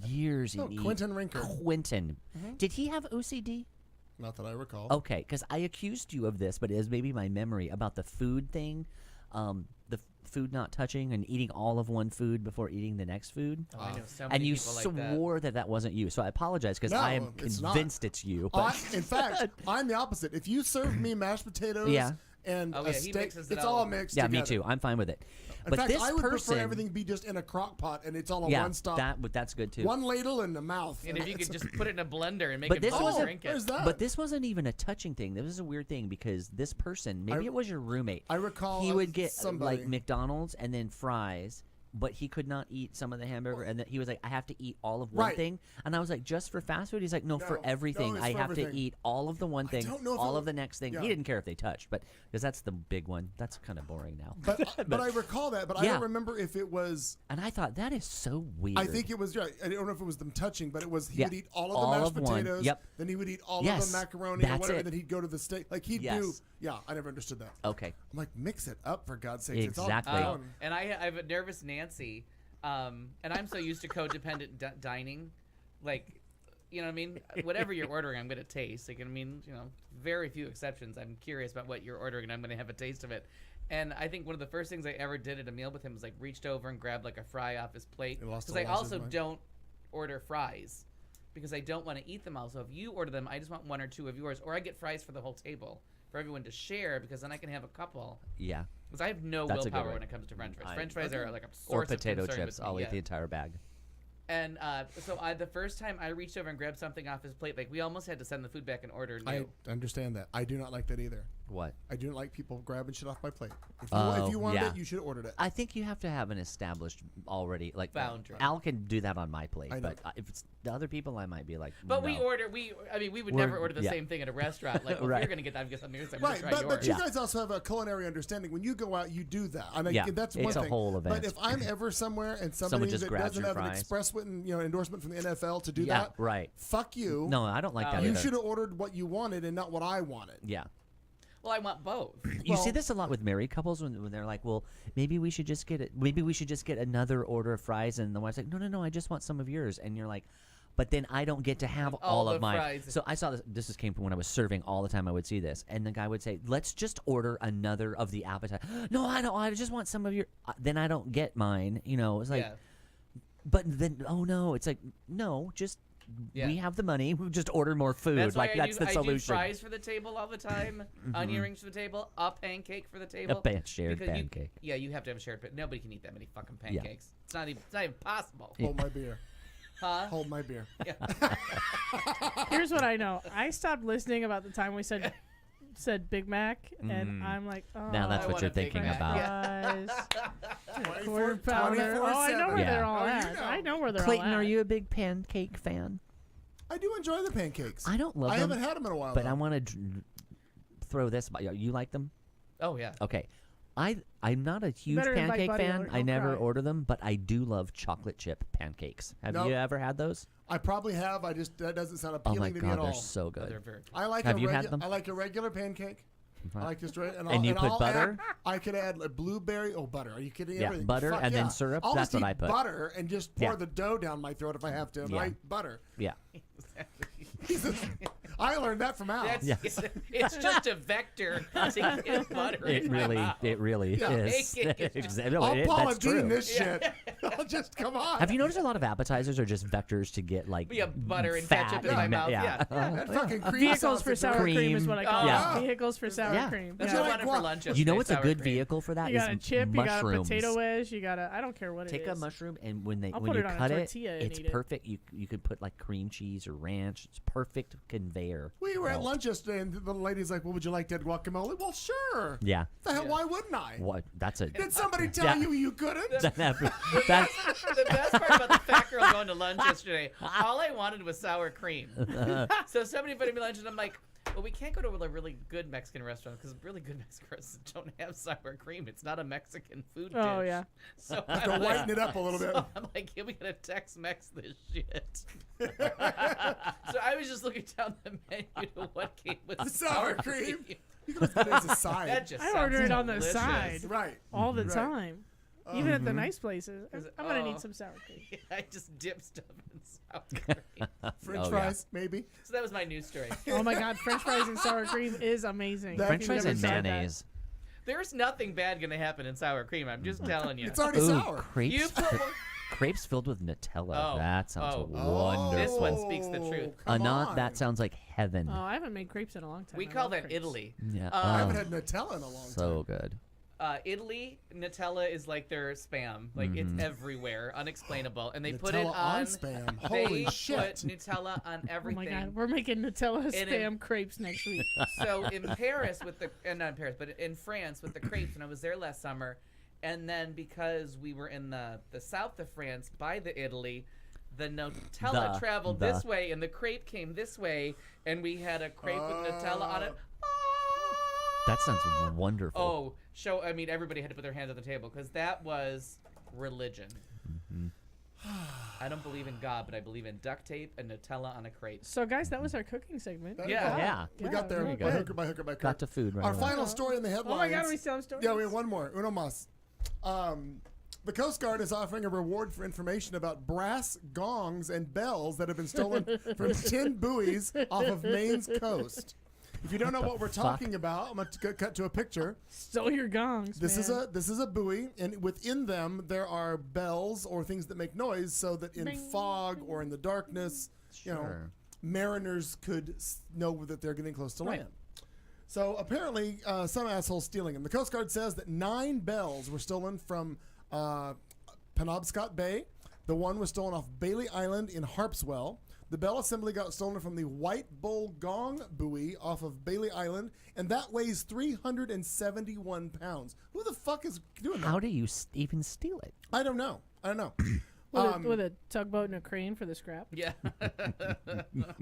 Speaker 4: Years
Speaker 1: Oh,
Speaker 4: and
Speaker 1: Quentin Rinker.
Speaker 4: Quentin, did he have OCD?
Speaker 1: Not that I recall.
Speaker 4: Okay, because I accused you of this, but it is maybe my memory about the food thing, food not touching and eating all of one food before eating the next food.
Speaker 3: Oh, I know so many
Speaker 4: And you
Speaker 3: people like that.
Speaker 4: swore that wasn't you. So I apologize because
Speaker 1: No,
Speaker 4: I am
Speaker 1: it's not.
Speaker 4: convinced it's you. But
Speaker 1: In fact, I'm the opposite. If you serve me mashed potatoes
Speaker 4: Yeah.
Speaker 1: and
Speaker 3: Oh,
Speaker 1: a
Speaker 3: yeah, he
Speaker 1: steak,
Speaker 3: mixes it
Speaker 1: it's
Speaker 3: all.
Speaker 1: all mixed
Speaker 4: yeah,
Speaker 1: together.
Speaker 4: me too. I'm fine with it.
Speaker 1: In
Speaker 4: but
Speaker 1: fact,
Speaker 4: this
Speaker 1: I would
Speaker 4: person,
Speaker 1: prefer everything be just in a crock pot and it's all a
Speaker 4: yeah,
Speaker 1: one-stop.
Speaker 4: that's good too.
Speaker 1: One ladle in the mouth.
Speaker 3: And if you could just put it in a blender and make
Speaker 4: But
Speaker 3: it
Speaker 4: this
Speaker 3: bubble,
Speaker 4: wasn't-
Speaker 3: drink
Speaker 1: There's
Speaker 3: it.
Speaker 1: that.
Speaker 4: But this wasn't even a touching thing. This was a weird thing because this person, maybe it was your roommate.
Speaker 1: I recall
Speaker 4: he would get
Speaker 1: somebody.
Speaker 4: like McDonald's and then fries, but he could not eat some of the hamburger, and then he was like, "I have to eat all of one
Speaker 1: Right.
Speaker 4: thing." And I was like, "Just for fast food?" He's like, "No, for
Speaker 1: No,
Speaker 4: everything.
Speaker 1: it's
Speaker 4: I
Speaker 1: for
Speaker 4: have to
Speaker 1: everything."
Speaker 4: eat all of the one thing,
Speaker 1: don't know if
Speaker 4: all
Speaker 1: it
Speaker 4: of the next thing."
Speaker 1: yeah.
Speaker 4: He didn't care if they touched, but because that's the big one. That's kind of boring now.
Speaker 1: But I recall that. But I
Speaker 4: Yeah.
Speaker 1: don't remember if it was.
Speaker 4: And I thought that is so weird.
Speaker 1: I think it was. Yeah, I don't know if it was them touching, but it was. He
Speaker 4: Yeah.
Speaker 1: would eat all of the
Speaker 4: All
Speaker 1: mashed
Speaker 4: of one.
Speaker 1: potatoes.
Speaker 4: Yep.
Speaker 1: Then he would eat all
Speaker 4: Yes,
Speaker 1: of the macaroni
Speaker 4: that's
Speaker 1: or whatever.
Speaker 4: it.
Speaker 1: And then he'd go to the steak. Like he'd do.
Speaker 4: Yes.
Speaker 1: Yeah, I never understood that.
Speaker 4: Okay.
Speaker 1: I'm like, mix it up for God's sake.
Speaker 4: Exactly.
Speaker 1: It's all gone.
Speaker 3: And I have a nervous Nancy, and I'm so used to codependent dining, like, you know what I mean? Whatever you're ordering, I'm going to taste. Like, I mean, you know, very few exceptions. I'm curious about what you're ordering, and I'm going to have a taste of it. And I think one of the first things I ever did at a meal with him was, like, reached over and grabbed, like, a fry off his plate.
Speaker 1: He lost
Speaker 3: Because I
Speaker 1: a lot of his
Speaker 3: also
Speaker 1: mind.
Speaker 3: don't order fries because I don't want to eat them all. So if you order them, I just want one or two of yours. Or I get fries for the whole table for everyone to share because then I can have a couple.
Speaker 4: Yeah.
Speaker 3: Because I have no
Speaker 4: That's a good
Speaker 3: willpower
Speaker 4: one.
Speaker 3: when it comes to French fries.
Speaker 4: I-
Speaker 3: French fries are like a
Speaker 4: Or
Speaker 3: source of
Speaker 4: potato
Speaker 3: concern
Speaker 4: chips.
Speaker 3: with me,
Speaker 4: I'll eat
Speaker 3: yeah.
Speaker 4: the entire bag.
Speaker 3: And so the first time I reached over and grabbed something off his plate, like we almost had to send the food back and order new.
Speaker 1: I understand that. I do not like that either.
Speaker 4: What?
Speaker 1: I do not like people grabbing shit off my plate. If
Speaker 4: Oh,
Speaker 1: you wanted
Speaker 4: yeah.
Speaker 1: it, you should have ordered it.
Speaker 4: I think you have to have an established already like
Speaker 3: Boundary.
Speaker 4: Al can do that on my plate,
Speaker 1: I know.
Speaker 4: but if it's the other people, I might be like.
Speaker 3: But
Speaker 4: no.
Speaker 3: we would
Speaker 4: We're-
Speaker 3: never order the
Speaker 4: yeah.
Speaker 3: same thing at a restaurant. Like, well,
Speaker 4: Right.
Speaker 3: if you're going to get that, I'm going to
Speaker 1: Right,
Speaker 3: try
Speaker 1: but
Speaker 3: yours.
Speaker 1: you
Speaker 4: Yeah.
Speaker 1: guys also have a culinary understanding. When you go out, you do that. I mean,
Speaker 4: Yeah,
Speaker 1: that's
Speaker 4: it's
Speaker 1: one
Speaker 4: a
Speaker 1: thing.
Speaker 4: whole
Speaker 1: But
Speaker 4: event.
Speaker 1: if I'm ever somewhere and
Speaker 4: Someone
Speaker 1: somebody
Speaker 4: just
Speaker 1: that
Speaker 4: grabs
Speaker 1: doesn't
Speaker 4: your
Speaker 1: have an
Speaker 4: fries.
Speaker 1: express written, endorsement from the NFL to do
Speaker 4: Yeah,
Speaker 1: that,
Speaker 4: right.
Speaker 1: fuck you.
Speaker 4: No, I don't like that
Speaker 1: You
Speaker 4: either.
Speaker 1: should have ordered what you wanted and not what I wanted.
Speaker 4: Yeah.
Speaker 3: Well, I want both.
Speaker 4: You see
Speaker 1: Well-
Speaker 4: this a lot with married couples when they're like, "Well, maybe we should just get it. Maybe we should just get another order of fries." And the wife's like, "No, I just want some of yours." And you're like, "But then I don't get to have all
Speaker 3: the
Speaker 4: of mine."
Speaker 3: fries.
Speaker 4: So I saw this. This came from when I was serving all the time. I would see this, and the guy would say, "Let's just order another of the appetizer." No, I don't. I just want some of your. Then I don't get mine. It's like,
Speaker 3: Yeah.
Speaker 4: but then oh no, it's like no, just.
Speaker 3: Yeah.
Speaker 4: We have the money. We just order more food.
Speaker 3: That's why
Speaker 4: That's the
Speaker 3: I do
Speaker 4: solution.
Speaker 3: fries for the table all the time, onion rings for the table, a pancake for the table.
Speaker 4: Shared
Speaker 3: Because
Speaker 4: pancake.
Speaker 3: you have to have a shared, but nobody can eat that many fucking
Speaker 4: Yeah.
Speaker 3: pancakes. It's not even possible.
Speaker 1: Hold my beer.
Speaker 3: Huh?
Speaker 1: Hold my beer.
Speaker 5: Here's what I know. I stopped listening about the time we said Big Mac, and I'm like, oh,
Speaker 4: Now that's
Speaker 3: I
Speaker 4: what
Speaker 3: want
Speaker 4: you're
Speaker 3: a Big
Speaker 4: thinking
Speaker 3: Mac.
Speaker 4: about.
Speaker 5: fries, quarter pounder. Oh, I know where
Speaker 1: 24/7.
Speaker 5: they're all
Speaker 1: Oh, you
Speaker 5: at.
Speaker 1: know.
Speaker 5: I know where they're
Speaker 4: Clayton,
Speaker 5: all at.
Speaker 4: are you a big pancake fan?
Speaker 1: I do enjoy the pancakes.
Speaker 4: I don't love
Speaker 1: I
Speaker 4: them.
Speaker 1: haven't had them in a while.
Speaker 4: But
Speaker 1: though.
Speaker 4: I want to throw this. You like them?
Speaker 3: Oh yeah.
Speaker 4: Okay. I'm not a huge
Speaker 5: better invite
Speaker 4: pancake
Speaker 5: Buddy
Speaker 4: fan.
Speaker 5: or
Speaker 4: I
Speaker 5: he'll
Speaker 4: never
Speaker 5: cry.
Speaker 4: order them, but I do love chocolate chip pancakes. Have
Speaker 1: Nope.
Speaker 4: you ever had those?
Speaker 1: I probably have. That doesn't sound
Speaker 4: Oh
Speaker 1: appealing
Speaker 4: my
Speaker 1: to me at
Speaker 4: god,
Speaker 1: all.
Speaker 4: they're so good.
Speaker 3: They're very.
Speaker 1: I like
Speaker 4: Have you had them?
Speaker 1: I like a regular pancake. I like just and,
Speaker 4: And you put
Speaker 1: I'll
Speaker 4: butter?
Speaker 1: I could add a blueberry. Oh, butter. Are you kidding?
Speaker 4: Yeah,
Speaker 1: Everything.
Speaker 4: butter
Speaker 1: Fuck
Speaker 4: and then
Speaker 1: yeah.
Speaker 4: syrup.
Speaker 1: I'll
Speaker 4: That's
Speaker 1: just
Speaker 4: what
Speaker 1: eat
Speaker 4: I put.
Speaker 1: butter and just pour
Speaker 4: Yeah.
Speaker 1: the dough down my throat if I have to.
Speaker 4: Yeah.
Speaker 1: Right? Butter.
Speaker 4: Yeah.
Speaker 1: I learned that from Al.
Speaker 3: That's,
Speaker 4: Yeah.
Speaker 3: it's just a vector to get butter.
Speaker 4: It
Speaker 3: in my
Speaker 4: really,
Speaker 3: mouth.
Speaker 4: it really
Speaker 1: Yeah.
Speaker 4: is.
Speaker 3: Pancake is just-
Speaker 4: Exactly.
Speaker 1: I'll Paula
Speaker 4: That's
Speaker 1: Deen
Speaker 4: true.
Speaker 1: this shit. I'll just come on.
Speaker 4: Have you noticed a lot of appetizers are just vectors to get like
Speaker 3: Yeah, butter and
Speaker 4: fat
Speaker 3: ketchup in my mouth, yeah.
Speaker 1: That fucking cream
Speaker 5: Vehicles
Speaker 1: sauce
Speaker 5: for
Speaker 1: is
Speaker 5: sour cream is
Speaker 4: Cream.
Speaker 5: what I call
Speaker 4: Yeah.
Speaker 5: it. Vehicles for sour
Speaker 4: Yeah.
Speaker 5: cream.
Speaker 3: That's
Speaker 5: Yeah.
Speaker 3: what I
Speaker 1: like
Speaker 3: wanted for
Speaker 1: what?
Speaker 3: lunch
Speaker 4: You know
Speaker 3: yesterday,
Speaker 4: what's a
Speaker 3: sour
Speaker 4: good
Speaker 3: cream.
Speaker 4: vehicle for that?
Speaker 5: You got a
Speaker 4: is
Speaker 5: chip, you got a
Speaker 4: mushrooms.
Speaker 5: potato wedge, you got a, I don't care what it
Speaker 4: Take
Speaker 5: is.
Speaker 4: a mushroom and when
Speaker 5: I'll
Speaker 4: when
Speaker 5: put
Speaker 4: you
Speaker 5: it on a
Speaker 4: cut it,
Speaker 5: tortilla and
Speaker 4: it's
Speaker 5: eat it.
Speaker 4: perfect. You could put like cream cheese or ranch. It's perfect conveyor.
Speaker 1: We were at
Speaker 4: belt.
Speaker 1: lunch yesterday, and the lady's like, "Well, would you like to add guacamole?" Well, sure.
Speaker 4: Yeah.
Speaker 1: The hell? Why wouldn't I?
Speaker 4: What? That's a.
Speaker 1: Did somebody tell
Speaker 4: Yeah.
Speaker 1: you couldn't?
Speaker 4: that's
Speaker 3: The best part about the fat girl going to lunch yesterday, all I wanted was sour cream. So somebody put me lunch, and I'm like, well, we can't go to a really good Mexican restaurant because really good Mexican restaurants don't have sour cream. It's not a Mexican food dish.
Speaker 5: Oh, yeah.
Speaker 3: So
Speaker 1: Have to
Speaker 3: I'm
Speaker 1: whiten
Speaker 3: like,
Speaker 1: it up a little bit.
Speaker 3: so I'm like, yeah, we gotta Tex-Mex this shit. So I was just looking down the menu to what came with
Speaker 1: The sour cream.
Speaker 3: cream.
Speaker 1: You can put it as a
Speaker 3: That
Speaker 1: side.
Speaker 3: just
Speaker 5: I
Speaker 3: sounds
Speaker 5: order it on the
Speaker 3: delicious.
Speaker 5: side
Speaker 1: Right.
Speaker 5: all the
Speaker 1: Right.
Speaker 5: time. Even at the nice places.
Speaker 3: Is it-
Speaker 5: I'm going to
Speaker 3: oh.
Speaker 5: need some sour cream.
Speaker 3: I just dip stuff in sour cream.
Speaker 1: French
Speaker 4: Oh, yeah.
Speaker 1: fries, maybe.
Speaker 3: So that was my news story.
Speaker 5: Oh my God, French fries and sour cream is amazing.
Speaker 1: That-
Speaker 4: French
Speaker 1: You've
Speaker 4: fries
Speaker 1: never
Speaker 4: and
Speaker 5: tried that.
Speaker 4: mayonnaise.
Speaker 3: There's nothing bad gonna happen in sour cream. I'm just telling you.
Speaker 1: It's already
Speaker 4: Ooh,
Speaker 1: sour.
Speaker 4: crepes.
Speaker 3: You put
Speaker 4: Crepes filled with Nutella.
Speaker 3: Oh,
Speaker 4: That sounds
Speaker 3: oh.
Speaker 4: wonderful.
Speaker 3: This one speaks the truth.
Speaker 1: Come
Speaker 4: Anat,
Speaker 1: on.
Speaker 4: that sounds like heaven.
Speaker 5: Oh, I haven't made crepes in a long time.
Speaker 3: we
Speaker 5: I
Speaker 3: call
Speaker 5: love
Speaker 3: that
Speaker 5: crepes.
Speaker 3: Italy.
Speaker 4: Yeah.
Speaker 1: I haven't
Speaker 4: oh,
Speaker 1: had Nutella in a long
Speaker 4: so
Speaker 1: time.
Speaker 4: good.
Speaker 3: Italy, Nutella is like their spam. Like it's everywhere, unexplainable, and they put it
Speaker 1: Nutella
Speaker 3: on.
Speaker 1: Spam.
Speaker 3: They
Speaker 1: Holy
Speaker 3: put
Speaker 1: shit.
Speaker 3: Nutella on
Speaker 5: Oh
Speaker 3: everything.
Speaker 5: my God, we're making Nutella
Speaker 3: in-
Speaker 5: spam crepes next week.
Speaker 3: So in Paris with the not in Paris, but in France with the crepes, and I was there last summer, and then because we were in the south of France by the Italy, the Nutella traveled this way, and the crepe came this way, and we had a crepe with Nutella on it.
Speaker 4: That sounds wonderful.
Speaker 3: Oh, I mean, everybody had to put their hands on the table because that was religion. I don't believe in God, but I believe in duct tape and Nutella on a crepe.
Speaker 5: So, guys, that was our cooking segment.
Speaker 3: Yeah.
Speaker 4: Yeah.
Speaker 1: We got there
Speaker 5: real
Speaker 1: by
Speaker 5: good.
Speaker 1: hooker by hooker by crook.
Speaker 4: Got to food right
Speaker 1: Our
Speaker 4: away.
Speaker 1: final story in the headlines.
Speaker 5: Oh my God, we still have stories.
Speaker 1: Yeah, we have one more. Uno mas. The Coast Guard is offering a reward for information about brass gongs and bells that have been stolen from 10 buoys off of Maine's coast. If you don't know what we're talking about, I'm going to cut to a picture.
Speaker 5: Stole your gongs,
Speaker 1: This
Speaker 5: man.
Speaker 1: is a buoy, and within them there are bells or things that make noise, so that in
Speaker 5: Bing,
Speaker 1: fog or in the darkness, you know,
Speaker 4: Sure.
Speaker 1: mariners could know that they're getting close to
Speaker 5: Right.
Speaker 1: land. So apparently, some asshole's stealing them. The Coast Guard says that 9 bells were stolen from Penobscot Bay. The one was stolen off Bailey Island in Harpswell. The bell assembly got stolen from the White Bull Gong buoy off of Bailey Island, and that weighs 371 pounds. Who the fuck is doing that?
Speaker 4: How do you even steal it?
Speaker 1: I don't know.
Speaker 5: With a tugboat and a crane for the scrap.
Speaker 3: Yeah.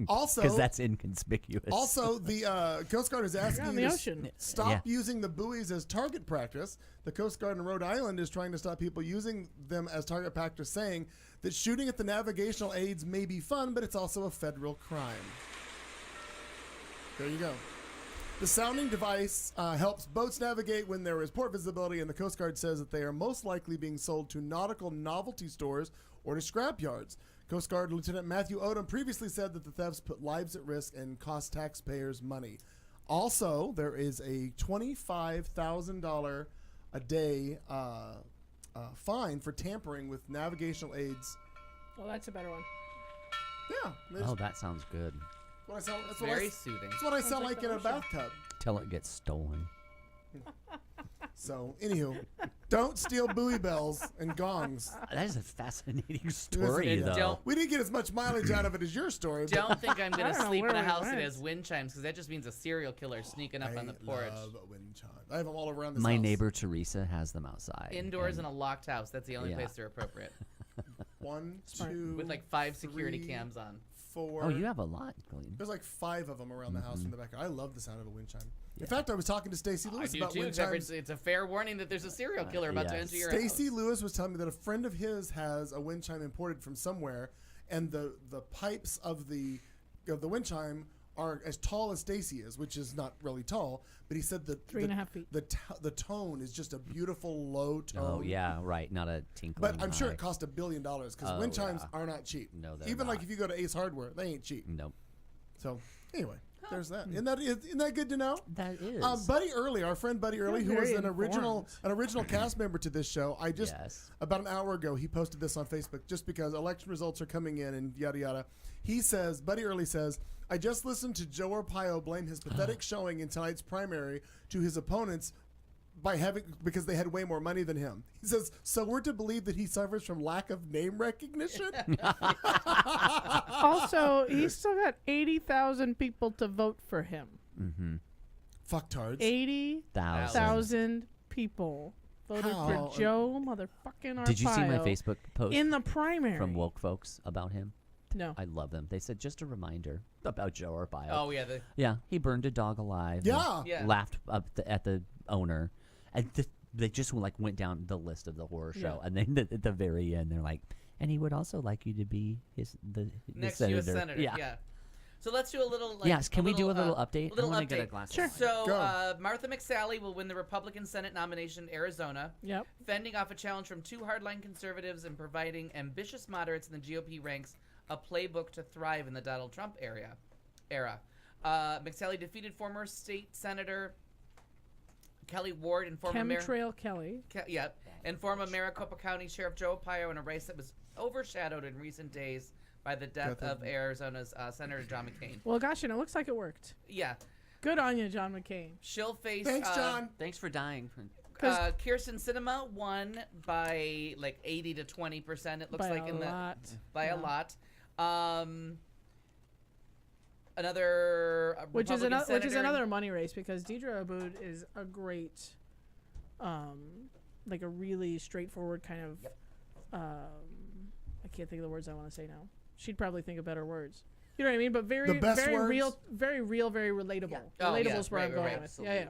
Speaker 1: Also,
Speaker 4: Because that's inconspicuous.
Speaker 1: Also, the Coast Guard is asking
Speaker 5: on
Speaker 1: you
Speaker 5: the
Speaker 1: to
Speaker 5: ocean.
Speaker 1: stop
Speaker 4: Yeah.
Speaker 1: using the buoys as target practice. The Coast Guard in Rhode Island is trying to stop people using them as target practice, saying that shooting at the navigational aids may be fun, but it's also a federal crime. There you go. The sounding device helps boats navigate when there is port visibility, and the Coast Guard says that they are most likely being sold to nautical novelty stores or to scrap yards. Coast Guard Lieutenant Matthew Odom previously said that the thefts put lives at risk and cost taxpayers money. Also, there is a $25,000 a day fine for tampering with navigational aids.
Speaker 5: Oh, that's a better one.
Speaker 1: Yeah, that's
Speaker 4: Oh, that sounds good.
Speaker 1: what I sell. That's what
Speaker 3: Very
Speaker 1: I,
Speaker 3: soothing.
Speaker 1: that's what I sell
Speaker 5: like
Speaker 1: like
Speaker 5: the
Speaker 1: in a
Speaker 5: ocean.
Speaker 1: bathtub.
Speaker 4: Till it gets stolen.
Speaker 1: So, anywho, don't steal buoy bells and gongs.
Speaker 4: That is a fascinating story,
Speaker 3: And
Speaker 4: though.
Speaker 3: don't
Speaker 1: We didn't get as much mileage out of it as your story. but
Speaker 3: don't think I'm
Speaker 5: I
Speaker 3: gonna
Speaker 5: don't know
Speaker 3: sleep in
Speaker 5: where
Speaker 3: a
Speaker 5: we
Speaker 3: house that
Speaker 5: went.
Speaker 3: has wind chimes because that just means a serial killer sneaking up on the porch.
Speaker 1: love wind chimes. I have them all around this
Speaker 4: My
Speaker 1: house.
Speaker 4: neighbor Teresa has them outside.
Speaker 3: Indoors in
Speaker 4: and
Speaker 3: a locked house. That's the only
Speaker 4: Yeah.
Speaker 3: place they're appropriate.
Speaker 1: 1,
Speaker 5: Smart.
Speaker 1: 2,
Speaker 3: With like 5 security
Speaker 1: 3,
Speaker 3: cams on.
Speaker 1: 4.
Speaker 4: Oh, you have a lot, Colleen.
Speaker 1: There's like 5 of them around the house in the backyard. I love the sound of a wind chime.
Speaker 4: Yeah.
Speaker 1: In fact, I was talking to Stacey
Speaker 3: I
Speaker 1: Lewis
Speaker 3: do
Speaker 1: about
Speaker 3: too.
Speaker 1: wind
Speaker 3: Except
Speaker 1: chimes.
Speaker 3: it's a fair warning that there's a serial killer about to
Speaker 4: yes.
Speaker 3: enter your
Speaker 1: Stacey
Speaker 3: house.
Speaker 1: Lewis was telling me that a friend of his has a wind chime imported from somewhere, and the pipes of the wind chime are as tall as Stacey is, which is not really tall. But he said that
Speaker 5: 3.5 feet.
Speaker 1: The tone is just a beautiful low tone.
Speaker 4: Oh yeah, right. Not a tinkling.
Speaker 1: But I'm sure
Speaker 4: high.
Speaker 1: it cost $1 billion because
Speaker 4: Oh,
Speaker 1: wind chimes
Speaker 4: yeah.
Speaker 1: are not cheap.
Speaker 4: No, they're
Speaker 1: Even like
Speaker 4: not.
Speaker 1: if you go to Ace Hardware, they ain't cheap.
Speaker 4: Nope.
Speaker 1: So anyway, there's that. Isn't that good to know?
Speaker 4: That is.
Speaker 1: Buddy Early, our friend Buddy Early, who was
Speaker 5: very
Speaker 1: an original
Speaker 5: informed.
Speaker 1: cast member to this show. I just
Speaker 4: Yes.
Speaker 1: about an hour ago he posted this on Facebook just because election results are coming in and yada yada. He says, Buddy Early says, I just listened to Joe Arpaio blame his pathetic showing in tonight's primary to his opponents because they had way more money than him. He says, so we're to believe that he suffers from lack of name recognition?
Speaker 5: Also, he's still got 80,000 people to vote for him.
Speaker 4: Mm-hmm.
Speaker 1: Fucktards.
Speaker 5: 80,000 people voted
Speaker 1: How?
Speaker 5: for Joe motherfucking Arpaio.
Speaker 4: Did you see my Facebook post
Speaker 5: in the primary
Speaker 4: from woke folks about him?
Speaker 5: No.
Speaker 4: I love them. They said just a reminder about Joe Arpaio.
Speaker 3: Oh yeah,
Speaker 4: Yeah, he burned a dog alive.
Speaker 1: Yeah.
Speaker 4: and
Speaker 3: Yeah.
Speaker 4: Laughed up at the owner, and they just went down the list of the horror show, and then at the very end, they're like, and he would also like you to be the
Speaker 3: next
Speaker 4: senator.
Speaker 3: U.S. senator. Yeah. So let's do a little.
Speaker 4: Yes, can we do a little update?
Speaker 3: A little
Speaker 4: I wanna
Speaker 3: update.
Speaker 4: get a glass of
Speaker 5: Sure.
Speaker 4: wine.
Speaker 3: So
Speaker 1: Go.
Speaker 3: Martha McSally will win the Republican Senate nomination in Arizona,
Speaker 5: Yep.
Speaker 3: fending off a challenge from 2 hardline conservatives and providing ambitious moderates in the GOP ranks a playbook to thrive in the Donald Trump era. McSally defeated former state senator Kelly Ward and former
Speaker 5: Chemtrail Kelly.
Speaker 3: and former Maricopa County Sheriff Joe Arpaio in a race that was overshadowed in recent days by the death of Arizona's Senator John McCain.
Speaker 5: Well, gosh, and it looks like it worked.
Speaker 3: Yeah,
Speaker 5: Good on you, John McCain.
Speaker 3: she'll face.
Speaker 1: Thanks, John.
Speaker 4: Thanks for dying.
Speaker 3: Kirsten Sinema won by like 80 to 20%. It looks
Speaker 5: By
Speaker 3: like
Speaker 5: a
Speaker 3: in the
Speaker 5: lot.
Speaker 3: by
Speaker 5: Yeah.
Speaker 3: a lot. Another
Speaker 5: Which is
Speaker 3: Republican
Speaker 5: another
Speaker 3: senator in-
Speaker 5: money race because Deidre Aboud is a great, like a really straightforward kind of. I can't think of the words I want to say now. She'd probably think of better words. You know what I mean? But very,
Speaker 1: The best
Speaker 5: very
Speaker 1: words?
Speaker 5: real, very relatable.
Speaker 3: Oh,
Speaker 5: Relatable
Speaker 3: yeah.
Speaker 5: is where I'm
Speaker 3: Right,
Speaker 5: going
Speaker 3: right,
Speaker 5: with. Yeah, yeah.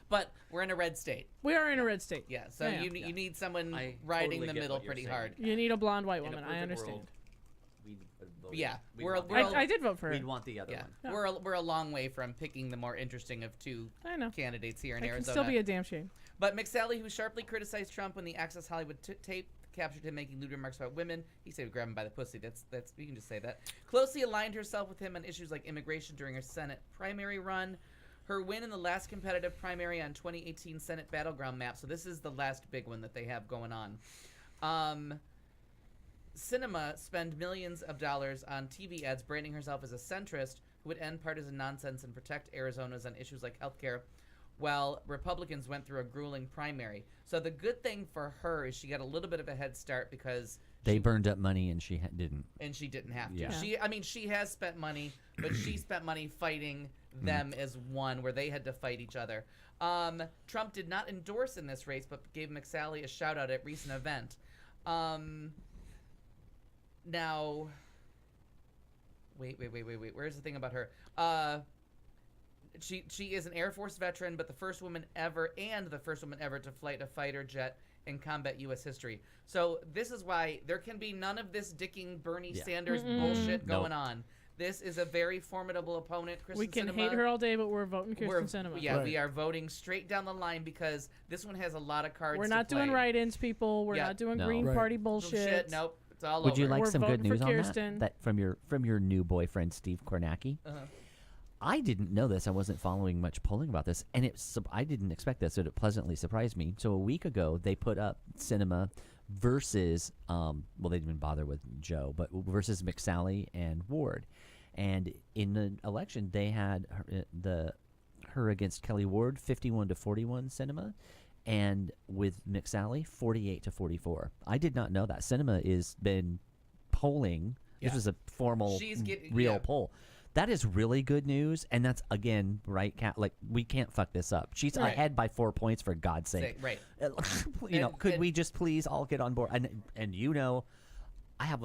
Speaker 3: But we're in a red state.
Speaker 5: We are in a red state.
Speaker 3: Yeah, so
Speaker 5: Yeah, yeah.
Speaker 3: you need someone
Speaker 4: I
Speaker 3: riding
Speaker 4: totally
Speaker 3: the
Speaker 4: get
Speaker 3: middle
Speaker 4: what you're
Speaker 3: pretty
Speaker 4: saying.
Speaker 3: hard.
Speaker 5: You need a blonde white
Speaker 4: In a
Speaker 5: woman. I
Speaker 4: perfect
Speaker 5: understand.
Speaker 4: world, we'd vote
Speaker 3: Yeah,
Speaker 4: we'd
Speaker 3: we're
Speaker 4: want
Speaker 3: a-
Speaker 4: the
Speaker 3: we're
Speaker 4: other
Speaker 5: I did vote for her.
Speaker 4: We'd want the other
Speaker 3: Yeah,
Speaker 4: one.
Speaker 3: we're a long way from picking the more interesting of 2
Speaker 5: I know.
Speaker 3: candidates here in
Speaker 5: It can
Speaker 3: Arizona.
Speaker 5: still be a damn shame.
Speaker 3: But McSally, who sharply criticized Trump when the Access Hollywood tape captured him making lewd remarks about women, he said grab him by the pussy. That's you can just say that. Closely aligned herself with him on issues like immigration during her Senate primary run. Her win in the last competitive primary on 2018 Senate battleground map. So this is the last big one that they have going on. Sinema spent millions of dollars on TV ads branding herself as a centrist who would end partisan nonsense and protect Arizona's on issues like healthcare, while Republicans went through a grueling primary. So the good thing for her is she got a little bit of a head start because
Speaker 4: They burned up money and she didn't.
Speaker 3: and she didn't have to.
Speaker 4: Yeah.
Speaker 3: She has spent money, but she spent money fighting them as one, where they had to fight each other. Trump did not endorse in this race, but gave McSally a shout out at recent event. Now, wait. Where's the thing about her? She is an Air Force veteran, but the first woman ever to flight a fighter jet in combat U.S. history. So this is why there can be none of this dicking Bernie Sanders bullshit going on. This is a very formidable opponent. Kristen
Speaker 5: We can
Speaker 3: Sinema.
Speaker 5: hate her all day, but we're voting Kirsten Sinema.
Speaker 3: Yeah,
Speaker 1: Right.
Speaker 3: we are voting straight down the line because this one has a lot of cards.
Speaker 5: We're
Speaker 3: to
Speaker 5: not doing
Speaker 3: play.
Speaker 5: write-ins, people. We're
Speaker 3: Yeah.
Speaker 5: not doing
Speaker 4: No.
Speaker 5: Green
Speaker 1: Right.
Speaker 5: Party bullshit.
Speaker 3: Shit, nope. It's all
Speaker 4: Would
Speaker 3: over.
Speaker 4: you like
Speaker 5: We're
Speaker 4: some good
Speaker 5: voting for
Speaker 4: news on
Speaker 5: Kirsten.
Speaker 4: that from your new boyfriend Steve Kornacki? I didn't know this. I wasn't following much polling about this, and I didn't expect this, so it pleasantly surprised me. So a week ago, they put up Sinema versus, well, they didn't bother with Joe, but versus McSally and Ward. And in the election, they had her against Kelly Ward, 51-41 Sinema, and with McSally, 48-44. I did not know that. Sinema has been polling.
Speaker 3: Yeah.
Speaker 4: This was a formal,
Speaker 3: She's getting-
Speaker 4: real
Speaker 3: yeah.
Speaker 4: poll. That is really good news, and that's again right. Like we can't fuck this up. She's
Speaker 5: Right.
Speaker 4: ahead by 4 points for God's sake.
Speaker 3: Right.
Speaker 4: You know,
Speaker 3: And-
Speaker 4: could
Speaker 3: and-
Speaker 4: we just please all get on board? And I have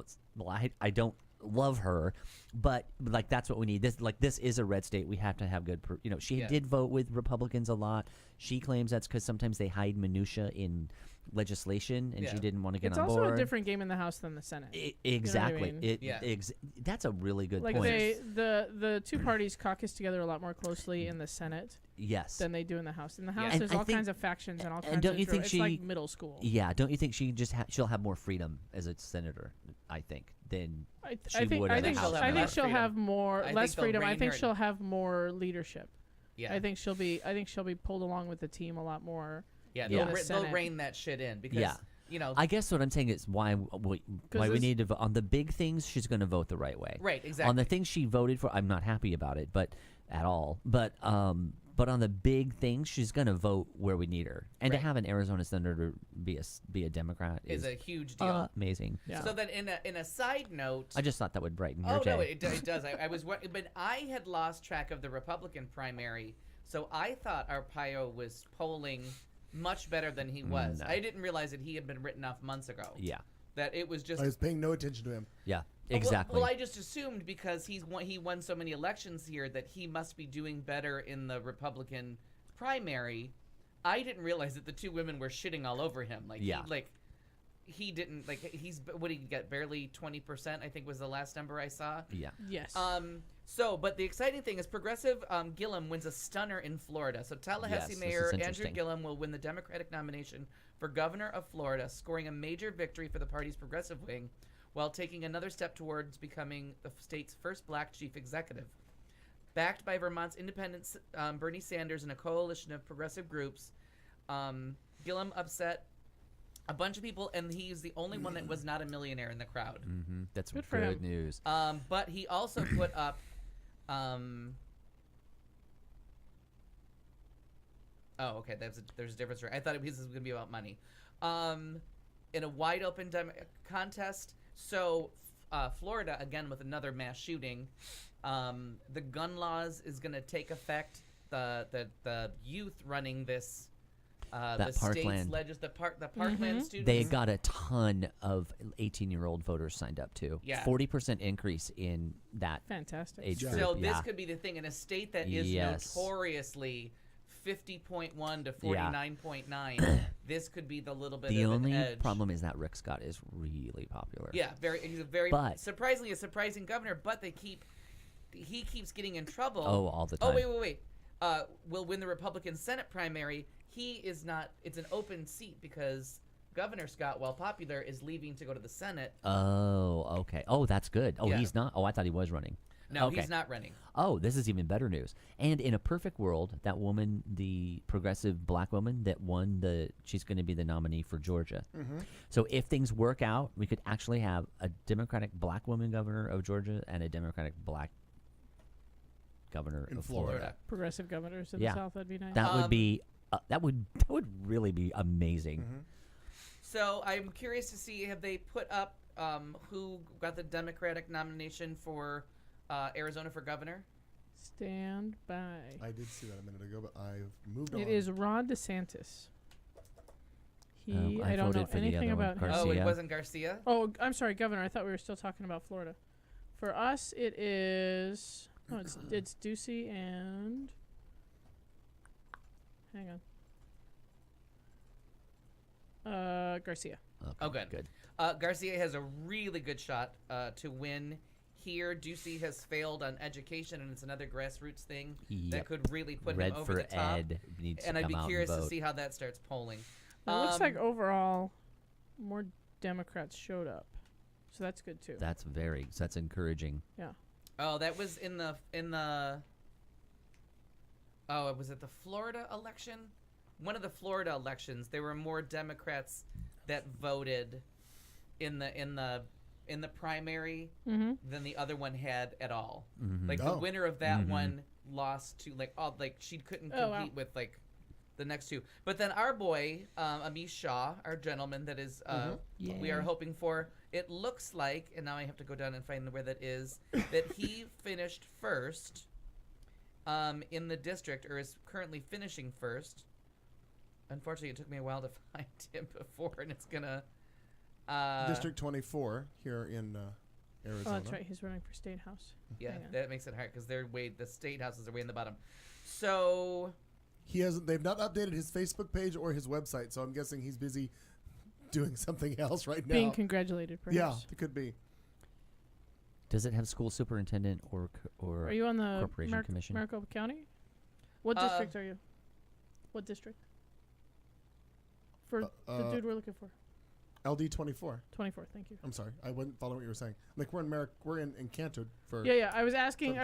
Speaker 4: I don't love her, but like that's what we need. This is a red state. We have to have good. She did vote with Republicans a lot. She claims that's because sometimes they hide minutia in legislation, and she didn't want to get
Speaker 5: it's
Speaker 4: on board.
Speaker 5: also a different game in the House than the Senate.
Speaker 4: Exactly.
Speaker 5: You know what I mean?
Speaker 4: That's a really good
Speaker 5: like
Speaker 4: point.
Speaker 5: the two parties caucus together a lot more closely in the Senate.
Speaker 4: Yes.
Speaker 5: Than they do in the House. In the House,
Speaker 4: And
Speaker 5: there's
Speaker 4: I
Speaker 5: all
Speaker 4: think-
Speaker 5: kinds of factions and all kinds
Speaker 4: And don't
Speaker 5: of
Speaker 4: you think
Speaker 5: it's
Speaker 4: she
Speaker 5: like middle school.
Speaker 4: Yeah, don't you think she just she'll have more freedom as a senator? I think than
Speaker 5: I
Speaker 4: she would
Speaker 5: I
Speaker 4: in the
Speaker 5: think
Speaker 4: House.
Speaker 5: she'll have more
Speaker 3: I
Speaker 5: less
Speaker 3: think they'll
Speaker 5: freedom. I
Speaker 3: rein
Speaker 5: think
Speaker 3: her-
Speaker 5: she'll have more leadership.
Speaker 3: Yeah.
Speaker 5: I think she'll be pulled along with the team a lot more.
Speaker 3: Yeah,
Speaker 5: in
Speaker 3: they'll,
Speaker 5: the
Speaker 3: they'll
Speaker 5: Senate.
Speaker 3: rein that shit in because
Speaker 4: Yeah.
Speaker 3: you
Speaker 4: I guess what I'm saying is why we
Speaker 5: this-
Speaker 4: need to vote on the big things. She's going to vote the right way.
Speaker 3: Right,
Speaker 4: On
Speaker 3: exactly.
Speaker 4: the things she voted for, I'm not happy about it, but at all. But on the big things, she's going to vote where we need her. And to
Speaker 3: Right.
Speaker 4: have an Arizona senator be a Democrat
Speaker 3: is a huge deal.
Speaker 4: amazing.
Speaker 5: Yeah.
Speaker 3: So then, in a side note,
Speaker 4: I just thought that would brighten your
Speaker 3: oh
Speaker 4: day.
Speaker 3: no, it does. I was, but I had lost track of the Republican primary, so I thought Arpaio was polling much better than he was.
Speaker 4: No.
Speaker 3: I didn't realize that he had been written off months ago.
Speaker 4: Yeah.
Speaker 3: That it was just.
Speaker 1: I was paying no attention to him.
Speaker 4: Yeah.
Speaker 3: Well-
Speaker 4: Exactly.
Speaker 3: Well, I just assumed because he won so many elections here that he must be doing better in the Republican primary. I didn't realize that the two women were shitting all over him. Like,
Speaker 4: Yeah.
Speaker 3: he didn't like. He's what did he get? Barely 20%. I think was the last number I saw.
Speaker 4: yeah.
Speaker 5: Yes.
Speaker 3: But the exciting thing is Progressive Gillum wins a stunner in Florida. So Tallahassee
Speaker 4: Yes, this
Speaker 3: Mayor
Speaker 4: is
Speaker 3: Andrew
Speaker 4: interesting.
Speaker 3: Gillum will win the Democratic nomination for governor of Florida, scoring a major victory for the party's progressive wing, while taking another step towards becoming the state's first black chief executive. Backed by Vermont's independent Bernie Sanders and a coalition of progressive groups, Gillum upset a bunch of people, and he's the only one that was not a millionaire in the crowd.
Speaker 4: Mm-hmm. That's
Speaker 5: Good for him.
Speaker 4: news.
Speaker 3: But he also put up. Oh, okay. There's a difference. I thought this was going to be about money. In a wide open contest. So, Florida again with another mass shooting. The gun laws is going to take effect. The youth running this.
Speaker 4: That
Speaker 3: the
Speaker 4: Parkland.
Speaker 3: state's the Parkland students.
Speaker 4: They got a ton of 18-year-old voters signed up too.
Speaker 3: Yeah.
Speaker 4: 40% increase in that
Speaker 5: Fantastic.
Speaker 4: age
Speaker 1: Yeah.
Speaker 4: group.
Speaker 3: So
Speaker 4: yeah.
Speaker 3: this could be the thing in a state that is
Speaker 4: Yes.
Speaker 3: notoriously 50.1 to 49.9. This could be the little bit
Speaker 4: The
Speaker 3: of
Speaker 4: only
Speaker 3: an edge.
Speaker 4: problem is that Rick Scott is really popular.
Speaker 3: Yeah, he's a very
Speaker 4: But-
Speaker 3: surprisingly a surprising governor, but he keeps getting in trouble.
Speaker 4: Oh, all the
Speaker 3: Oh,
Speaker 4: time.
Speaker 3: wait. Will win the Republican Senate primary. He is not. It's an open seat because Governor Scott, while popular, is leaving to go to the Senate.
Speaker 4: Oh, okay. Oh, that's good. Oh,
Speaker 3: Yeah.
Speaker 4: he's not. Oh, I thought he was running.
Speaker 3: No,
Speaker 4: Okay.
Speaker 3: he's not running.
Speaker 4: Oh, this is even better news. And in a perfect world, that woman, the progressive black woman that won she's going to be the nominee for Georgia.
Speaker 1: Mm-hmm.
Speaker 4: So if things work out, we could actually have a Democratic black woman governor of Georgia and a Democratic black governor
Speaker 1: In
Speaker 4: of
Speaker 1: Florida.
Speaker 5: Progressive governors in
Speaker 4: Yeah.
Speaker 5: the South. That'd be nice.
Speaker 4: That would be that would really be amazing.
Speaker 1: Mm-hmm.
Speaker 3: So I'm curious to see, have they put up who got the Democratic nomination for Arizona for governor?
Speaker 5: Stand by.
Speaker 1: I did see that a minute ago, but I've moved on.
Speaker 5: It is Ron DeSantis.
Speaker 4: I
Speaker 5: I don't know
Speaker 4: voted for the
Speaker 5: anything
Speaker 4: other one,
Speaker 5: about him.
Speaker 3: Oh, it
Speaker 4: Garcia.
Speaker 3: wasn't Garcia?
Speaker 5: Oh, I'm sorry, Governor. I thought we were still talking about Florida. For us, it is. No, it's Ducey and. Hang on. Garcia.
Speaker 4: Okay,
Speaker 3: Oh, good.
Speaker 4: Good.
Speaker 3: Garcia has a really good shot to win here. Ducey has failed on education, and it's another grassroots thing
Speaker 4: Yep.
Speaker 3: that could really put
Speaker 4: Red
Speaker 3: him over
Speaker 4: for
Speaker 3: the top.
Speaker 4: Ed needs
Speaker 3: And
Speaker 4: to
Speaker 3: I'd
Speaker 4: come
Speaker 3: be
Speaker 4: out
Speaker 3: curious
Speaker 4: and
Speaker 3: to
Speaker 4: vote.
Speaker 3: see how that starts polling.
Speaker 5: It looks like overall, more Democrats showed up, so that's good too.
Speaker 4: That's encouraging.
Speaker 5: Yeah.
Speaker 3: Oh, that was in the. Oh, was it the Florida election? One of the Florida elections, there were more Democrats that voted in the primary than the other one had at all. Like the
Speaker 1: Oh.
Speaker 3: winner of that one lost to she couldn't
Speaker 5: Oh,
Speaker 3: compete
Speaker 5: wow.
Speaker 3: with the next two. But then our boy Amish Shah, our gentleman that is we are hoping for. It looks like, and now I have to go down and find where that is, that he finished first in the district, or is currently finishing first. Unfortunately, it took me a while to find him before, and it's gonna
Speaker 1: District 24 here in Arizona.
Speaker 5: Oh, that's right. He's running for state house.
Speaker 3: Yeah,
Speaker 5: Hang on.
Speaker 3: that makes it hard because the state houses are way in the bottom. So
Speaker 1: They've not updated his Facebook page or his website, so I'm guessing he's busy doing something else right now.
Speaker 5: Being congratulated, perhaps.
Speaker 1: Yeah, it could be.
Speaker 4: Does it have school superintendent or
Speaker 5: Are you on the
Speaker 4: Corporation Commission?
Speaker 5: Maricopa County? What district are you? What district? For the dude we're looking for.
Speaker 1: LD 24.
Speaker 5: 24. Thank you.
Speaker 1: I'm sorry, I wasn't following what you were saying. Like we're in Canto for.
Speaker 5: Yeah. I was asking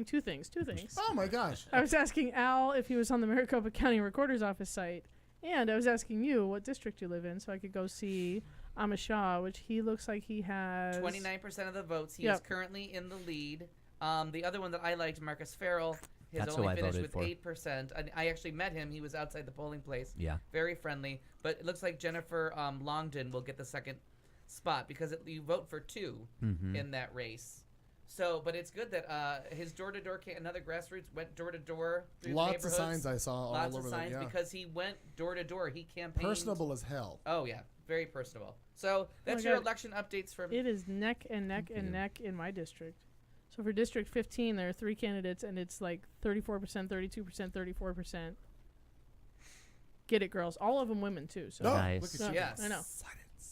Speaker 5: two things.
Speaker 1: Oh my gosh.
Speaker 5: I was asking Al if he was on the Maricopa County Recorder's Office site, and I was asking you what district you live in, so I could go see Amishaw, which he looks like he has
Speaker 3: 29% of the votes. He is currently in the lead. The other one that I liked, Marcus Farrell, has
Speaker 4: That's who
Speaker 3: only
Speaker 4: I
Speaker 3: finished
Speaker 4: voted
Speaker 3: with
Speaker 4: for.
Speaker 3: 8%. I actually met him. He was outside the polling place.
Speaker 4: Yeah.
Speaker 3: Very friendly. But it looks like Jennifer Longden will get the second spot because you vote for two in that race. So, but it's good that his door-to-door, another grassroots went door-to-door through
Speaker 1: Lots
Speaker 3: the
Speaker 1: of signs I saw all
Speaker 3: Lots
Speaker 1: over
Speaker 3: of
Speaker 1: them,
Speaker 3: signs
Speaker 1: yeah.
Speaker 3: because he went door-to-door. He campaigned.
Speaker 1: Personable as hell.
Speaker 3: Oh, yeah. Very personable. So that's
Speaker 5: my
Speaker 3: your
Speaker 5: God.
Speaker 3: election updates from...
Speaker 5: It is neck and neck and neck in my district. So for District 15, there are 3 candidates, and it's like 34%, 32%, 34%. Get it, girls. All of them women, too. So
Speaker 1: Oh,
Speaker 4: Nice.
Speaker 1: look at you.
Speaker 3: Yes.
Speaker 5: I know.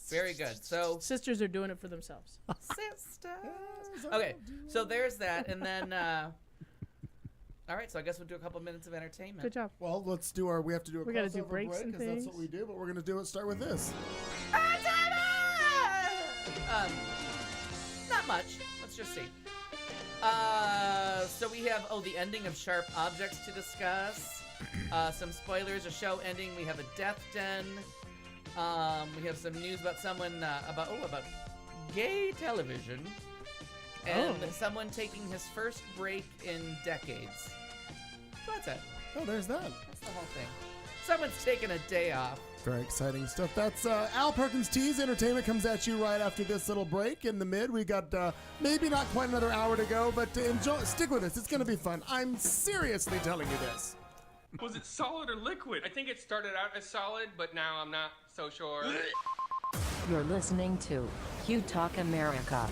Speaker 3: Very good. So...
Speaker 5: Sisters are doing it for themselves.
Speaker 3: Sisters. Okay, so there's that, and then... all right, so I guess we'll do a couple minutes of entertainment.
Speaker 5: Good job.
Speaker 1: Well, we have to do a
Speaker 5: We gotta do
Speaker 1: crossover
Speaker 5: breaks and
Speaker 1: break, 'cause that's what
Speaker 5: things.
Speaker 1: we do, but we're going to do it. Start with this.
Speaker 3: Not much. Let's just see. So we have the ending of Sharp Objects to discuss. Some spoilers. A show ending. We have a death den. We have some news about someone about gay television, and someone taking his first break in decades. So that's it.
Speaker 1: Oh, there's that.
Speaker 3: That's the whole thing. Someone's taking a day off.
Speaker 1: Very exciting stuff. That's Al Perkins Tees. Entertainment comes at you right after this little break. In the mid, we got maybe not quite another hour to go, but stick with us. It's going to be fun. I'm seriously telling you this.
Speaker 8: Was it solid or liquid? I think it started out as solid, but now I'm not so sure.
Speaker 9: You're listening to Q Talk America.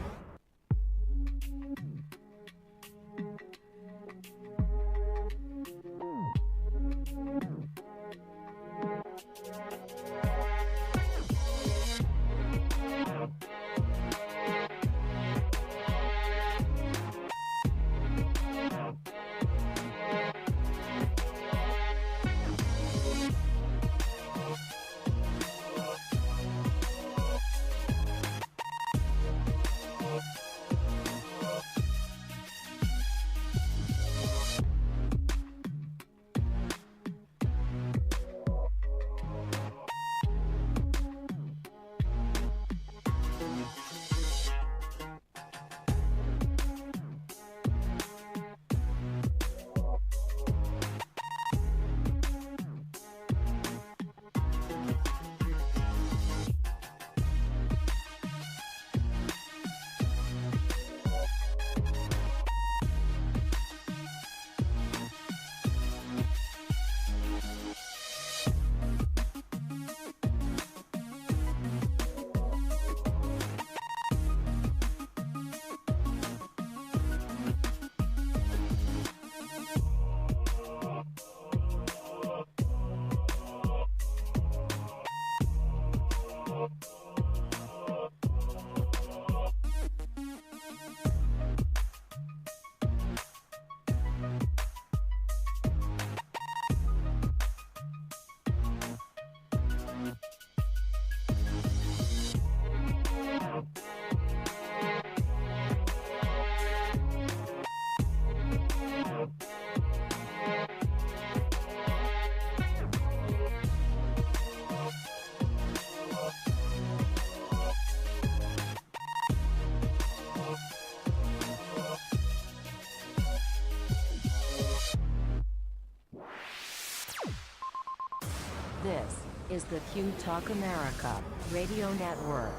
Speaker 9: This is the Q Talk America Radio Network.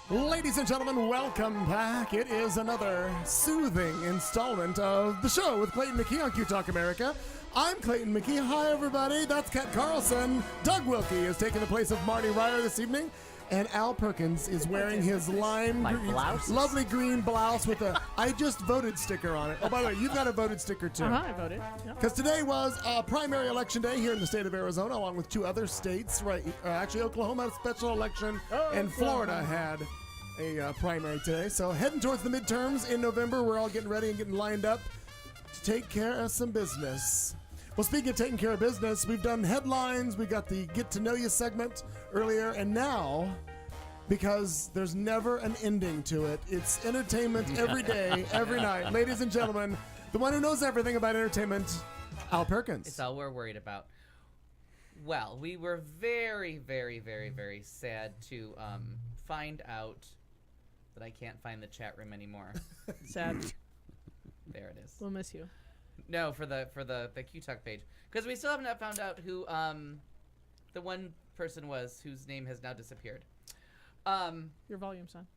Speaker 1: Ladies and gentlemen, welcome back. It is another soothing installment of the show with Clayton McKee on Q Talk America. I'm Clayton McKee. Hi, everybody. That's Kat Carlson. Doug Wilkie is taking the place of Marty Ryer this evening. and Al Perkins is wearing his lime
Speaker 4: My
Speaker 1: green,
Speaker 4: blouse?
Speaker 1: lovely green blouse with a "I just voted" sticker on it. Oh, by the way, you've got a voted sticker too.
Speaker 5: I voted. Yeah.
Speaker 1: Because today was primary election day here in the state of Arizona, along with 2 other states. Right, actually, Oklahoma had a special election, and Florida had a primary today. So heading towards the midterms in November, we're all getting ready and getting lined up to take care of some business. Well, speaking of taking care of business, we've done headlines. We got the Get to Know You segment earlier, and now, because there's never an ending to it, it's entertainment every day, every night. Ladies and gentlemen, the one who knows everything about entertainment, Al Perkins.
Speaker 3: It's all we're worried about. Well, we were very, very, very, very sad to find out that I can't find the chat room anymore.
Speaker 5: Sad.
Speaker 3: There it is.
Speaker 5: We'll miss you.
Speaker 3: No, for the QTalk page, because we still haven't found out who the one person was whose name has now disappeared.
Speaker 5: Your volume's on.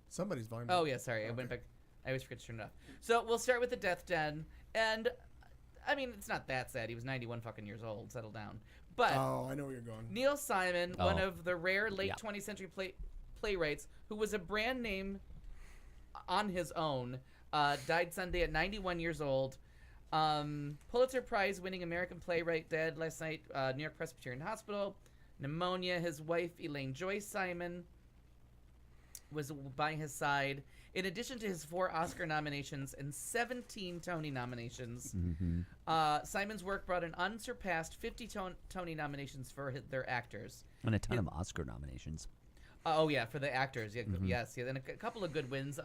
Speaker 1: Somebody's volume.
Speaker 3: Oh yeah, sorry, I went back. I always forget to turn it off. So we'll start with the death den, and I mean it's not that sad. He was 91 fucking years old. Settle down. But
Speaker 1: Oh, I know where you're going.
Speaker 3: Neil Simon, one
Speaker 4: Oh.
Speaker 3: of the rare late
Speaker 4: Yeah.
Speaker 3: 20th century playwrights, who was a brand name on his own, died Sunday at 91 years old. Pulitzer Prize winning American playwright dead last night, New York Presbyterian Hospital. Pneumonia. His wife, Elaine Joyce Simon, was by his side. In addition to his 4 Oscar nominations and 17 Tony nominations, Simon's work brought an unsurpassed 50 Tony nominations for their actors.
Speaker 4: And a ton of Oscar nominations.
Speaker 3: Oh yeah, for the actors. Yeah, yes, yeah. And a couple of good wins.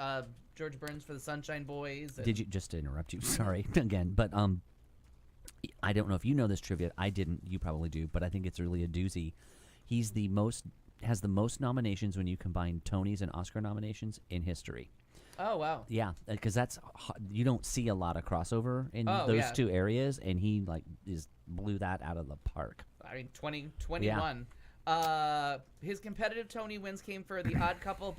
Speaker 3: George Burns for the Sunshine Boys. And
Speaker 4: Did you, just to interrupt you, sorry again, but I don't know if you know this trivia. I didn't. You probably do, but I think it's really a doozy. He's has the most nominations when you combine Tonys and Oscar nominations in history.
Speaker 3: Oh wow.
Speaker 4: Yeah, because you don't see a lot of crossover in
Speaker 3: Oh,
Speaker 4: those
Speaker 3: yeah.
Speaker 4: 2 areas, and he blew that out of the park.
Speaker 3: I mean, 2021. His competitive Tony wins came for The Odd Couple,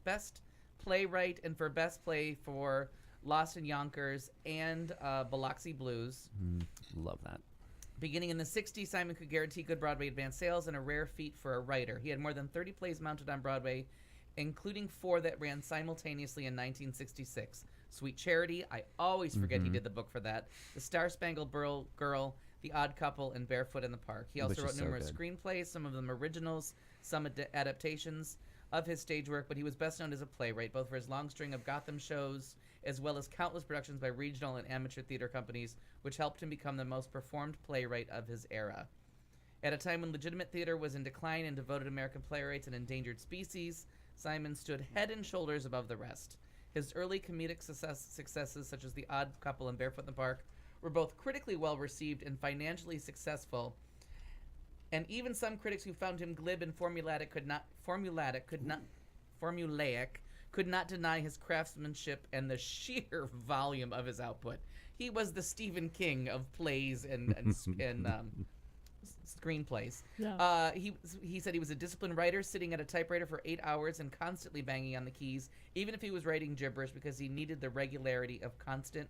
Speaker 3: Best Playwright, and for Best Play for Lost in Yonkers and Biloxi Blues.
Speaker 4: Love that.
Speaker 3: Beginning in the 60s, Simon could guarantee good Broadway advance sales and a rare feat for a writer. He had more than 30 plays mounted on Broadway, including 4 that ran simultaneously in 1966. Sweet Charity, I always forget he did the book for that. The Star-Spangled Girl, The Odd Couple, and Barefoot in the Park. He also
Speaker 4: Which
Speaker 3: wrote
Speaker 4: is so
Speaker 3: numerous
Speaker 4: good.
Speaker 3: screenplays, some of them originals, some adaptations of his stage work, but he was best known as a playwright, both for his long string of Gotham shows, as well as countless productions by regional and amateur theater companies, which helped him become the most performed playwright of his era. At a time when legitimate theater was in decline and devoted American playwrights an endangered species, Simon stood head and shoulders above the rest. His early comedic successes, such as The Odd Couple and Barefoot in the Park, were both critically well received and financially successful. And even some critics who found him glib and formulaic could not deny his craftsmanship and the sheer volume of his output. He was the Stephen King of plays and screenplays.
Speaker 5: Yeah.
Speaker 3: He said he was a disciplined writer, sitting at a typewriter for 8 hours and constantly banging on the keys, even if he was writing gibberish, because he needed the regularity of constant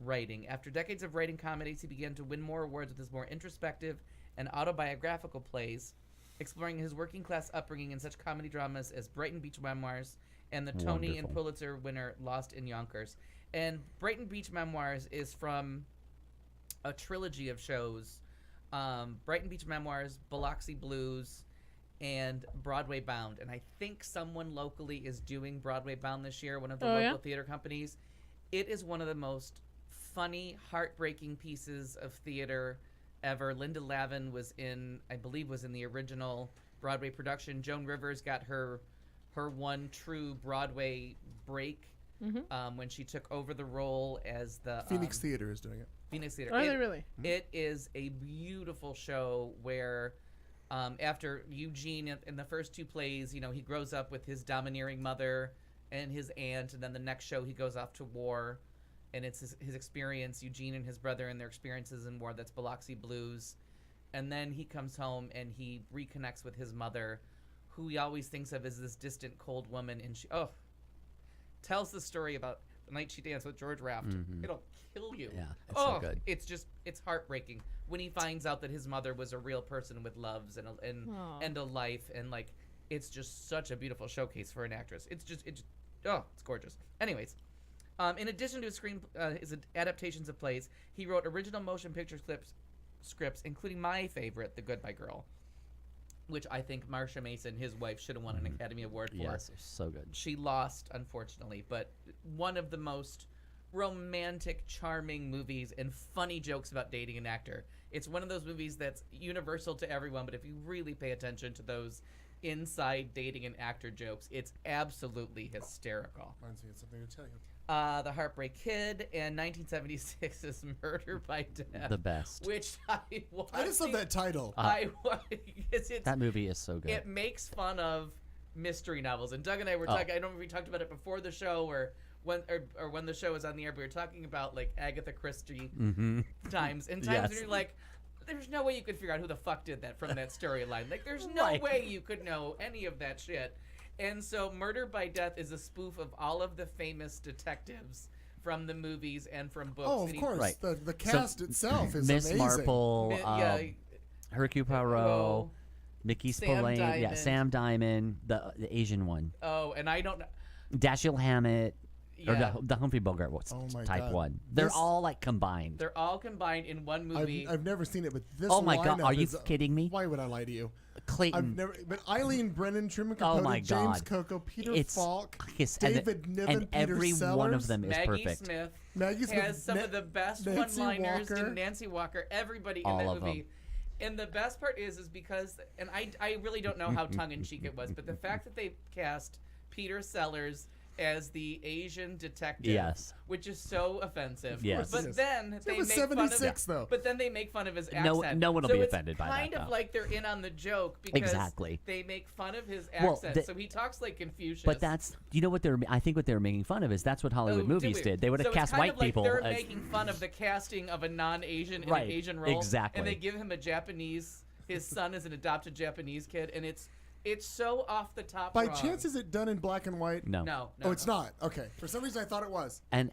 Speaker 3: writing. After decades of writing comedies, he began to win more awards with his more introspective and autobiographical plays, exploring his working class upbringing in such comedy dramas as Brighton Beach Memoirs and the Tony and
Speaker 4: Wonderful.
Speaker 3: Pulitzer winner Lost in Yonkers. And Brighton Beach Memoirs is from a trilogy of shows. Brighton Beach Memoirs, Biloxi Blues, and Broadway Bound. And I think someone locally is doing Broadway Bound this year, one of the
Speaker 5: Oh,
Speaker 3: local
Speaker 5: yeah?
Speaker 3: theater companies. It is one of the most funny, heartbreaking pieces of theater ever. Linda Lavin was in the original Broadway production. Joan Rivers got her one true Broadway break when she took over the role as the
Speaker 1: Phoenix Theater is doing it.
Speaker 3: Phoenix Theater.
Speaker 5: Are they really?
Speaker 3: It is a beautiful show where after Eugene in the first 2 plays, he grows up with his domineering mother and his aunt, and then the next show he goes off to war, and it's his experience, Eugene and his brother and their experiences in war. That's Biloxi Blues. And then he comes home and he reconnects with his mother, who he always thinks of as this distant, cold woman, and she tells the story about the night she danced with George Raft. It'll kill you.
Speaker 4: Yeah, it's so good.
Speaker 3: It's heartbreaking when he finds out that his mother was a real person with loves and a life, and like it's just such a beautiful showcase for an actress. It's gorgeous. Anyways, in addition to his adaptations of plays, he wrote original motion picture scripts, including my favorite, The Goodbye Girl, which I think Marsha Mason, his wife, should have won an Academy Award for.
Speaker 4: Yes, so good.
Speaker 3: She lost, unfortunately, but one of the most romantic, charming movies and funny jokes about dating an actor. It's one of those movies that's universal to everyone, but if you really pay attention to those inside dating an actor jokes, it's absolutely hysterical.
Speaker 10: Reminds me of something to tell you.
Speaker 3: The Heartbreak Kid, and 1976's Murder by Death.
Speaker 4: The best.
Speaker 3: Which I watched.
Speaker 10: I just love that title.
Speaker 4: That movie is so good.
Speaker 3: It makes fun of mystery novels. And Doug and I were talking, I don't know if we talked about it before the show or when the show was on the air, but we were talking about like Agatha Christie times. And times when you're like, there's no way you could figure out who the fuck did that from that storyline. Like, there's no way you could know any of that shit. And so Murder by Death is a spoof of all of the famous detectives from the movies and from books.
Speaker 10: Oh, of course.
Speaker 4: Right.
Speaker 10: The cast itself is
Speaker 4: Miss
Speaker 10: amazing.
Speaker 4: Marple, Hercule Poirot, Mickey Spillane, Sam Diamond, the Asian one.
Speaker 3: Oh, and I don't know.
Speaker 4: Dashiell Hammett.
Speaker 3: Yeah.
Speaker 4: Or the Humphrey Bogart type one. They're all like combined.
Speaker 3: They're all combined in one movie.
Speaker 10: I've never seen it, but this
Speaker 4: Oh my God,
Speaker 10: lineup
Speaker 4: are you
Speaker 10: is,
Speaker 4: kidding me?
Speaker 10: Why would I lie to you?
Speaker 4: Clayton.
Speaker 10: But Eileen Brennan, Truman Capote,
Speaker 4: Oh my
Speaker 10: James
Speaker 4: God.
Speaker 10: Coco, Peter
Speaker 4: It's-
Speaker 10: Falk,
Speaker 4: yes,
Speaker 10: David Niven,
Speaker 4: and
Speaker 10: Peter
Speaker 4: every
Speaker 10: Sellers,
Speaker 4: one of them is
Speaker 3: Maggie
Speaker 4: perfect.
Speaker 3: Smith
Speaker 10: Maggie Smith
Speaker 3: has some of the best
Speaker 10: Nancy
Speaker 3: one-liners,
Speaker 10: Walker.
Speaker 3: and Nancy Walker, everybody in
Speaker 4: All
Speaker 3: that
Speaker 4: of
Speaker 3: movie.
Speaker 4: them.
Speaker 3: And the best part is because, and I really don't know how tongue-in-cheek it was, but the fact that they cast Peter Sellers as the Asian detective,
Speaker 4: Yes.
Speaker 3: which is so offensive.
Speaker 4: Yes.
Speaker 3: But then they
Speaker 10: was
Speaker 3: make fun of
Speaker 10: 76 though.
Speaker 3: But then they make fun of his
Speaker 4: No-
Speaker 3: accent.
Speaker 4: no one will
Speaker 3: so
Speaker 4: be
Speaker 3: it's
Speaker 4: offended by that,
Speaker 3: kind of
Speaker 4: though.
Speaker 3: like they're in on the joke because
Speaker 4: Exactly.
Speaker 3: they make fun of his
Speaker 4: Well,
Speaker 3: accent. So he talks like Confucius.
Speaker 4: But that's, you know what I think what they were making fun of is that's what Hollywood movies did. They would have
Speaker 3: so
Speaker 4: cast
Speaker 3: it's kind
Speaker 4: white
Speaker 3: of like
Speaker 4: people
Speaker 3: They're
Speaker 4: as
Speaker 3: making fun of the casting of a non-Asian in
Speaker 4: Right,
Speaker 3: an Asian role.
Speaker 4: exactly.
Speaker 3: And they give him a Japanese. His son is an adopted Japanese kid, and it's so off the top.
Speaker 10: By
Speaker 3: wrong.
Speaker 10: chance, is it done in black and white?
Speaker 4: No.
Speaker 3: No.
Speaker 10: Oh, it's not. Okay. For some reason, I thought it was.
Speaker 4: And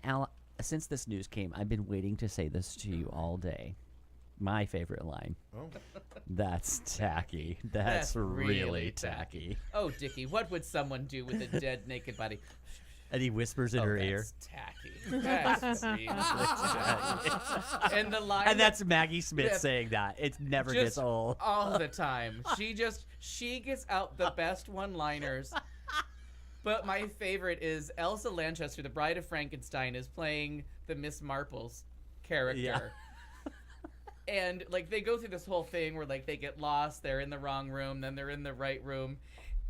Speaker 4: since this news came, I've been waiting to say this to you all day. My favorite line.
Speaker 10: Oh.
Speaker 4: That's tacky. That's really tacky.
Speaker 3: Oh, Dickie, what would someone do with a dead, naked body?
Speaker 4: And he whispers in her ear.
Speaker 3: That's tacky. That's really tacky. And the line.
Speaker 4: And that's Maggie Smith
Speaker 3: Yeah.
Speaker 4: saying that. It never
Speaker 3: just
Speaker 4: gets old.
Speaker 3: all the time. She gets out the best one-liners. But my favorite is Elsa Lanchester, the Bride of Frankenstein, is playing the Miss Marple's character.
Speaker 4: Yeah.
Speaker 3: And like they go through this whole thing where like they get lost, they're in the wrong room, then they're in the right room.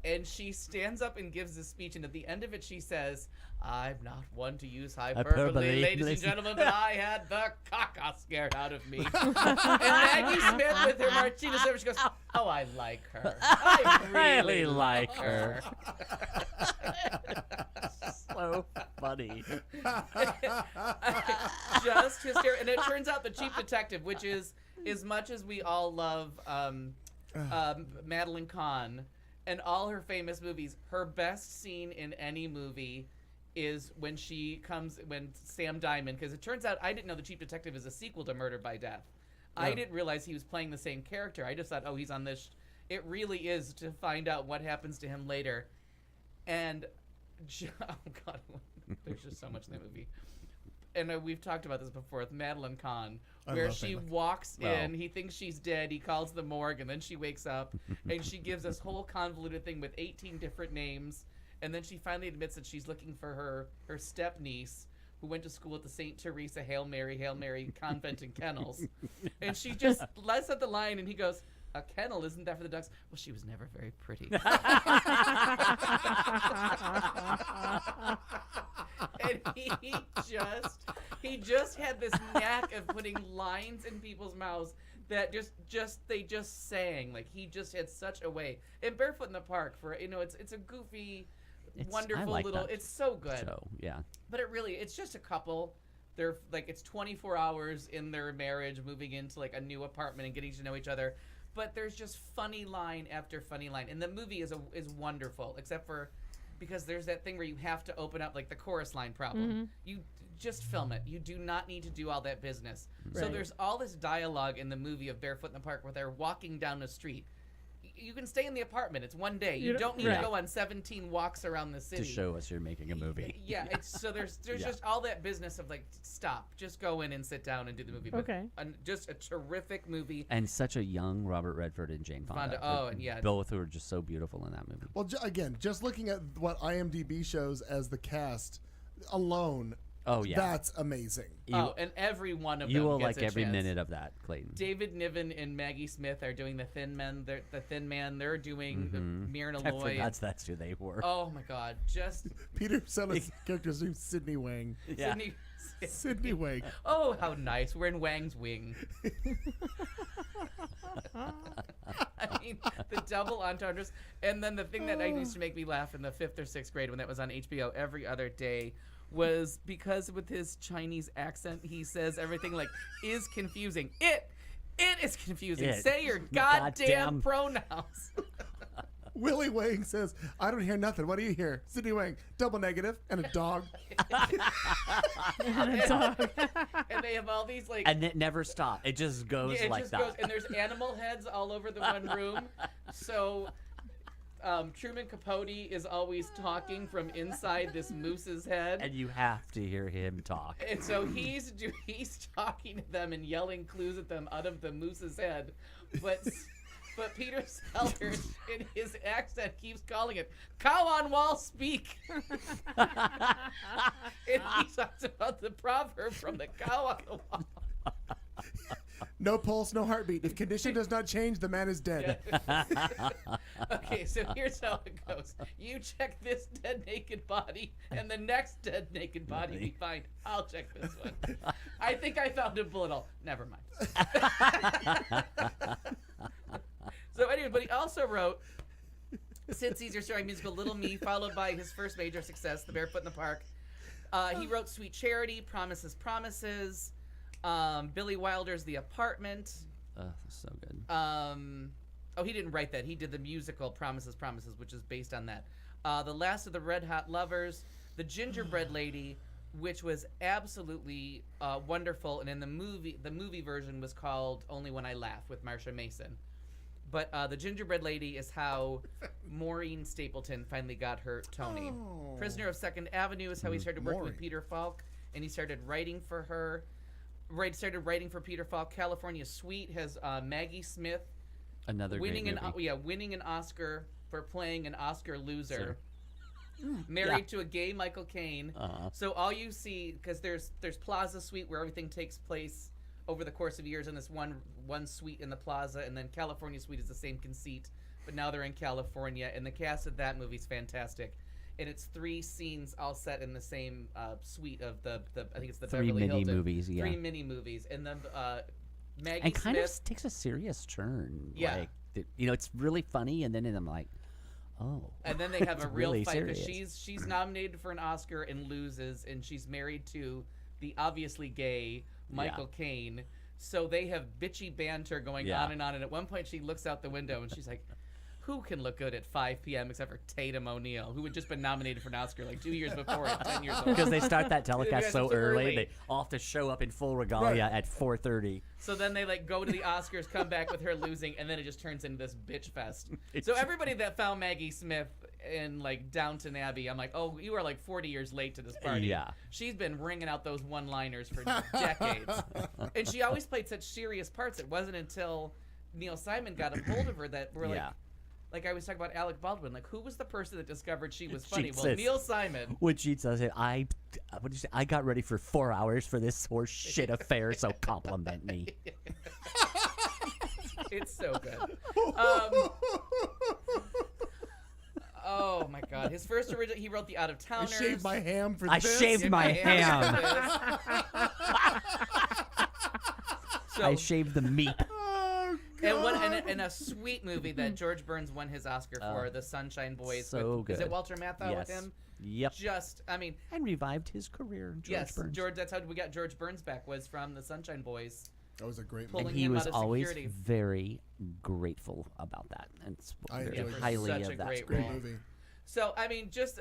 Speaker 3: And she stands up and gives a speech, and at the end of it she says, I'm not one to use hyperbole, ladies and gentlemen, but I had the caca scared out of me. And Maggie Smith with her martini service, she goes, oh, I like her. I really like her.
Speaker 4: So funny.
Speaker 3: Just hysterical. And it turns out the Cheap Detective, which is, as much as we all love Madeline Kahn and all her famous movies, her best scene in any movie is when Sam Diamond, because it turns out I didn't know The Cheap Detective is a sequel to Murder by Death. I didn't realize he was playing the same character. I just thought, oh, he's on this. It really is to find out what happens to him later. And, oh, God, there's just so much in that movie. And we've talked about this before with Madeline Kahn, where she walks in, he thinks she's dead, he calls the morgue, and then she wakes up, and she gives this whole convoluted thing with 18 different names, and then she finally admits that she's looking for her step-niece, who went to school at the St. Teresa Hail Mary convent in Kennels. And she just lets out the line, and he goes, a kennel, isn't that for the ducks? Well, she was never very pretty. And he just had this knack of putting lines in people's mouths that they just sang. Like, he just had such a way. And Barefoot in the Park, for it's a goofy, wonderful little. It's so good.
Speaker 4: So yeah.
Speaker 3: But it's just a couple. They're like, it's 24 hours in their marriage, moving into like a new apartment and getting to know each other. But there's just funny line after funny line, and the movie is wonderful, except for because there's that thing where you have to open up like the chorus line problem.
Speaker 5: Mm-hmm.
Speaker 3: You just film it. You do not need to do all that business.
Speaker 5: Right.
Speaker 3: So there's all this dialogue in the movie of Barefoot in the Park where they're walking down the street. you can stay in the apartment. It's one day.
Speaker 5: You
Speaker 3: You
Speaker 5: don't-
Speaker 3: don't need
Speaker 5: right.
Speaker 3: to go on 17 walks around the city
Speaker 4: To show us you're making a movie.
Speaker 3: Yeah, it's so there's
Speaker 4: Yeah.
Speaker 3: just all that business of like stop, just go in and sit down and do the movie. But
Speaker 5: Okay.
Speaker 3: just a terrific movie.
Speaker 4: And such a young Robert Redford and Jane Fonda.
Speaker 3: Oh, and yeah.
Speaker 4: Both who are just so beautiful in that movie.
Speaker 10: Well, again, just looking at what IMDb shows as the cast alone,
Speaker 4: Oh, yeah.
Speaker 10: that's amazing.
Speaker 3: And every one of them
Speaker 4: You will
Speaker 3: gets
Speaker 4: like
Speaker 3: a
Speaker 4: every
Speaker 3: chance.
Speaker 4: minute of that, Clayton.
Speaker 3: David Niven and Maggie Smith are doing the Thin Men. The Thin Man. They're doing Myrna
Speaker 4: I
Speaker 3: Loy.
Speaker 4: forgot that's who they were.
Speaker 3: Oh my God! Just
Speaker 10: Peter Sellers' character's named Sidney Wang.
Speaker 4: Yeah.
Speaker 3: Sydney.
Speaker 10: Sidney Wang.
Speaker 3: Oh, how nice! We're in Wang's wing. I mean, the double entendres, and then the thing that used to make me laugh in the 5th or 6th grade when that was on HBO every other day was because with his Chinese accent, he says everything like is confusing. It is confusing.
Speaker 4: It.
Speaker 3: Say your
Speaker 4: Goddamn.
Speaker 3: goddamn pronouns.
Speaker 10: Willie Wang says, I don't hear nothing. What do you hear? Sidney Wang, double negative, and a dog.
Speaker 5: And a dog.
Speaker 3: And they have all these like.
Speaker 4: And it never stopped. It just goes
Speaker 3: Yeah, it
Speaker 4: like
Speaker 3: just
Speaker 4: that.
Speaker 3: goes, and there's animal heads all over the one room. So, Truman Capote is always talking from inside this moose's head,
Speaker 4: And you have to hear him talk.
Speaker 3: and so he's talking to them and yelling clues at them out of the moose's head, but Peter Sellers in his accent keeps calling it "cow on wall speak," and he talks about the proverb from the cow on the wall.
Speaker 10: No pulse, no heartbeat. If condition does not change, the man is dead.
Speaker 3: Okay, so here's how it goes. You check this dead naked body, and the next dead naked body we find. I'll check this one. I think I found a bullet hole. Never mind. So anyway, but he also wrote Sid Caesar starring musical Little Me, followed by his first major success, The Barefoot in the Park. He wrote Sweet Charity, Promises, Promises, Billy Wilder's The Apartment.
Speaker 4: So good.
Speaker 3: Oh, he didn't write that. He did the musical Promises, Promises, which is based on that. The Last of the Red Hot Lovers, The Gingerbread Lady, which was absolutely wonderful, and in the movie version was called Only When I Laugh with Marsha Mason. But The Gingerbread Lady is how Maureen Stapleton finally got her Tony.
Speaker 10: Oh.
Speaker 3: Prisoner of Second Avenue is how he started working with
Speaker 10: Maureen.
Speaker 3: Peter Falk, and he started writing for her. Started writing for Peter Falk. California Suite has Maggie Smith
Speaker 4: Another
Speaker 3: winning
Speaker 4: great movie.
Speaker 3: winning an Oscar for playing an Oscar loser.
Speaker 4: Sure.
Speaker 3: Married to a gay Michael Caine.
Speaker 4: Uh-huh.
Speaker 3: So all you see, because there's Plaza Suite where everything takes place over the course of years in this one suite in the plaza, and then California Suite is the same conceit, but now they're in California, and the cast of that movie's fantastic. And it's 3 scenes all set in the same suite of the I think it's the
Speaker 4: 3
Speaker 3: Beverly
Speaker 4: mini
Speaker 3: Hilton.
Speaker 4: movies, yeah.
Speaker 3: 3 mini movies, and then Maggie
Speaker 4: And kind
Speaker 3: Smith.
Speaker 4: of takes a serious turn.
Speaker 3: Yeah.
Speaker 4: Like, it's really funny, and then I'm like, oh.
Speaker 3: And then they have
Speaker 4: it's
Speaker 3: a real
Speaker 4: really
Speaker 3: fight because
Speaker 4: serious.
Speaker 3: she's nominated for an Oscar and loses, and she's married to the obviously gay Michael Caine. So they have bitchy banter going on and on. And at one point, she looks out the window and she's like, "Who can look good at 5 p.m. except for Tatum O'Neal, who had just been nominated for an Oscar like 2 years before at 10 years old?"
Speaker 4: Because they start that
Speaker 3: Yeah,
Speaker 4: telecast
Speaker 3: it's
Speaker 4: so
Speaker 3: too
Speaker 4: early,
Speaker 3: early.
Speaker 4: they all have to show up in full regalia at 4:30.
Speaker 3: So then they like go to the Oscars, come back with her losing, and then it just turns into this bitch fest. So everybody that found Maggie Smith in like Downton Abbey, I'm like, oh, you are like 40 years late to this party.
Speaker 4: Yeah.
Speaker 3: She's been ringing out those one-liners for decades, and she always played such serious parts. It wasn't until Neil Simon got a hold of her that we're like. Like I was talking about Alec Baldwin, like who was the person that discovered she was funny? Well,
Speaker 4: Jesus.
Speaker 3: Neil Simon.
Speaker 4: When she says it, what did you say? I got ready for 4 hours for this horse shit affair, so compliment me.
Speaker 3: It's so good. Oh my God! His first original, he wrote The Out of
Speaker 10: I
Speaker 3: Towners.
Speaker 10: shaved my ham for
Speaker 4: I
Speaker 10: this.
Speaker 4: shaved my ham.
Speaker 3: So,
Speaker 4: I shaved the meat.
Speaker 10: Oh,
Speaker 3: and a sweet movie that George Burns won his Oscar for, The Sunshine Boys.
Speaker 4: So
Speaker 3: with,
Speaker 4: good.
Speaker 3: Is it Walter Matthau with him?
Speaker 4: Yep.
Speaker 3: Just, I mean,
Speaker 4: And revived his career, George Burns.
Speaker 3: George. That's how we got George Burns back. Was from The Sunshine Boys.
Speaker 10: That was a great
Speaker 3: Pulling
Speaker 10: movie.
Speaker 4: And he
Speaker 3: him
Speaker 4: was
Speaker 3: out of
Speaker 4: always
Speaker 3: security.
Speaker 4: very grateful about that. And
Speaker 10: I
Speaker 4: very
Speaker 10: enjoyed it.
Speaker 4: highly
Speaker 3: Such a
Speaker 4: of that.
Speaker 3: great
Speaker 10: Great
Speaker 3: role.
Speaker 10: movie.
Speaker 3: So I mean, just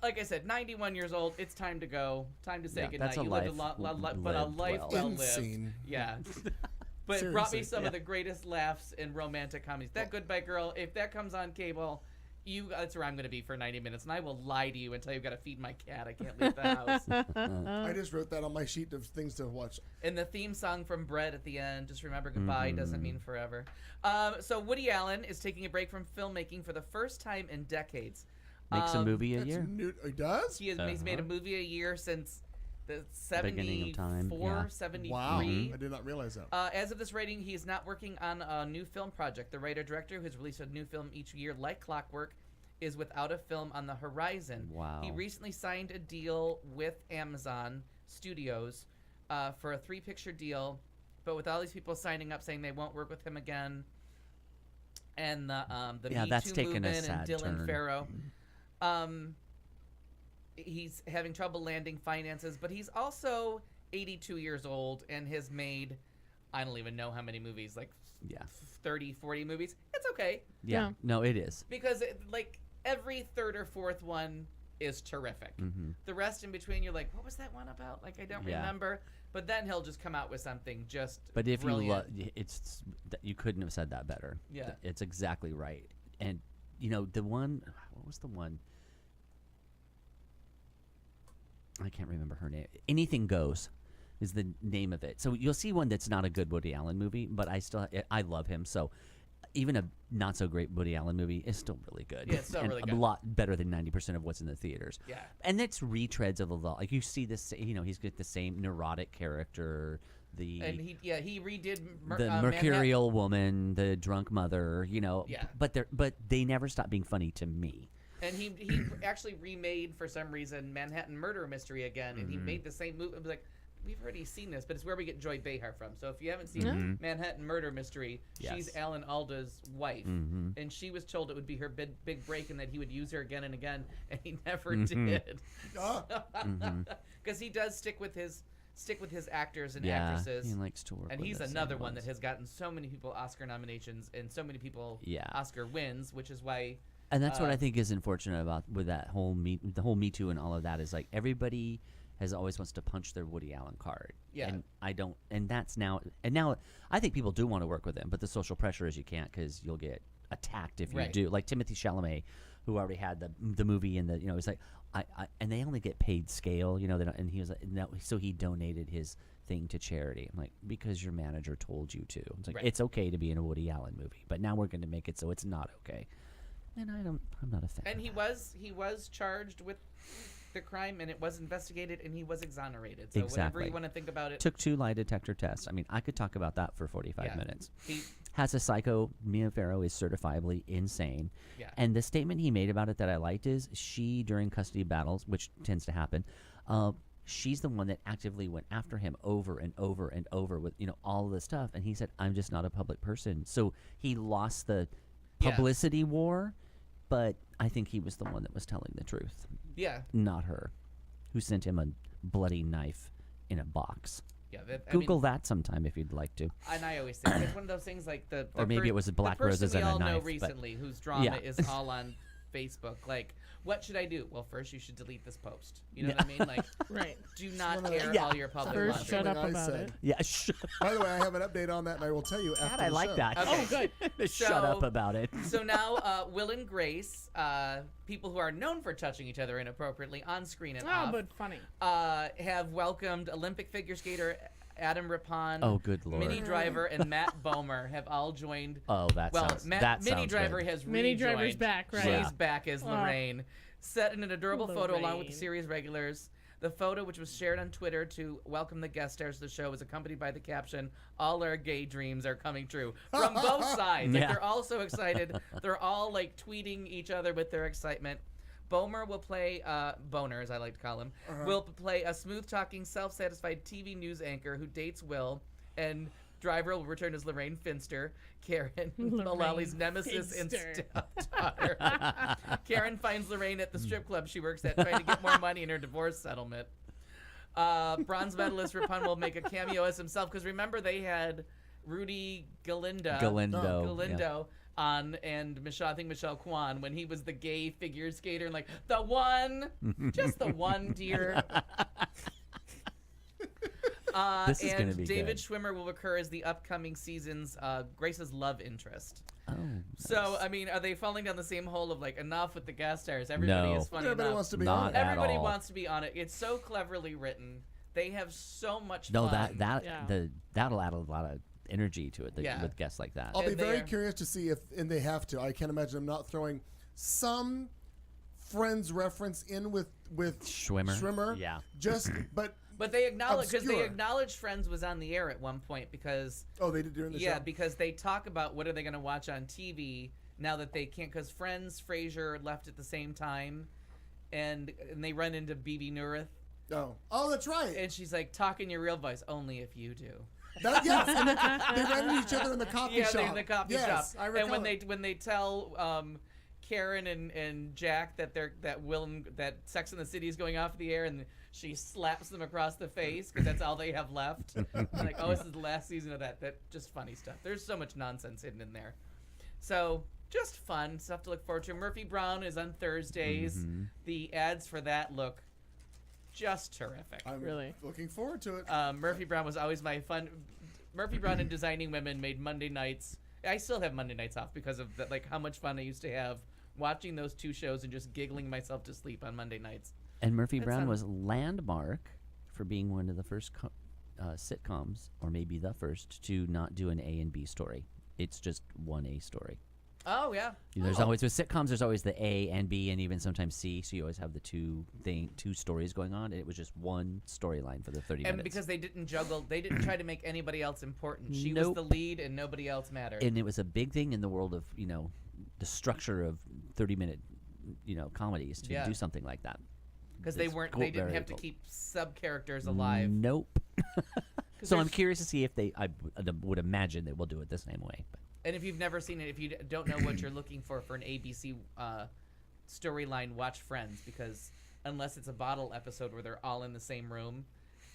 Speaker 3: like I said, 91 years old. It's time to go. Time to say
Speaker 4: Yeah,
Speaker 3: goodnight.
Speaker 4: that's a
Speaker 3: you
Speaker 4: life
Speaker 3: lived but a
Speaker 4: lived
Speaker 3: life
Speaker 4: well.
Speaker 3: well lived.
Speaker 10: Insane.
Speaker 3: Yeah. But it brought me
Speaker 10: Seriously,
Speaker 3: some of the greatest laughs in romantic comedies. That Goodbye Girl, if that comes on cable, that's where I'm going to be for 90 minutes, and I will lie to you and tell you I've got to feed my cat. I can't leave the house.
Speaker 10: I just wrote that on my sheet of things to watch.
Speaker 3: And the theme song from Bread at the end, just remember goodbye doesn't mean forever. So Woody Allen is taking a break from filmmaking for the first time in decades.
Speaker 4: Makes a movie a year.
Speaker 10: He does?
Speaker 3: He's made a movie a year since the
Speaker 4: Beginning of time,
Speaker 3: 74,
Speaker 4: yeah.
Speaker 3: 73.
Speaker 10: Wow. I did not realize that.
Speaker 3: As of this writing, he is not working on a new film project. The writer-director, who has released a new film each year like clockwork, is without a film on the horizon.
Speaker 4: Wow.
Speaker 3: He recently signed a deal with Amazon Studios for a 3-picture deal, but with all these people signing up saying they won't work with him again, and the Me
Speaker 4: that's
Speaker 3: Too
Speaker 4: taken a
Speaker 3: movement and
Speaker 4: sad
Speaker 3: Dylan
Speaker 4: turn.
Speaker 3: Farrow, he's having trouble landing finances, but he's also 82 years old and has made, I don't even know how many movies, like 30, 40 movies. It's okay.
Speaker 4: Yeah. No, it is.
Speaker 3: Because every third or fourth one is terrific. The rest in between, you're like, what was that one about? Like, I don't remember. But then he'll just come out with something just
Speaker 4: But if
Speaker 3: brilliant.
Speaker 4: you couldn't have said that better.
Speaker 3: Yeah.
Speaker 4: It's exactly right. And, the one, what was the one? I can't remember her name. Anything Goes is the name of it. So you'll see one that's not a good Woody Allen movie, but I love him. So even a not so great Woody Allen movie is still really good.
Speaker 3: Yeah, it's still
Speaker 4: and
Speaker 3: really
Speaker 4: a
Speaker 3: good.
Speaker 4: lot better than 90% of what's in the theaters.
Speaker 3: Yeah.
Speaker 4: And it's retreads of a lot. Like you see this, he's got the same neurotic character.
Speaker 3: And he redid
Speaker 4: The mercurial woman, the drunk mother,
Speaker 3: Yeah.
Speaker 4: But they never stop being funny to me.
Speaker 3: And he actually remade, for some reason, Manhattan Murder Mystery again, and he made the same movie. I was like, we've already seen this, but it's where we get Joy Behar from. So if you haven't seen Manhattan Murder Mystery, she's Alan Alda's wife, and she was told it would be her big break and that he would use her again and again, and he never did. Because he does stick with his actors and actresses.
Speaker 4: He likes to work.
Speaker 3: And
Speaker 4: with
Speaker 3: he's
Speaker 4: the same
Speaker 3: another one
Speaker 4: ones.
Speaker 3: that has gotten so many people Oscar nominations and so many people Oscar wins, which is why.
Speaker 4: And that's what I think is unfortunate about with that whole the whole Me Too and all of that is like everybody has always wants to punch their Woody Allen card.
Speaker 3: Yeah.
Speaker 4: And I don't. And that's now. And now I think people do want to work with him, but the social pressure is you can't because you'll get attacked if you do. Like Timothy Chalamet, who already had the movie and it's like and they only get paid scale. They don't, and he was like, no, so he donated his thing to charity. I'm like, because your manager told you to. It's like it's okay to be in a Woody Allen movie, but now we're going to make it so it's not okay. And I'm not a fan.
Speaker 3: And he was charged with the crime, and it was investigated, and he was exonerated. So whatever you want to think about it.
Speaker 4: Took 2 lie detector tests. I mean, I could talk about that for 45 minutes.
Speaker 3: He
Speaker 4: has a psycho. Mia Farrow is certifiably insane.
Speaker 3: Yeah.
Speaker 4: And the statement he made about it that I liked is she, during custody battles, which tends to happen, she's the one that actively went after him over and over and over with all of this stuff. And he said, I'm just not a public person. So he lost the publicity war. But I think he was the one that was telling the truth.
Speaker 3: Yeah.
Speaker 4: Not her, who sent him a bloody knife in a box.
Speaker 3: Yeah.
Speaker 4: Google that sometime if you'd like to.
Speaker 3: And I always say it's one of those things like the
Speaker 4: or maybe it was Black Roses and a
Speaker 3: knife. The person we all know
Speaker 4: knife,
Speaker 3: recently whose drama is all on Facebook. Like, what should I do? Well, first you should delete this post. You know what I mean? Like, do not air all your public
Speaker 5: First,
Speaker 3: laundry.
Speaker 5: shut up about it.
Speaker 4: Yeah.
Speaker 10: By the way, I have an update on that, and I will tell you after
Speaker 4: I
Speaker 10: the
Speaker 4: like
Speaker 10: show.
Speaker 4: that.
Speaker 3: Okay.
Speaker 5: Oh, good.
Speaker 4: Shut up about it.
Speaker 3: So now, Will and Grace, people who are known for touching each other inappropriately on screen and off,
Speaker 5: but funny.
Speaker 3: have welcomed Olympic figure skater Adam Rippon,
Speaker 4: Oh, good Lord.
Speaker 3: Minnie Driver, and Matt Bomer have all joined.
Speaker 4: Oh, that sounds.
Speaker 3: Minnie
Speaker 4: sounds
Speaker 3: Driver
Speaker 4: good.
Speaker 3: has
Speaker 5: Minnie
Speaker 3: rejoined.
Speaker 5: Driver's back, right?
Speaker 3: She's
Speaker 4: Yeah.
Speaker 3: back as Lorraine, set in an adorable photo along with the
Speaker 5: Lorraine.
Speaker 3: series regulars. The photo, which was shared on Twitter to welcome the guest stars of the show, was accompanied by the caption, "All our gay dreams are coming true." From both sides. Like,
Speaker 4: Yeah.
Speaker 3: they're all so excited. They're all like tweeting each other with their excitement. Bomer will play, Boner as I like to call him, will play a smooth-talking, self-satisfied TV news anchor who dates Will, and Driver will return as Lorraine Finster, Karen, Mullally's nemesis and
Speaker 5: Finster.
Speaker 3: stepdaughter. Karen finds Lorraine at the strip club she works at, trying to get more money in her divorce settlement. Bronze medalist Rippon will make a cameo as himself, because remember they had Rudy Galindo on, and Michelle Kwan when he was the gay figure skater, and like, the one, just the one, dear.
Speaker 4: This is gonna
Speaker 3: and
Speaker 4: be
Speaker 3: David
Speaker 4: good.
Speaker 3: Schwimmer will occur as the upcoming season's Grace's love interest.
Speaker 4: Oh.
Speaker 3: So, I mean, are they falling down the same hole of like enough with the guest stars? Everybody
Speaker 4: No.
Speaker 3: is funny
Speaker 10: Everybody
Speaker 3: enough.
Speaker 10: wants to be
Speaker 4: Not
Speaker 10: on it.
Speaker 4: at
Speaker 3: Everybody
Speaker 4: all.
Speaker 3: wants to be on it. It's so cleverly written. They have so much
Speaker 4: No,
Speaker 3: fun.
Speaker 4: that'll add a lot of energy to it
Speaker 3: Yeah.
Speaker 4: with guests like that.
Speaker 10: I'll be
Speaker 3: And
Speaker 10: very
Speaker 3: they're-
Speaker 10: curious to see if, and they have to. I can't imagine them not throwing some Friends reference in with
Speaker 4: Schwimmer? Yeah.
Speaker 10: Just, but
Speaker 3: But they acknowledge because they
Speaker 10: Obscure.
Speaker 3: acknowledged Friends was on the air at one point because
Speaker 10: oh, they did during the
Speaker 3: yeah
Speaker 10: show.
Speaker 3: because they talk about what are they going to watch on TV now that they can't because Friends Frasier left at the same time, and they run into BB Newirth
Speaker 10: Oh, that's right.
Speaker 3: and she's like talk in your real voice only if you do.
Speaker 10: Yes, and they ran into each other in the coffee
Speaker 3: Yeah,
Speaker 10: shop.
Speaker 3: they're in the coffee
Speaker 10: yes,
Speaker 3: shop.
Speaker 10: I recall
Speaker 3: And when
Speaker 10: it.
Speaker 3: they tell Karen and Jack that that Sex and the City is going off the air, and she slaps them across the face because that's all they have left. Like, oh, this is the last season of that. That just funny stuff. There's so much nonsense hidden in there. So just fun stuff to look forward to. Murphy Brown is on Thursdays.
Speaker 4: Mm-hmm.
Speaker 3: The ads for that look just terrific.
Speaker 10: I'm
Speaker 5: Really?
Speaker 10: looking forward to it.
Speaker 3: Murphy Brown was always my fun. Murphy Brown and Designing Women made Monday nights. I still have Monday nights off because of the, like how much fun I used to have watching those two shows and just giggling myself to sleep on Monday nights.
Speaker 4: And Murphy
Speaker 3: That's
Speaker 4: Brown
Speaker 3: on-
Speaker 4: was landmark for being one of the first sitcoms, or maybe the first, to not do an A and B story. It's just one A story.
Speaker 3: Oh yeah.
Speaker 4: There's always with sitcoms. There's always the A and B, and even sometimes C. So you always have the two stories going on. And it was just one storyline for the 30
Speaker 3: And
Speaker 4: minutes.
Speaker 3: because they didn't juggle, they didn't try to make anybody else important. She
Speaker 4: Nope.
Speaker 3: was the lead, and nobody else mattered.
Speaker 4: And it was a big thing in the world of the structure of 30-minute comedies to
Speaker 3: Yeah.
Speaker 4: do something like that.
Speaker 3: Because they
Speaker 4: It's
Speaker 3: weren't,
Speaker 4: cool,
Speaker 3: they didn't
Speaker 4: very
Speaker 3: have to
Speaker 4: cool.
Speaker 3: keep sub characters alive.
Speaker 4: Nope. So I'm
Speaker 3: there's-
Speaker 4: curious to see if I would imagine they will do it the same way. But
Speaker 3: And if you've never seen it, if you don't know what you're looking for an ABC storyline, watch Friends, because unless it's a bottle episode where they're all in the same room,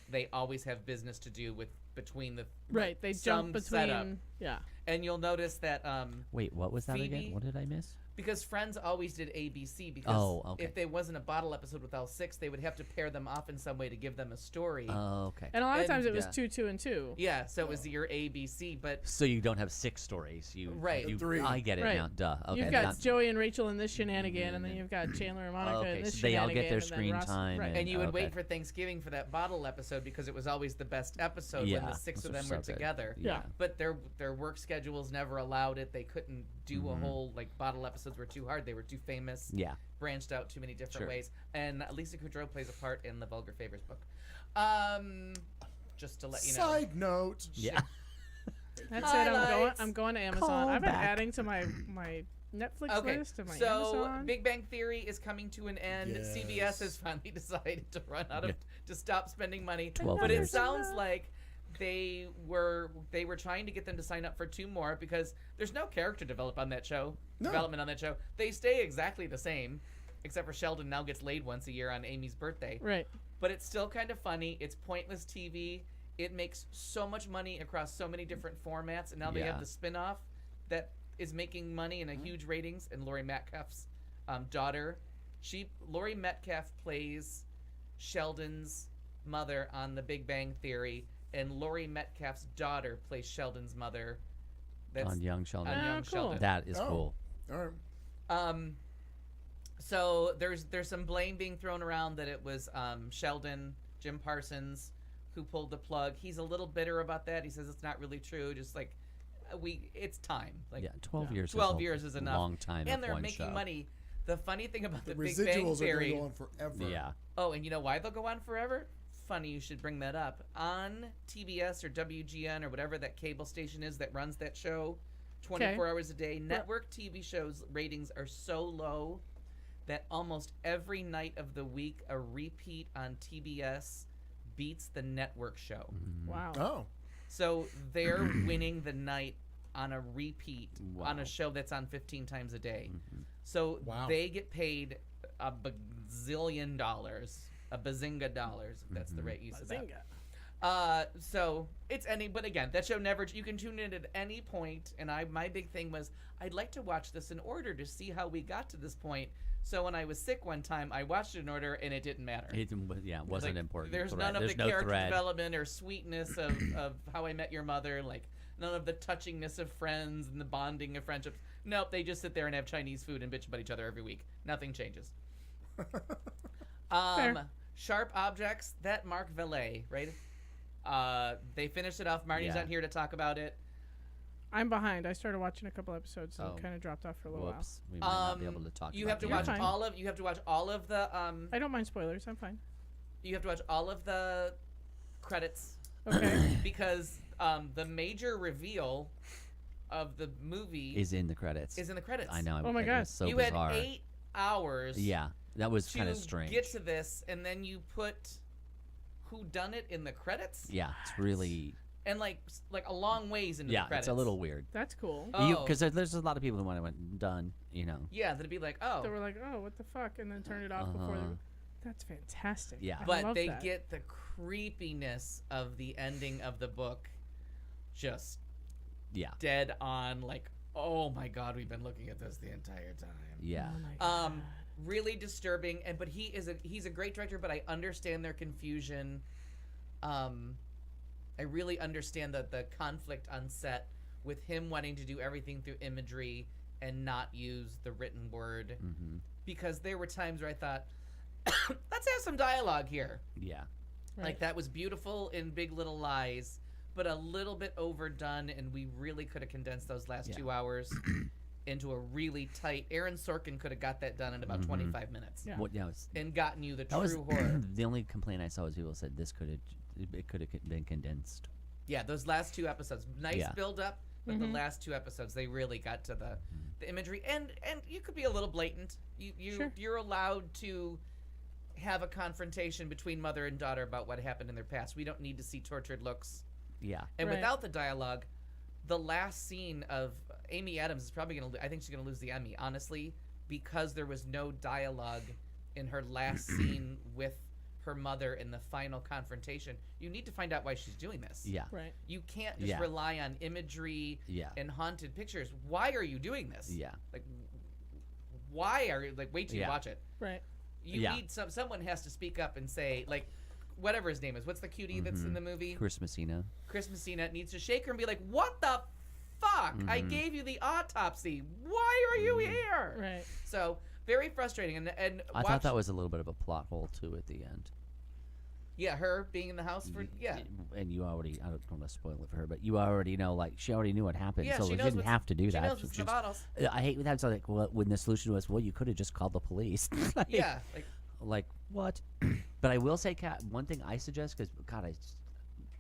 Speaker 3: they always have business to do with between the
Speaker 5: Right, they
Speaker 3: some
Speaker 5: jump
Speaker 3: setup.
Speaker 5: between. Yeah.
Speaker 3: And you'll notice that
Speaker 4: wait, what was that
Speaker 3: Phoebe-
Speaker 4: again? What did I miss?
Speaker 3: because Friends always did ABC, because
Speaker 4: Oh, okay.
Speaker 3: if there wasn't a bottle episode with all six, they would have to pair them off in some way to give them a story.
Speaker 4: Oh, okay.
Speaker 5: And a lot of
Speaker 3: And-
Speaker 5: times it was
Speaker 4: yeah.
Speaker 5: 2, 2, and 2.
Speaker 3: Yeah, so it was your ABC, but
Speaker 4: So you don't have 6 stories.
Speaker 3: Right.
Speaker 10: Three.
Speaker 4: I get it
Speaker 5: Right.
Speaker 4: now. Duh. Okay.
Speaker 5: You've got
Speaker 4: not-
Speaker 5: Joey and Rachel in this shenanigan, and then you've got Chandler and Monica
Speaker 4: Okay,
Speaker 5: in this
Speaker 4: so they all
Speaker 5: shenanigan.
Speaker 4: get their
Speaker 5: and then
Speaker 4: screen
Speaker 5: Ross,
Speaker 4: time
Speaker 5: Right.
Speaker 3: and you would
Speaker 4: Okay.
Speaker 3: wait for Thanksgiving for that bottle episode because it was always the best episode when
Speaker 4: Yeah,
Speaker 3: the six of
Speaker 4: those
Speaker 3: them
Speaker 4: are
Speaker 3: were
Speaker 4: so good.
Speaker 3: together.
Speaker 5: Yeah.
Speaker 3: But their work schedules never allowed it. They couldn't do
Speaker 4: Mm-hmm.
Speaker 3: a whole like bottle episodes were too hard. They were too famous.
Speaker 4: Yeah.
Speaker 3: Branched out too many different
Speaker 4: Sure.
Speaker 3: ways. And Lisa Kudrow plays a part in the Vulgar Favors book. Just to let you know.
Speaker 10: Side note.
Speaker 4: Yeah.
Speaker 5: That's it.
Speaker 3: Highlights.
Speaker 5: I'm going to Amazon. I've been
Speaker 4: Callback.
Speaker 5: adding to my Netflix
Speaker 3: Okay,
Speaker 5: list and my
Speaker 3: so
Speaker 5: Amazon.
Speaker 3: Big Bang Theory is coming to an end.
Speaker 10: Yes.
Speaker 3: CBS has finally decided to run out of to stop spending money.
Speaker 4: 12
Speaker 3: But it
Speaker 4: years.
Speaker 3: sounds like they were trying to get them to sign up for 2 more because there's no character development on that show. They stay exactly the same, except for Sheldon now gets laid once a year on Amy's birthday.
Speaker 5: Right.
Speaker 3: But it's still kind of funny. It's pointless TV. It makes so much money across so many different formats, and now they
Speaker 4: Yeah.
Speaker 3: have the spin-off that is making money and a huge ratings. And Laurie Metcalf's daughter, Laurie Metcalf plays Sheldon's mother on The Big Bang Theory, and Laurie Metcalf's daughter plays Sheldon's mother. That's
Speaker 4: On Young Sheldon.
Speaker 3: on
Speaker 5: Oh,
Speaker 3: Young
Speaker 5: cool.
Speaker 3: Sheldon.
Speaker 4: That is
Speaker 10: Oh.
Speaker 4: cool.
Speaker 10: All right.
Speaker 3: So there's some blame being thrown around that it was Sheldon, Jim Parsons, who pulled the plug. He's a little bitter about that. He says it's not really true. Just like it's time. Like
Speaker 4: Yeah, 12 years.
Speaker 3: 12 years is enough.
Speaker 4: Long time.
Speaker 3: and
Speaker 4: of
Speaker 3: they're
Speaker 4: one
Speaker 3: making
Speaker 4: show.
Speaker 3: money. The funny thing about
Speaker 10: The
Speaker 3: the Big Bang
Speaker 10: residuals are
Speaker 3: Theory.
Speaker 10: going to go on forever.
Speaker 4: Yeah.
Speaker 3: Oh, and you know why they'll go on forever? Funny you should bring that up. On TBS or WGN or whatever that cable station is that runs that show 24 hours a day, network TV shows ratings are so low that almost every night of the week a repeat on TBS beats the network show.
Speaker 5: Wow.
Speaker 10: Oh.
Speaker 3: So they're winning the night on a repeat on
Speaker 4: Wow.
Speaker 3: a show that's on 15 times a day. So
Speaker 10: Wow.
Speaker 3: they get paid a bazillion dollars, a bazinga dollars, if that's the right use of that. So it's but again, that show never, you can tune in at any point, and my big thing was, I'd like to watch this in order to see how we got to this point, So when I was sick one time, I watched it in order, and it didn't matter.
Speaker 4: It wasn't important.
Speaker 3: There's
Speaker 4: thread.
Speaker 3: none of
Speaker 4: There's
Speaker 3: the
Speaker 4: no
Speaker 3: character
Speaker 4: thread.
Speaker 3: development or sweetness of How I Met Your Mother, like none of the touchingness of Friends and the bonding of friendships. Nope, they just sit there and have Chinese food and bitch about each other every week. Nothing changes. Sharp Objects, that Mark Vallée, right? They finished it off. Marty's not here to talk about it.
Speaker 5: I'm behind. I started watching a couple episodes and
Speaker 4: Oh.
Speaker 5: kind of dropped off for a little
Speaker 4: Whoops. We might not be able to talk
Speaker 3: You
Speaker 4: about
Speaker 3: have to
Speaker 4: it.
Speaker 3: watch
Speaker 5: fine.
Speaker 3: all of. You have to watch all of the.
Speaker 5: while. I don't mind spoilers. I'm fine.
Speaker 3: You have to watch all of the credits
Speaker 5: Okay.
Speaker 3: because the major reveal of the movie
Speaker 4: Is in the credits.
Speaker 3: is in the credits.
Speaker 4: I know.
Speaker 5: Oh my
Speaker 4: it
Speaker 5: God.
Speaker 4: was so
Speaker 3: you
Speaker 4: bizarre.
Speaker 3: had 8 hours.
Speaker 4: Yeah, that was
Speaker 3: to
Speaker 4: kind of strange.
Speaker 3: get to this, and then you put who done it in the credits.
Speaker 4: Yeah, it's really.
Speaker 3: And like a long ways into
Speaker 4: Yeah,
Speaker 3: the credits.
Speaker 4: it's a little weird.
Speaker 5: That's cool.
Speaker 3: Oh.
Speaker 4: Because there's a lot of people who went done. You know.
Speaker 3: Yeah, that'd be like, oh.
Speaker 5: They were like, oh, what the fuck? And then turned it off before they. That's fantastic.
Speaker 4: Yeah.
Speaker 5: I
Speaker 3: But
Speaker 5: love
Speaker 3: they
Speaker 5: that.
Speaker 3: get the creepiness of the ending of the book just
Speaker 4: Yeah.
Speaker 3: dead on. Like, oh my God, we've been looking at this the entire time.
Speaker 4: Yeah.
Speaker 5: Oh my God.
Speaker 3: Really disturbing. But he's a great director. But I understand their confusion. I really understand the conflict on set with him wanting to do everything through imagery and not use the written word.
Speaker 4: Mm-hmm.
Speaker 3: Because there were times where I thought, let's have some dialogue here.
Speaker 4: Yeah.
Speaker 5: Right.
Speaker 3: Like, that was beautiful in Big Little Lies, but a little bit overdone, and we really could have condensed those last 2 hours into a really tight. Aaron Sorkin could have got that done in about 25 minutes.
Speaker 5: Yeah.
Speaker 4: What? Yeah. It was,
Speaker 3: And gotten you the
Speaker 4: that was
Speaker 3: true horror.
Speaker 4: the only complaint I saw was people said this could have been condensed.
Speaker 3: Yeah, those last 2 episodes. Nice
Speaker 4: Yeah.
Speaker 3: build up, but the last 2 episodes, they really got to the imagery. And you could be a little blatant.
Speaker 5: Sure.
Speaker 3: You're allowed to have a confrontation between mother and daughter about what happened in their past. We don't need to see tortured looks.
Speaker 4: Yeah.
Speaker 3: And
Speaker 5: Right.
Speaker 3: without the dialogue, the last scene of Amy Adams is probably going to, I think she's going to lose the Emmy, honestly, because there was no dialogue in her last scene with her mother in the final confrontation. You need to find out why she's doing this.
Speaker 4: Yeah.
Speaker 5: Right.
Speaker 3: You can't just
Speaker 4: Yeah.
Speaker 3: rely on imagery
Speaker 4: Yeah.
Speaker 3: and haunted pictures. Why are you doing this?
Speaker 4: Yeah.
Speaker 3: Like, why are you, like, wait till you
Speaker 4: Yeah.
Speaker 3: watch it.
Speaker 5: Right.
Speaker 3: You
Speaker 4: Yeah.
Speaker 3: need someone has to speak up and say, like, whatever his name is. What's the cutie that's in the movie?
Speaker 4: Chris Messina.
Speaker 3: Chris Messina needs to shake her and be like, what the fuck? I gave you the autopsy. Why are you here?
Speaker 5: Right.
Speaker 3: So, very frustrating. And
Speaker 4: I thought that was a little bit of a plot hole too at the end.
Speaker 3: Yeah, her being in the house for, yeah.
Speaker 4: And you already, I don't want to spoil it for her, but you already know, like, she already knew what happened,
Speaker 3: Yeah,
Speaker 4: so
Speaker 3: she
Speaker 4: she
Speaker 3: knows
Speaker 4: didn't
Speaker 3: what's-
Speaker 4: have to do
Speaker 3: she
Speaker 4: that.
Speaker 3: knows what's in the bottles.
Speaker 4: I hate that. It's like, well, when the solution was, well, you could have just called the police. Like,
Speaker 3: Yeah.
Speaker 4: Like, what? But I will say, Kat, one thing I suggest, because, God, I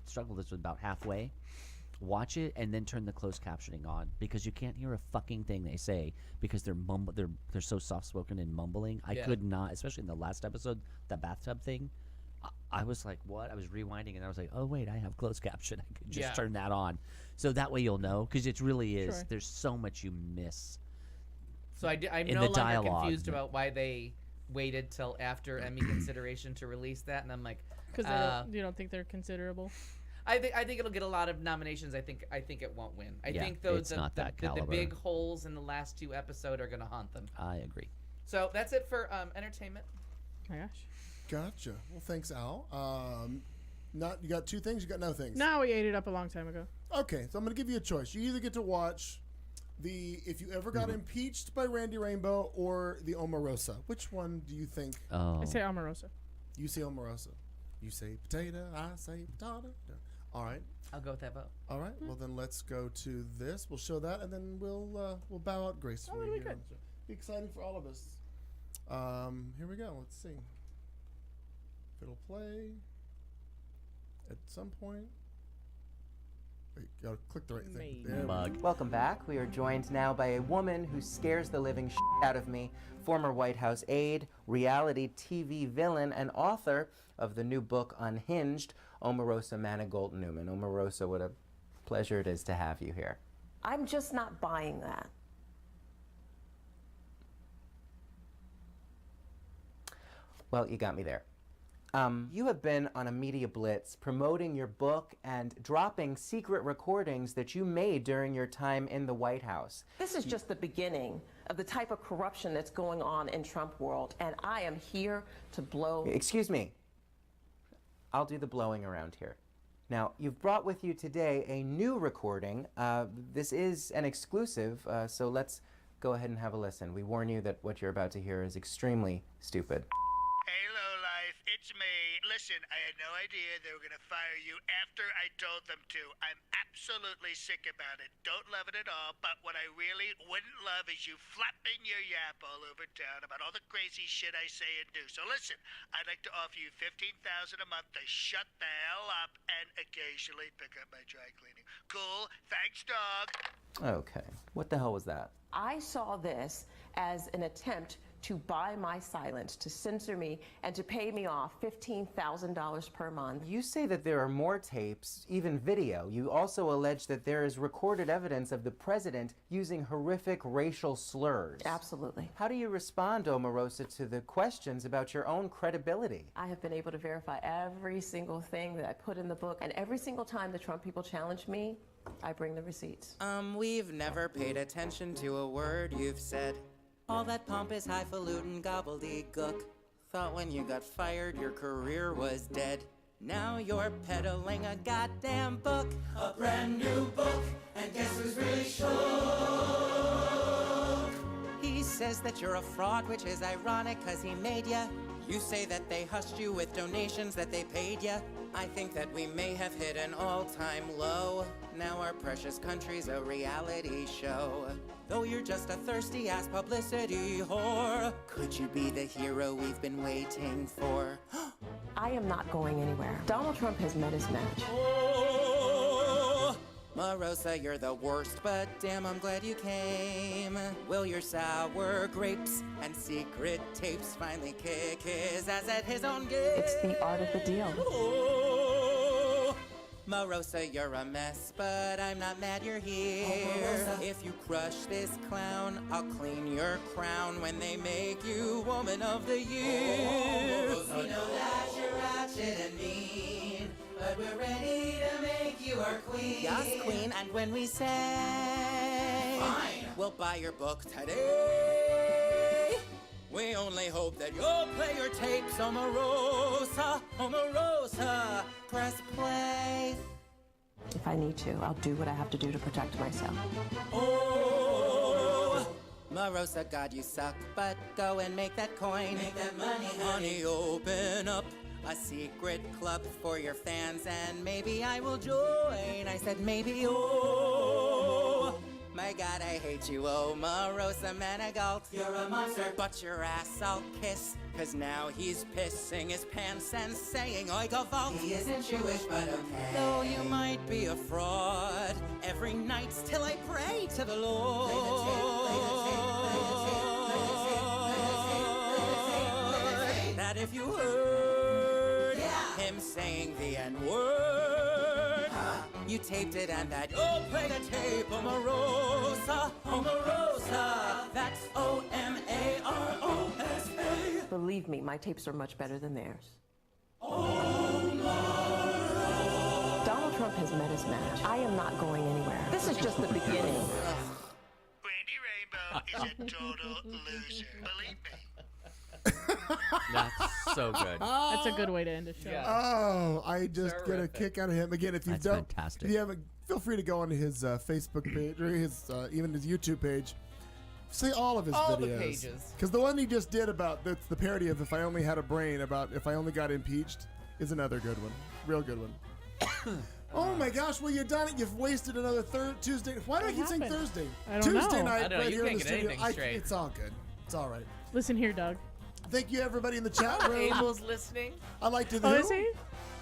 Speaker 4: struggled with this about halfway. Watch it and then turn the closed captioning on, because you can't hear a fucking thing they say because they're so soft spoken and mumbling. I could not, especially in the last episode, the bathtub thing. I was like, what? I was rewinding and I was like, oh wait, I have closed caption. I could just turn that on, so that way you'll know, because it really is.
Speaker 5: Sure.
Speaker 4: There's so much you miss.
Speaker 3: So I'm
Speaker 4: In
Speaker 3: no
Speaker 4: the
Speaker 3: longer
Speaker 4: dialogue.
Speaker 3: confused about why they waited till after Emmy consideration to release that, and I'm like,
Speaker 5: Because you don't think they're considerable.
Speaker 3: I think it'll get a lot of nominations. I think it won't win. I
Speaker 4: Yeah,
Speaker 3: think those
Speaker 4: it's not that
Speaker 3: the
Speaker 4: caliber.
Speaker 3: big holes in the last 2 episodes are gonna haunt them.
Speaker 4: I agree.
Speaker 3: So that's it for entertainment.
Speaker 5: Oh my gosh.
Speaker 1: Gotcha. Well, thanks, Al. You got 2 things. You got no things.
Speaker 5: No, we ate it up a long time ago.
Speaker 1: Okay, so I'm going to give you a choice. You either get to watch if you ever got impeached by Randy Rainbow, or the Omarosa. Which one do you think?
Speaker 4: Oh,
Speaker 5: I say Omarosa.
Speaker 1: You say Omarosa. You say potato. I say potato. All right.
Speaker 3: I'll go with that vote.
Speaker 1: All right. Well, then let's go to this. We'll show that, and then we'll bow out gracefully.
Speaker 5: that'll be
Speaker 1: here
Speaker 5: good.
Speaker 1: on the show. Be exciting for all of us. Here we go. Let's see. If it'll play at some point. Wait, you gotta click the right thing.
Speaker 5: Maybe.
Speaker 1: There we go.
Speaker 4: mug.
Speaker 11: Welcome back. We are joined now by a woman who scares the living out of me, former White House aide, reality TV villain, and author of the new book Unhinged, Omarosa Manigault Newman. Omarosa, what a pleasure it is to have you here.
Speaker 12: I'm just not buying that.
Speaker 11: Well, you got me there. You have been on a media blitz promoting your book and dropping secret recordings that you made during your time in the White House.
Speaker 12: This is just the beginning of the type of corruption that's going on in Trump world, and I am here to blow.
Speaker 11: Excuse me. I'll do the blowing around here. Now, you've brought with you today a new recording. This is an exclusive, so let's go ahead and have a listen. We warn you that what you're about to hear is extremely stupid.
Speaker 13: Hey, lowlife, it's me. Listen, I had no idea they were going to fire you after I told them to. I'm absolutely sick about it. Don't love it at all, but what I really wouldn't love is you flapping your yap all over town about all the crazy shit I say and do. So listen, I'd like to offer you $15,000 a month to shut the hell up and occasionally pick up my dry cleaning. Cool? Thanks, dog.
Speaker 11: Okay, what the hell was that?
Speaker 12: I saw this as an attempt to buy my silence, to censor me, and to pay me off $15,000 per month.
Speaker 11: You say that there are more tapes, even video. You also allege that there is recorded evidence of the president using horrific racial slurs.
Speaker 12: Absolutely.
Speaker 11: How do you respond, Omarosa, to the questions about your own credibility?
Speaker 12: I have been able to verify every single thing that I put in the book, and every single time the Trump people challenge me, I bring the receipts.
Speaker 11: We've never paid attention to a word you've said. All that pompous, highfalutin gobbledygook. Thought when you got fired, your career was dead. Now you're peddling a goddamn book. A brand new book, and guess who's really shook? He says that you're a fraud, which is ironic, cause he made ya. You say that they hushed you with donations that they paid ya. I think that we may have hit an all-time low. Now our precious country's a reality show. Though you're just a thirsty-ass publicity whore, could you be the hero we've been waiting for?
Speaker 12: I am not going anywhere. Donald Trump has met his match.
Speaker 11: Oh, Marosa, you're the worst, but damn, I'm glad you came. Will your sour grapes and secret tapes finally kick his ass at his own game?
Speaker 12: It's the art of the deal.
Speaker 11: Oh, Marosa, you're a mess, but I'm not mad you're here. Oh, if you crush this clown, I'll clean your crown when they make you Woman of the Year. Oh, we know that you're ratchet and mean, but we're ready to make you our queen. Yes, queen, and when we say, fine, we'll buy your book today. We only hope that you'll play your tapes, Omarosa, Omarosa. Press play.
Speaker 12: If I need to, I'll do what I have to do to protect myself.
Speaker 11: Oh, Marosa, God, you suck, but go and make that coin. Make that money, honey. Open up a secret club for your fans, and maybe I will join. I said maybe, oh. My God, I hate you, oh, Marosa Manigault. You're a monster, but your ass I'll kiss. Cause now he's pissing his pants and saying Oigavalt. He isn't Jewish, but okay. Though you might be a fraud, every night still I pray to the Lord. That if you heard him saying the N-word, you taped it and that you'll play the tape, Omarosa, Omarosa. That's Omarosa.
Speaker 12: Believe me, my tapes are much better than theirs. Donald Trump has met his match. I am not going anywhere. This is just the beginning.
Speaker 13: Brandy Rainbow is a total loser. Believe me.
Speaker 4: That's so good.
Speaker 5: That's a good way to end a show.
Speaker 3: Yeah.
Speaker 10: Oh, I just get a kick out of him. Again, if you
Speaker 4: That's
Speaker 10: don't,
Speaker 4: fantastic.
Speaker 10: if you haven't, feel free to go onto his Facebook page or his even his YouTube page. See all of his
Speaker 3: All
Speaker 10: videos.
Speaker 3: the pages.
Speaker 10: Because the one he just did about the parody of "If I Only Had a Brain" about if I only got impeached is another good one, real good one. Oh my gosh! Well, you're done it. You've wasted another Tuesday. Why do I keep saying
Speaker 5: happened?
Speaker 10: Thursday?
Speaker 5: I don't
Speaker 10: Tuesday
Speaker 5: know.
Speaker 10: night
Speaker 3: I don't know,
Speaker 10: right
Speaker 3: you
Speaker 10: here in
Speaker 3: can't
Speaker 10: the
Speaker 3: get
Speaker 10: studio.
Speaker 3: anything straight.
Speaker 10: It's all good. It's all right.
Speaker 5: Listen here, Doug.
Speaker 10: Thank you, everybody in the chat room.
Speaker 3: Abel's listening.
Speaker 10: I'd like to.
Speaker 5: Oh, is he?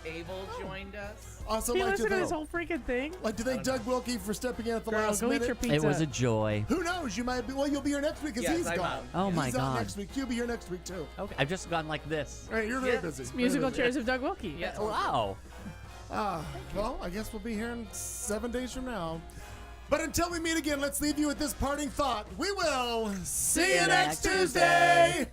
Speaker 3: Abel joined us.
Speaker 10: Also,
Speaker 5: He
Speaker 10: like
Speaker 5: listened to
Speaker 10: to
Speaker 5: this whole freaking thing.
Speaker 10: like to thank Doug Wilkie for stepping in at the
Speaker 5: Girl,
Speaker 10: last
Speaker 5: go eat
Speaker 10: minute.
Speaker 5: your pizza.
Speaker 4: It was a joy.
Speaker 10: Who knows? You might be. Well, you'll be here next week because
Speaker 3: Yes,
Speaker 10: he's
Speaker 3: I'm
Speaker 10: gone.
Speaker 3: out.
Speaker 4: Oh my
Speaker 10: He's out
Speaker 4: God.
Speaker 10: next week. You'll be here next week too.
Speaker 4: Okay, I've just gone like this.
Speaker 10: All right, you're very
Speaker 3: Yeah.
Speaker 10: busy.
Speaker 5: Musical
Speaker 10: Very busy.
Speaker 5: chairs of Doug Wilkie.
Speaker 3: Yeah.
Speaker 4: Wow.
Speaker 10: Well, I guess we'll be here in 7 days from now. But until we meet again, let's leave you with this parting thought. We will see you next Tuesday.